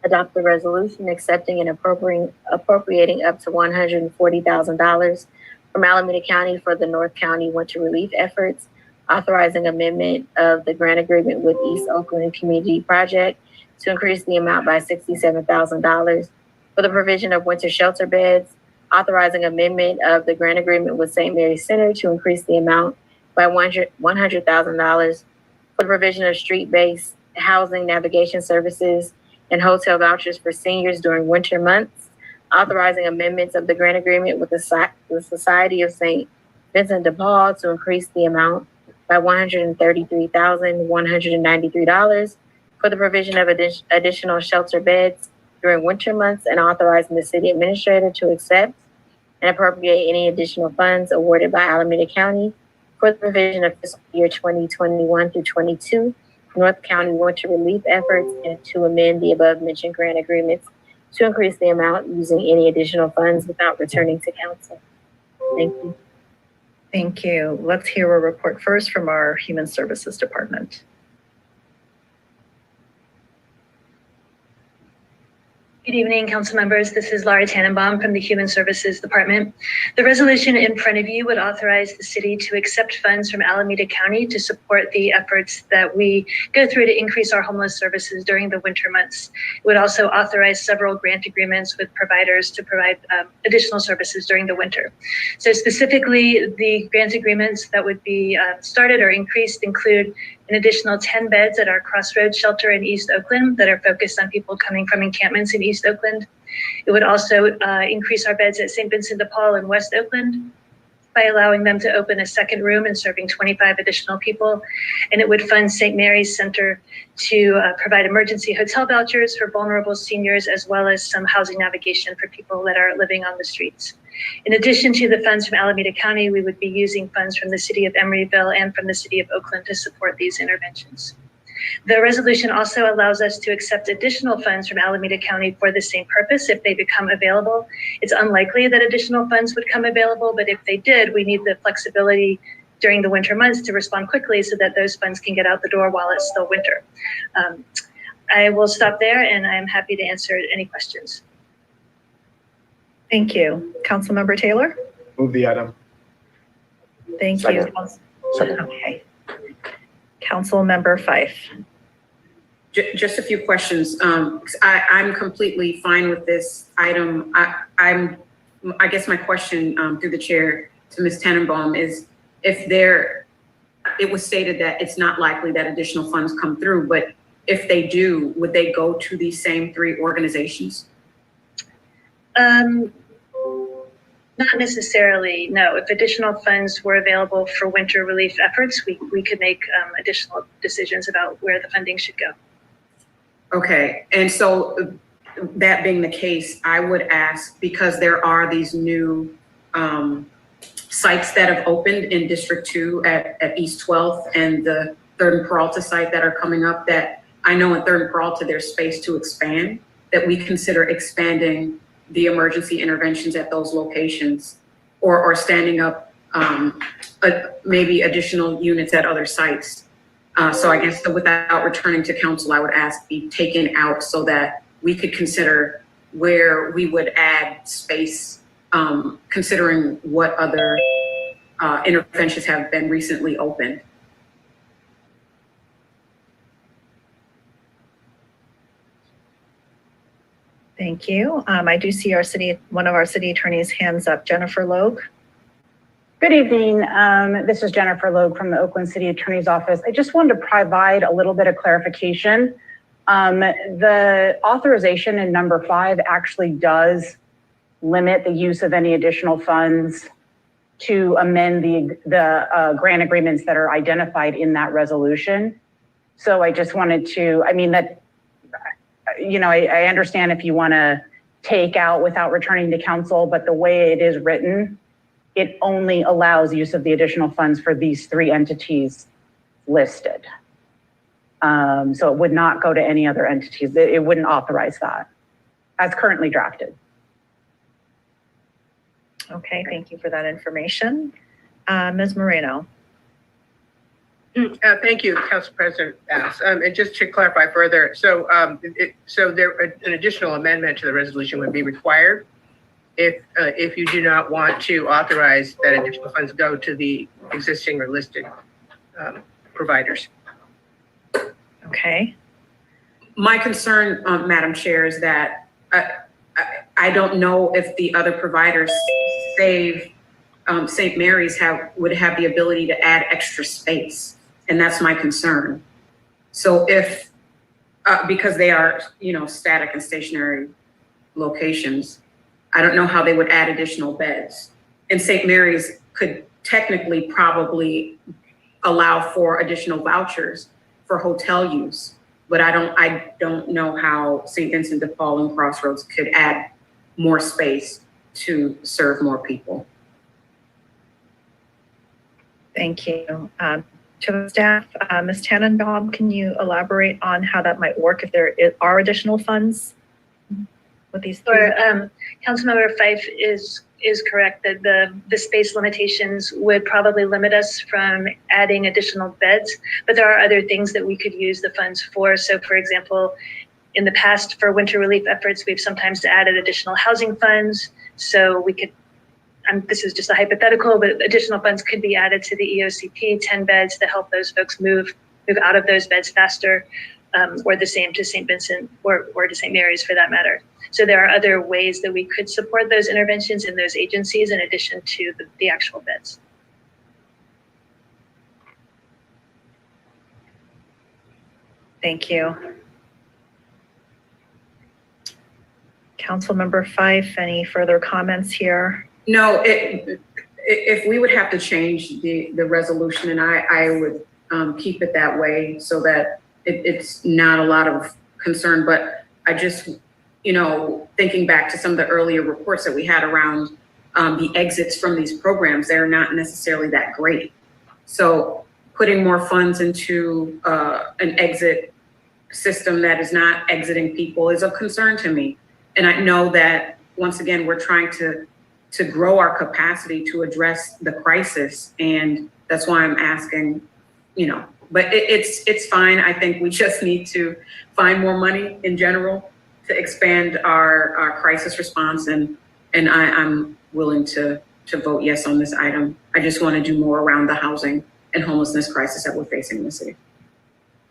Adopt the resolution accepting and appropriating up to $140,000 from Alameda County for the North County winter relief efforts, authorizing amendment of the grant agreement with East Oakland Community Project to increase the amount by $67,000 for the provision of winter shelter beds, authorizing amendment of the grant agreement with St. Mary's Center to increase the amount by $100,000 for the provision of street-based housing navigation services and hotel vouchers for seniors during winter months, authorizing amendments of the grant agreement with the Society of St. Vincent de Paul to increase the amount by $133,193 for the provision of additional shelter beds during winter months, and authorizing the city administrator to accept and appropriate any additional funds awarded by Alameda County for the provision of fiscal year 2021 through 22 North County winter relief efforts, and to amend the above mentioned grant agreements to increase the amount using any additional funds without returning to council. Thank you. Thank you. Let's hear a report first from our Human Services Department. Good evening, council members. This is Laura Tannenbaum from the Human Services Department. The resolution in front of you would authorize the city to accept funds from Alameda County to support the efforts that we go through to increase our homeless services during the winter months. It would also authorize several grant agreements with providers to provide additional services during the winter. So specifically, the grant agreements that would be started or increased include an additional 10 beds at our Crossroads shelter in East Oakland that are focused on people coming from encampments in East Oakland. It would also increase our beds at St. Vincent de Paul in West Oakland by allowing them to open a second room and serving 25 additional people. And it would fund St. Mary's Center to provide emergency hotel vouchers for vulnerable seniors, as well as some housing navigation for people that are living on the streets. In addition to the funds from Alameda County, we would be using funds from the city of Emeryville and from the city of Oakland to support these interventions. The resolution also allows us to accept additional funds from Alameda County for the same purpose if they become available. It's unlikely that additional funds would come available, but if they did, we need the flexibility during the winter months to respond quickly so that those funds can get out the door while it's still winter. I will stop there, and I'm happy to answer any questions. Thank you. Councilmember Taylor? Move the item. Thank Second. you. Second. Okay. Councilmember Fife. Just a few questions. I'm completely fine with this item. I guess my question through the chair to Ms. Tannenbaum is, it was stated that it's not likely that additional funds come through, but if they do, would they go to these same 3 organizations? Not necessarily, no. If additional funds were available for winter relief efforts, we could make additional decisions about where the funding should go. Okay, and so that being the case, I would ask, because there are these new sites that have opened in District 2 at East 12th and the 3rd and Peralta site that are coming up, that I know in 3rd and Peralta there's space to expand, that we consider expanding the emergency interventions at those locations, or standing up maybe additional units at other sites. So I guess without returning to council, I would ask be taken out so that we could consider where we would add space, considering what other interventions have been recently opened. Thank you. I do see one of our city attorneys' hands up. Jennifer Logue. Good evening. This is Jennifer Logue from the Oakland City Attorney's Office. I just wanted to provide a little bit of clarification. The authorization in number 5 actually does limit the use of any additional funds to amend the grant agreements that are identified in that resolution. So I just wanted to, I understand if you want to take out without returning to council, but the way it is written, it only allows use of the additional funds for these 3 entities listed. So it would not go to any other entities. It wouldn't authorize that as currently drafted. Okay, thank you for that information. Ms. Moreno. Thank you, Council President Bass. And just to clarify further, so an additional amendment to the resolution would be required if you do not want to authorize that additional funds go to the existing or listed providers. Okay. My concern, Madam Chair, is that I don't know if the other providers, save St. Mary's, would have the ability to add extra space. And that's my concern. So if, because they are, static and stationary locations, I don't know how they would add additional beds. And St. Mary's could technically probably allow for additional vouchers for hotel use, but I don't know how St. Vincent de Paul and Crossroads could add more space to serve more people. Thank you. To the staff, Ms. Tannenbaum, can you elaborate on how that might work if there are additional funds with these 3? Councilmember Fife is correct that the space limitations would probably limit us from adding additional beds, but there are other things that we could use the funds for. So for example, in the past for winter relief efforts, we've sometimes added additional housing funds. So we could, this is just a hypothetical, but additional funds could be added to the EOCP, 10 beds to help those folks move out of those beds faster, or the same to St. Vincent or to St. Mary's for that matter. So there are other ways that we could support those interventions in those agencies in addition to the actual beds. Thank you. Councilmember Fife, any further comments here? No, if we would have to change the resolution, and I would keep it that way so that it's not a lot of concern, but I just, thinking back to some of the earlier reports that we had around the exits from these programs, they're not necessarily that great. So putting more funds into an exit system that is not exiting people is of concern to me. And I know that, once again, we're trying to grow our capacity to address the crisis. And that's why I'm asking, but it's fine. I think we just need to find more money in general to expand our crisis response. And I'm willing to vote yes on this item. I just want to do more around the housing and homelessness crisis that we're facing in the city.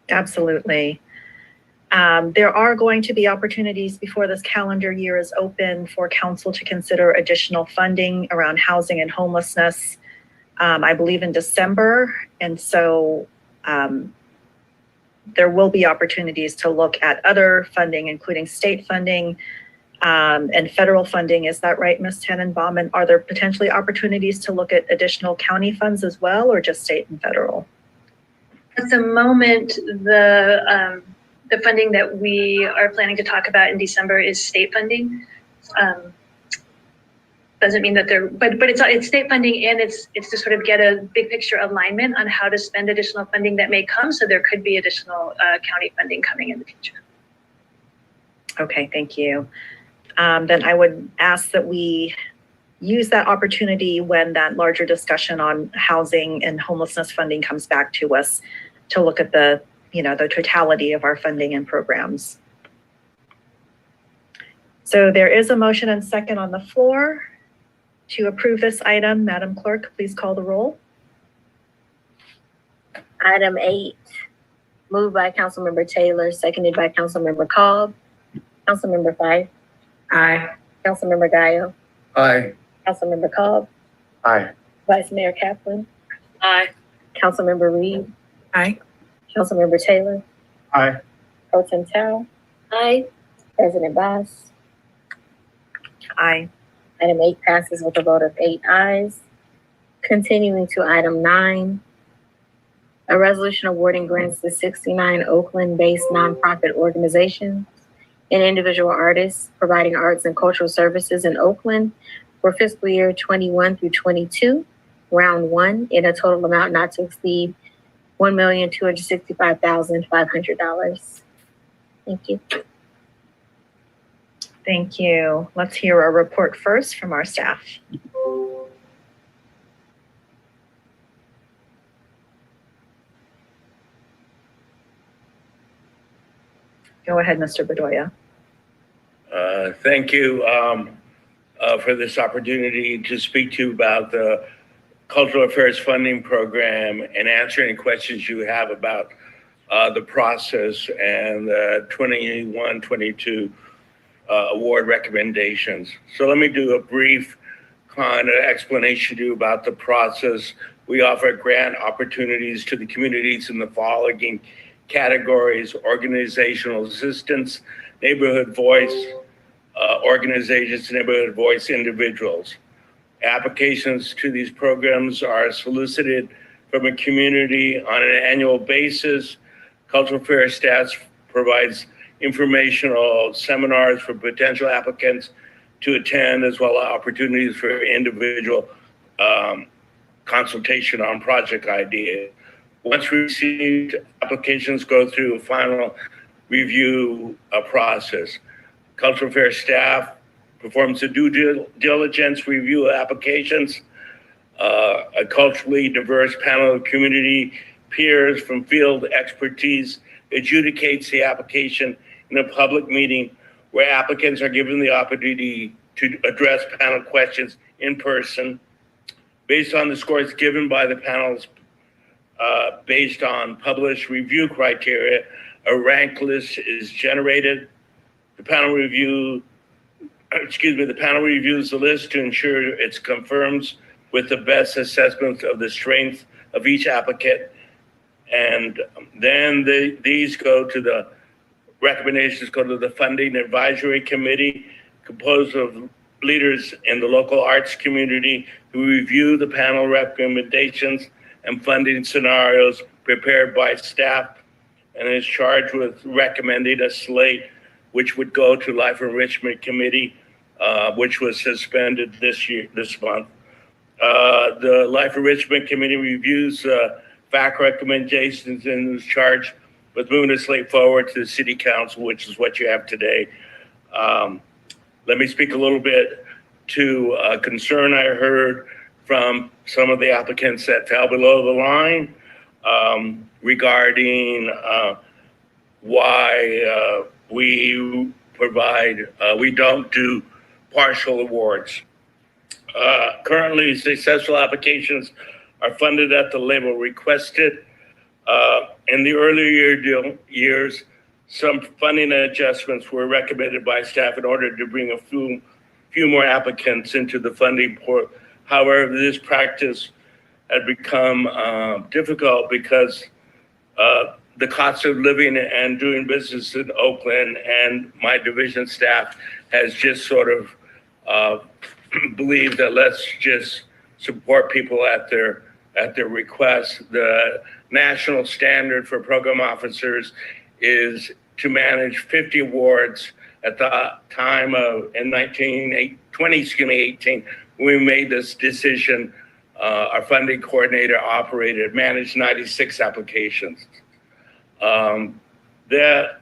Absolutely. There are going to be opportunities before this calendar year is open for council to consider additional funding around housing and homelessness, I believe in December. And so there will be opportunities to look at other funding, including state funding and federal funding. Is that right, Ms. Tannenbaum? And are there potentially opportunities to look at additional county funds as well, or just state and federal? At the moment, the funding that we are planning to talk about in December is state funding. doesn't mean that but it's state funding, and it's to sort of get a big picture alignment on how to spend additional funding that may come. So there could be additional county funding coming in the future. Okay, thank you. Then I would ask that we use that opportunity when that larger discussion on housing and homelessness funding comes back to us to look at the totality of our funding and programs. So there is a motion and second on the floor to approve this item. Madam Clerk, please call the roll. Item 8, moved by Councilmember Taylor, seconded by Councilmember Cobb. Councilmember Fife. Aye. Councilmember Gaio. Aye. Councilmember Cobb. Aye. Vice Mayor Kaplan. Aye. Councilmember Reed. Aye. Councilmember Taylor. Aye. Pro Tem Tao. Aye. President Bass. Aye. Item 8 passes with a vote of 8 ayes. Continuing to item 9, a resolution awarding grants to 69 Oakland-based nonprofit organizations and individual artists providing arts and cultural services in Oakland for fiscal year 21 through 22, round 1, in a total amount not to exceed $1,265,500. Thank you. Thank you. Let's hear a report first from our staff. Go ahead, Mr. Bedoya. Thank you for this opportunity to speak to you about the Cultural Affairs Funding Program and answer any questions you have about the process and the 21-22 award recommendations. So let me do a brief kind of explanation to you about the process. We offer grant opportunities to the communities in the following categories: organizational assistance, neighborhood voice organizations, neighborhood voice individuals. Applications to these programs are solicited from a community on an annual basis. Cultural Affairs staff provides informational seminars for potential applicants to attend, as well as opportunities for individual consultation on project ideas. Once received, applications go through a final review process. Cultural Affairs staff performs a due diligence review of applications. A culturally diverse panel of community peers from field expertise adjudicates the application in a public meeting where applicants are given the opportunity to address panel questions in person. Based on the scores given by the panels, based on published review criteria, a rank list is generated. The panel reviews the list to ensure it confirms with the best assessment of the strength of each applicant. And then these recommendations go to the Funding Advisory Committee, composed of leaders in the local arts community who review the panel recommendations and funding scenarios prepared by staff, and is charged with recommending a slate which would go to Life Enrichment Committee, which was suspended this month. The Life Enrichment Committee reviews fact recommendations and is charged with moving the slate forward to the City Council, which is what you have today. Let me speak a little bit to a concern I heard from some of the applicants that fell below the line regarding why we don't do partial awards. Currently, successful applications are funded at the level requested. In the earlier years, some funding adjustments were recommended by staff in order to bring a few more applicants into the funding pool. However, this practice had become difficult because the cost of living and doing business in Oakland, and my division staff has just sort of believed that let's just support people at their request. The national standard for program officers is to manage 50 awards. At the time of 2018, we made this decision, our funding coordinator managed 96 applications. The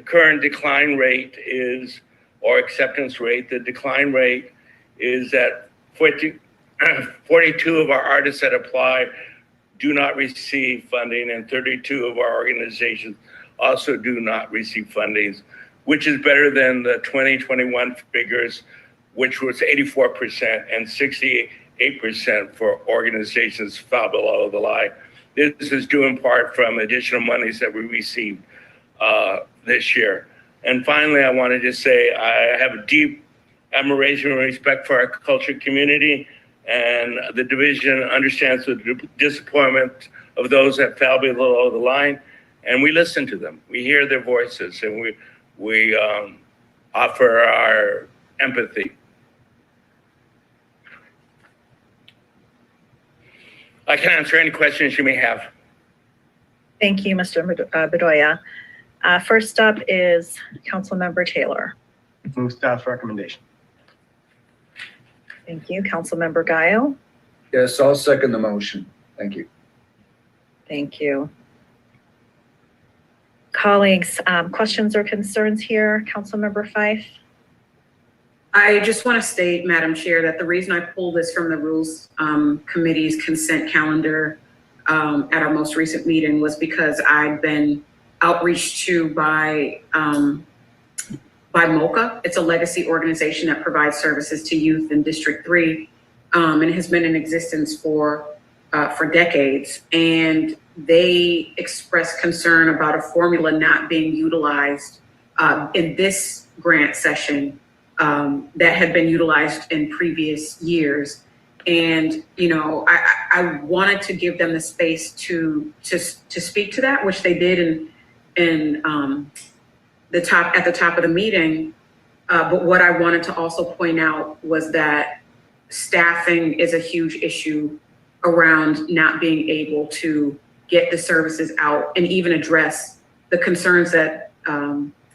current decline rate is, or acceptance rate, the decline rate is that 42 of our artists that apply do not receive funding, and 32 of our organizations also do not receive fundings, which is better than the 2021 figures, which was 84% and 68% for organizations fell below the line. This is due in part from additional monies that we received this year. And finally, I want to just say I have a deep admiration and respect for our culture community, and the division understands the disappointment of those that fell below the line, and we listen to them. We hear their voices, and we offer our empathy. I can answer any questions you may have. Thank you, Mr. Bedoya. First up is Councilmember Taylor. Move staff recommendation. Thank you. Councilmember Guile. Yes, I'll second the motion. Thank you. Thank you. Colleagues, questions or concerns here? Councilmember Fife. I just want to state, Madam Chair, that the reason I pulled this from the Rules Committee's consent calendar at our most recent meeting was because I've been outreached to by MOCA. It's a legacy organization that provides services to youth in District 3 and has been in existence for decades. And they expressed concern about a formula not being utilized in this grant session that had been utilized in previous years. And, you know, I wanted to give them the space to speak to that, which they did at the top of the meeting. But what I wanted to also point out was that staffing is a huge issue around not being able to get the services out and even address the concerns that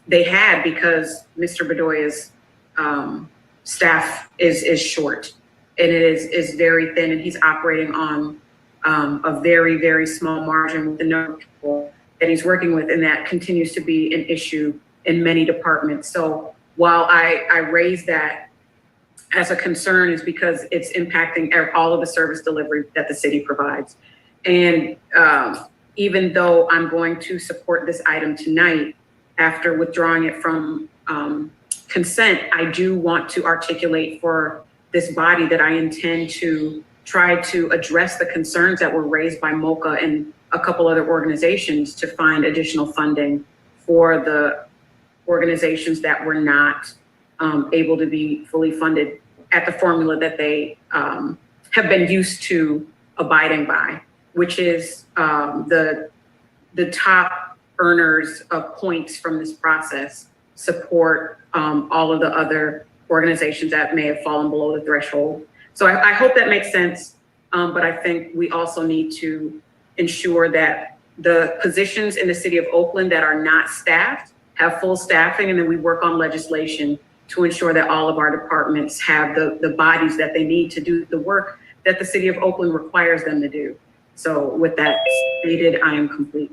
they had, because Mr. Bedoya's staff is short, and it is very thin, and he's operating on a very, very small margin with the number of people that he's working with, and that continues to be an issue in many departments. So while I raise that as a concern, is because it's impacting all of the service delivery that the city provides. And even though I'm going to support this item tonight, after withdrawing it from consent, I do want to articulate for this body that I intend to try to address the concerns that were raised by MOCA and a couple other organizations to find additional funding for the organizations that were not able to be fully funded at the formula that they have been used to abiding by, which is the top earners of points from this process support all of the other organizations that may have fallen below the threshold. So I hope that makes sense, but I think we also need to ensure that the positions in the city of Oakland that are not staffed have full staffing, and then we work on legislation to ensure that all of our departments have the bodies that they need to do the work that the city of Oakland requires them to do. So with that stated, I am complete.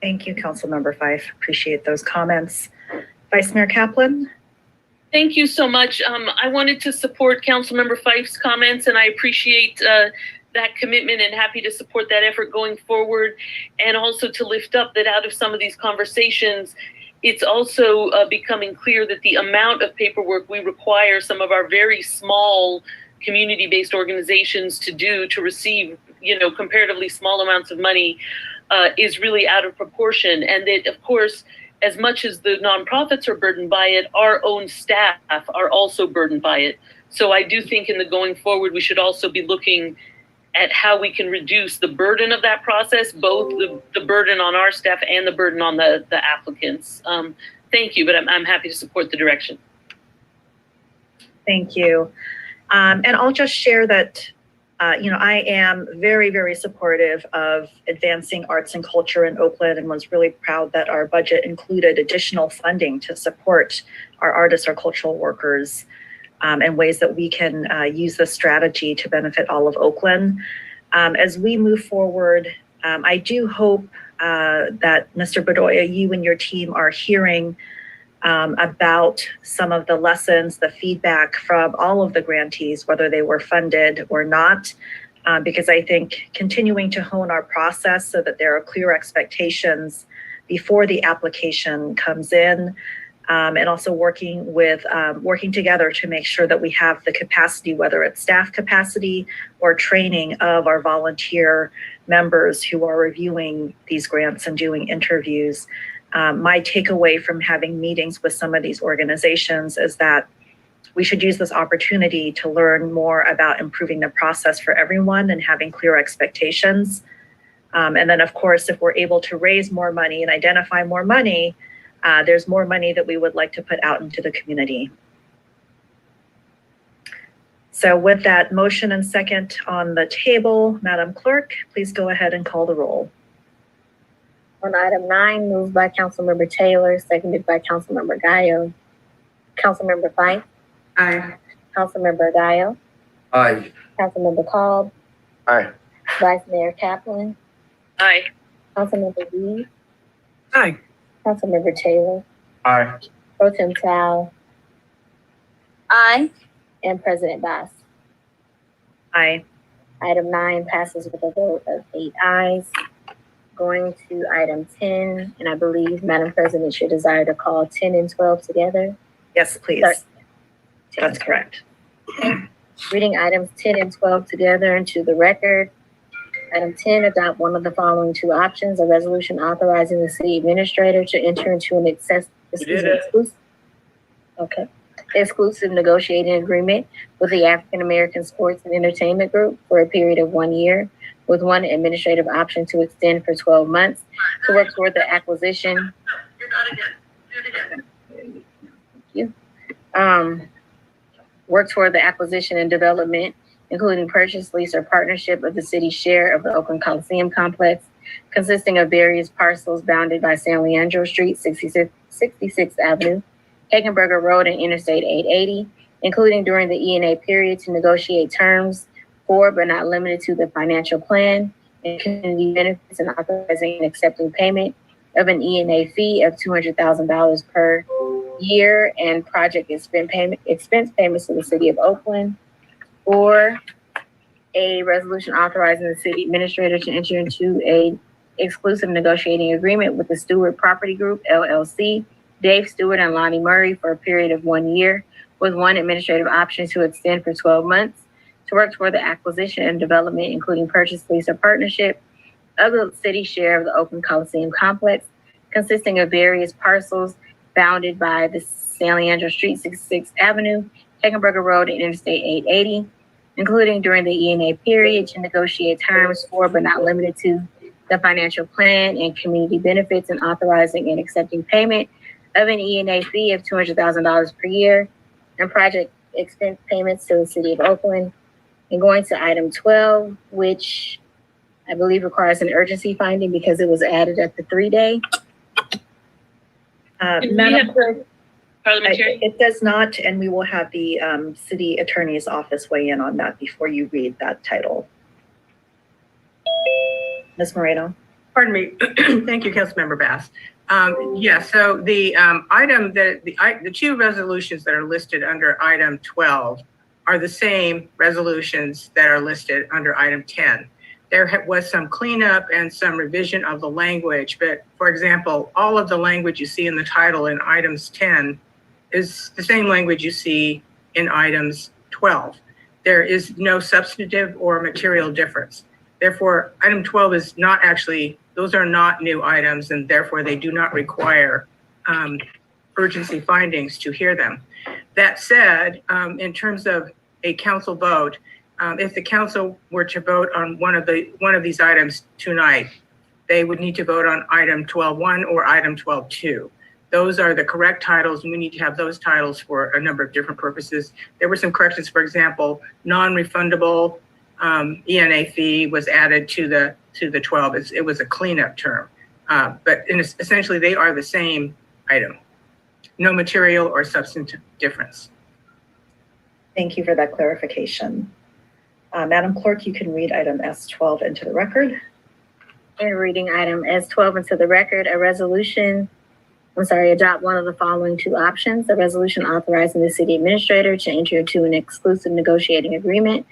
Thank you, Councilmember Fife. Appreciate those comments. Vice Mayor Kaplan. Thank you so much. I wanted to support Councilmember Fife's comments, and I appreciate that commitment and happy to support that effort going forward. And also to lift up that out of some of these conversations, it's also becoming clear that the amount of paperwork we require some of our very small community-based organizations to do to receive, you know, comparatively small amounts of money is really out of proportion. And that, of course, as much as the nonprofits are burdened by it, our own staff are also burdened by it. So I do think in the going forward, we should also be looking at how we can reduce the burden of that process, both the burden on our staff and the burden on the applicants. Thank you, but I'm happy to support the direction. Thank you. And I'll just share that, I am very, very supportive of advancing arts and culture in Oakland, and was really proud that our budget included additional funding to support our artists, our cultural workers. and ways that we can use this strategy to benefit all of Oakland. As we move forward, I do hope that Mr. Bedoya, you and your team are hearing about some of the lessons, the feedback from all of the grantees, whether they were funded or not, because I think continuing to hone our process so that there are clear expectations before the application comes in, and also working together to make sure that we have the capacity, whether it's staff capacity or training of our volunteer members who are reviewing these grants and doing interviews. My takeaway from having meetings with some of these organizations is that we should use this opportunity to learn more about improving the process for everyone and having clear expectations. And then, of course, if we're able to raise more money and identify more money, there's more money that we would like to put out into the community. So with that motion and second on the table, Madam Clerk, please go ahead and call the roll. On item 9, moved by Councilmember Taylor, seconded by Councilmember Gallo. Councilmember Fife? Aye. Councilmember Gallo? Aye. Councilmember Cobb? Aye. Vice Mayor Kaplan? Aye. Councilmember Reed? Aye. Councilmember Taylor? Aye. Pro Tem Tao? Aye. And President Bass. Aye. Item 9 passes with a vote of 8 ayes. Going to item 10, and I believe, Madam President, you desire to call 10 and 12 together. Yes, please. Sorry. That's correct. Reading items 10 and 12 together into the record. Item 10, adopt one of the following two options: a resolution authorizing the city administrator to enter into an exclusive negotiating agreement with the African American Sports and Entertainment Group for a period of 1 year, with one administrative option to extend for 12 months to work toward the acquisition. Work toward the acquisition and development, including purchase, lease, or partnership of the city's share of the Oakland Coliseum complex, consisting of various parcels bounded by San Leandro Street, 66th Avenue, Hagenberger Road, and Interstate 880, including during the ENA period to negotiate terms for, but not limited to, the financial plan and community benefits, and authorizing and accepting payment of an ENA fee of $200,000 per year and project expense payments to the city of Oakland, or a resolution authorizing the city administrator to enter into a exclusive negotiating agreement with the Stewart Property Group, LLC, Dave Stewart and Lonnie Murray, for a period of 1 year, with one administrative option to extend for 12 months to work toward the acquisition and development, including purchase, lease, or partnership of the city share of the Oakland Coliseum complex, consisting of various parcels bounded by the San Leandro Street, 66th Avenue, Hagenberger Road, and Interstate 880, including during the ENA period to negotiate terms for, but not limited to, the financial plan and community benefits, and authorizing and accepting payment of an ENA fee of $200,000 per year and project expense payments to the city of Oakland. And going to item 12, which I believe requires an urgency finding because it was added at the 3-day. Parliamentary? It does not, and we will have the city attorney's office weigh in on that before you read that title. Ms. Moreno. Pardon me. Thank you, Councilmember Bass. So the item that the two resolutions that are listed under item 12 are the same resolutions that are listed under item 10. There was some cleanup and some revision of the language, but for example, all of the language you see in the title in items 10 is the same language you see in items 12. There is no substantive or material difference. Therefore, item 12 is not actually, those are not new items, and therefore they do not require urgency findings to hear them. That said, in terms of a council vote, if the council were to vote on one of these items tonight, they would need to vote on item 12.1 or item 12.2. Those are the correct titles, and we need to have those titles for a number of different purposes. There were some corrections. For example, non-refundable ENA fee was added to the 12. It was a cleanup term, but essentially they are the same item. No material or substantive difference. Thank you for that clarification. Madam Clerk, you can read item S12 into the record. And reading item S12 into the record, adopt one of the following two options. A resolution authorizing the city administrator to enter into an exclusive negotiating agreement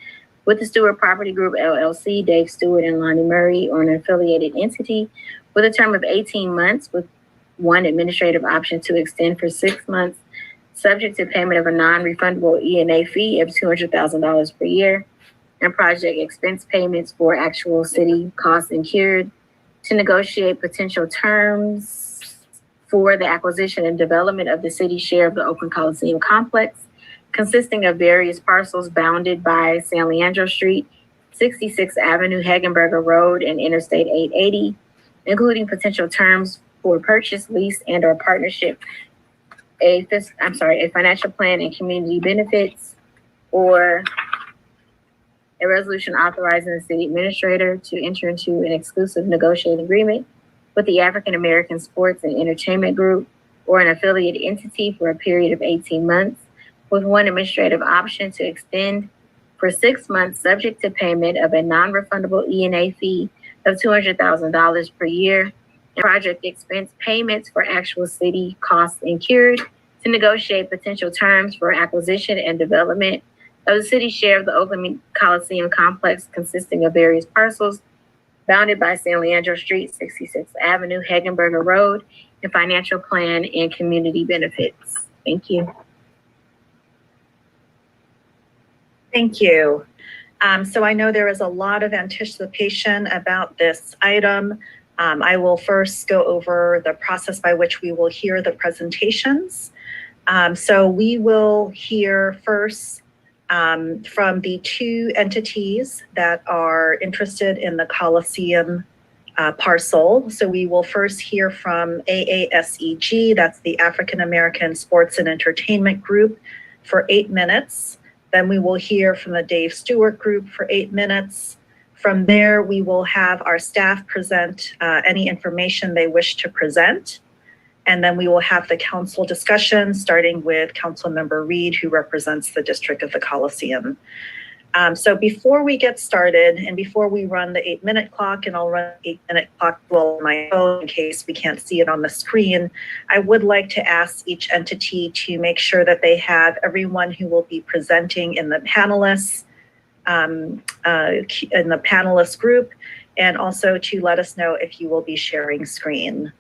with the Stewart Property Group LLC, Dave Stewart and Lonnie Murray, or an affiliated entity with a term of 18 months with one administrative option to extend for 6 months, subject to payment of a non-refundable ENA fee of $200,000 per year and project expense payments for actual city costs incurred, to negotiate potential terms for the acquisition and development of the city's share of the Oakland Coliseum complex, consisting of various parcels bounded by San Leandro Street, 66th Avenue, Hagenberger Road, and Interstate 880, including potential terms for purchase, lease, and or partnership, a financial plan and community benefits, or a resolution authorizing the city administrator to enter into an exclusive negotiating agreement with the African American Sports and Entertainment Group or an affiliate entity for a period of 18 months, with one administrative option to extend for 6 months, subject to payment of a non-refundable ENA fee of $200,000 per year and project expense payments for actual city costs incurred, to negotiate potential terms for acquisition and development of the city's share of the Oakland Coliseum complex, consisting of various parcels bounded by San Leandro Street, 66th Avenue, Hagenberger Road, and financial plan and community benefits. Thank you. Thank you. So I know there is a lot of anticipation about this item. I will first go over the process by which we will hear the presentations. So we will hear first from the two entities that are interested in the Coliseum parcel. So we will first hear from AASEG, that's the African American Sports and Entertainment Group, for 8 minutes. Then we will hear from the Dave Stewart Group for 8 minutes. From there, we will have our staff present any information they wish to present. And then we will have the council discussion, starting with Councilmember Reed, who represents the District of the Coliseum. So before we get started and before we run the 8-minute clock, and I'll run the 8-minute clock on my phone in case we can't see it on the screen, I would like to ask each entity to make sure that they have everyone who will be presenting in the panelists, group, and also to let us know if you will be sharing screen.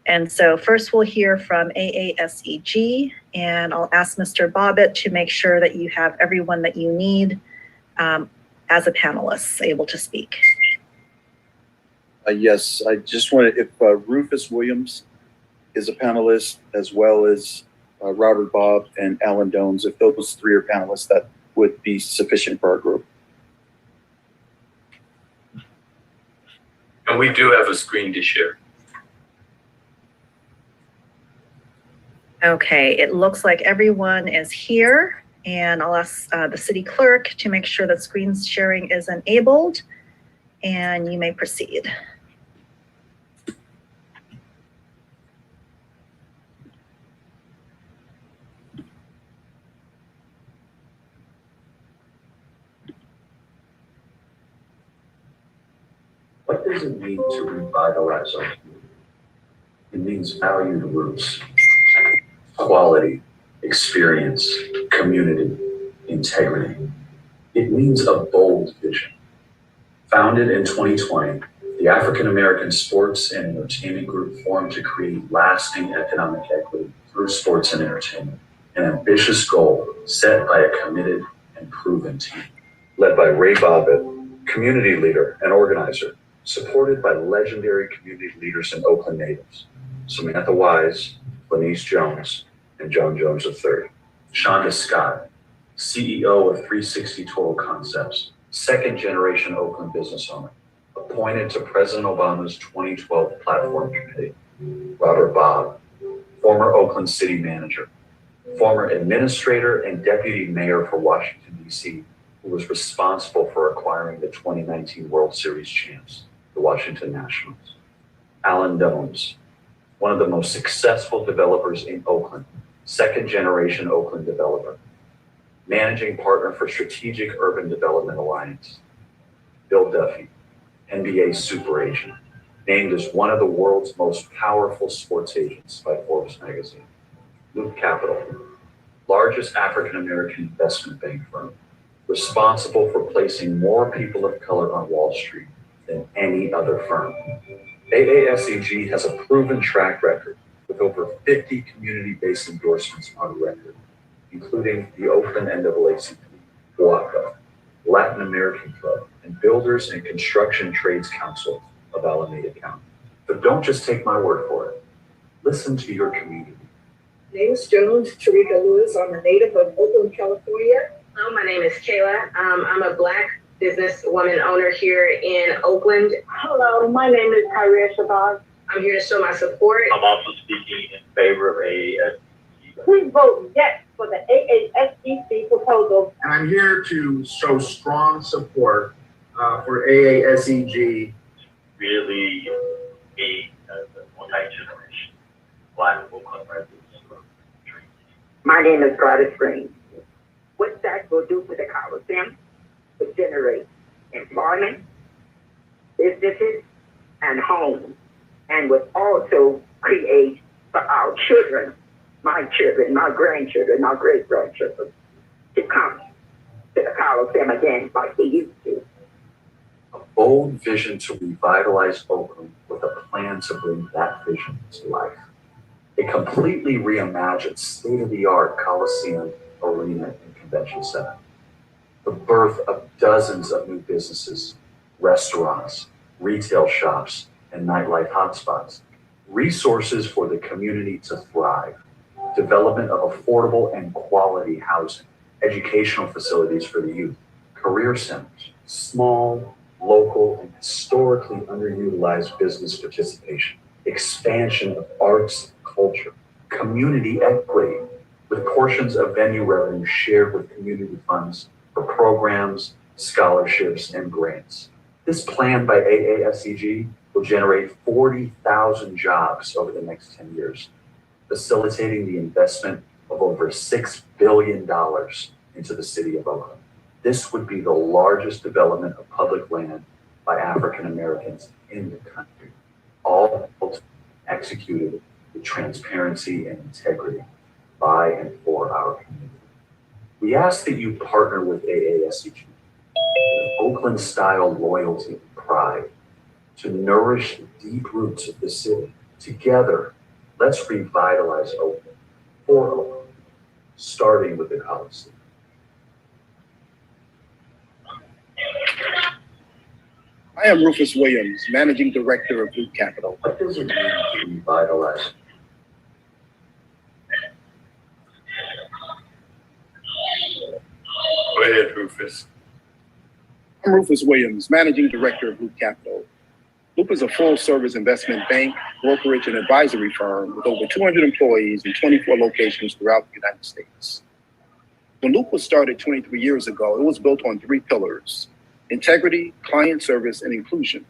And so first we'll hear from AASEG, and I'll ask Mr. Bobbitt to make sure that you have everyone that you need as a panelist able to speak. Yes, I just wanted, if Rufus Williams is a panelist, as well as Robert Bob and Alan Dones, if those three are panelists, that would be sufficient for our group. And we do have a screen to share. Okay, it looks like everyone is here, and I'll ask the city clerk to make sure that screen sharing is enabled, and you may proceed. What does it mean to revitalize our community? It means valued roots, quality, experience, community, integrity. It means a bold vision. Founded in 2020, the African American Sports and Entertainment Group formed to create lasting economic equity through sports and entertainment, an ambitious goal set by a committed and proven team. Led by Ray Bobbitt, community leader and organizer, supported by legendary community leaders and Oakland natives, Samantha Wise, Lenise Jones, and John Jones III. Shonda Scott, CEO of 360 Total Concepts, second generation Oakland business owner, appointed to President Obama's 2012 Platform Committee. Robert Bob, former Oakland City Manager, former administrator and deputy mayor for Washington, D.C., who was responsible for acquiring the 2019 World Series champs, the Washington Nationals. Alan Dones, one of the most successful developers in Oakland, second generation Oakland developer. Managing Partner for Strategic Urban Development Alliance. Bill Duffy, NBA Super Agent, named as one of the world's most powerful sports agents by Forbes magazine. Loop Capital, largest African-American investment bank firm, responsible for placing more people of color on Wall Street than any other firm. AASEG has a proven track record with over 50 community-based endorsements on record, including the Oakland NAACP, WACA, Latin American Club, and Builders and Construction Trades Council of Alameda County. But don't just take my word for it. Listen to your community. Name's Jones Tarika Lewis. I'm a native of Oakland, California. Hello, my name is Kayla. I'm a Black businesswoman owner here in Oakland. Hello, my name is Kyria Shabazz. I'm here to show my support. I'm also speaking in favor of AASEG. Please vote yes for the AASEC proposal. And I'm here to show strong support for AASEG. Really be the multi-generation Black Oakland residents. My name is Gladys Green. What that will do for the Coliseum will generate employment, businesses, and homes, and will also create for our children, my grandchildren, my great-grandchildren, to come to the Coliseum again like they used to. A bold vision to revitalize Oakland with a plan to bring that vision to life. A completely reimagined state-of-the-art Coliseum Arena and Convention Center. The birth of dozens of new businesses, restaurants, retail shops, and nightlife hotspots. Resources for the community to thrive. Development of affordable and quality housing. Educational facilities for the youth. Career centers. Small, local, and historically underutilized business participation. Expansion of arts, culture, community equity, with portions of venue revenue shared with community funds for programs, scholarships, and grants. This plan by AASEG will generate 40,000 jobs over the next 10 years, facilitating the investment of over $6 billion into the city of Oakland. This would be the largest development of public land by African Americans in the country, all executed with transparency and integrity by and for our community. We ask that you partner with AASEG, with Oakland-style loyalty and pride, to nourish the deep roots of the city. Together, let's revitalize Oakland for Oakland, starting with the Coliseum. I am Rufus Williams, Managing Director of Loop Capital. What does it mean to revitalize? Go ahead, Rufus. I'm Rufus Williams, Managing Director of Loop Capital. Loop is a full-service investment bank, brokerage, and advisory firm with over 200 employees in 24 locations throughout the United States. When Loop was started 23 years ago, it was built on 3 pillars: integrity, client service, and inclusion.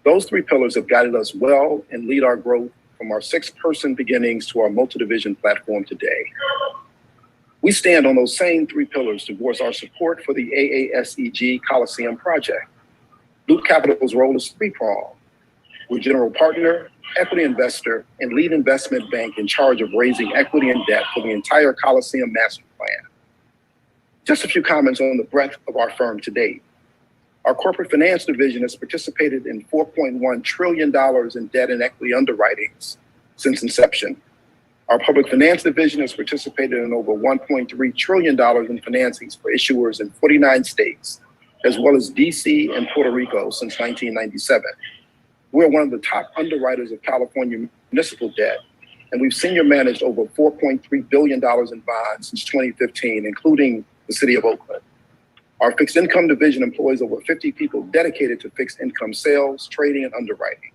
Those 3 pillars have guided us well and lead our growth from our 6-person beginnings to our multi-division platform today. We stand on those same 3 pillars to voice our support for the AASEG Coliseum project. Loop Capital's role is 3-pronged. We're general partner, equity investor, and lead investment bank in charge of raising equity and debt for the entire Coliseum master plan. Just a few comments on the breadth of our firm to date. Our corporate finance division has participated in $4.1 trillion in debt and equity underwritings since inception. Our public finance division has participated in over $1.3 trillion in financings for issuers in 49 states, as well as DC and Puerto Rico since 1997. We're one of the top underwriters of California municipal debt, and we've senior managed over $4.3 billion in bonds since 2015, including the city of Oakland. Our fixed income division employs over 50 people dedicated to fixed income sales, trading, and underwriting.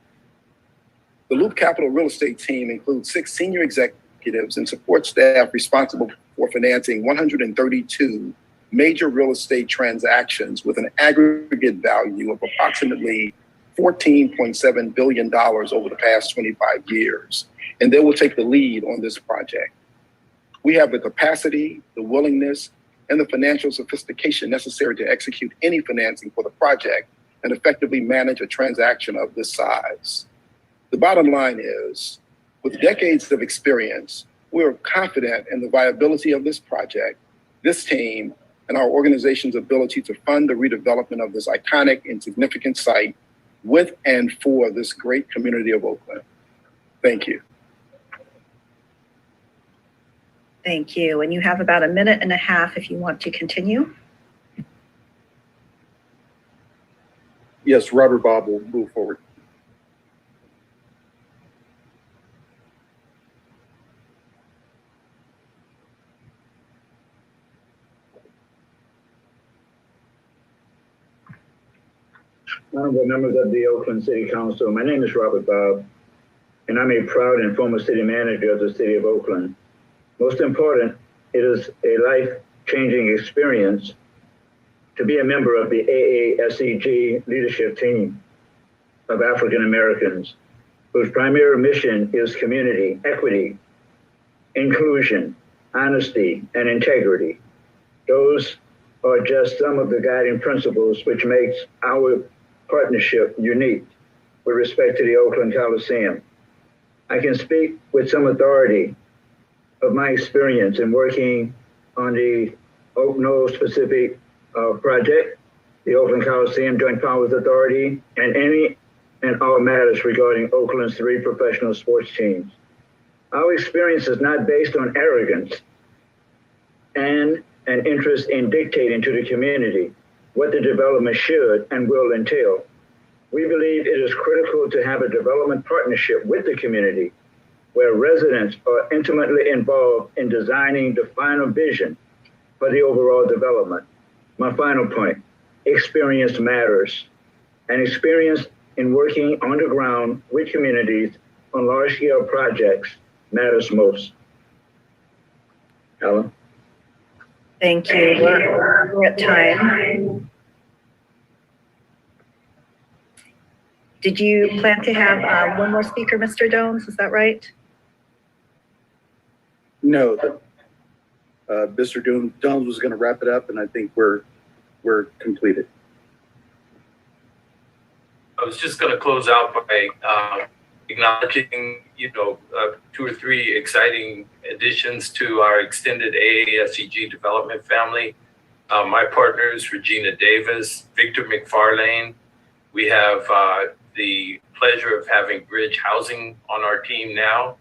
The Loop Capital real estate team includes 6 senior executives and support staff responsible for financing 132 major real estate transactions with an aggregate value of approximately $14.7 billion over the past 25 years. And they will take the lead on this project. We have the capacity, the willingness, and the financial sophistication necessary to execute any financing for the project and effectively manage a transaction of this size. The bottom line is, with decades of experience, we are confident in the viability of this project, this team, and our organization's ability to fund the redevelopment of this iconic and significant site with and for this great community of Oakland. Thank you. Thank you. And you have about a minute and a half if you want to continue. Yes, Robert Bob will move forward. Honorable members of the Oakland City Council, my name is Robert Bob, and I'm a proud and former city manager of the city of Oakland. Most important, it is a life-changing experience to be a member of the AASEG leadership team of African Americans, whose primary mission is community, equity, inclusion, honesty, and integrity. Those are just some of the guiding principles which makes our partnership unique with respect to the Oakland Coliseum. I can speak with some authority of my experience in working on the Oak Knoll specific project, the Oakland Coliseum Joint Powers Authority, and any and all matters regarding Oakland's 3 professional sports teams. Our experience is not based on arrogance and an interest in dictating to the community what the development should and will entail. We believe it is critical to have a development partnership with the community where residents are intimately involved in designing the final vision for the overall development. My final point, experience matters. And experience in working on the ground with communities on large-scale projects matters most. Ellen? Thank you. We're at time. Did you plan to have one more speaker, Mr. Jones? Is that right? No, Mr. Jones was going to wrap it up, and I think we're completed. I was just going to close out by acknowledging, 2 or 3 exciting additions to our extended AASEG development family. My partners, Regina Davis, Victor McFarlane. We have the pleasure of having Bridge Housing on our team now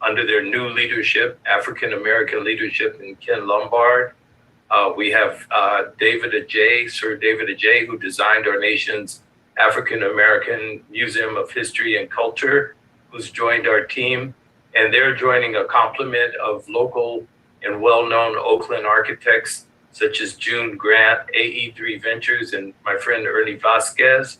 under their new leadership, African-American leadership in Ken Lombard. We have Sir David Ajay, who designed our nation's African-American Museum of History and Culture, who's joined our team. And they're joining a complement of local and well-known Oakland architects, such as June Grant, AE3 Ventures, and my friend Ernie Vasquez.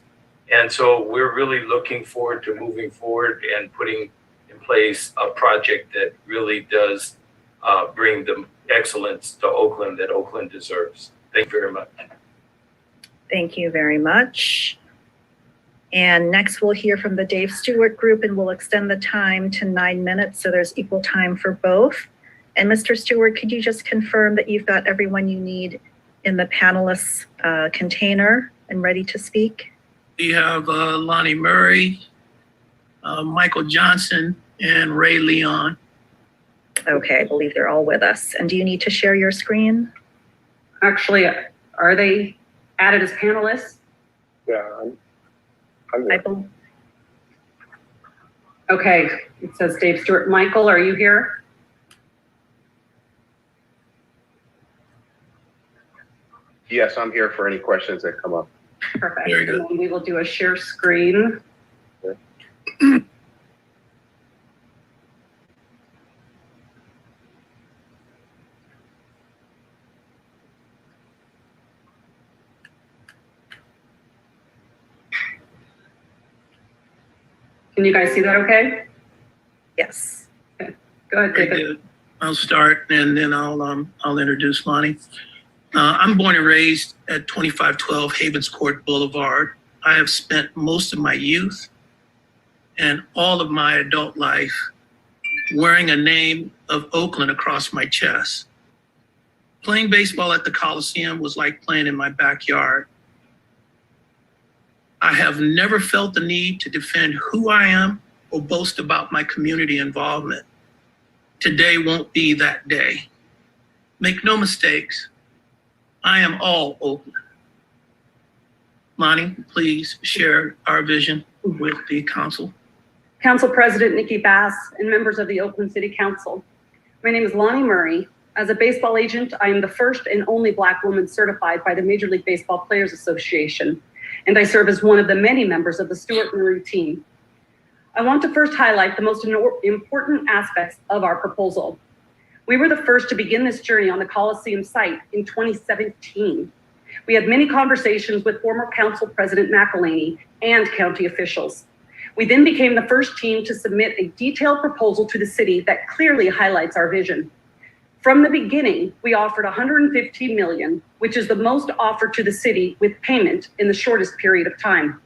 And so we're really looking forward to moving forward and putting in place a project that really does bring the excellence to Oakland that Oakland deserves. Thank you very much. Thank you very much. And next we'll hear from the Dave Stewart Group, and we'll extend the time to 9 minutes so there's equal time for both. And Mr. Stewart, could you just confirm that you've got everyone you need in the panelists container and ready to speak? We have Lonnie Murray, Michael Johnson, and Ray Leon. Okay, I believe they're all with us. And do you need to share your screen? Actually, are they added as panelists? Yeah, Okay, it says Dave Stewart. Michael, are you here? Yes, I'm here for any questions that come up. Perfect. Very good. And then we will do a share screen. Can you guys see that okay? Yes. Okay. Go ahead, Very David. good. I'll start and then I'll introduce Lonnie. I'm born and raised at 2512 Havens Court Boulevard. I have spent most of my youth and all of my adult life wearing a name of Oakland across my chest. Playing baseball at the Coliseum was like playing in my backyard. I have never felt the need to defend who I am or boast about my community involvement. Today won't be that day. Make no mistakes, I am all Oakland. Lonnie, please share our vision with the council. Council President Nikki Bass and members of the Oakland City Council. My name is Lonnie Murray. As a baseball agent, I am the first and only Black woman certified by the Major League Baseball Players Association, and I serve as one of the many members of the Stuart Murray team. I want to first highlight the most important aspects of our proposal. We were the first to begin this journey on the Coliseum site in 2017. We had many conversations with former Council President McElhaney and county officials. We then became the first team to submit a detailed proposal to the city that clearly highlights our vision. From the beginning, we offered $115 million, which is the most offered to the city with payment in the shortest period of time.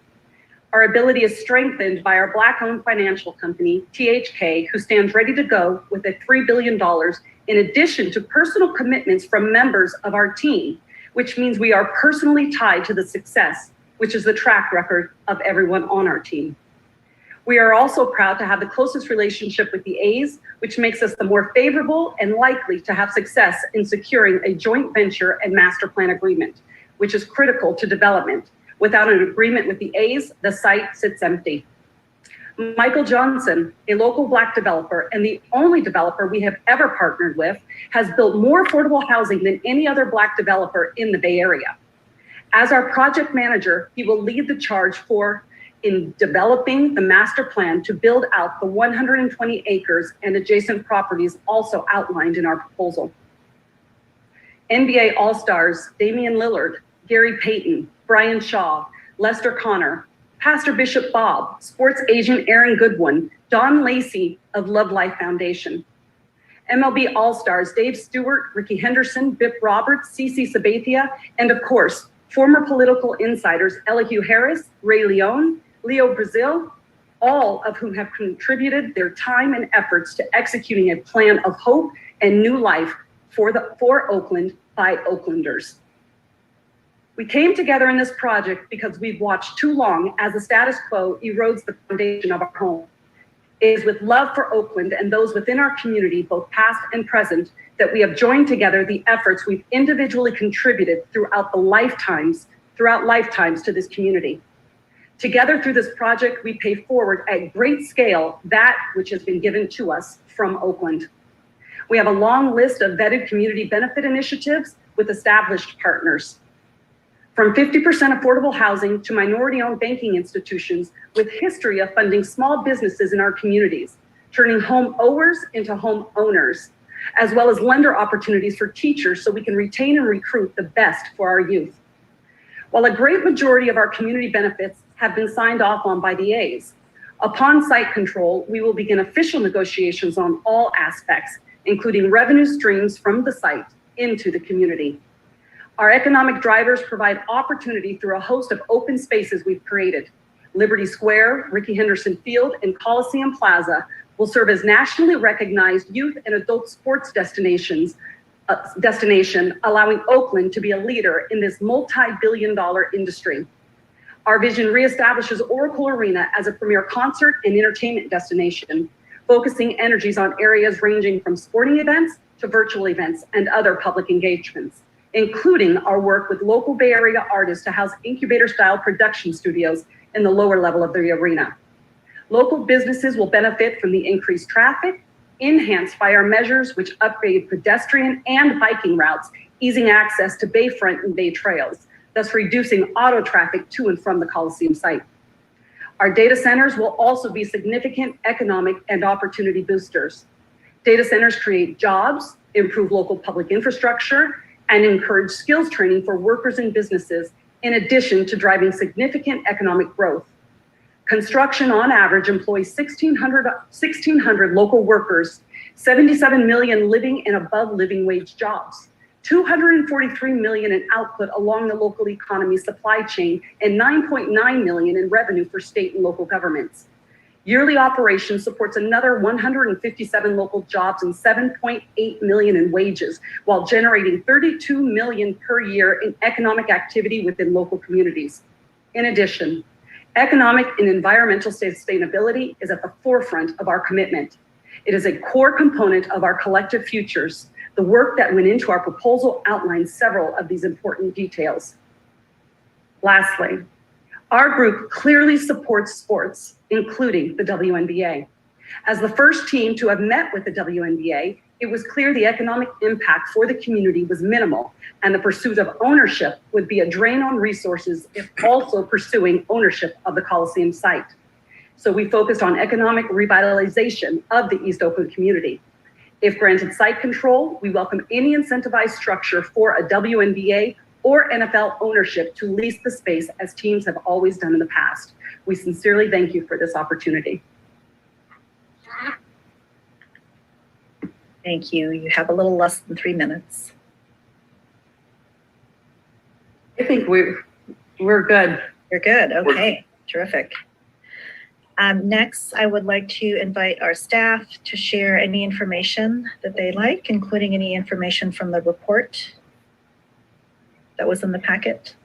Our ability is strengthened by our Black-owned financial company, THK, who stands ready to go with a $3 billion in addition to personal commitments from members of our team, which means we are personally tied to the success, which is the track record of everyone on our team. We are also proud to have the closest relationship with the A's, which makes us the more favorable and likely to have success in securing a joint venture and master plan agreement, which is critical to development. Without an agreement with the A's, the site sits empty. Michael Johnson, a local Black developer and the only developer we have ever partnered with, has built more affordable housing than any other Black developer in the Bay Area. As our project manager, he will lead the charge in developing the master plan to build out the 120 acres and adjacent properties also outlined in our proposal. NBA All-Stars Damian Lillard, Gary Payton, Brian Shaw, Lester Connor, Pastor Bishop Bob, sports agent Aaron Goodwin, Don Lacey of Love Life Foundation. MLB All-Stars Dave Stewart, Ricky Henderson, Bip Roberts, CeCe Sabathia, and of course, former political insiders Elihu Harris, Ray Leone, Leo Brazil, all of whom have contributed their time and efforts to executing a plan of hope and new life for Oakland by Oaklanders. We came together in this project because we've watched too long as the status quo erodes the foundation of our home. It is with love for Oakland and those within our community, both past and present, that we have joined together the efforts we've individually contributed throughout lifetimes to this community. Together through this project, we pay forward at great scale that which has been given to us from Oakland. We have a long list of vetted community benefit initiatives with established partners. From 50% affordable housing to minority-owned banking institutions with history of funding small businesses in our communities, turning home owers into home owners, as well as lender opportunities for teachers so we can retain and recruit the best for our youth. While a great majority of our community benefits have been signed off on by the A's, upon site control, we will begin official negotiations on all aspects, including revenue streams from the site into the community. Our economic drivers provide opportunity through a host of open spaces we've created. Liberty Square, Ricky Henderson Field, and Coliseum Plaza will serve as nationally recognized youth and adult sports destination, allowing Oakland to be a leader in this multi-billion-dollar industry. Our vision reestablishes Oracle Arena as a premier concert and entertainment destination, focusing energies on areas ranging from sporting events to virtual events and other public engagements, including our work with local Bay Area artists to house incubator-style production studios in the lower level of the arena. Local businesses will benefit from the increased traffic, enhanced by our measures which upgrade pedestrian and biking routes, easing access to bayfront and bay trails, thus reducing auto traffic to and from the Coliseum site. Our data centers will also be significant economic and opportunity boosters. Data centers create jobs, improve local public infrastructure, and encourage skills training for workers and businesses, in addition to driving significant economic growth. Construction on average employs 1,600 local workers, 77 million living and above living wage jobs, 243 million in output along the local economy supply chain, and 9.9 million in revenue for state and local governments. Yearly operation supports another 157 local jobs and 7.8 million in wages, while generating 32 million per year in economic activity within local communities. In addition, economic and environmental sustainability is at the forefront of our commitment. It is a core component of our collective futures. The work that went into our proposal outlines several of these important details. Lastly, our group clearly supports sports, including the WNBA. As the first team to have met with the WNBA, it was clear the economic impact for the community was minimal, and the pursuit of ownership would be a drain on resources if also pursuing ownership of the Coliseum site. So we focused on economic revitalization of the East Oakland community. If granted site control, we welcome any incentivized structure for a WNBA or NFL ownership to lease the space, as teams have always done in the past. We sincerely thank you for this opportunity. Thank you. You have a little less than 3 minutes. I think we're good. You're good. Okay, terrific. Next, I would like to invite our staff to share any information that they like, including any information from the report that was in the packet.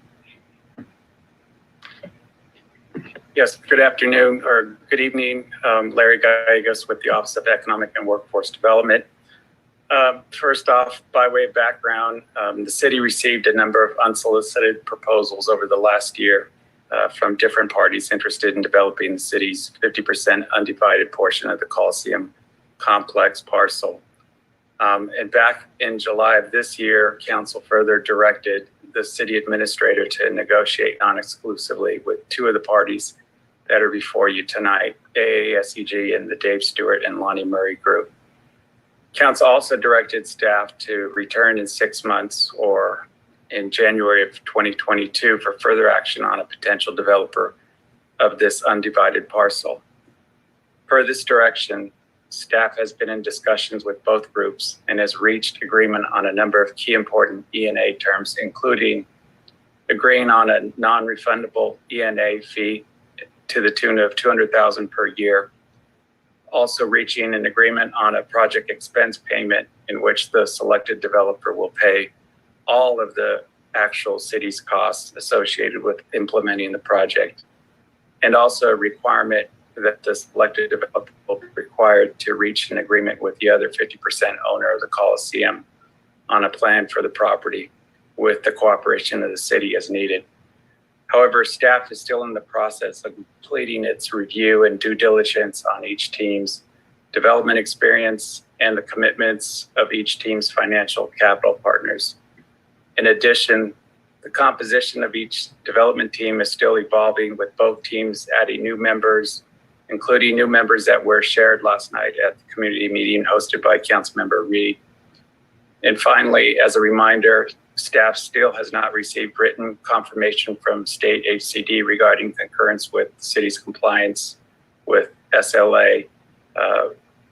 Yes, good afternoon or good evening. Larry Gallegos with the Office of Economic and Workforce Development. First off, by way of background, the city received a number of unsolicited proposals over the last year from different parties interested in developing the city's 50% undivided portion of the Coliseum complex parcel. And back in July of this year, council further directed the city administrator to negotiate non-exclusively with two of the parties that are before you tonight, AASEG and the Dave Stewart and Lonnie Murray Group. Council also directed staff to return in 6 months or in January of 2022 for further action on a potential developer of this undivided parcel. Per this direction, staff has been in discussions with both groups and has reached agreement on a number of key important ENA terms, including agreeing on a non-refundable ENA fee to the tune of $200,000 per year. Also reaching an agreement on a project expense payment in which the selected developer will pay all of the actual city's costs associated with implementing the project. And also a requirement that the selected developer will be required to reach an agreement with the other 50% owner of the Coliseum on a plan for the property with the cooperation of the city as needed. However, staff is still in the process of completing its review and due diligence on each team's development experience and the commitments of each team's financial capital partners. In addition, the composition of each development team is still evolving, with both teams adding new members, including new members that were shared last night at the community meeting hosted by Councilmember Reed. And finally, as a reminder, staff still has not received written confirmation from state HCD regarding concurrence with the city's compliance with SLA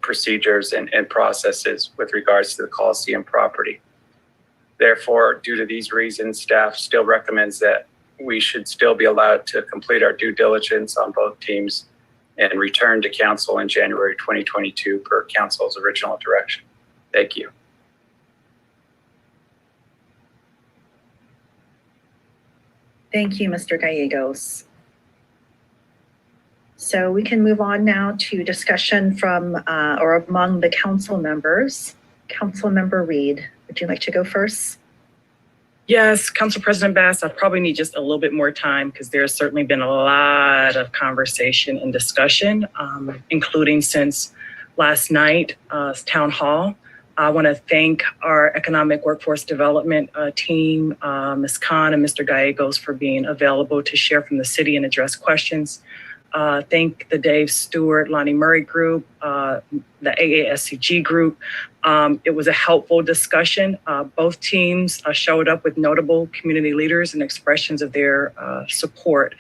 procedures and processes with regards to the Coliseum property. Therefore, due to these reasons, staff still recommends that we should still be allowed to complete our due diligence on both teams and return to council in January 2022 per council's original direction. Thank you. Thank you, Mr. Gallegos. So we can move on now to discussion from or among the council members. Councilmember Reed, would you like to go first? Yes, Council President Bass, I probably need just a little bit more time because there's certainly been a lot of conversation and discussion, including since last night, town hall. I want to thank our economic workforce development team, Ms. Khan and Mr. Gallegos, for being available to share from the city and address questions. Thank the Dave Stewart, Lonnie Murray group, the AASCG group. It was a helpful discussion. Both teams showed up with notable community leaders and expressions of their support.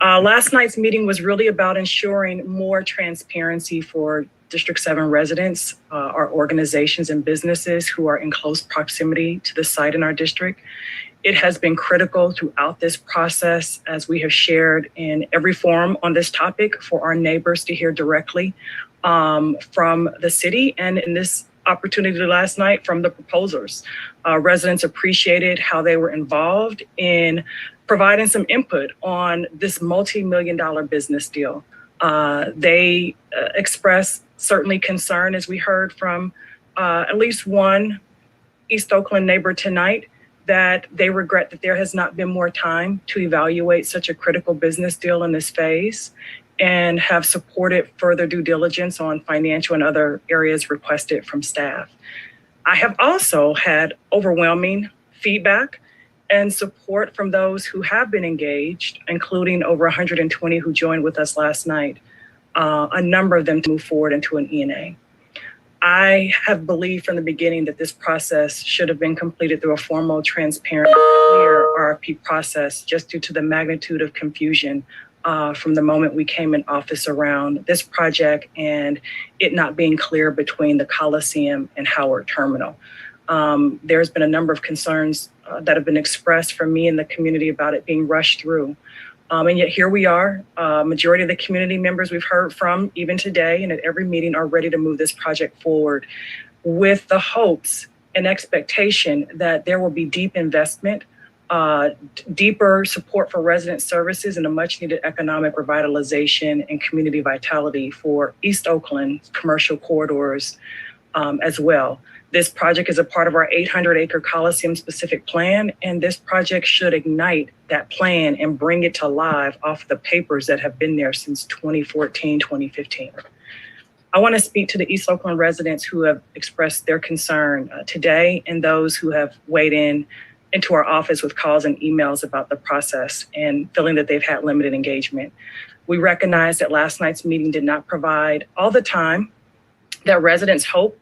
Last night's meeting was really about ensuring more transparency for District 7 residents, our organizations and businesses who are in close proximity to the site in our district. It has been critical throughout this process, as we have shared in every forum on this topic, for our neighbors to hear directly from the city, and in this opportunity last night from the proposers. Residents appreciated how they were involved in providing some input on this multi-million-dollar business deal. They expressed certainly concern, as we heard from at least one East Oakland neighbor tonight, that they regret that there has not been more time to evaluate such a critical business deal in this phase, and have supported further due diligence on financial and other areas requested from staff. I have also had overwhelming feedback and support from those who have been engaged, including over 120 who joined with us last night, a number of them to move forward into an ENA. I have believed from the beginning that this process should have been completed through a formal, transparent, clear RFP process, just due to the magnitude of confusion from the moment we came in office around this project and it not being clear between the Coliseum and Howard Terminal. There's been a number of concerns that have been expressed from me and the community about it being rushed through. And yet here we are. Majority of the community members we've heard from even today and at every meeting are ready to move this project forward, with the hopes and expectation that there will be deep investment, deeper support for resident services, and a much needed economic revitalization and community vitality for East Oakland commercial corridors as well. This project is a part of our 800-acre Coliseum specific plan, and this project should ignite that plan and bring it to life off the papers that have been there since 2014, 2015. I want to speak to the East Oakland residents who have expressed their concern today, and those who have weighed in into our office with calls and emails about the process and feeling that they've had limited engagement. We recognize that last night's meeting did not provide all the time that residents hope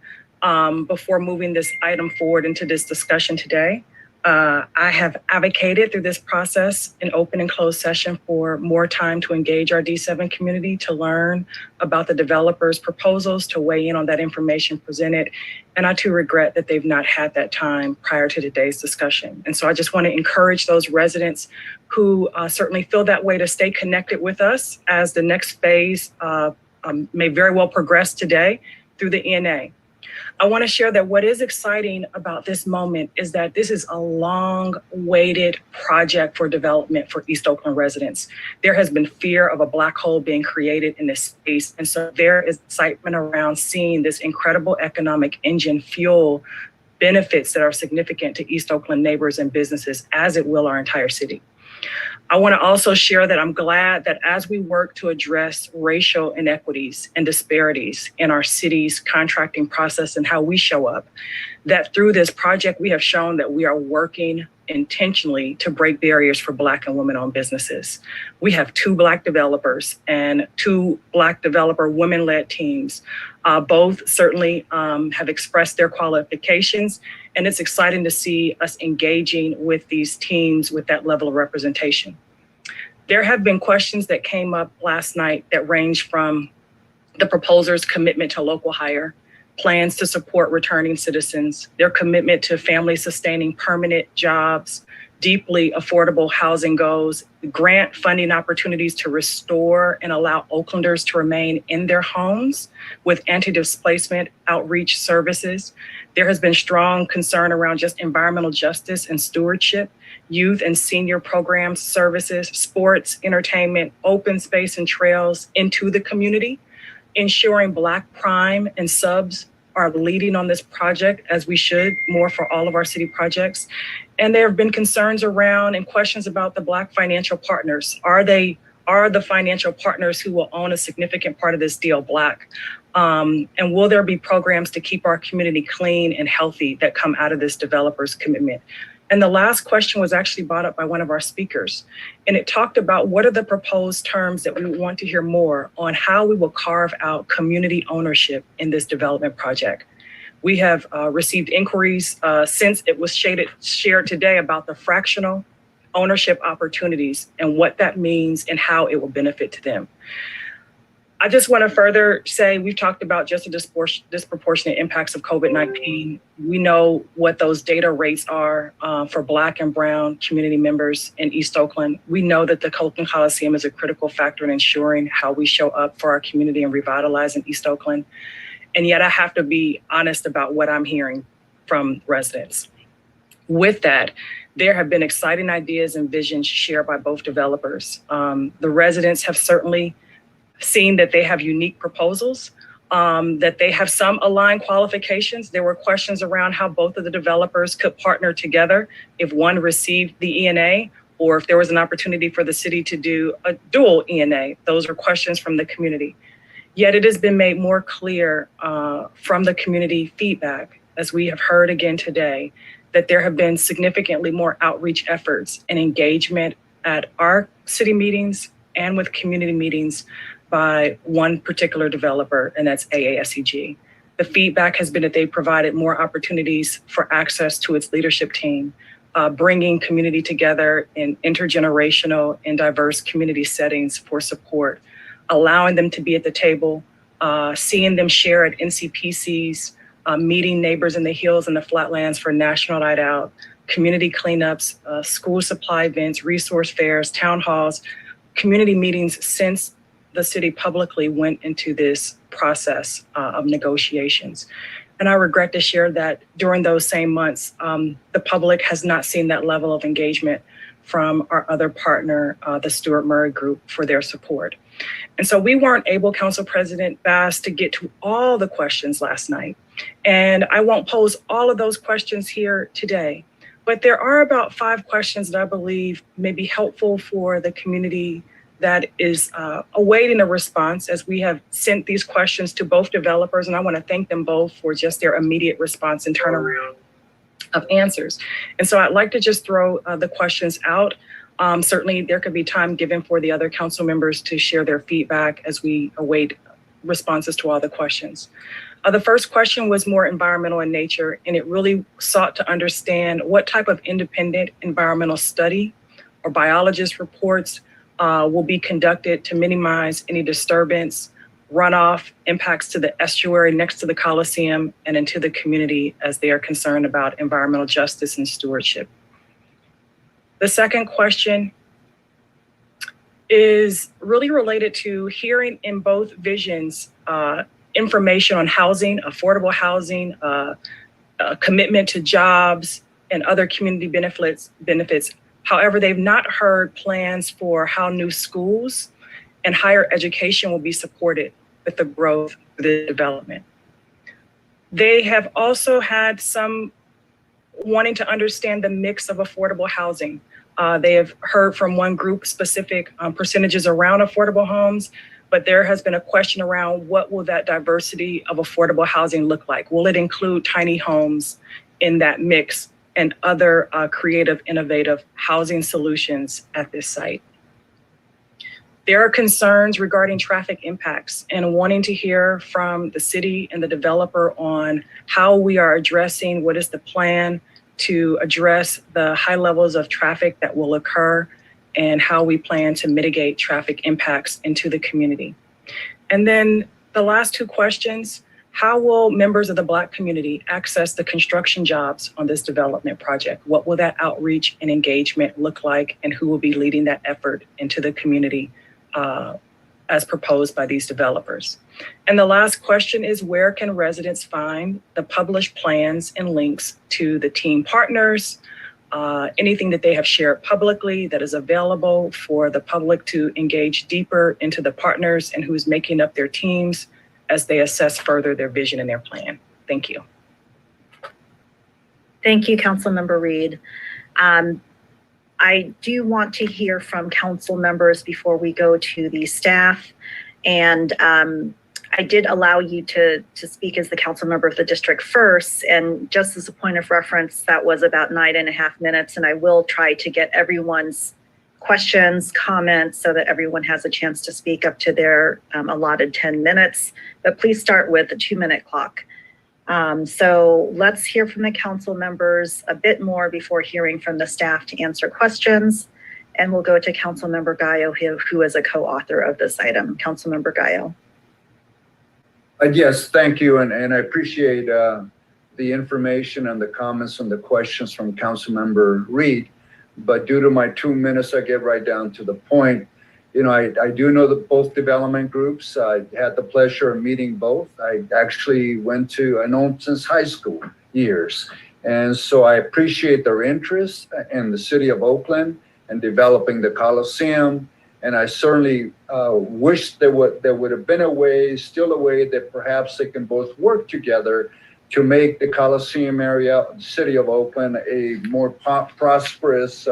before moving this item forward into this discussion today. I have advocated through this process in open and closed session for more time to engage our D7 community, to learn about the developers' proposals, to weigh in on that information presented. And I too regret that they've not had that time prior to today's discussion. And so I just want to encourage those residents who certainly feel that way to stay connected with us as the next phase may very well progress today through the ENA. I want to share that what is exciting about this moment is that this is a long-awaited project for development for East Oakland residents. There has been fear of a black hole being created in this space, and so there is excitement around seeing this incredible economic engine fuel benefits that are significant to East Oakland neighbors and businesses, as it will our entire city. I want to also share that I'm glad that as we work to address racial inequities and disparities in our city's contracting process and how we show up, that through this project, we have shown that we are working intentionally to break barriers for Black and women-owned businesses. We have 2 Black developers and 2 Black developer women-led teams. Both certainly have expressed their qualifications, and it's exciting to see us engaging with these teams with that level of representation. There have been questions that came up last night that range from the proposer's commitment to local hire, plans to support returning citizens, their commitment to family-sustaining permanent jobs, deeply affordable housing goals, grant funding opportunities to restore and allow Oaklanders to remain in their homes with anti-displacement outreach services. There has been strong concern around just environmental justice and stewardship, youth and senior programs, services, sports, entertainment, open space and trails into the community, ensuring Black prime and subs are leading on this project, as we should, more for all of our city projects. And there have been concerns around and questions about the Black financial partners. Are the financial partners who will own a significant part of this deal Black? And will there be programs to keep our community clean and healthy that come out of this developer's commitment? And the last question was actually brought up by one of our speakers. And it talked about what are the proposed terms that we want to hear more on how we will carve out community ownership in this development project. We have received inquiries since it was shared today about the fractional ownership opportunities and what that means and how it will benefit to them. I just want to further say we've talked about just the disproportionate impacts of COVID-19. We know what those data rates are for Black and Brown community members in East Oakland. We know that the Oakland Coliseum is a critical factor in ensuring how we show up for our community and revitalizing East Oakland. And yet I have to be honest about what I'm hearing from residents. With that, there have been exciting ideas and visions shared by both developers. The residents have certainly seen that they have unique proposals, that they have some aligned qualifications. There were questions around how both of the developers could partner together if one received the ENA or if there was an opportunity for the city to do a dual ENA. Those are questions from the community. Yet it has been made more clear from the community feedback, as we have heard again today, that there have been significantly more outreach efforts and engagement at our city meetings and with community meetings by one particular developer, and that's AASEG. The feedback has been that they provided more opportunities for access to its leadership team, bringing community together in intergenerational and diverse community settings for support, allowing them to be at the table, seeing them share at NCPCs, meeting neighbors in the hills and the flatlands for National Night Out, community cleanups, school supply events, resource fairs, town halls, community meetings since the city publicly went into this process of negotiations. And I regret to share that during those same months, the public has not seen that level of engagement from our other partner, the Stuart Murray Group, for their support. And so we weren't able, Council President Bass, to get to all the questions last night. And I won't pose all of those questions here today, but there are about 5 questions that I believe may be helpful for the community that is awaiting a response, as we have sent these questions to both developers. And I want to thank them both for just their immediate response and turnaround of answers. And so I'd like to just throw the questions out. Certainly there could be time given for the other council members to share their feedback as we await responses to all the questions. The first question was more environmental in nature, and it really sought to understand what type of independent environmental study or biologist reports will be conducted to minimize any disturbance, runoff, impacts to the estuary next to the Coliseum and into the community as they are concerned about environmental justice and stewardship. The second question is really related to hearing in both visions information on housing, affordable housing, a commitment to jobs and other community benefits. However, they've not heard plans for how new schools and higher education will be supported with the growth of the development. They have also had some wanting to understand the mix of affordable housing. They have heard from one group specific percentages around affordable homes, but there has been a question around what will that diversity of affordable housing look like? Will it include tiny homes in that mix and other creative, innovative housing solutions at this site? There are concerns regarding traffic impacts and wanting to hear from the city and the developer on how we are addressing, what is the plan to address the high levels of traffic that will occur and how we plan to mitigate traffic impacts into the community. And then the last 2 questions, how will members of the Black community access the construction jobs on this development project? What will that outreach and engagement look like, and who will be leading that effort into the community as proposed by these developers? And the last question is, where can residents find the published plans and links to the team partners, anything that they have shared publicly that is available for the public to engage deeper into the partners and who's making up their teams as they assess further their vision and their plan. Thank you. Thank you, Councilmember Reed. I do want to hear from council members before we go to the staff. And I did allow you to speak as the council member of the district first. And just as a point of reference, that was about 9.5 minutes. And I will try to get everyone's questions, comments, so that everyone has a chance to speak up to their allotted 10 minutes. But please start with the 2-minute clock. So let's hear from the council members a bit more before hearing from the staff to answer questions. And we'll go to Councilmember Gallo, who is a co-author of this item. Councilmember Gallo. Yes, thank you, and I appreciate the information and the comments and the questions from Councilmember Reed. But due to my 2 minutes, I get right down to the point. You know, I do know that both development groups. I had the pleasure of meeting both. I actually I know them since high school years. And so I appreciate their interest in the city of Oakland and developing the Coliseum. And I certainly wish there would have been still a way that perhaps they can both work together to make the Coliseum area, the city of Oakland, a more prosperous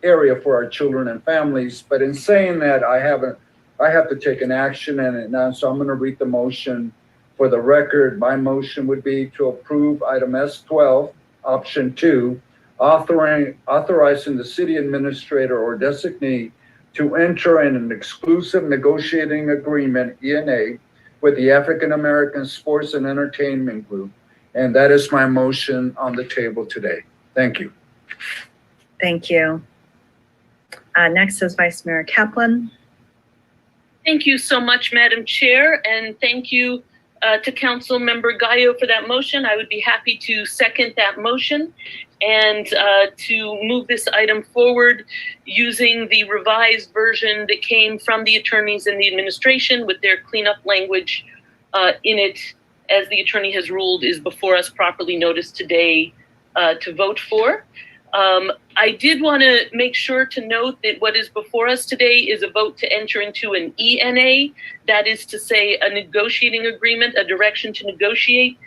area for our children and families. But in saying that, I have to take an action, and so I'm going to read the motion. For the record, my motion would be to approve item S12, option 2, authorizing the city administrator or designee to enter in an exclusive negotiating agreement, ENA, with the African American Sports and Entertainment Group. And that is my motion on the table today. Thank you. Thank you. Next is Vice Mayor Kaplan. Thank you so much, Madam Chair, and thank you to Council Member Gallo for that motion. I would be happy to second that motion and to move this item forward using the revised version that came from the attorneys and the administration with their cleanup language in it, as the attorney has ruled is before us properly noticed today to vote for. I did want to make sure to note that what is before us today is a vote to enter into an ENA, that is to say a negotiating agreement, a direction to negotiate.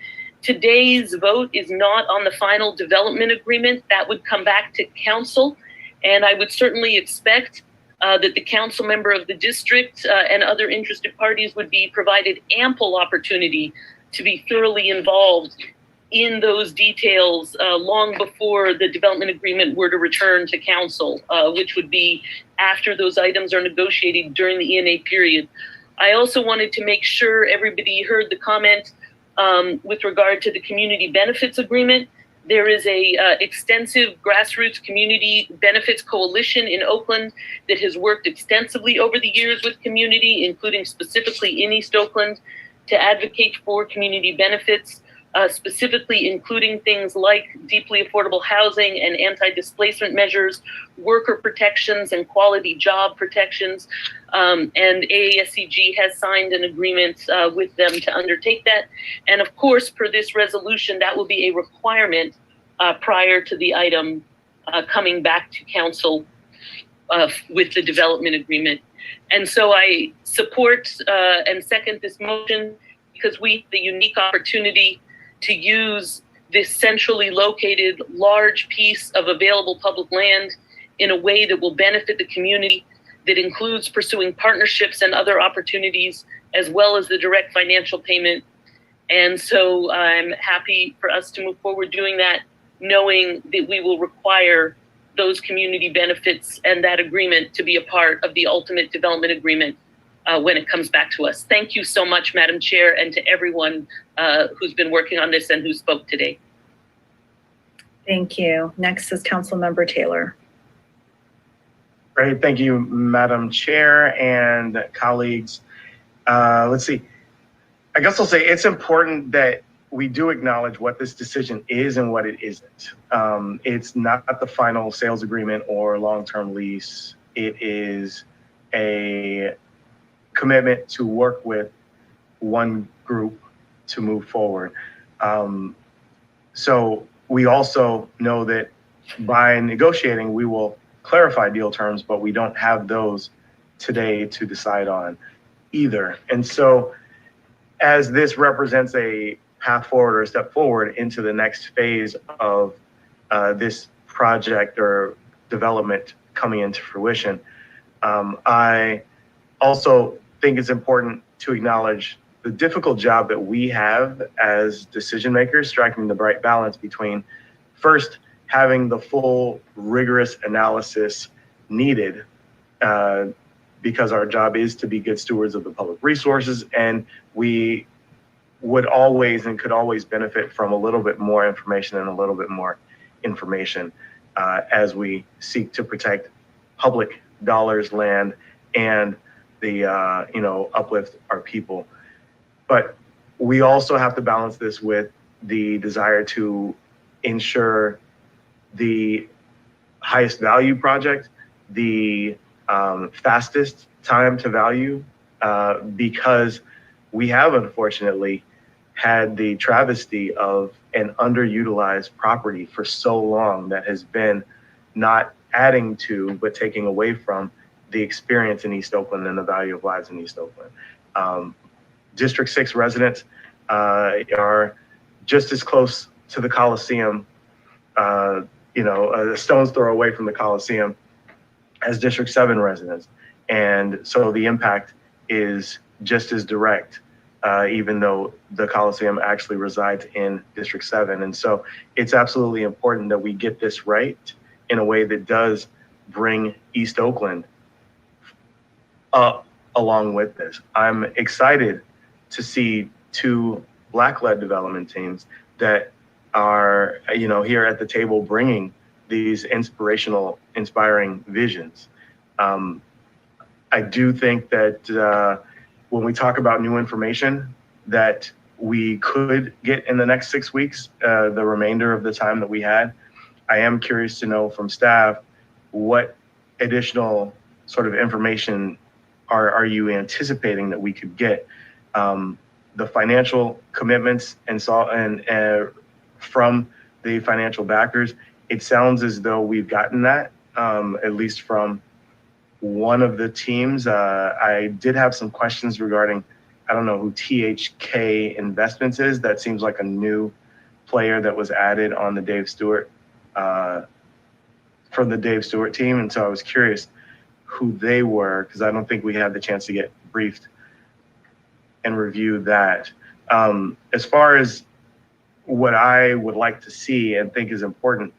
Today's vote is not on the final development agreement. That would come back to council, and I would certainly expect that the council member of the district and other interested parties would be provided ample opportunity to be thoroughly involved in those details long before the development agreement were to return to council, which would be after those items are negotiated during the ENA period. I also wanted to make sure everybody heard the comment with regard to the community benefits agreement. There is a extensive grassroots community benefits coalition in Oakland that has worked extensively over the years with community, including specifically in East Oakland, to advocate for community benefits. Specifically including things like deeply affordable housing and anti-displacement measures, worker protections and quality job protections. And AASCG has signed an agreement with them to undertake that. And of course, per this resolution, that will be a requirement prior to the item coming back to council with the development agreement. And so I support and second this motion because we have the unique opportunity to use this centrally located large piece of available public land in a way that will benefit the community, that includes pursuing partnerships and other opportunities, as well as the direct financial payment. And so I'm happy for us to move forward doing that, knowing that we will require those community benefits and that agreement to be a part of the ultimate development agreement when it comes back to us. Thank you so much, Madam Chair, and to everyone who's been working on this and who spoke today. Thank you. Next is Councilmember Taylor. Great, thank you, Madam Chair and colleagues. Let's see. I guess I'll say it's important that we do acknowledge what this decision is and what it isn't. It's not the final sales agreement or long-term lease. It is a commitment to work with one group to move forward. So we also know that by negotiating, we will clarify deal terms, but we don't have those today to decide on either. And so as this represents a path forward or a step forward into the next phase of this project or development coming into fruition, I also think it's important to acknowledge the difficult job that we have as decision makers, striking the right balance between first having the full rigorous analysis needed because our job is to be good stewards of the public resources, and we would always and could always benefit from a little bit more information and a little bit more information as we seek to protect public dollars, land, and the uplift our people. But we also have to balance this with the desire to ensure the highest value project, the fastest time to value, because we have unfortunately had the travesty of an underutilized property for so long that has been not adding to, but taking away from the experience in East Oakland and the value of lives in East Oakland. District 6 residents are just as close to the Coliseum, a stone's throw away from the Coliseum, as District 7 residents. And so the impact is just as direct, even though the Coliseum actually resides in District 7. And so it's absolutely important that we get this right in a way that does bring East Oakland up along with this. I'm excited to see 2 Black-led development teams that are, here at the table bringing these inspiring visions. I do think that when we talk about new information that we could get in the next 6 weeks, the remainder of the time that we had, I am curious to know from staff what additional sort of information are you anticipating that we could get? The financial commitments and from the financial backers, it sounds as though we've gotten that, at least from one of the teams. I did have some questions regarding, I don't know who THK Investments is. That seems like a new player that was added on the Dave Stewart, from the Dave Stewart team. And so I was curious who they were, because I don't think we had the chance to get briefed and review that. As far as what I would like to see and think is important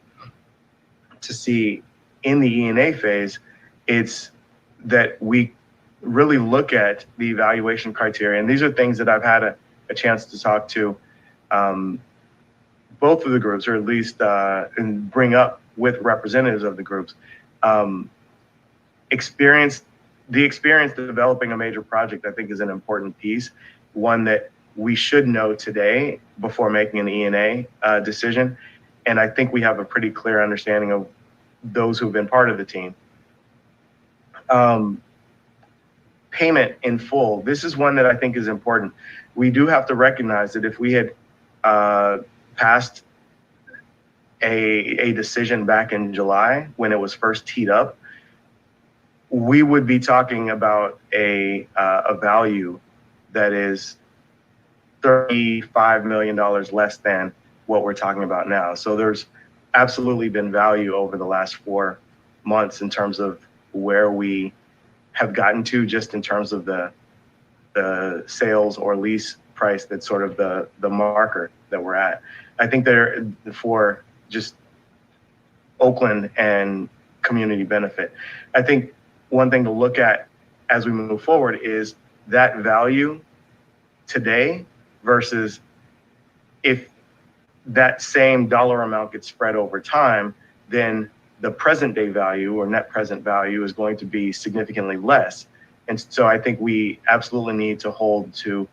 to see in the ENA phase, it's that we really look at the evaluation criteria. And these are things that I've had a chance to talk to both of the groups, or at least and bring up with representatives of the groups. The experience developing a major project, I think, is an important piece, one that we should know today before making an ENA decision. And I think we have a pretty clear understanding of those who've been part of the team. Payment in full. This is one that I think is important. We do have to recognize that if we had passed a decision back in July when it was first teed up, we would be talking about a value that is $35 million less than what we're talking about now. So there's absolutely been value over the last 4 months in terms of where we have gotten to, just in terms of the sales or lease price that's sort of the marker that we're at. I think there, for just Oakland and community benefit, I think one thing to look at as we move forward is that value today versus if that same dollar amount gets spread over time, then the present day value or net present value is going to be significantly less. And so I think we absolutely need to hold to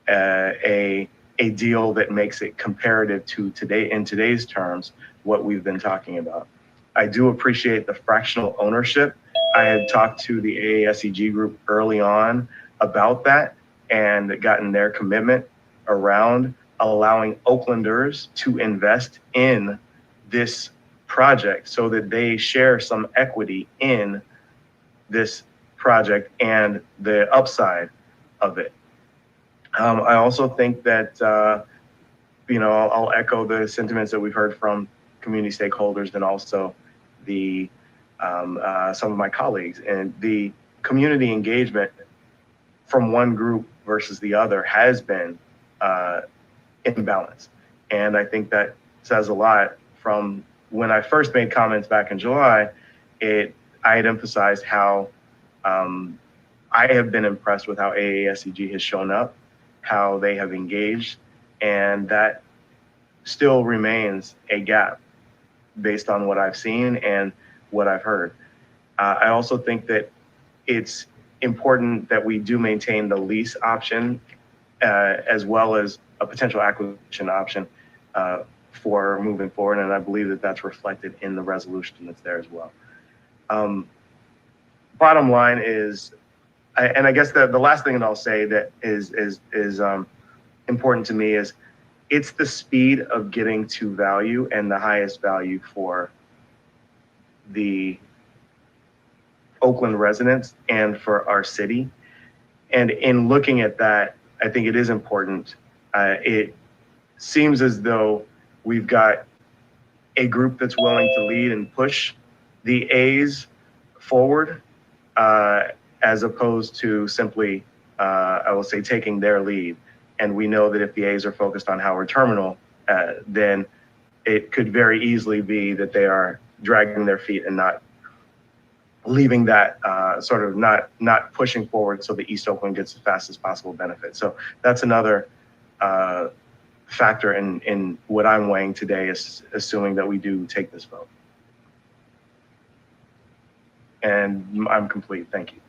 a deal that makes it comparative to today, in today's terms, what we've been talking about. I do appreciate the fractional ownership. I had talked to the AASEG group early on about that and gotten their commitment around allowing Oaklanders to invest in this project so that they share some equity in this project and the upside of it. I also think that, I'll echo the sentiments that we've heard from community stakeholders and also the some of my colleagues, and the community engagement from one group versus the other has been imbalanced. And I think that says a lot. From when I first made comments back in July, I had emphasized how I have been impressed with how AASEG has shown up, how they have engaged, and that still remains a gap based on what I've seen and what I've heard. I also think that it's important that we do maintain the lease option as well as a potential acquisition option for moving forward. And I believe that that's reflected in the resolution that's there as well. Bottom line is, and I guess the last thing that I'll say that is important to me is it's the speed of getting to value and the highest value for the Oakland residents and for our city. And in looking at that, I think it is important. It seems as though we've got a group that's willing to lead and push the A's forward, as opposed to simply, I will say, taking their lead. And we know that if the A's are focused on Howard Terminal, then it could very easily be that they are dragging their feet and not leaving that sort of not pushing forward so that East Oakland gets the fastest possible benefit. So that's another factor in what I'm weighing today, is assuming that we do take this vote. And I'm complete. Thank you.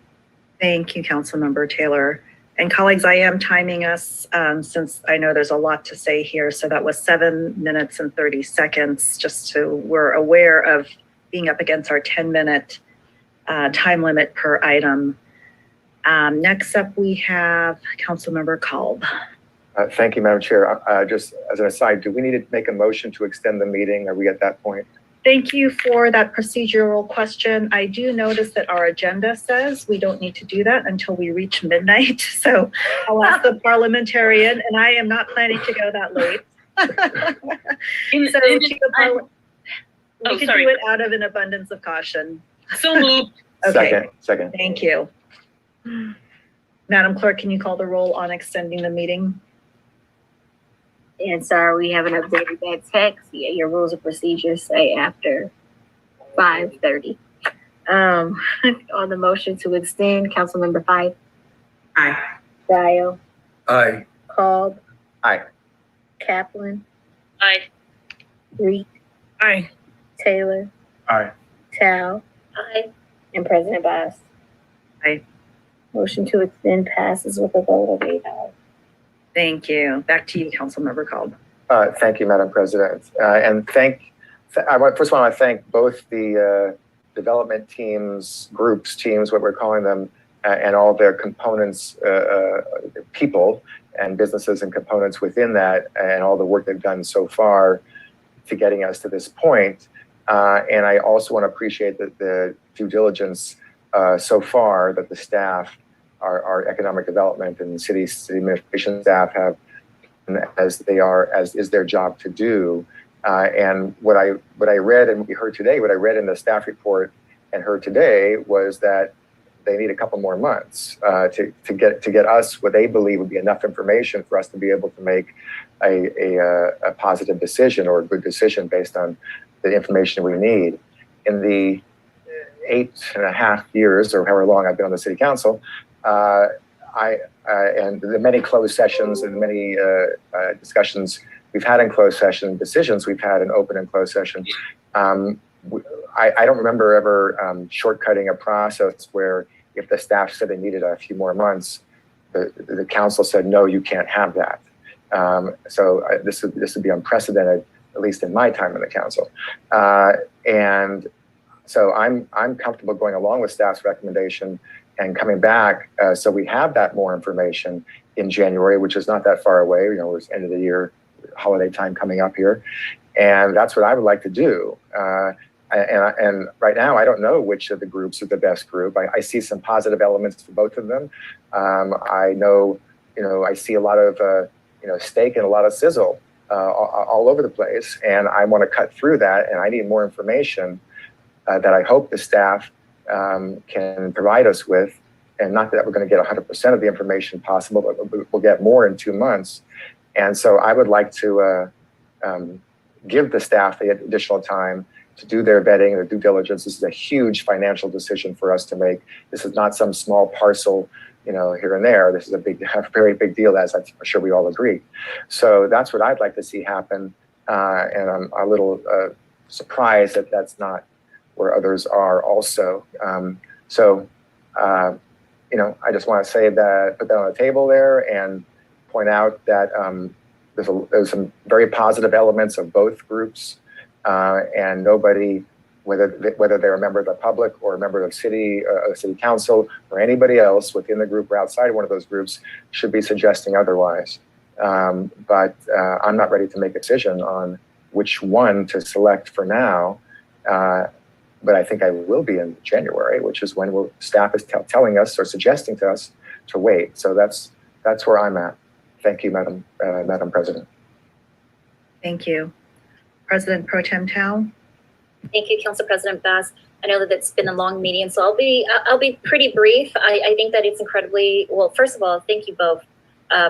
Thank you, Councilmember Taylor. And colleagues, I am timing us since I know there's a lot to say here. So that was 7 minutes and 30 seconds, just so we're aware of being up against our 10-minute time limit per item. Next up, we have Councilmember Kolb. Thank you, Madam Chair. Just as an aside, do we need to make a motion to extend the meeting? Are we at that point? Thank you for that procedural question. I do notice that our agenda says we don't need to do that until we reach midnight. So I'll ask the parliamentarian, and I am not planning to go that late. We can do it out of an abundance of caution. So moved. Okay. Second. Thank you. Madam Clerk, can you call the roll on extending the meeting? And sorry, we haven't updated that text. Yeah, your rules of procedure say after 5:30. On the motion to extend, Councilmember Fife. Aye. Dio. Aye. Kolb. Aye. Kaplan. Aye. Reed. Aye. Taylor. Aye. Tao. Aye. And President Bass. Aye. Motion to extend passes with a vote of 8 ayes. Thank you. Back to you, Councilmember Kolb. Thank you, Madam President. And first of all, I want to thank both the development teams, what we're calling them, and all their components, people and businesses and components within that, and all the work they've done so far to getting us to this point. And I also want to appreciate the due diligence so far that the staff, our economic development and city administration staff have, as is their job to do. And what I read and we heard today, what I read in the staff report and heard today was that they need a couple more months to get us what they believe would be enough information for us to be able to make a positive decision or a good decision based on the information we need. In the 8.5 years or however long I've been on the city council, and the many closed sessions and many discussions we've had in closed session, decisions we've had in open and closed session, I don't remember ever shortcutting a process where if the staff said they needed a few more months, the council said, no, you can't have that. So this would be unprecedented, at least in my time in the council. And so I'm comfortable going along with staff's recommendation and coming back, so we have that more information in January, which is not that far away. You know, it's end of the year, holiday time coming up here, and that's what I would like to do. And right now, I don't know which of the groups are the best group. I see some positive elements for both of them. I know, I see a lot of steak and a lot of sizzle all over the place, and I want to cut through that, and I need more information that I hope the staff can provide us with, and not that we're going to get 100% of the information possible, but we'll get more in 2 months. And so I would like to give the staff the additional time to do their vetting, their due diligence. This is a huge financial decision for us to make. This is not some small parcel, here and there. This is a very big deal, as I'm sure we all agree. So that's what I'd like to see happen. And I'm a little surprised that that's not where others are also. I just want to say that, put that on the table there, and point out that there's some very positive elements of both groups, and nobody, whether they're a member of the public or a member of city council or anybody else within the group or outside one of those groups, should be suggesting otherwise. But I'm not ready to make a decision on which one to select for now. But I think I will be in January, which is when staff is telling us or suggesting to us to wait. So that's where I'm at. Thank you, Madam President. Thank you. President Pro Tem Tao. Thank you, Council President Bass. I know that it's been a long meeting, so I'll be pretty brief. I think that it's incredibly, well, first of all, thank you both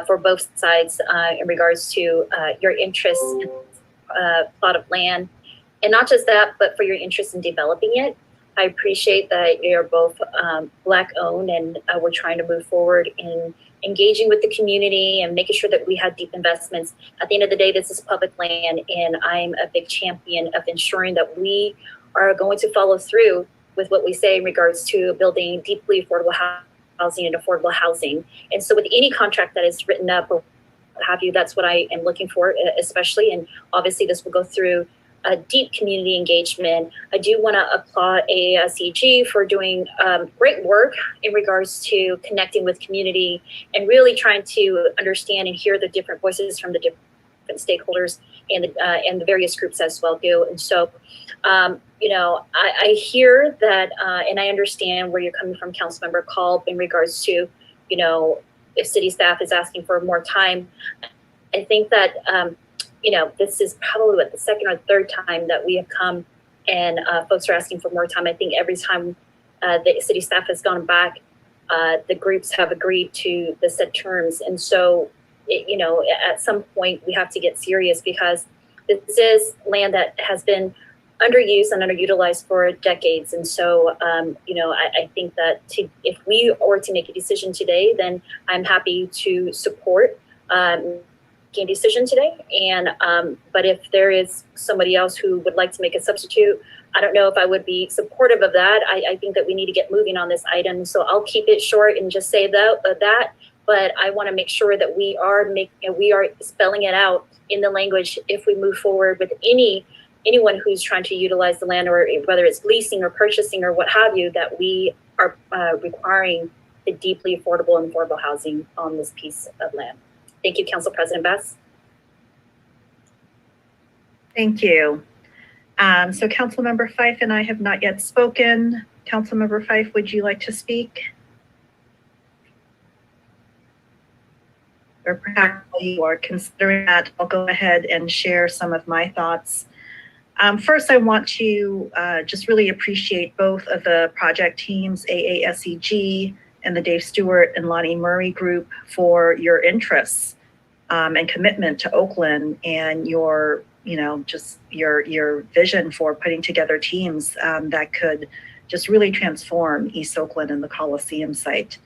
for both sides in regards to your interest in plot of land. And not just that, but for your interest in developing it. I appreciate that you're both Black owned, and we're trying to move forward in engaging with the community and making sure that we have deep investments. At the end of the day, this is public land, and I'm a big champion of ensuring that we are going to follow through with what we say in regards to building deeply affordable housing and affordable housing. And so with any contract that is written up or what have you, that's what I am looking for, especially. And obviously this will go through a deep community engagement. I do want to applaud AASEG for doing great work in regards to connecting with community and really trying to understand and hear the different voices from the different stakeholders and the various groups as well too. And so, I hear that and I understand where you're coming from, Councilmember Call, in regards to, if city staff is asking for more time. I think that this is probably the second or third time that we have come and folks are asking for more time. I think every time the city staff has gone back, the groups have agreed to the set terms. And so, at some point we have to get serious, because this is land that has been underused and underutilized for decades. And so, I think that if we were to make a decision today, then I'm happy to support a decision today. And but if there is somebody else who would like to make a substitute, I don't know if I would be supportive of that. I think that we need to get moving on this item. So I'll keep it short and just say that. But I want to make sure that we are spelling it out in the language if we move forward with anyone who's trying to utilize the land, or whether it's leasing or purchasing or what have you, that we are requiring the deeply affordable and affordable housing on this piece of land. Thank you, Council President Bass. Thank you. So Councilmember Fife and I have not yet spoken. Councilmember Fife, would you like to speak? Or perhaps while you are considering that, I'll go ahead and share some of my thoughts. First, I want to just really appreciate both of the project teams, AASEG and the Dave Stewart and Lonnie Murray group, for your interests and commitment to Oakland, and your, just your vision for putting together teams that could just really transform East Oakland and the Coliseum site.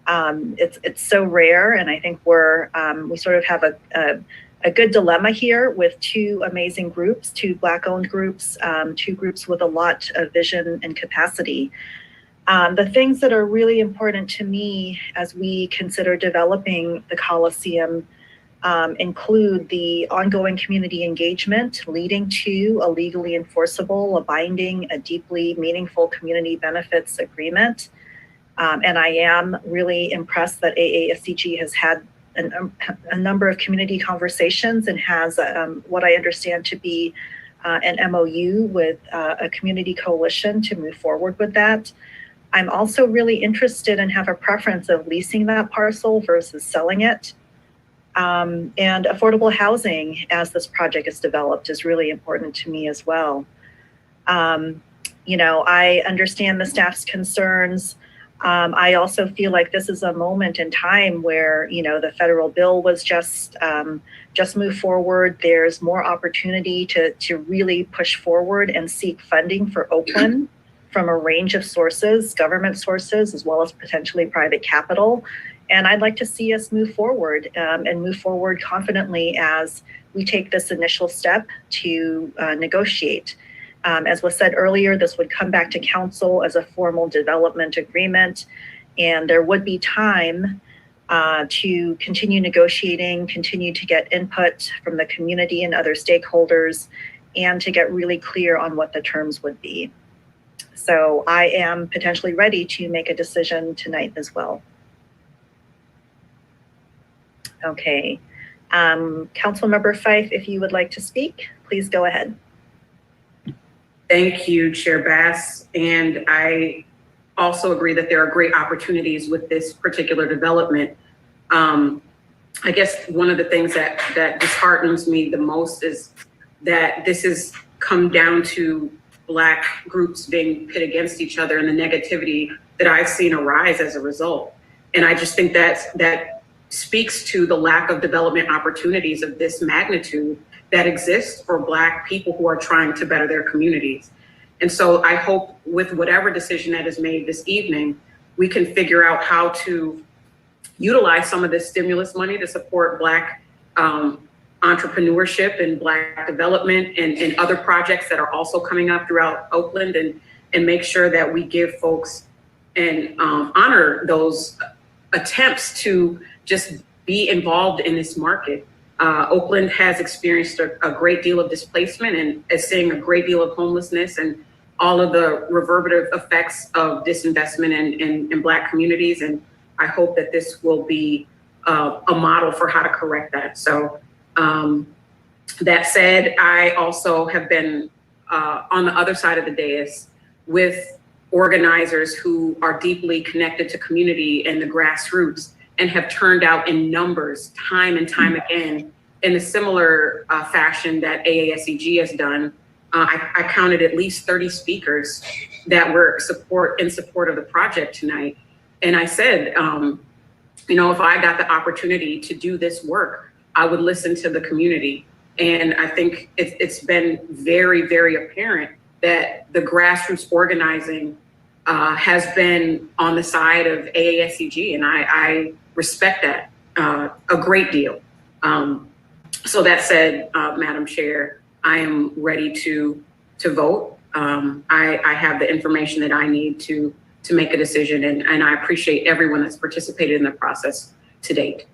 It's so rare, and I think we sort of have a good dilemma here with two amazing groups, two Black-owned groups, two groups with a lot of vision and capacity. The things that are really important to me as we consider developing the Coliseum include the ongoing community engagement leading to a legally enforceable, a binding, a deeply meaningful community benefits agreement. And I am really impressed that AASEG has had a number of community conversations and has what I understand to be an MOU with a community coalition to move forward with that. I'm also really interested and have a preference of leasing that parcel versus selling it. And affordable housing as this project is developed is really important to me as well. I understand the staff's concerns. I also feel like this is a moment in time where, the federal bill was just moved forward. There's more opportunity to really push forward and seek funding for Oakland from a range of sources, government sources, as well as potentially private capital. And I'd like to see us move forward and move forward confidently as we take this initial step to negotiate. As was said earlier, this would come back to council as a formal development agreement, and there would be time to continue negotiating, continue to get input from the community and other stakeholders, and to get really clear on what the terms would be. So I am potentially ready to make a decision tonight as well. Okay. Councilmember Fife, if you would like to speak, please go ahead. Thank you, Chair Bass. And I also agree that there are great opportunities with this particular development. I guess one of the things that disheartens me the most is that this has come down to Black groups being pit against each other and the negativity that I've seen arise as a result. And I just think that speaks to the lack of development opportunities of this magnitude that exist for Black people who are trying to better their communities. And so I hope with whatever decision that is made this evening, we can figure out how to utilize some of this stimulus money to support Black entrepreneurship and Black development and other projects that are also coming up throughout Oakland, and make sure that we give folks and honor those attempts to just be involved in this market. Oakland has experienced a great deal of displacement and is seeing a great deal of homelessness and all of the reverberative effects of disinvestment in Black communities. And I hope that this will be a model for how to correct that. So that said, I also have been on the other side of the dais with organizers who are deeply connected to community and the grassroots and have turned out in numbers time and time again in a similar fashion that AASEG has done. I counted at least 30 speakers that were in support of the project tonight. And I said, you know, if I got the opportunity to do this work, I would listen to the community. And I think it's been very, very apparent that the grassroots organizing has been on the side of AASEG, and I respect that a great deal. So that said, Madam Chair, I am ready to vote. I have the information that I need to make a decision, and I appreciate everyone that's participated in the process to date.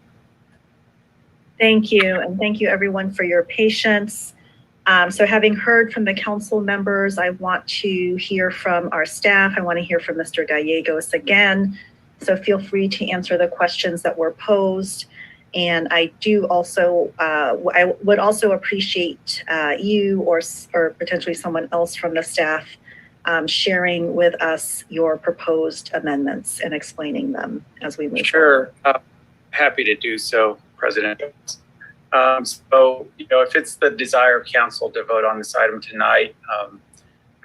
Thank you, and thank you everyone for your patience. So having heard from the council members, I want to hear from our staff. I want to hear from Mr. Gallegos again. So feel free to answer the questions that were posed. And I do also, I would also appreciate you or potentially someone else from the staff sharing with us your proposed amendments and explaining them as we move forward. Sure, happy to do so, President. So, you know, if it's the desire of council to vote on this item tonight,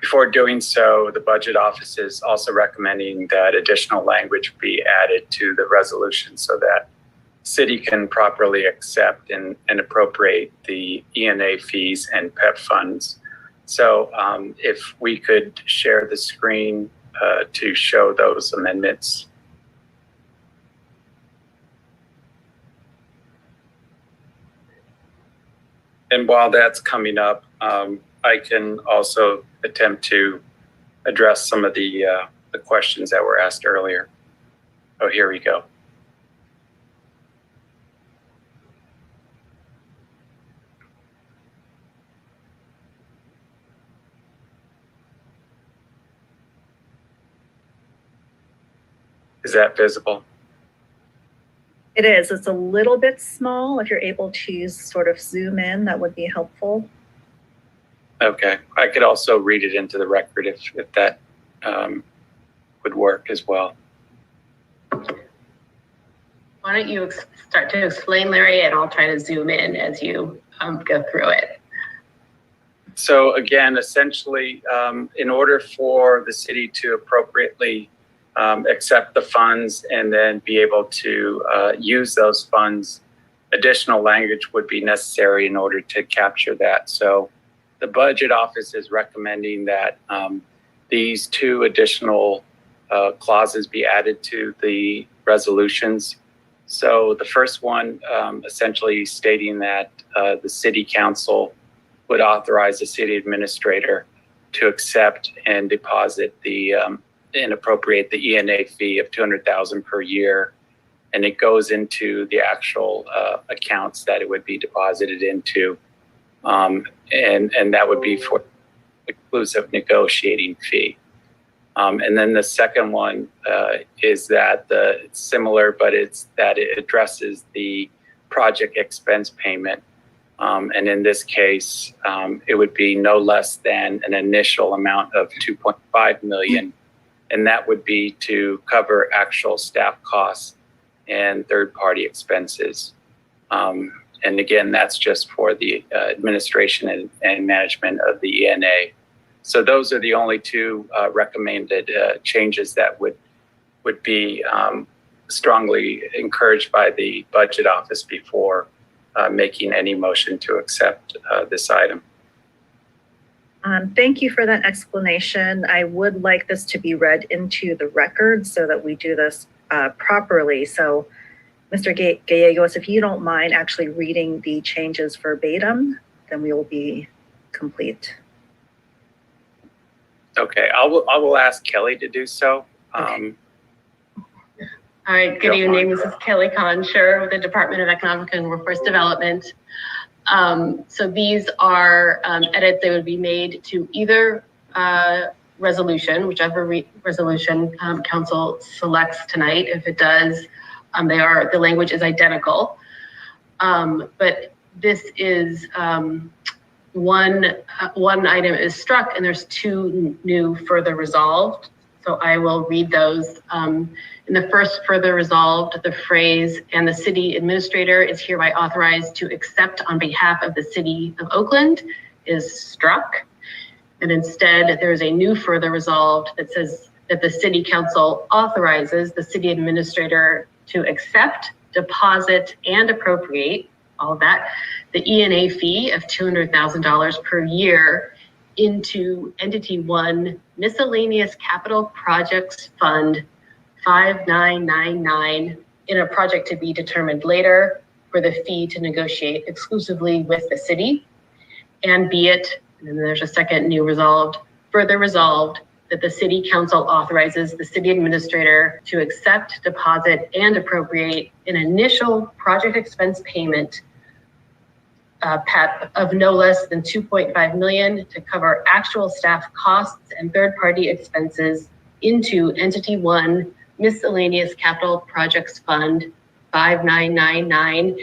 before doing so, the budget office is also recommending that additional language be added to the resolution so that city can properly accept and appropriate the ENA fees and PEP funds. So if we could share the screen to show those amendments. And while that's coming up, I can also attempt to address some of the questions that were asked earlier. Oh, here we go. Is that visible? It is. It's a little bit small. If you're able to sort of zoom in, that would be helpful. Okay. I could also read it into the record if that would work as well. Why don't you start to explain, Larry, and I'll try to zoom in as you go through it. So again, essentially, in order for the city to appropriately accept the funds and then be able to use those funds, additional language would be necessary in order to capture that. So the budget office is recommending that these two additional clauses be added to the resolutions. So the first one essentially stating that the city council would authorize the city administrator to accept and deposit the and appropriate the ENA fee of $200,000 per year and it goes into the actual accounts that it would be deposited into. And that would be for exclusive negotiating fee. And then the second one is that it's similar, but it's that it addresses the project expense payment. And in this case, it would be no less than an initial amount of 2.5 million. And that would be to cover actual staff costs and third-party expenses. And again, that's just for the administration and management of the ENA. So those are the only two recommended changes that would be strongly encouraged by the budget office before making any motion to accept this item. Thank you for that explanation. I would like this to be read into the record so that we do this properly. So, Mr. Gallegos, if you don't mind actually reading the changes verbatim, then we will be complete. Okay, I will ask Kelly to do so. All right, good evening. This is Kelly Concher with the Department of Economic and Workforce Development. So these are edits that would be made to either resolution, whichever resolution council selects tonight. If it does, the language is identical. But this is one item is struck and there's two new further resolved. So I will read those. In the first further resolved, the phrase, "and the city administrator is hereby authorized to accept on behalf of the city of Oakland," is struck. And instead, there is a new further resolved that says that the city council authorizes the city administrator to accept, deposit, and appropriate, all of that, the ENA fee of $200,000 per year into Entity 1 Miscellaneous Capital Projects Fund 5999 in a project to be determined later for the fee to negotiate exclusively with the city. And be it, and then there's a second new resolved, further resolved that the city council authorizes the city administrator to accept, deposit, and appropriate an initial project expense payment of no less than 2.5 million to cover actual staff costs and third-party expenses into Entity 1 Miscellaneous Capital Projects Fund 5999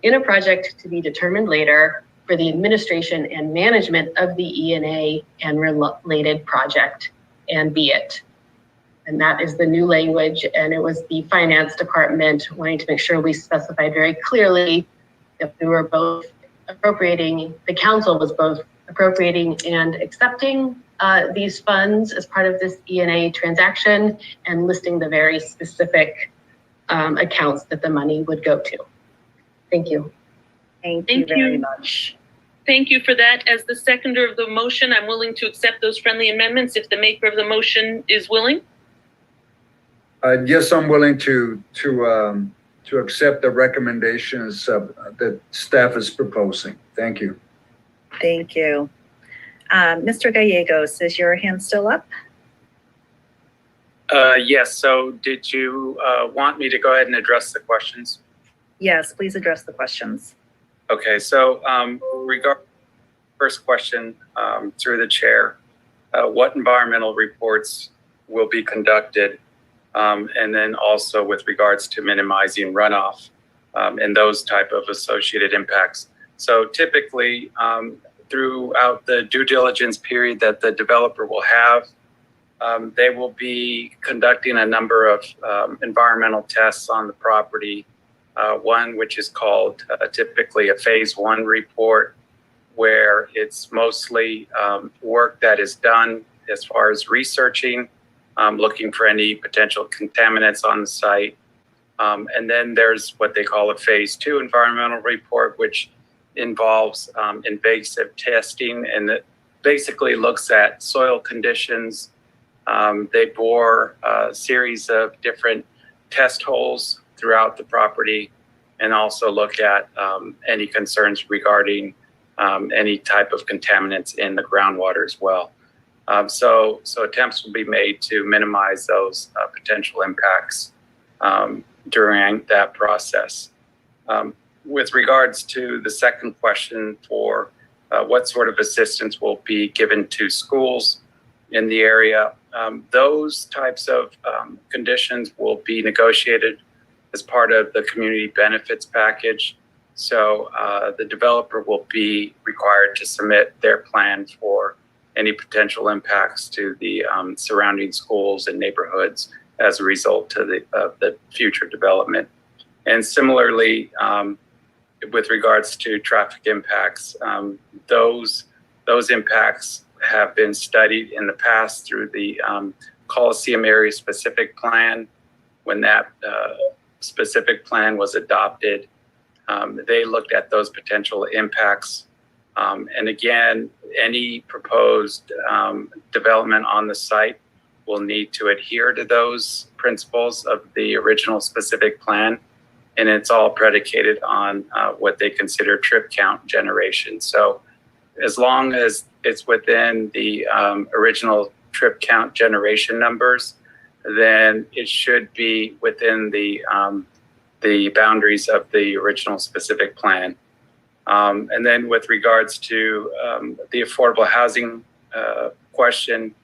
in a project to be determined later for the administration and management of the ENA and related project, and be it. And that is the new language, and it was the finance department wanting to make sure we specified very clearly that we were both appropriating, the council was both appropriating and accepting these funds as part of this ENA transaction and listing the very specific accounts that the money would go to. Thank you. Thank you very much. Thank you for that. As the seconder of the motion, I'm willing to accept those friendly amendments if the maker of the motion is willing. Yes, I'm willing to accept the recommendations that staff is proposing. Thank you. Thank you. Mr. Gallegos, is your hand still up? Yes, so did you want me to go ahead and address the questions? Yes, please address the questions. Okay, so regarding first question through the chair, what environmental reports will be conducted? And then also with regards to minimizing runoff and those type of associated impacts. So typically throughout the due diligence period that the developer will have, they will be conducting a number of environmental tests on the property. One which is called typically a phase 1 report, where it's mostly work that is done as far as researching, looking for any potential contaminants on the site. And then there's what they call a phase 2 environmental report, which involves invasive testing, and it basically looks at soil conditions. They bore a series of different test holes throughout the property, and also look at any concerns regarding any type of contaminants in the groundwater as well. So attempts will be made to minimize those potential impacts during that process. With regards to the second question for what sort of assistance will be given to schools in the area, those types of conditions will be negotiated as part of the community benefits package. So the developer will be required to submit their plan for any potential impacts to the surrounding schools and neighborhoods as a result of the future development. And similarly, with regards to traffic impacts, those impacts have been studied in the past through the Coliseum area specific plan. When that specific plan was adopted, they looked at those potential impacts. And again, any proposed development on the site will need to adhere to those principles of the original specific plan. And it's all predicated on what they consider trip count generation. So as long as it's within the original trip count generation numbers, then it should be within the boundaries of the original specific plan. And then with regards to the affordable housing question,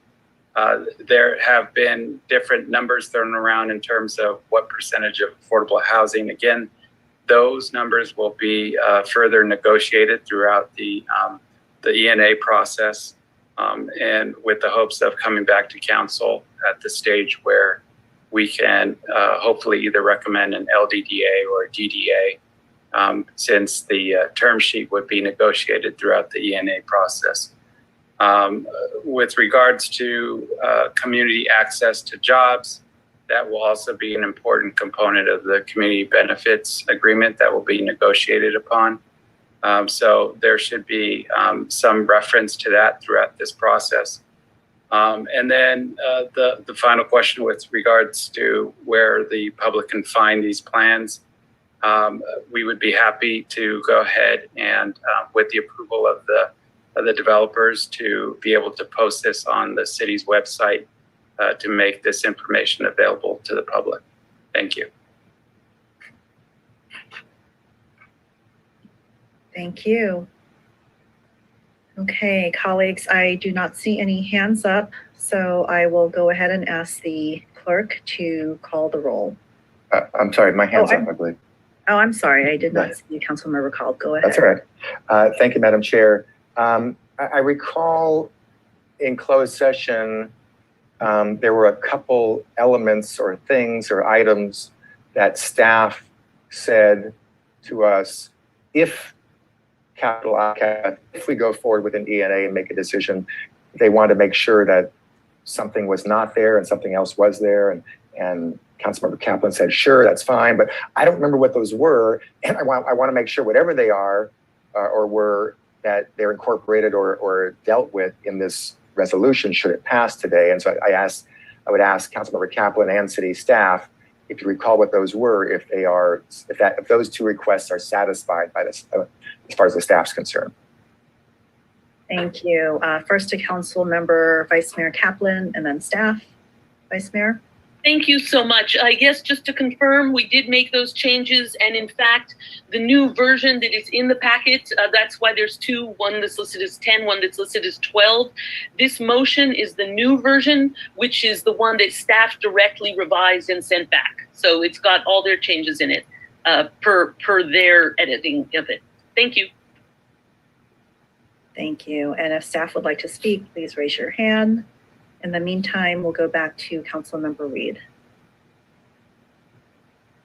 there have been different numbers thrown around in terms of what percentage of affordable housing. Again, those numbers will be further negotiated throughout the ENA process, and with the hopes of coming back to council at the stage where we can hopefully either recommend an LDDA or a DDA, since the term sheet would be negotiated throughout the ENA process. With regards to community access to jobs, that will also be an important component of the community benefits agreement that will be negotiated upon. So there should be some reference to that throughout this process. And then the final question with regards to where the public can find these plans, we would be happy to go ahead and with the approval of the developers to be able to post this on the city's website to make this information available to the public. Thank you. Thank you. Okay, colleagues, I do not see any hands up, so I will go ahead and ask the clerk to call the roll. I'm sorry, my hand's up, I believe. Oh, I'm sorry, I did not see the council member called. Go ahead. That's all right. Thank you, Madam Chair. I recall in closed session, there were a couple elements or things or items that staff said to us, if we go forward with an ENA and make a decision, they want to make sure that something was not there and something else was there. And Councilmember Kaplan said, sure, that's fine. But I don't remember what those were. And I want to make sure whatever they are or were, that they're incorporated or dealt with in this resolution should it pass today. And so I would ask Councilmember Kaplan and city staff, if you recall what those were, if those two requests are satisfied by this, as far as the staff's concerned. Thank you. First to Council Member Vice Mayor Kaplan and then staff. Vice Mayor. Thank you so much. Yes, just to confirm, we did make those changes. And in fact, the new version that is in the packet, that's why there's two, one that's listed as 10, one that's listed as 12. This motion is the new version, which is the one that staff directly revised and sent back. So it's got all their changes in it per their editing of it. Thank you. Thank you. And if staff would like to speak, please raise your hand. In the meantime, we'll go back to Councilmember Reed.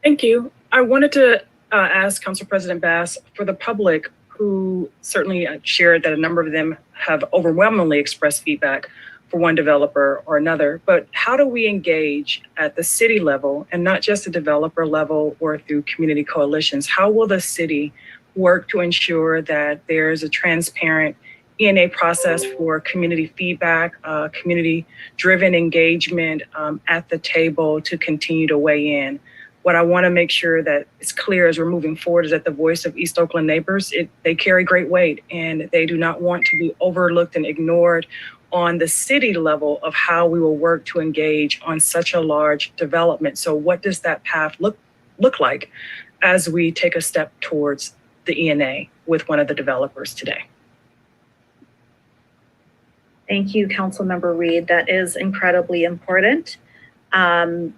Thank you. I wanted to ask Council President Bass, for the public who certainly shared that a number of them have overwhelmingly expressed feedback for one developer or another, but how do we engage at the city level and not just the developer level or through community coalitions? How will the city work to ensure that there's a transparent ENA process for community feedback, community-driven engagement at the table to continue to weigh in? What I want to make sure that it's clear as we're moving forward is that the voice of East Oakland neighbors, they carry great weight, and they do not want to be overlooked and ignored on the city level of how we will work to engage on such a large development. So what does that path look look like as we take a step towards the ENA with one of the developers today. Thank you, Councilmember Reed. That is incredibly important. I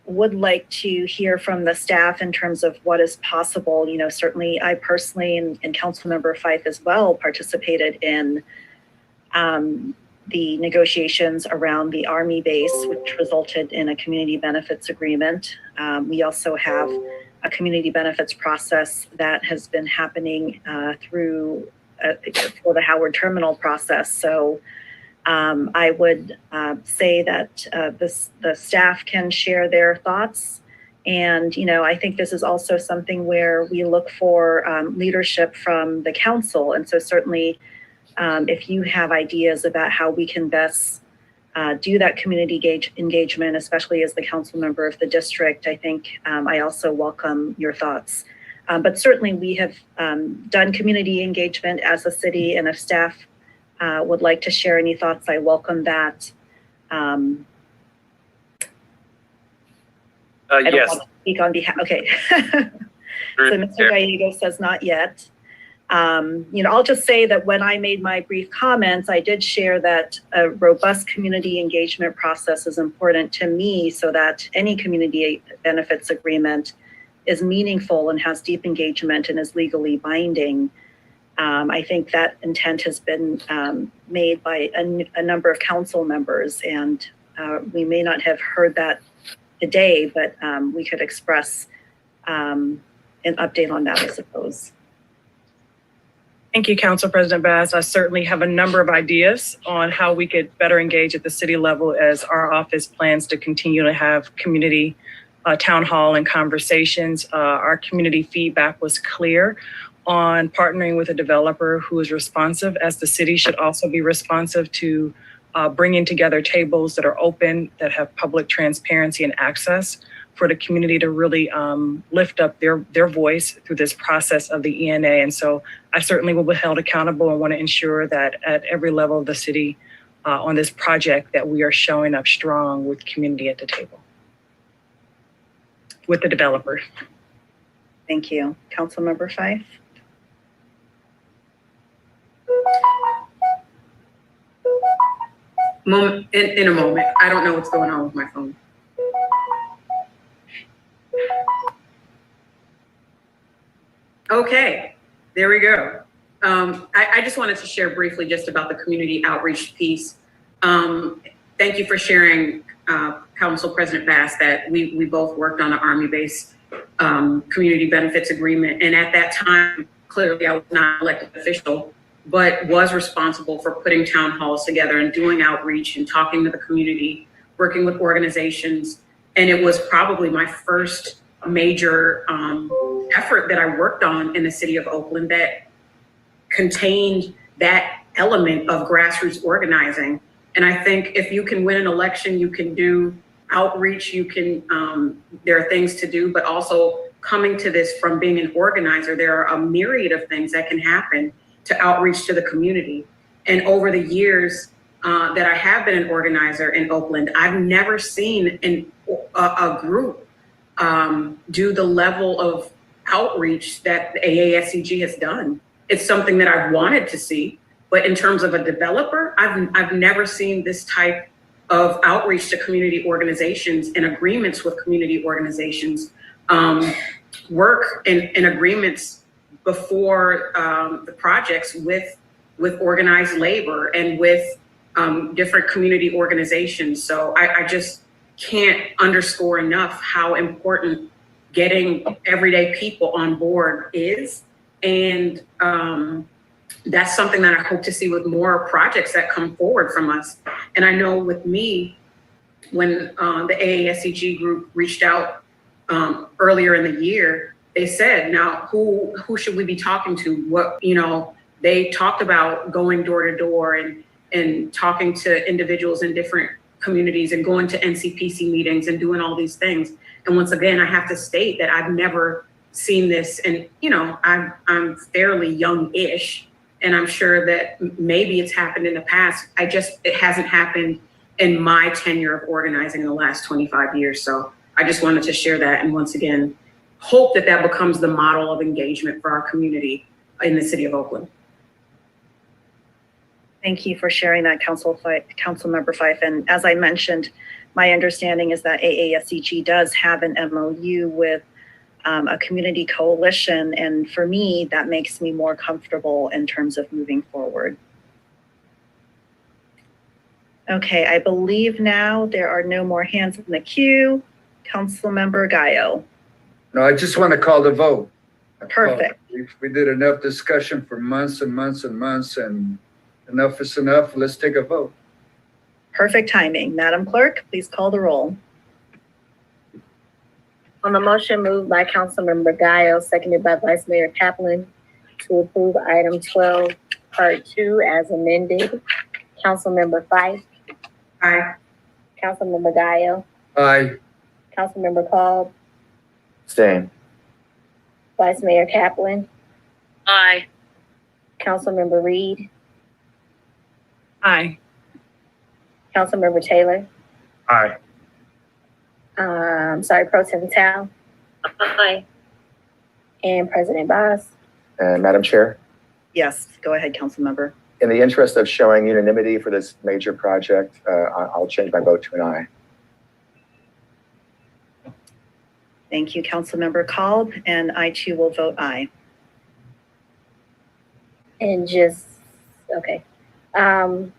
would like to hear from the staff in terms of what is possible. Certainly I personally and Councilmember Fife as well participated in the negotiations around the Army base, which resulted in a community benefits agreement. We also have a community benefits process that has been happening through for the Howard Terminal process. So I would say that the staff can share their thoughts. And, I think this is also something where we look for leadership from the council. And so certainly if you have ideas about how we can best do that community engagement, especially as the council member of the district, I think I also welcome your thoughts. But certainly we have done community engagement as a city, and if staff would like to share any thoughts, I welcome that. I don't Yes. want to speak on behalf. Okay. So Mr. Gallego says not yet. I'll just say that when I made my brief comments, I did share that a robust community engagement process is important to me so that any community benefits agreement is meaningful and has deep engagement and is legally binding. I think that intent has been made by a number of council members, and we may not have heard that today, but we could express an update on that, I suppose. Thank you, Council President Bass. I certainly have a number of ideas on how we could better engage at the city level as our office plans to continue to have community town hall and conversations. Our community feedback was clear on partnering with a developer who is responsive, as the city should also be responsive to bringing together tables that are open, that have public transparency and access for the community to really lift up their voice through this process of the ENA. And so I certainly will be held accountable and want to ensure that at every level of the city on this project that we are showing up strong with community at the table, with the developer. Thank you. Councilmember Fife. In a moment. I don't know what's going on with my phone. Okay, there we go. I just wanted to share briefly just about the community outreach piece. Thank you for sharing, Council President Bass, that we both worked on an Army base community benefits agreement. And at that time, clearly I was not an elected official, but was responsible for putting town halls together and doing outreach and talking to the community, working with organizations. And it was probably my first major effort that I worked on in the city of Oakland that contained that element of grassroots organizing. And I think if you can win an election, you can do outreach, you can, there are things to do, but also coming to this from being an organizer, there are a myriad of things that can happen to outreach to the community. And over the years that I have been an organizer in Oakland, I've never seen a group do the level of outreach that the AASCG has done. It's something that I've wanted to see, but in terms of a developer, I've never seen this type of outreach to community organizations and agreements with community organizations, work in agreements before the projects with organized labor and with different community organizations. So I just can't underscore enough how important getting everyday people on board is. And that's something that I hope to see with more projects that come forward from us. And I know with me, when the AASCG group reached out earlier in the year, they said, now who should we be talking to? What, they talked about going door to door and talking to individuals in different communities and going to NCPC meetings and doing all these things. And once again, I have to state that I've never seen this, and I'm fairly young-ish, and I'm sure that maybe it's happened in the past. It hasn't happened in my tenure of organizing in the last 25 years. So I just wanted to share that, and once again, hope that that becomes the model of engagement for our community in the city of Oakland. Thank you for sharing that, Councilmember Fife. And as I mentioned, my understanding is that AASCG does have an MOU with a community coalition. And for me, that makes me more comfortable in terms of moving forward. Okay, I believe now there are no more hands in the queue. Councilmember Gallo. No, I just want to call the vote. Perfect. We did enough discussion for months and months and months, and enough is enough. Let's take a vote. Perfect timing. Madam Clerk, please call the roll. On the motion moved by Councilmember Gallo, seconded by Vice Mayor Kaplan to approve item 12, part 2 as amended. Councilmember Fife. Aye. Councilmember Gallo. Aye. Councilmember Cobb. Abstain. Vice Mayor Kaplan. Aye. Councilmember Reed. Aye. Councilmember Taylor. Aye. Pro Tem Tal. Aye. And President Boss. And Madam Chair, Yes, go ahead, Councilmember. in the interest of showing unanimity for this major project, I'll change my vote to an aye. Thank you, Councilmember Kolb, and I too will vote aye. And just, okay. Item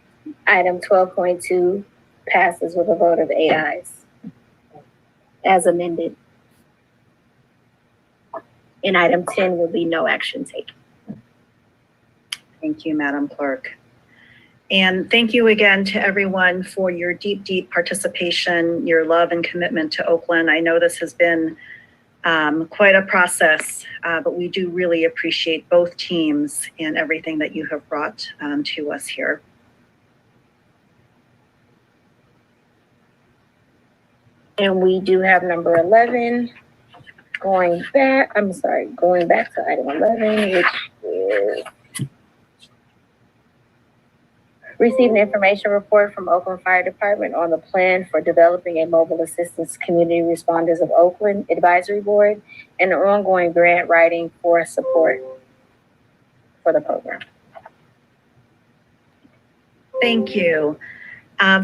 12.2 passes with a vote of 8 ayes. As amended. And item 10 will be no action taken. Thank you, Madam Clerk. And thank you again to everyone for your deep, deep participation, your love and commitment to Oakland. I know this has been quite a process, but we do really appreciate both teams and everything that you have brought to us here. And we do have number 11 going back to item 11, which is receive an information report from Oakland Fire Department on the plan for developing a mobile assistance community responders of Oakland advisory board and the ongoing grant writing for support for the program. Thank you.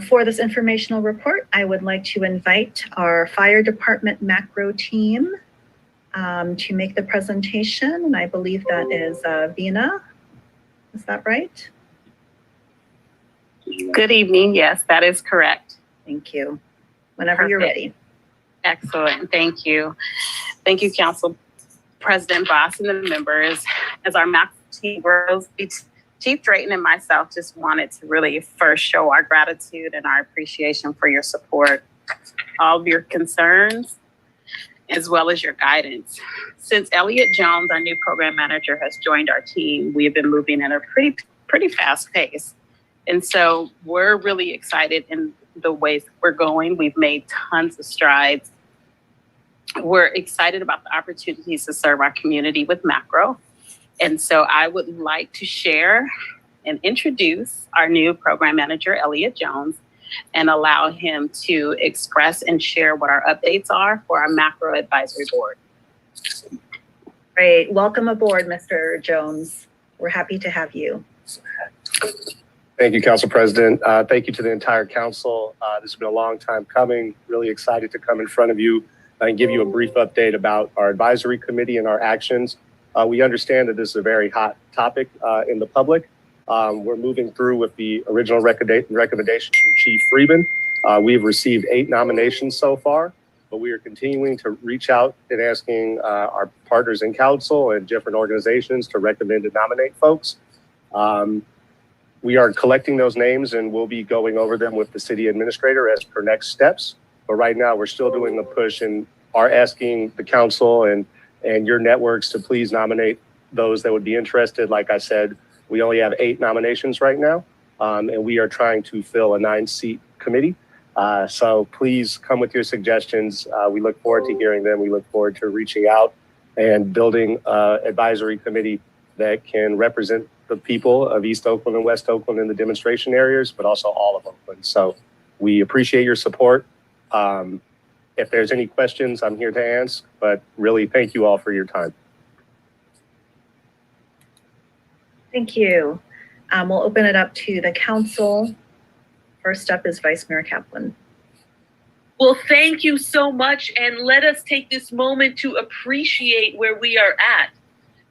For this informational report, I would like to invite our fire department macro team to make the presentation. And I believe that is Vina. Is that right? Good evening. Yes, that is correct. Thank you. Whenever you're ready. Excellent. Thank you. Thank you, Council President Boss and the members. As our macro team grows, Chief Drayton and myself just wanted to really first show our gratitude and our appreciation for your support, all of your concerns, as well as your guidance. Since Elliot Jones, our new program manager, has joined our team, we have been moving at a pretty fast pace. And so we're really excited in the ways we're going. We've made tons of strides. We're excited about the opportunities to serve our community with macro. And so I would like to share and introduce our new program manager, Elliot Jones, and allow him to express and share what our updates are for our macro advisory board. Great. Welcome aboard, Mr. Jones. We're happy to have you. Thank you, Council President. Thank you to the entire council. This has been a long time coming. Really excited to come in front of you and give you a brief update about our advisory committee and our actions. We understand that this is a very hot topic in the public. We're moving through with the original recommendations from Chief Freeman. We've received 8 nominations so far, but we are continuing to reach out and asking our partners in council and different organizations to recommend and nominate folks. We are collecting those names and we'll be going over them with the city administrator as per next steps. But right now we're still doing the push and are asking the council and your networks to please nominate those that would be interested. Like I said, we only have 8 nominations right now, and we are trying to fill a 9-seat committee. So please come with your suggestions. We look forward to hearing them. We look forward to reaching out and building an advisory committee that can represent the people of East Oakland and West Oakland in the demonstration areas, but also all of Oakland. So we appreciate your support. If there's any questions, I'm here to answer, but really thank you all for your time. Thank you. We'll open it up to the council. First up is Vice Mayor Kaplan. Well, thank you so much. And let us take this moment to appreciate where we are at,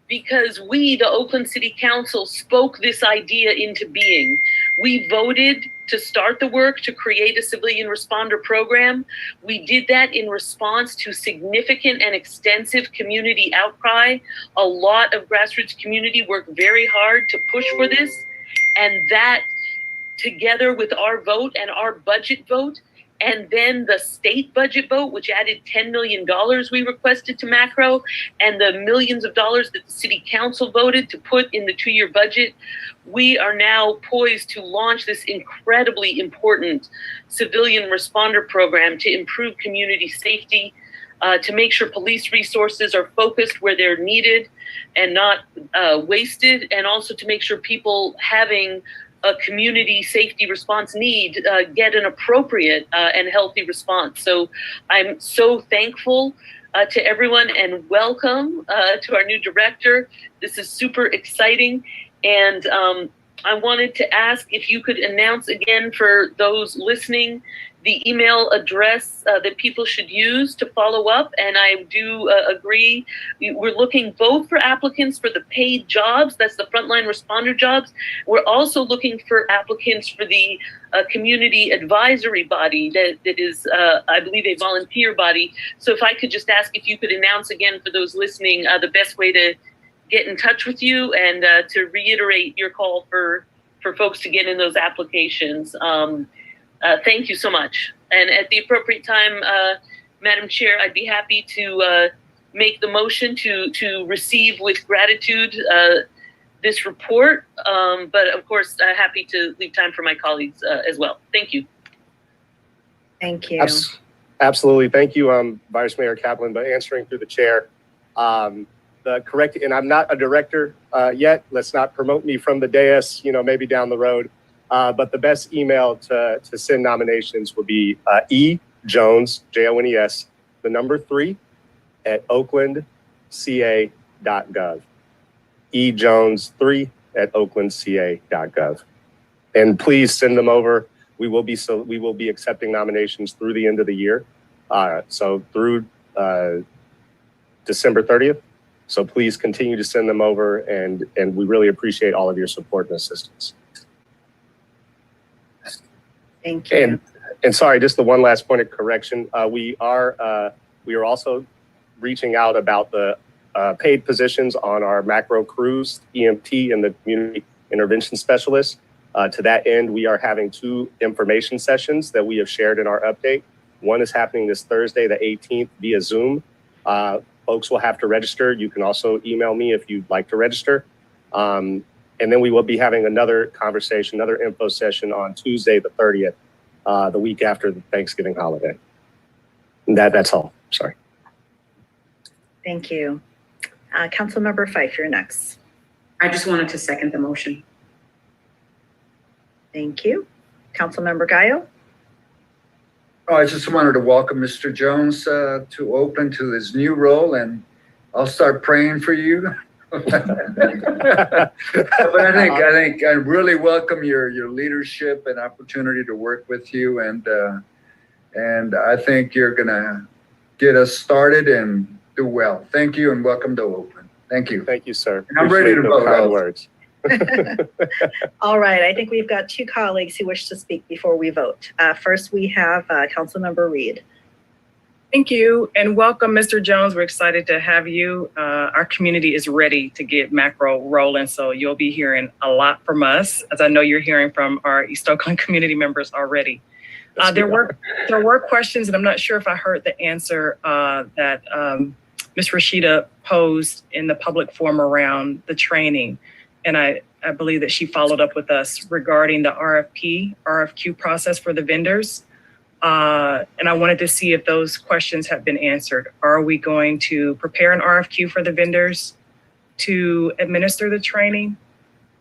because we, the Oakland City Council, spoke this idea into being. We voted to start the work to create a civilian responder program. We did that in response to significant and extensive community outcry. A lot of grassroots community worked very hard to push for this. And that, together with our vote and our budget vote, and then the state budget vote, which added $10 million we requested to macro, and the millions of dollars that the city council voted to put in the 2-year budget, we are now poised to launch this incredibly important civilian responder program to improve community safety, to make sure police resources are focused where they're needed and not wasted, and also to make sure people having a community safety response need get an appropriate and healthy response. So I'm so thankful to everyone, and welcome to our new director. This is super exciting. And I wanted to ask if you could announce again for those listening the email address that people should use to follow up. And I do agree, we're looking both for applicants for the paid jobs, that's the frontline responder jobs. We're also looking for applicants for the community advisory body that is, I believe, a volunteer body. So if I could just ask if you could announce again for those listening the best way to get in touch with you, and to reiterate your call for folks to get in those applications. Thank you so much. And at the appropriate time, Madam Chair, I'd be happy to make the motion to receive with gratitude this report. But of course, happy to leave time for my colleagues as well. Thank you. Thank you. Absolutely. Thank you, Vice Mayor Kaplan. But answering through the chair, the correct, and I'm not a director yet. Let's not promote me from the dais, maybe down the road. But the best email to send nominations will be ejones, Jones, the number 3 at oaklandca.gov. ejones3 at oaklandca.gov. And please send them over. We will be accepting nominations through the end of the year. So through December 30th. So please continue to send them over, and we really appreciate all of your support and assistance. Thank you. And sorry, just the one last point of correction. We are also reaching out about the paid positions on our macro crews, EMT and the community intervention specialist. To that end, we are having 2 information sessions that we have shared in our update. One is happening this Thursday, the 18th, via Zoom. Folks will have to register. You can also email me if you'd like to register. And then we will be having another conversation, another info session on Tuesday, the 30th, the week after the Thanksgiving holiday. And that's all. Sorry. Thank you. Councilmember Fife, you're next. I just wanted to second the motion. Thank you. Councilmember Gallo. Oh, I just wanted to welcome Mr. Jones to Oakland, to his new role, and I'll start praying for you. But I think I really welcome your leadership and opportunity to work with you, and I think you're gonna get us started and do well. Thank you, and welcome to Oakland. Thank you. Thank you, sir. And I'm ready to vote. Kind words. All right, I think we've got 2 colleagues who wish to speak before we vote. First, we have Councilmember Reed. Thank you, and welcome, Mr. Jones. We're excited to have you. Our community is ready to get macro rolling, so you'll be hearing a lot from us, as I know you're hearing from our East Oakland community members already. There were questions, and I'm not sure if I heard the answer that Ms. Rashida posed in the public forum around the training. And I believe that she followed up with us regarding the RFQ process for the vendors. And I wanted to see if those questions have been answered. Are we going to prepare an RFQ for the vendors to administer the training?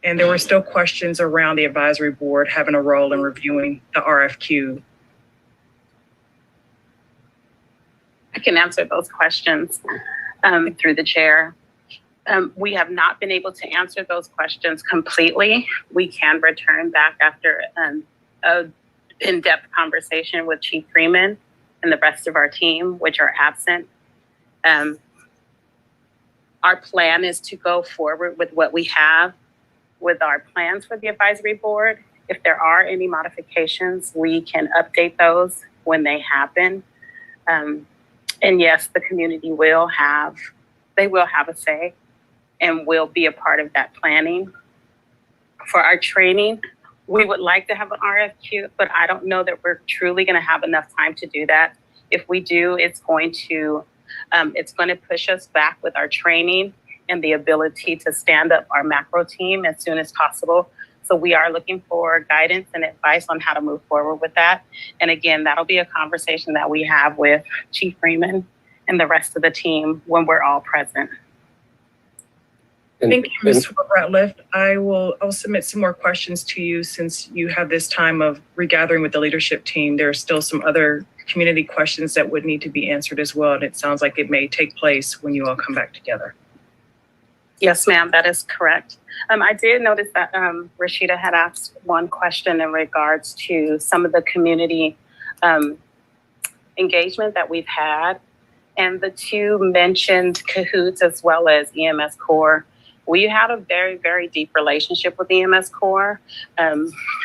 And there were still questions around the advisory board having a role in reviewing the RFQ. can answer those questions through the chair. We have not been able to answer those questions completely. We can return back after an in-depth conversation with Chief Freeman and the rest of our team, which are absent. Our plan is to go forward with what we have with our plans for the advisory board. If there are any modifications, we can update those when they happen. And yes, the community will have a say and will be a part of that planning. For our training, we would like to have an RFQ, but I don't know that we're truly going to have enough time to do that. If we do, it's going to push us back with our training and the ability to stand up our macro team as soon as possible. So we are looking for guidance and advice on how to move forward with that. And again, that'll be a conversation that we have with Chief Freeman and the rest of the team when we're all present. Thank you, Mr. Ratliff. I'll submit some more questions to you since you have this time of regathering with the leadership team. There are still some other community questions that would need to be answered as well. And it sounds like it may take place when you all come back together. Yes, ma'am, that is correct. I did notice that Rashida had asked one question in regards to some of the community engagement that we've had. And the two mentioned Cahoots as well as EMS Core. We had a very, very deep relationship with EMS Core.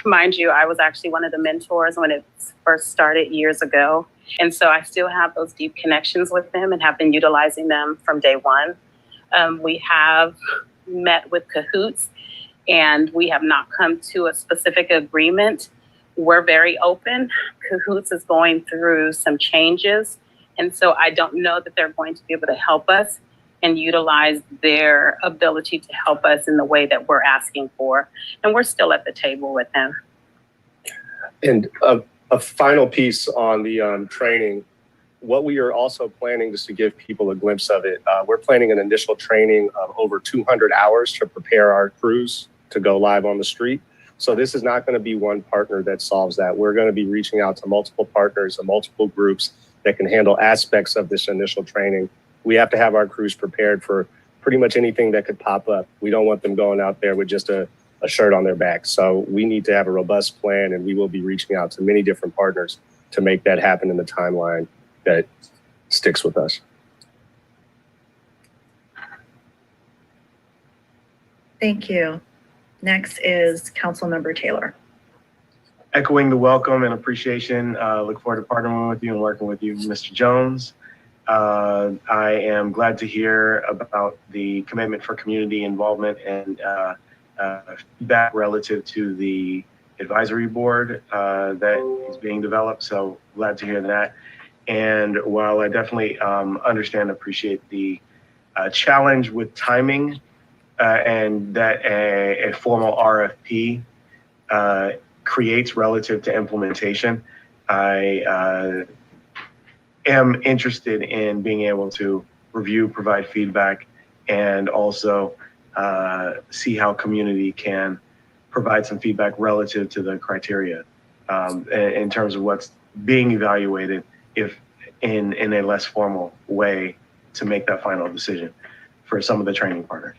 Mind you, I was actually one of the mentors when it first started years ago. And so I still have those deep connections with them and have been utilizing them from day one. We have met with Cahoots and we have not come to a specific agreement. We're very open. Cahoots is going through some changes. And so I don't know that they're going to be able to help us and utilize their ability to help us in the way that we're asking for. And we're still at the table with them. And a final piece on the training. What we are also planning, just to give people a glimpse of it, we're planning an initial training of over 200 hours to prepare our crews to go live on the street. So this is not going to be one partner that solves that. We're going to be reaching out to multiple partners and multiple groups that can handle aspects of this initial training. We have to have our crews prepared for pretty much anything that could pop up. We don't want them going out there with just a shirt on their back. So we need to have a robust plan, and we will be reaching out to many different partners to make that happen in the timeline that sticks with us. Thank you. Next is Councilmember Taylor. Echoing the welcome and appreciation. Look forward to partnering with you and working with you, Mr. Jones. I am glad to hear about the commitment for community involvement and feedback relative to the advisory board that is being developed. So glad to hear that. And while I definitely understand and appreciate the challenge with timing and that a formal RFP creates relative to implementation, I am interested in being able to review, provide feedback, and also see how community can provide some feedback relative to the criteria in terms of what's being evaluated, if in a less formal way, to make that final decision for some of the training partners.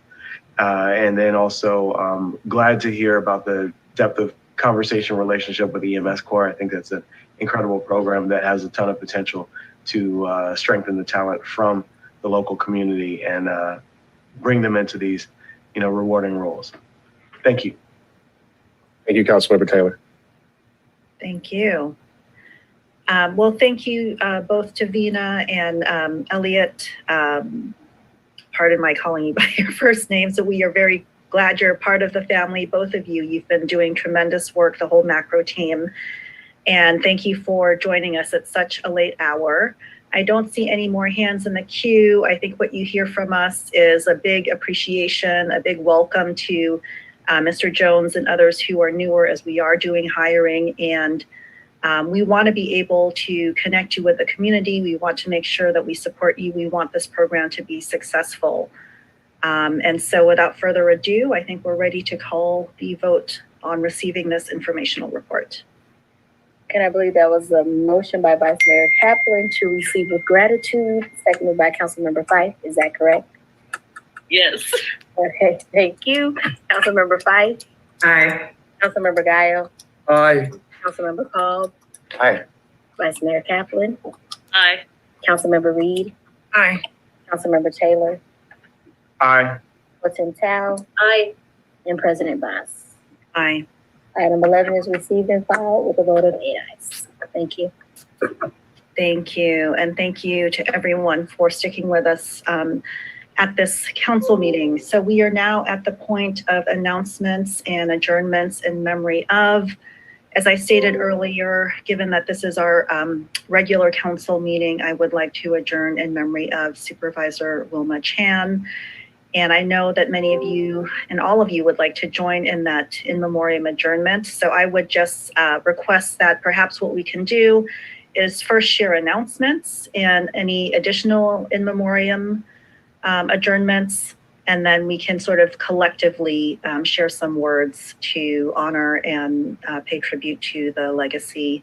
And then also glad to hear about the depth of conversation relationship with EMS Core. I think that's an incredible program that has a ton of potential to strengthen the talent from the local community and bring them into these, rewarding roles. Thank you. Thank you, Councilmember Taylor. Thank you. Well, thank you both to Vina and Elliot. Pardon my calling you by your first name. So we are very glad you're a part of the family, both of you. You've been doing tremendous work, the whole macro team. And thank you for joining us at such a late hour. I don't see any more hands in the queue. I think what you hear from us is a big appreciation, a big welcome to Mr. Jones and others who are newer as we are doing hiring. And we want to be able to connect you with the community. We want to make sure that we support you. We want this program to be successful. And so without further ado, I think we're ready to call the vote on receiving this informational report. Can I believe that was a motion by Vice Mayor Kaplan to receive with gratitude, seconded by Councilmember Fife. Is that correct? Yes. Okay, thank you. Councilmember Fife, Aye. Councilmember Guile, Aye. Councilmember Cobb, Aye. Vice Mayor Kaplan, Aye. Councilmember Reed, Aye. Councilmember Taylor, Aye. Pro Tem Tao, Aye. and President Bass. Aye. Item 11 is received and filed with a vote of 8 ayes. Thank you. Thank you. And thank you to everyone for sticking with us at this council meeting. So we are now at the point of announcements and adjournments in memory of, as I stated earlier, given that this is our regular council meeting, I would like to adjourn in memory of Supervisor Wilma Chan. And I know that many of you and all of you would like to join in that in memoriam adjournment. So I would just request that perhaps what we can do is first share announcements and any additional in memoriam adjournments, and then we can sort of collectively share some words to honor and pay tribute to the legacy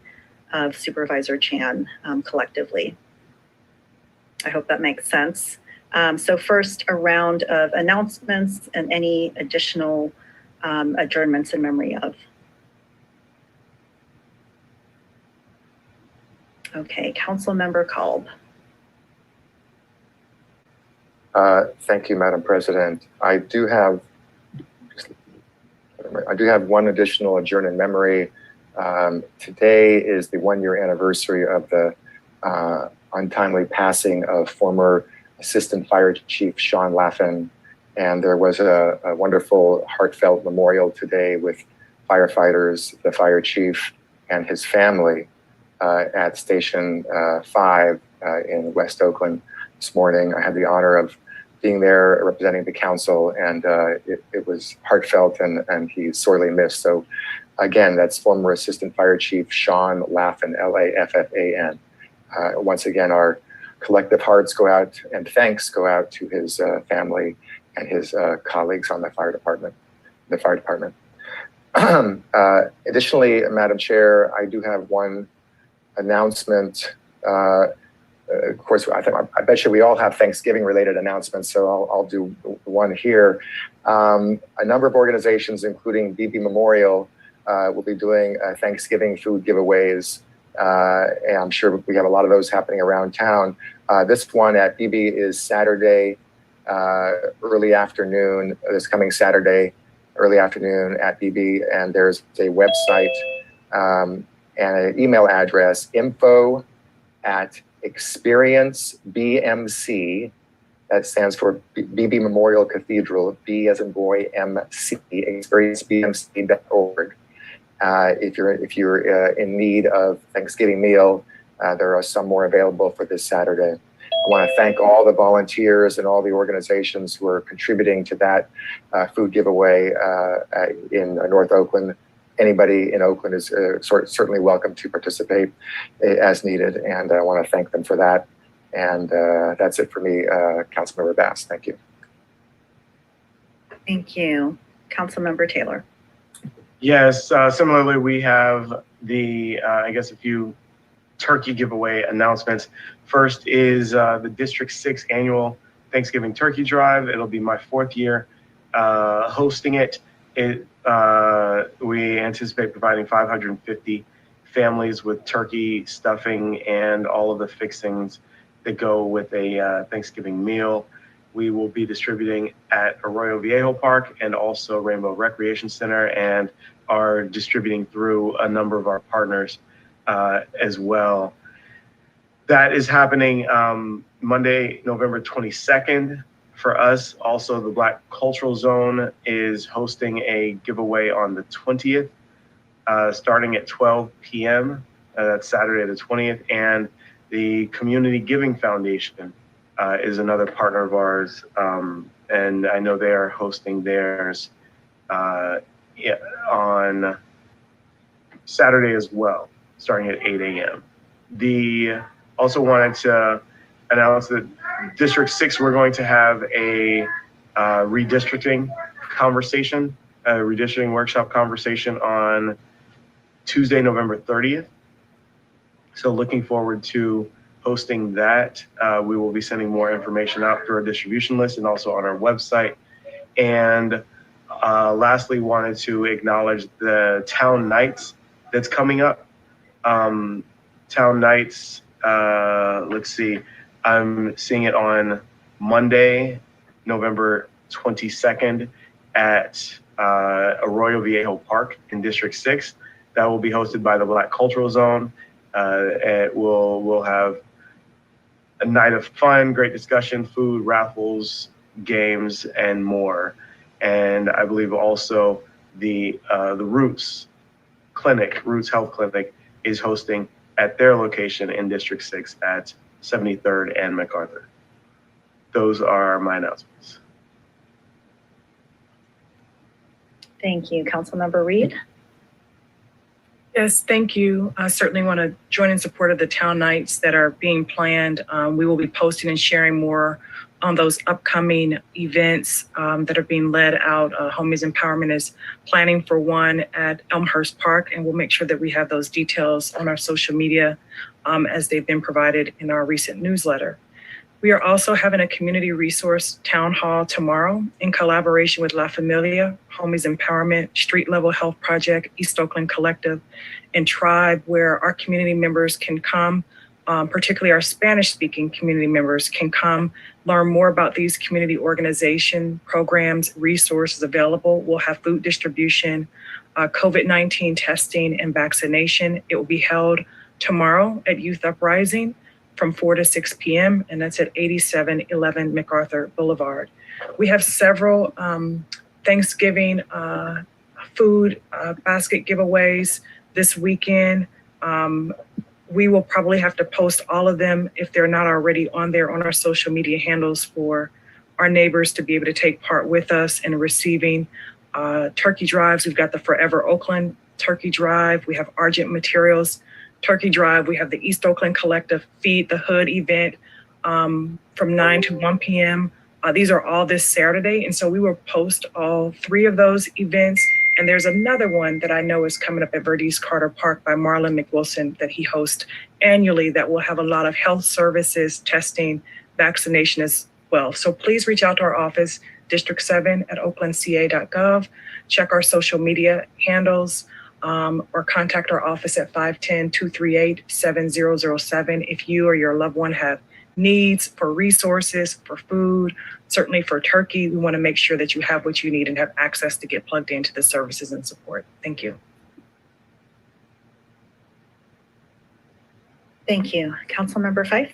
of Supervisor Chan collectively. I hope that makes sense. So first, a round of announcements and any additional adjournments in memory of. Okay, Councilmember Kolb. Thank you, Madam President. I do have one additional adjourn in memory. Today is the 1-year anniversary of the untimely passing of former Assistant Fire Chief Sean Laffin, and there was a wonderful, heartfelt memorial today with firefighters, the fire chief, and his family at Station 5 in West Oakland this morning. I had the honor of being there representing the council, and it was heartfelt, and he's sorely missed. So again, that's former Assistant Fire Chief Sean Laffin, Laffan. Once again, our collective hearts go out and thanks go out to his family and his colleagues on the fire department. Additionally, Madam Chair, I do have one announcement. Of course, I bet you we all have Thanksgiving related announcements, so I'll do one here. A number of organizations, including BB Memorial, will be doing Thanksgiving food giveaways. And I'm sure we have a lot of those happening around town. This one at BB is Saturday, early afternoon, this coming Saturday, early afternoon at BB. And there's a website and an email address, info@experiencebmc. That stands for BB Memorial Cathedral, B as in boy, MC, experiencebmc.org. If you're in need of Thanksgiving meal, there are some more available for this Saturday. I want to thank all the volunteers and all the organizations who are contributing to that food giveaway in North Oakland. Anybody in Oakland is certainly welcome to participate as needed, and I want to thank them for that. And that's it for me, Councilmember Bass. Thank you. Thank you. Councilmember Taylor. Yes, similarly, we have the, I guess, a few turkey giveaway announcements. First is the District 6 annual Thanksgiving Turkey Drive. It'll be my 4th year hosting it. We anticipate providing 550 families with turkey stuffing and all of the fixings that go with a Thanksgiving meal. We will be distributing at Arroyo Viejo Park and also Rainbow Recreation Center, and are distributing through a number of our partners as well. That is happening Monday, November 22nd. For us, also the Black Cultural Zone is hosting a giveaway on the 20th, starting at 12 p.m. That's Saturday the 20th. And the Community Giving Foundation is another partner of ours. And I know they are hosting theirs on Saturday as well, starting at 8 a.m. Also wanted to announce that District 6, we're going to have a redistricting conversation, a redistricting workshop conversation on Tuesday, November 30th So looking forward to hosting that. We will be sending more information out through our distribution list and also on our website. And lastly, wanted to acknowledge the Town Nights that's coming up. Town Nights, let's see, I'm seeing it on Monday, November 22nd at Arroyo Viejo Park in District 6. That will be hosted by the Black Cultural Zone. And we'll have a night of fun, great discussion, food, raffles, games, and more. And I believe also the Roots Health Clinic is hosting at their location in District 6 at 73rd and MacArthur. Those are my announcements. Thank you. Councilmember Reed. Yes, thank you. I certainly want to join in support of the town nights that are being planned. We will be posting and sharing more on those upcoming events that are being led out. Homies Empowerment is planning for one at Elmhurst Park, and we'll make sure that we have those details on our social media as they've been provided in our recent newsletter. We are also having a community resource town hall tomorrow in collaboration with La Familia, Homies Empowerment, Street Level Health Project, East Oakland Collective, and Tribe, where our community members can come, particularly our Spanish-speaking community members can come, learn more about these community organization programs, resources available. We'll have food distribution, COVID-19 testing, and vaccination. It will be held tomorrow at Youth Uprising from 4 to 6 p.m., and that's at 8711 MacArthur Boulevard. We have several Thanksgiving food basket giveaways this weekend. We will probably have to post all of them if they're not already on there on our social media handles for our neighbors to be able to take part with us in receiving turkey drives. We've got the Forever Oakland Turkey Drive. We have Argent Materials Turkey Drive. We have the East Oakland Collective Feed the Hood event from 9 to 1 p.m. These are all this Saturday. And so we will post all three of those events. And there's another one that I know is coming up at Verdes Carter Park by Marlon McWilson that he hosts annually that will have a lot of health services, testing, vaccination as well. So please reach out to our office, District 7 at oaklandca.gov. Check our social media handles. Or contact our office at 510-238-7007 if you or your loved one have needs for resources, for food, certainly for turkey. We want to make sure that you have what you need and have access to get plugged into the services and support. Thank you. Thank you. Councilmember Fife.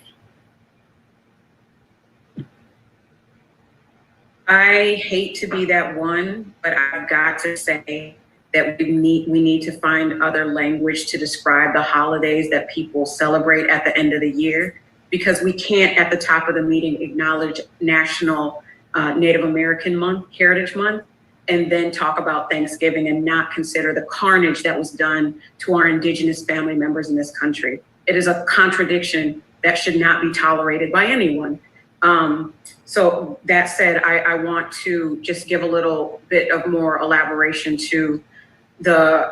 I hate to be that one, but I've got to say that we need to find other language to describe the holidays that people celebrate at the end of the year, because we can't at the top of the meeting acknowledge National Native American Month, Heritage Month, and then talk about Thanksgiving and not consider the carnage that was done to our indigenous family members in this country. It is a contradiction that should not be tolerated by anyone. So that said, I want to just give a little bit of more elaboration to the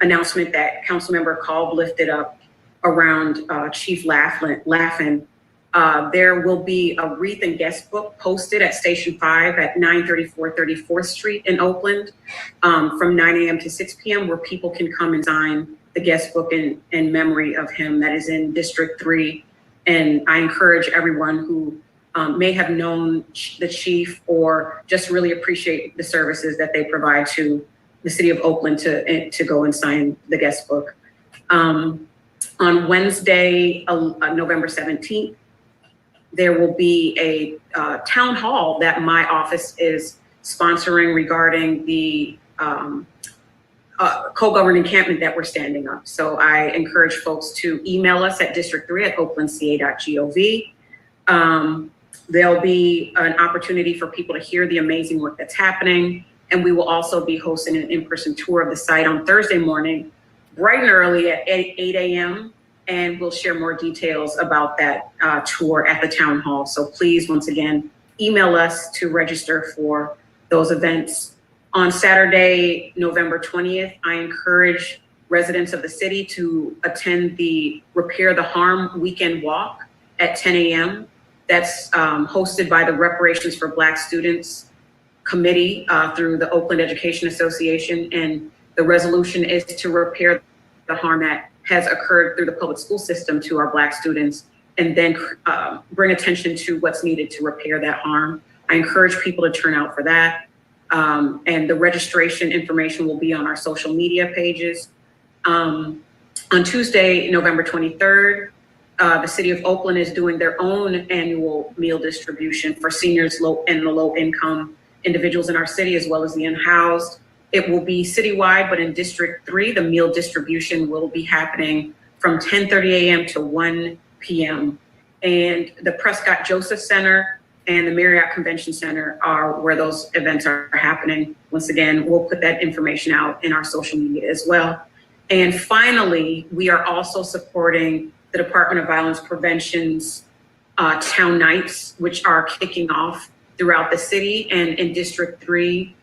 announcement that Councilmember Kolb lifted up around Chief Laughlin. There will be a wreath and guest book posted at Station 5 at 934 34th Street in Oakland from 9 a.m. to 6 p.m. where people can come and sign the guest book in memory of him. That is in District 3. And I encourage everyone who may have known the chief or just really appreciate the services that they provide to the city of Oakland to go and sign the guest book. On Wednesday, November 17th, there will be a town hall that my office is sponsoring regarding the co-governed encampment that we're standing up. So I encourage folks to email us at district3@oaklandca.gov. There'll be an opportunity for people to hear the amazing work that's happening. And we will also be hosting an in-person tour of the site on Thursday morning, bright and early at 8 a.m. And we'll share more details about that tour at the town hall. So please, once again, email us to register for those events. On Saturday, November 20th, I encourage residents of the city to attend the Repair the Harm weekend walk at 10 a.m. That's hosted by the Reparations for Black Students Committee through the Oakland Education Association. And the resolution is to repair the harm that has occurred through the public school system to our Black students, and then bring attention to what's needed to repair that harm. I encourage people to turn out for that. And the registration information will be on our social media pages. On Tuesday, November 23rd, the city of Oakland is doing their own annual meal distribution for seniors and the low income individuals in our city, as well as the unhoused. It will be citywide, but in District 3, the meal distribution will be happening from 10:30 a.m. to 1 p.m. And the Prescott Joseph Center and the Marriott Convention Center are where those events are happening. Once again, we'll put that information out in our social media as well. And finally, we are also supporting the Department of Violence Prevention's town nights, which are kicking off throughout the city. And in District 3,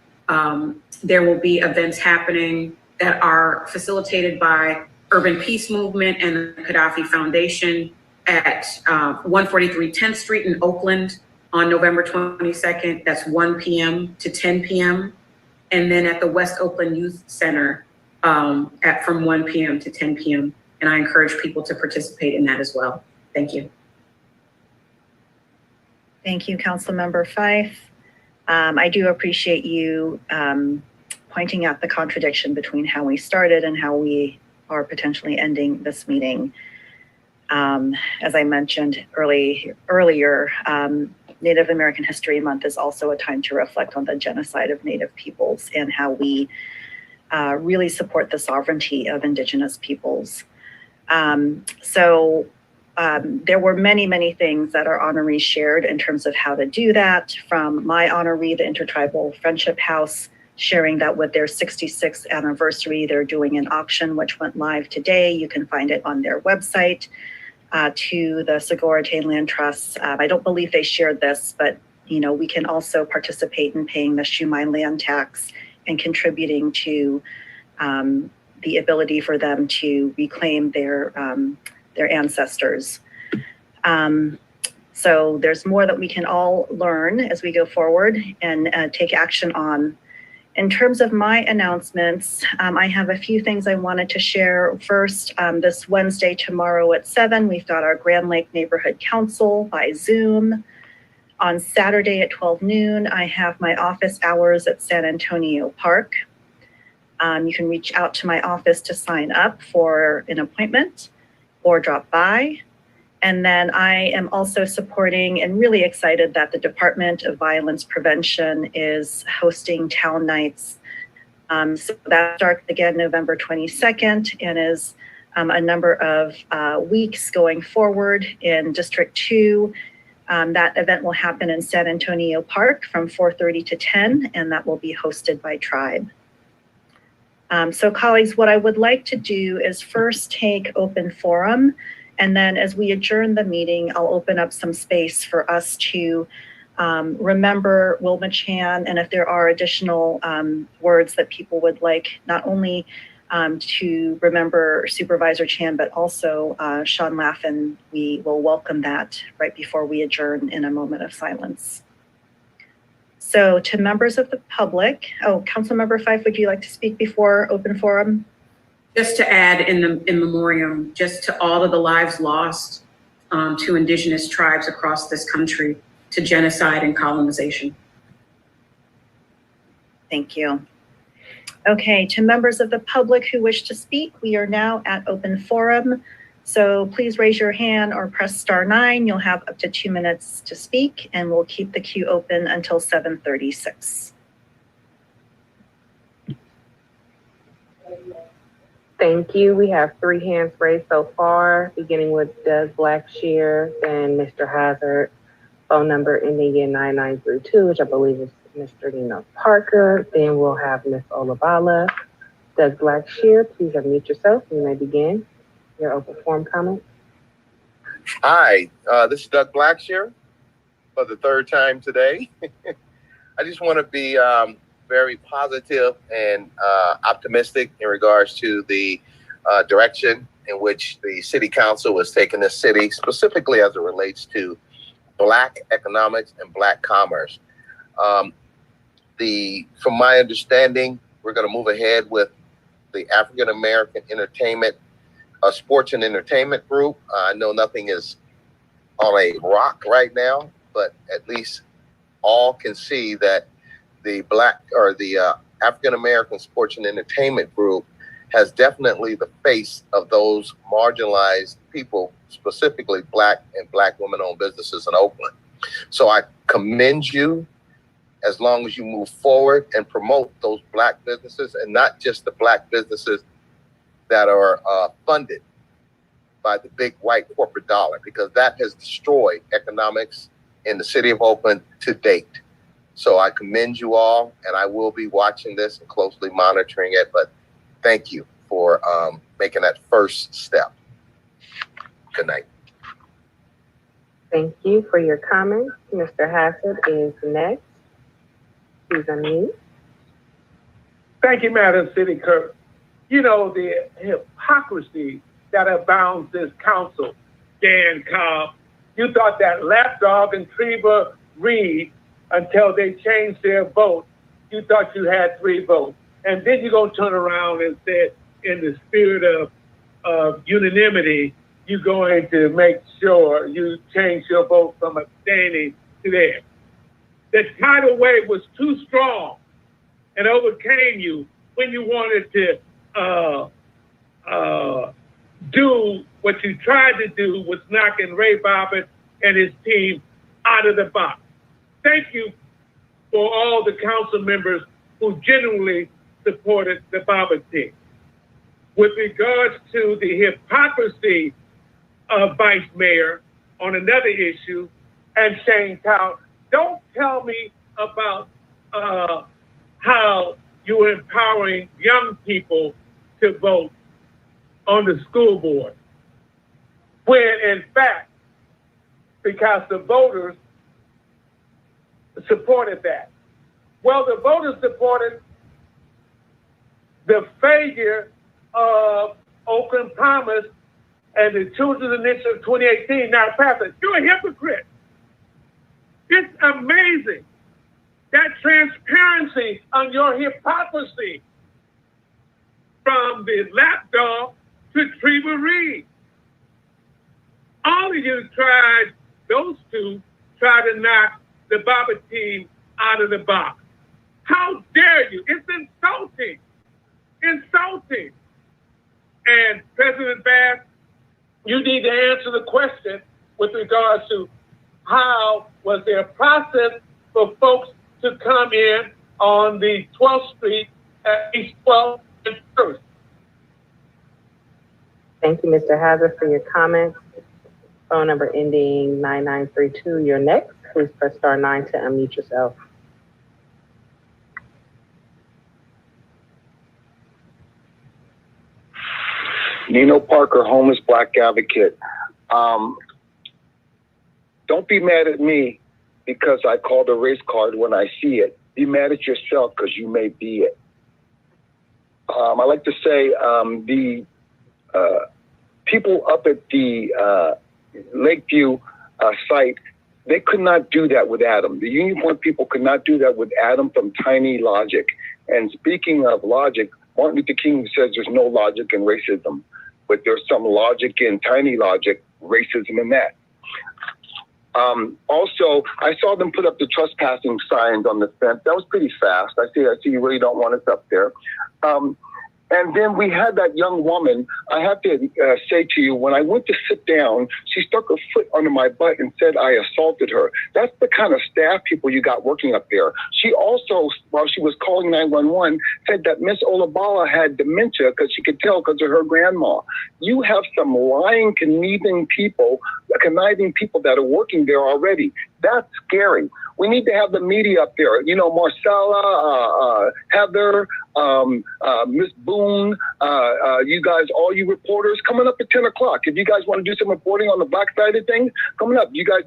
there will be events happening that are facilitated by Urban Peace Movement and the Gaddafi Foundation at 143 10th Street in Oakland on November 22nd. That's 1 p.m. to 10 p.m. And then at the West Oakland Youth Center from 1 p.m. to 10 p.m. And I encourage people to participate in that as well. Thank you. Thank you, Councilmember Fife. I do appreciate you pointing out the contradiction between how we started and how we are potentially ending this meeting. As I mentioned earlier, Native American History Month is also a time to reflect on the genocide of Native peoples and how we really support the sovereignty of Indigenous peoples. There were many things that our honorees shared in terms of how to do that, from my honoree, the Intertribal Friendship House, sharing that with their 66th anniversary, they're doing an auction which went live today. You can find it on their website. To the Segura-Tain Land Trust, I don't believe they shared this, but we can also participate in paying the Shumai land tax and contributing to the ability for them to reclaim their ancestors. So there's more that we can all learn as we go forward and take action on. In terms of my announcements, I have a few things I wanted to share. First, this Wednesday, tomorrow at 7, we've got our Grand Lake Neighborhood Council by Zoom. On Saturday at 12 noon, I have my office hours at San Antonio Park. You can reach out to my office to sign up for an appointment or drop by. And then I am also supporting and really excited that the Department of Violence Prevention is hosting town nights. So that starts again November 22nd and is a number of weeks going forward in District 2. That event will happen in San Antonio Park from 4:30 to 10, and that will be hosted by Tribe. So colleagues, what I would like to do is first take open forum. And then as we adjourn the meeting, I'll open up some space for us to remember Wilma Chan, and if there are additional words that people would like, not only to remember Supervisor Chan, but also Sean Laffin, we will welcome that right before we adjourn in a moment of silence. So to members of the public, Councilmember Fife, would you like to speak before open forum? Just to add in memoriam, just to all of the lives lost to Indigenous tribes across this country, to genocide and colonization. Thank you. Okay, to members of the public who wish to speak, we are now at open forum. So please raise your hand or press *9. You'll have up to 2 minutes to speak, and we'll keep the queue open until 7:36. Thank you. We have 3 hands raised so far, beginning with Doug Blackshear, then Mr. Hazard, phone number ending in 9932, which I believe is Mr. Nino Parker. Then we'll have Ms. Olabala. Doug Blackshear, please unmute yourself. You may begin your open forum comment. Hi, this is Doug Blackshear for the 3rd time today. I just want to be very positive and optimistic in regards to the direction in which the city council is taking this city, specifically as it relates to Black economics and Black commerce. From my understanding, we're going to move ahead with the African American Entertainment, Sports and Entertainment Group. I know nothing is on a rock right now, but at least all can see that the African American Sports and Entertainment Group has definitely the face of those marginalized people, specifically Black and Black women-owned businesses in Oakland. So I commend you as long as you move forward and promote those Black businesses, and not just the Black businesses that are funded by the big white corporate dollar, because that has destroyed economics in the city of Oakland to date. So I commend you all, and I will be watching this and closely monitoring it, but thank you for making that first step. Good night. Thank you for your comments. Mr. Hassett is next. Please unmute. Thank you, Madam City Clerk. You know, the hypocrisy that abounds this council, Dan Cobb. You thought that lapdog and Treva Reed, until they changed their vote, you thought you had 3 votes. And then you're going to turn around and say, in the spirit of unanimity, you're going to make sure you change your vote from abstaining to there. The tidal wave was too strong and overcame you when you wanted to do what you tried to do, was knocking Ray Bobbitt and his team out of the box. Thank you for all the council members who genuinely supported the Bobbitt team. With regards to the hypocrisy of Vice Mayor on another issue and Shane Town, don't tell me about how you're empowering young people to vote on the school board, when in fact, because the voters supported that. Well, the voters supported the failure of Oakland Promise and the Children's Initiative 2018. Now, Pastor, you're a hypocrite. It's amazing that transparency on your hypocrisy, from the lapdog to Treva Reed. All of you tried, those two tried to knock the Bobbitt team out of the box. How dare you? It's insulting. Insulting. And President Bass, you need to answer the question with regards to how was there a process for folks to come in on the 12th Street at East 12th and 1st. Thank you, Mr. Hazard, for your comments. Phone number ending 9932, you're next. Please press *9 to unmute yourself. Nino Parker, homeless Black advocate. Don't be mad at me because I called a race card when I see it. Be mad at yourself because you may be it. I like to say the people up at the Lakeview site, they could not do that with Adam. The Union Point people could not do that with Adam from Tiny Logic. And speaking of logic, Martin Luther King says there's no logic in racism, but there's some logic in Tiny Logic, racism in that. Also, I saw them put up the trespassing signs on the fence. That was pretty fast. I see you really don't want us up there. And then we had that young woman. I have to say to you, when I went to sit down, she stuck her foot under my butt and said I assaulted her. That's the kind of staff people you got working up there. She also, while she was calling 911, said that Miss Olabala had dementia because she could tell because of her grandma. You have some lying, conniving people that are working there already. That's scary. We need to have the media up there. You know, Marcella, Heather, Miss Boone, you guys, all you reporters, coming up at 10 o'clock. If you guys want to do some reporting on the Black side of things, coming up. You guys,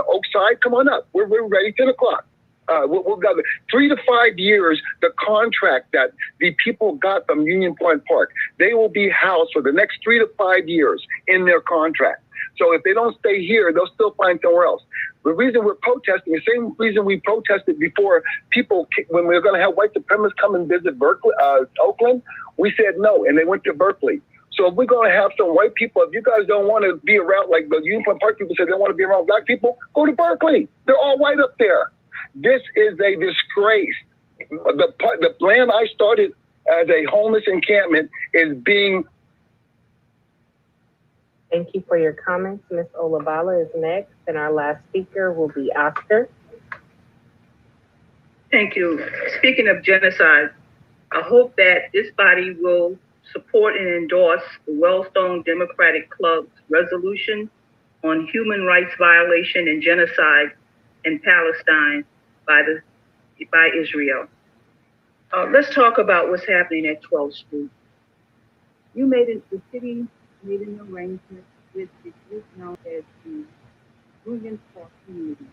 Oak side, come on up. We're ready, 10 o'clock. We've got 3 to 5 years, the contract that the people got from Union Point Park. They will be housed for the next 3 to 5 years in their contract. So if they don't stay here, they'll still find somewhere else. The reason we're protesting, the same reason we protested before people, when we were going to have white supremacists come and visit Oakland, we said no, and they went to Berkeley. So if we're going to have some white people, if you guys don't want to be around, like the Union Point Park people said they don't want to be around black people, go to Berkeley. They're all white up there. This is a disgrace. The land I started as a homeless encampment is being. Thank you for your comments. Ms. Olabala is next, and our last speaker will be Oscar. Thank you. Speaking of genocide, I hope that this body will support and endorse the Wellstone Democratic Club's resolution on human rights violation and genocide in Palestine by Israel. Let's talk about what's happening at 12th Street. The city made an arrangement with the group known as the Union Park community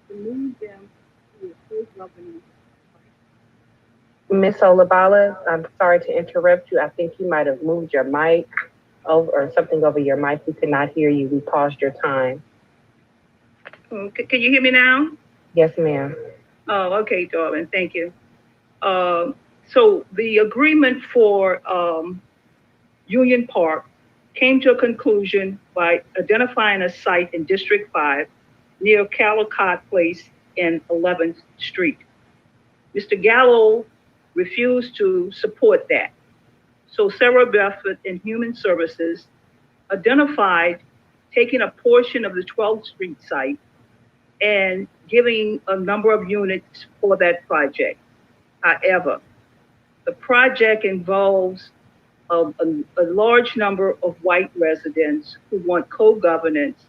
to move them to a co-governance. Ms. Olabala, I'm sorry to interrupt you. I think you might have moved your mic over or something over your mic. We could not hear you. We paused your time. Can you hear me now? Yes, ma'am. Oh, okay, darling. Thank you. So the agreement for Union Park came to a conclusion by identifying a site in District 5 near Calicut Place in 11th Street. Mr. Gallo refused to support that. So Sarah Bedford and Human Services identified taking a portion of the 12th Street site and giving a number of units for that project. However, the project involves a large number of white residents who want co-governance,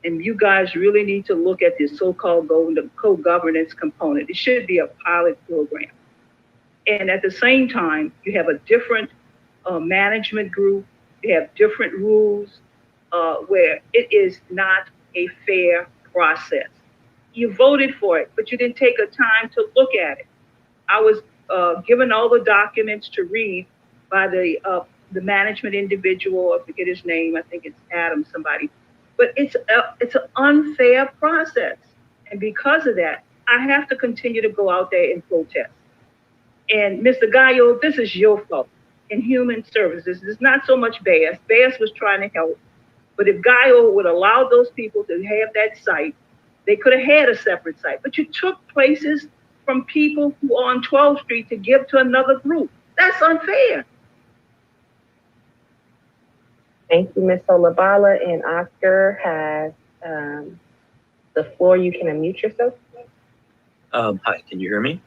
and you guys really need to look at this so-called co-governance component. It should be a pilot program. And at the same time, you have a different management group, you have different rules where it is not a fair process. You voted for it, but you didn't take a time to look at it. I was given all the documents to read by the management individual, I forget his name, I think it's Adam somebody. But it's an unfair process. And because of that, I have to continue to go out there and protest. And Mr. Gallo, this is your fault in Human Services. It's not so much Bass. Bass was trying to help. But if Gallo would allow those people to have that site, they could have had a separate site. But you took places from people who are on 12th Street to give to another group. That's unfair. Thank you, Ms. Olabala. And Oscar has the floor. You can unmute yourself. Hi, can you hear me?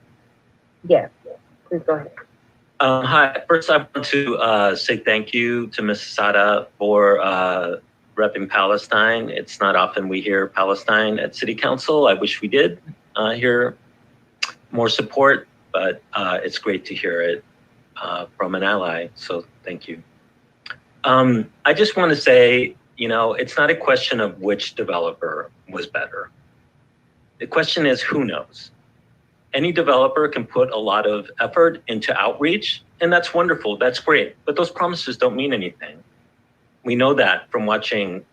Yes, please go ahead. Hi, first I want to say thank you to Ms. Sada for repping Palestine. It's not often we hear Palestine at City Council. I wish we did hear more support, but it's great to hear it from an ally, so thank you. I just want to say, it's not a question of which developer was better. The question is, who knows? Any developer can put a lot of effort into outreach, and that's wonderful, that's great, but those promises don't mean anything. We know that from watching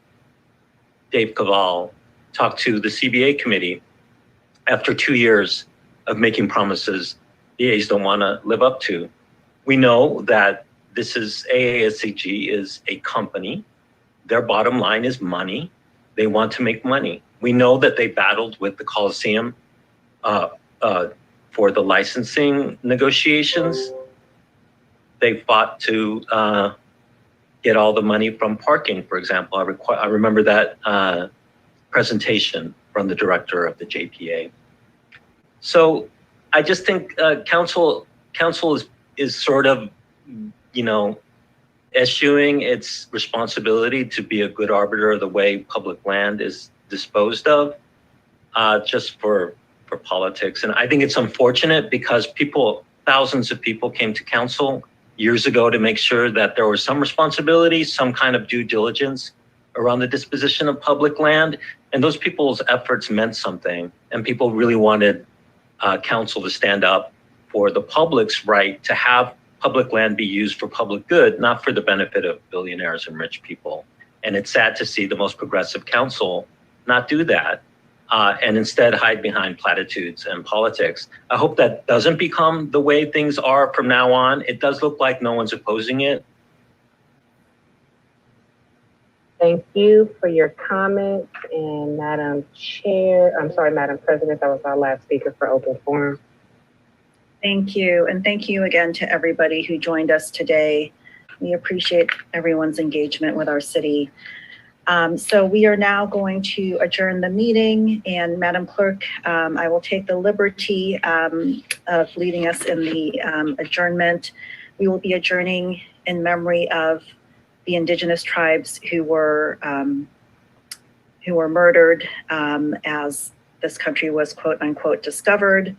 Dave Cavall talk to the CBA committee after 2 years of making promises the A's don't want to live up to. We know that this is AASCG is a company. Their bottom line is money. They want to make money. We know that they battled with the Coliseum for the licensing negotiations. They fought to get all the money from parking, for example. I remember that presentation from the director of the JPA. So I just think council is sort of, eschewing its responsibility to be a good arbiter of the way public land is disposed of, just for politics. And I think it's unfortunate because thousands of people came to council years ago to make sure that there was some responsibility, some kind of due diligence around the disposition of public land. And those people's efforts meant something. And people really wanted council to stand up for the public's right to have public land be used for public good, not for the benefit of billionaires and rich people. And it's sad to see the most progressive council not do that and instead hide behind platitudes and politics. I hope that doesn't become the way things are from now on. It does look like no one's opposing it. Thank you for your comments. And Madam President, that was our last speaker for open forum. Thank you. And thank you again to everybody who joined us today. We appreciate everyone's engagement with our city. So we are now going to adjourn the meeting, and Madam Clerk, I will take the liberty of leading us in the adjournment. We will be adjourning in memory of the indigenous tribes who were murdered as this country was quote unquote discovered,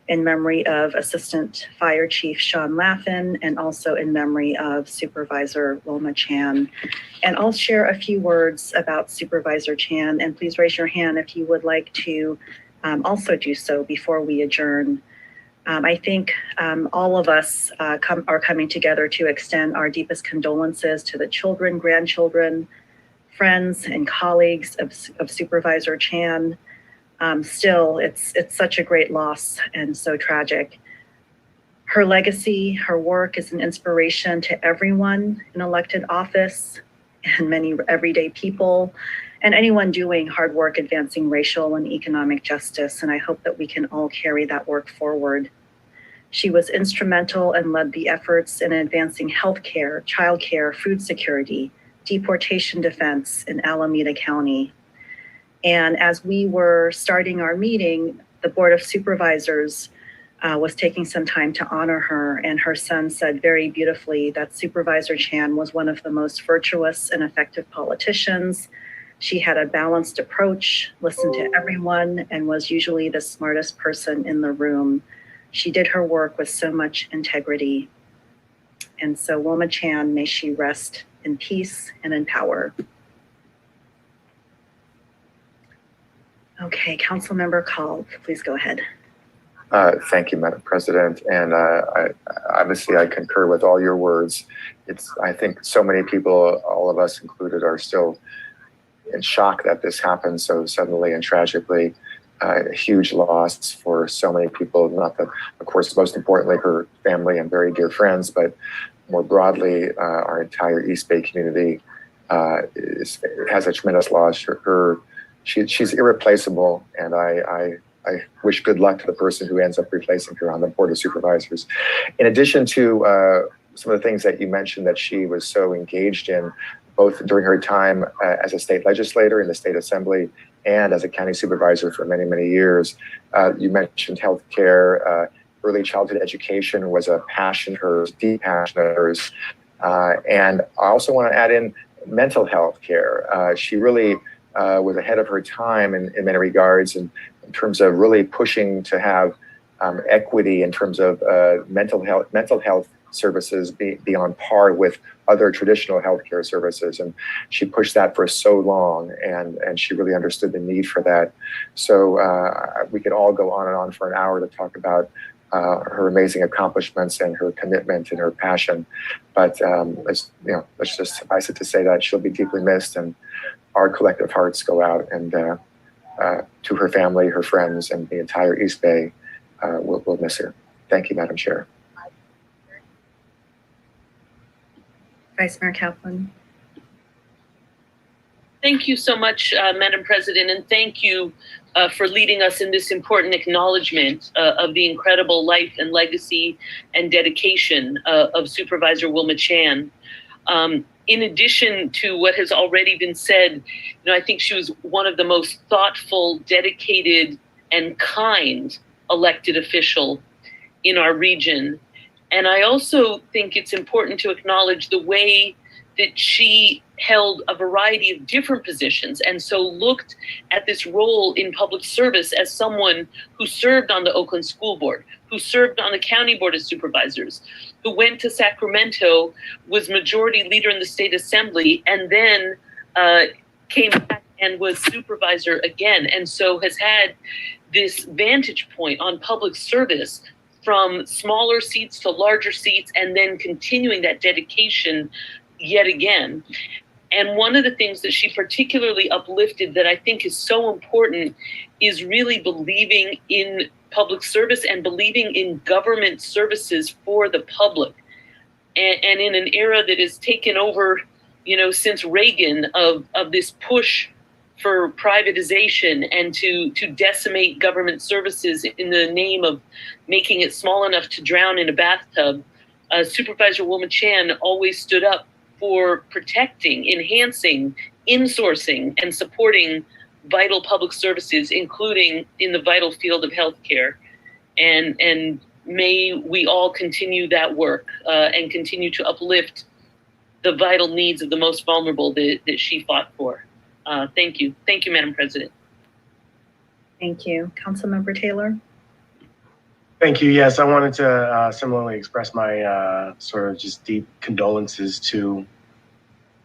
in memory of Assistant Fire Chief Sean Laffin, and also in memory of Supervisor Wilma Chan. And I'll share a few words about Supervisor Chan, and please raise your hand if you would like to also do so before we adjourn. I think all of us are coming together to extend our deepest condolences to the children, grandchildren, friends, and colleagues of Supervisor Chan. Still, it's such a great loss and so tragic. Her legacy, her work is an inspiration to everyone in elected office and many everyday people and anyone doing hard work advancing racial and economic justice. And I hope that we can all carry that work forward. She was instrumental and led the efforts in advancing healthcare, childcare, food security, deportation defense in Alameda County. And as we were starting our meeting, the Board of Supervisors was taking some time to honor her, and her son said very beautifully that Supervisor Chan was one of the most virtuous and effective politicians. She had a balanced approach, listened to everyone, and was usually the smartest person in the room. She did her work with so much integrity. And so Wilma Chan, may she rest in peace and in power. Okay, Councilmember Call, please go ahead. Thank you, Madam President. And obviously I concur with all your words. I think so many people, all of us included, are still in shock that this happened so suddenly and tragically. A huge loss for so many people, not that, of course, most importantly, her family and very dear friends, but more broadly, our entire East Bay community has a tremendous loss. She's irreplaceable, and I wish good luck to the person who ends up replacing her on the Board of Supervisors. In addition to some of the things that you mentioned that she was so engaged in, both during her time as a state legislator in the state assembly and as a county supervisor for many, many years. You mentioned healthcare, early childhood education was a passion of hers, deep passion of hers. And I also want to add in mental health care. She really was ahead of her time in many regards, and in terms of really pushing to have equity in terms of mental health services be on par with other traditional healthcare services. And she pushed that for so long, and she really understood the need for that. So we could all go on and on for an hour to talk about her amazing accomplishments and her commitment and her passion. But let's just suffice it to say that she'll be deeply missed, and our collective hearts go out and to her family, her friends, and the entire East Bay. We'll miss her. Thank you, Madam Chair. Vice Mayor Kaplan. Thank you so much, Madam President, and thank you for leading us in this important acknowledgement of the incredible life and legacy and dedication of Supervisor Wilma Chan. In addition to what has already been said, I think she was one of the most thoughtful, dedicated, and kind elected official in our region. And I also think it's important to acknowledge the way that she held a variety of different positions, and so looked at this role in public service as someone who served on the Oakland School Board, who served on the County Board of Supervisors, who went to Sacramento, was majority leader in the state assembly, and then came back and was supervisor again, and so has had this vantage point on public service from smaller seats to larger seats, and then continuing that dedication yet again. And one of the things that she particularly uplifted that I think is so important is really believing in public service and believing in government services for the public. And in an era that has taken over, since Reagan, of this push for privatization and to decimate government services in the name of making it small enough to drown in a bathtub, Supervisorwoman Chan always stood up for protecting, enhancing, insourcing, and supporting vital public services, including in the vital field of healthcare. And may we all continue that work and continue to uplift the vital needs of the most vulnerable that she fought for. Thank you. Thank you, Madam President. Thank you. Councilmember Taylor? Thank you. Yes, I wanted to similarly express my sort of just deep condolences to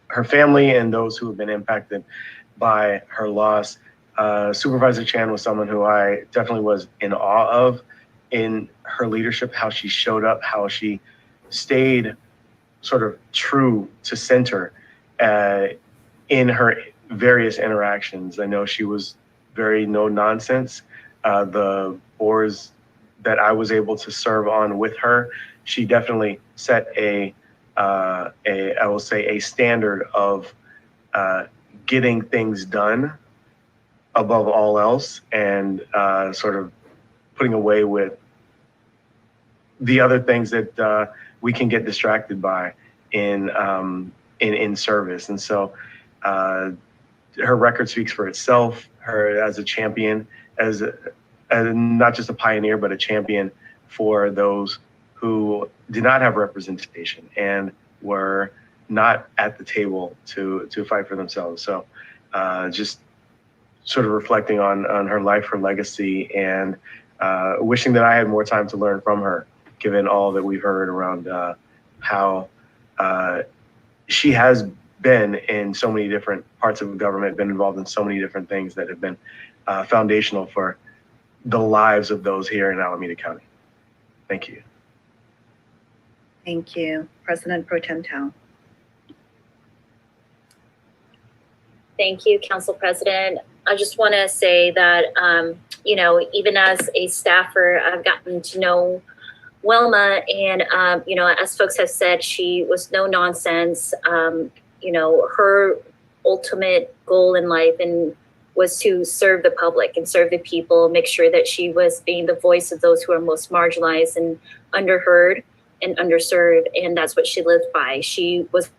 her family and those who have been impacted by her loss. Supervisor Chan was someone who I definitely was in awe of in her leadership, how she showed up, how she stayed sort of true to center in her various interactions. I know she was very no nonsense. The boards that I was able to serve on with her, she definitely set I will say, a standard of getting things done above all else, and sort of putting away with the other things that we can get distracted by in service. And so her record speaks for itself. Her as a champion, as not just a pioneer, but a champion for those who did not have representation and were not at the table to fight for themselves. So just sort of reflecting on her life, her legacy, and wishing that I had more time to learn from her, given all that we've heard around how she has been in so many different parts of government, been involved in so many different things that have been foundational for the lives of those here in Alameda County. Thank you. Thank you. President Pro Tem Tao. Thank you, Council President. I just want to say that, even as a staffer, I've gotten to know Wilma, and, as folks have said, she was no nonsense. Her ultimate goal in life was to serve the public and serve the people, make sure that she was being the voice of those who are most marginalized and underheard and underserved. And that's what she lived by. She was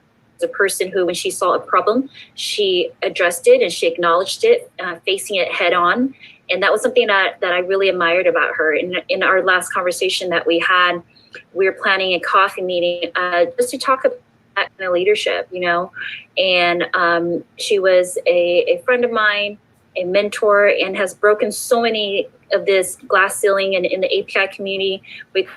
a person who, when she saw a problem, she addressed it and she acknowledged it, facing it head on. And that was something that I really admired about her. In our last conversation that we had, we were planning a coffee meeting just to talk about that kind of leadership, and she was a friend of mine, a mentor, and has broken so many of this glass ceiling in the API community. We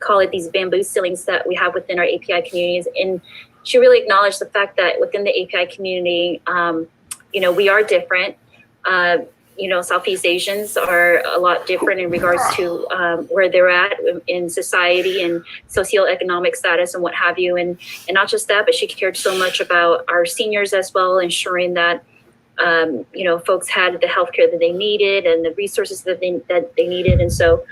call it these bamboo ceilings that we have within our API communities. And she really acknowledged the fact that within the API community, we are different. Southeast Asians are a lot different in regards to where they're at in society and socioeconomic status and what have you. And not just that, but she cared so much about our seniors as well, ensuring that folks had the healthcare that they needed and the resources that they needed. And so,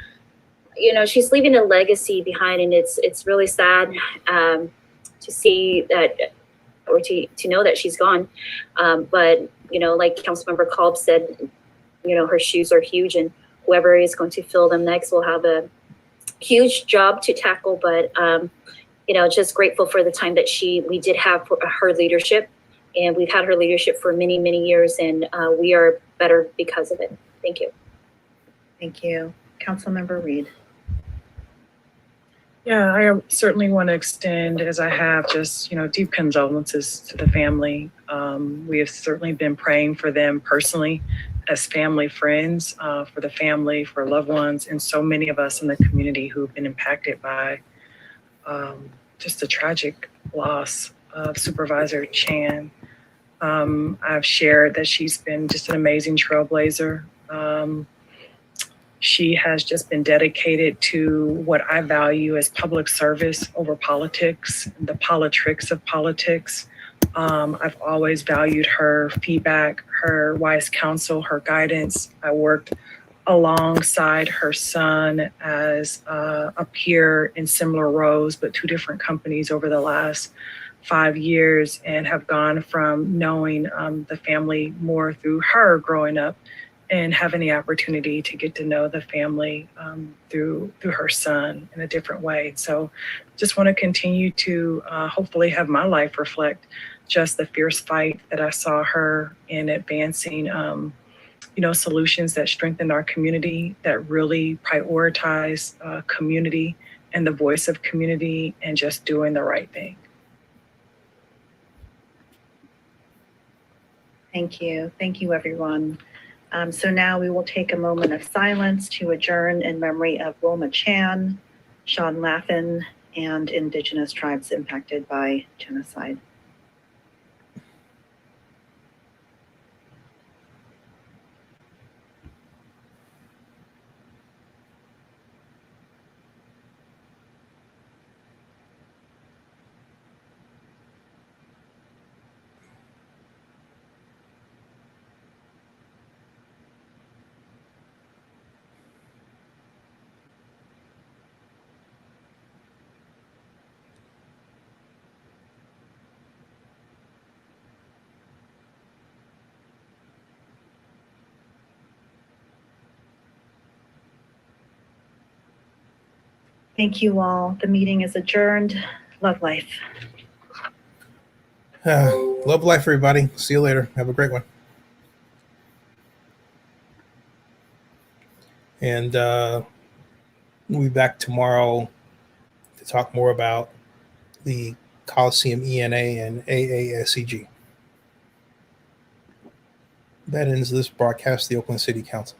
she's leaving a legacy behind, and it's really sad to see that, or to know that she's gone. But like Councilmember Kolb said, her shoes are huge, and whoever is going to fill them next will have a huge job to tackle. But just grateful for the time that we did have for her leadership, and we've had her leadership for many, many years, and we are better because of it. Thank you. Thank you. Councilmember Reed. Yeah, I certainly want to extend, as I have, just, deep condolences to the family. We have certainly been praying for them personally as family friends, for the family, for loved ones, and so many of us in the community who've been impacted by just the tragic loss of Supervisor Chan. I've shared that she's been just an amazing trailblazer. She has just been dedicated to what I value as public service over politics, the politricks of politics. I've always valued her feedback, her wise counsel, her guidance. I worked alongside her son as a peer in similar roles, but two different companies over the last 5 years, and have gone from knowing the family more through her growing up and having the opportunity to get to know the family through her son in a different way. So just want to continue to hopefully have my life reflect just the fierce fight that I saw her in advancing solutions that strengthen our community, that really prioritize community and the voice of community, and just doing the right thing. Thank you. Thank you, everyone. So now we will take a moment of silence to adjourn in memory of Wilma Chan, Sean Laffin, and Indigenous tribes impacted by genocide. Thank you all. The meeting is adjourned. Love life. Love life, everybody. See you later. Have a great one. And we'll be back tomorrow to talk more about the Coliseum ENA and AASEG. That ends this broadcast of the Oakland City Council.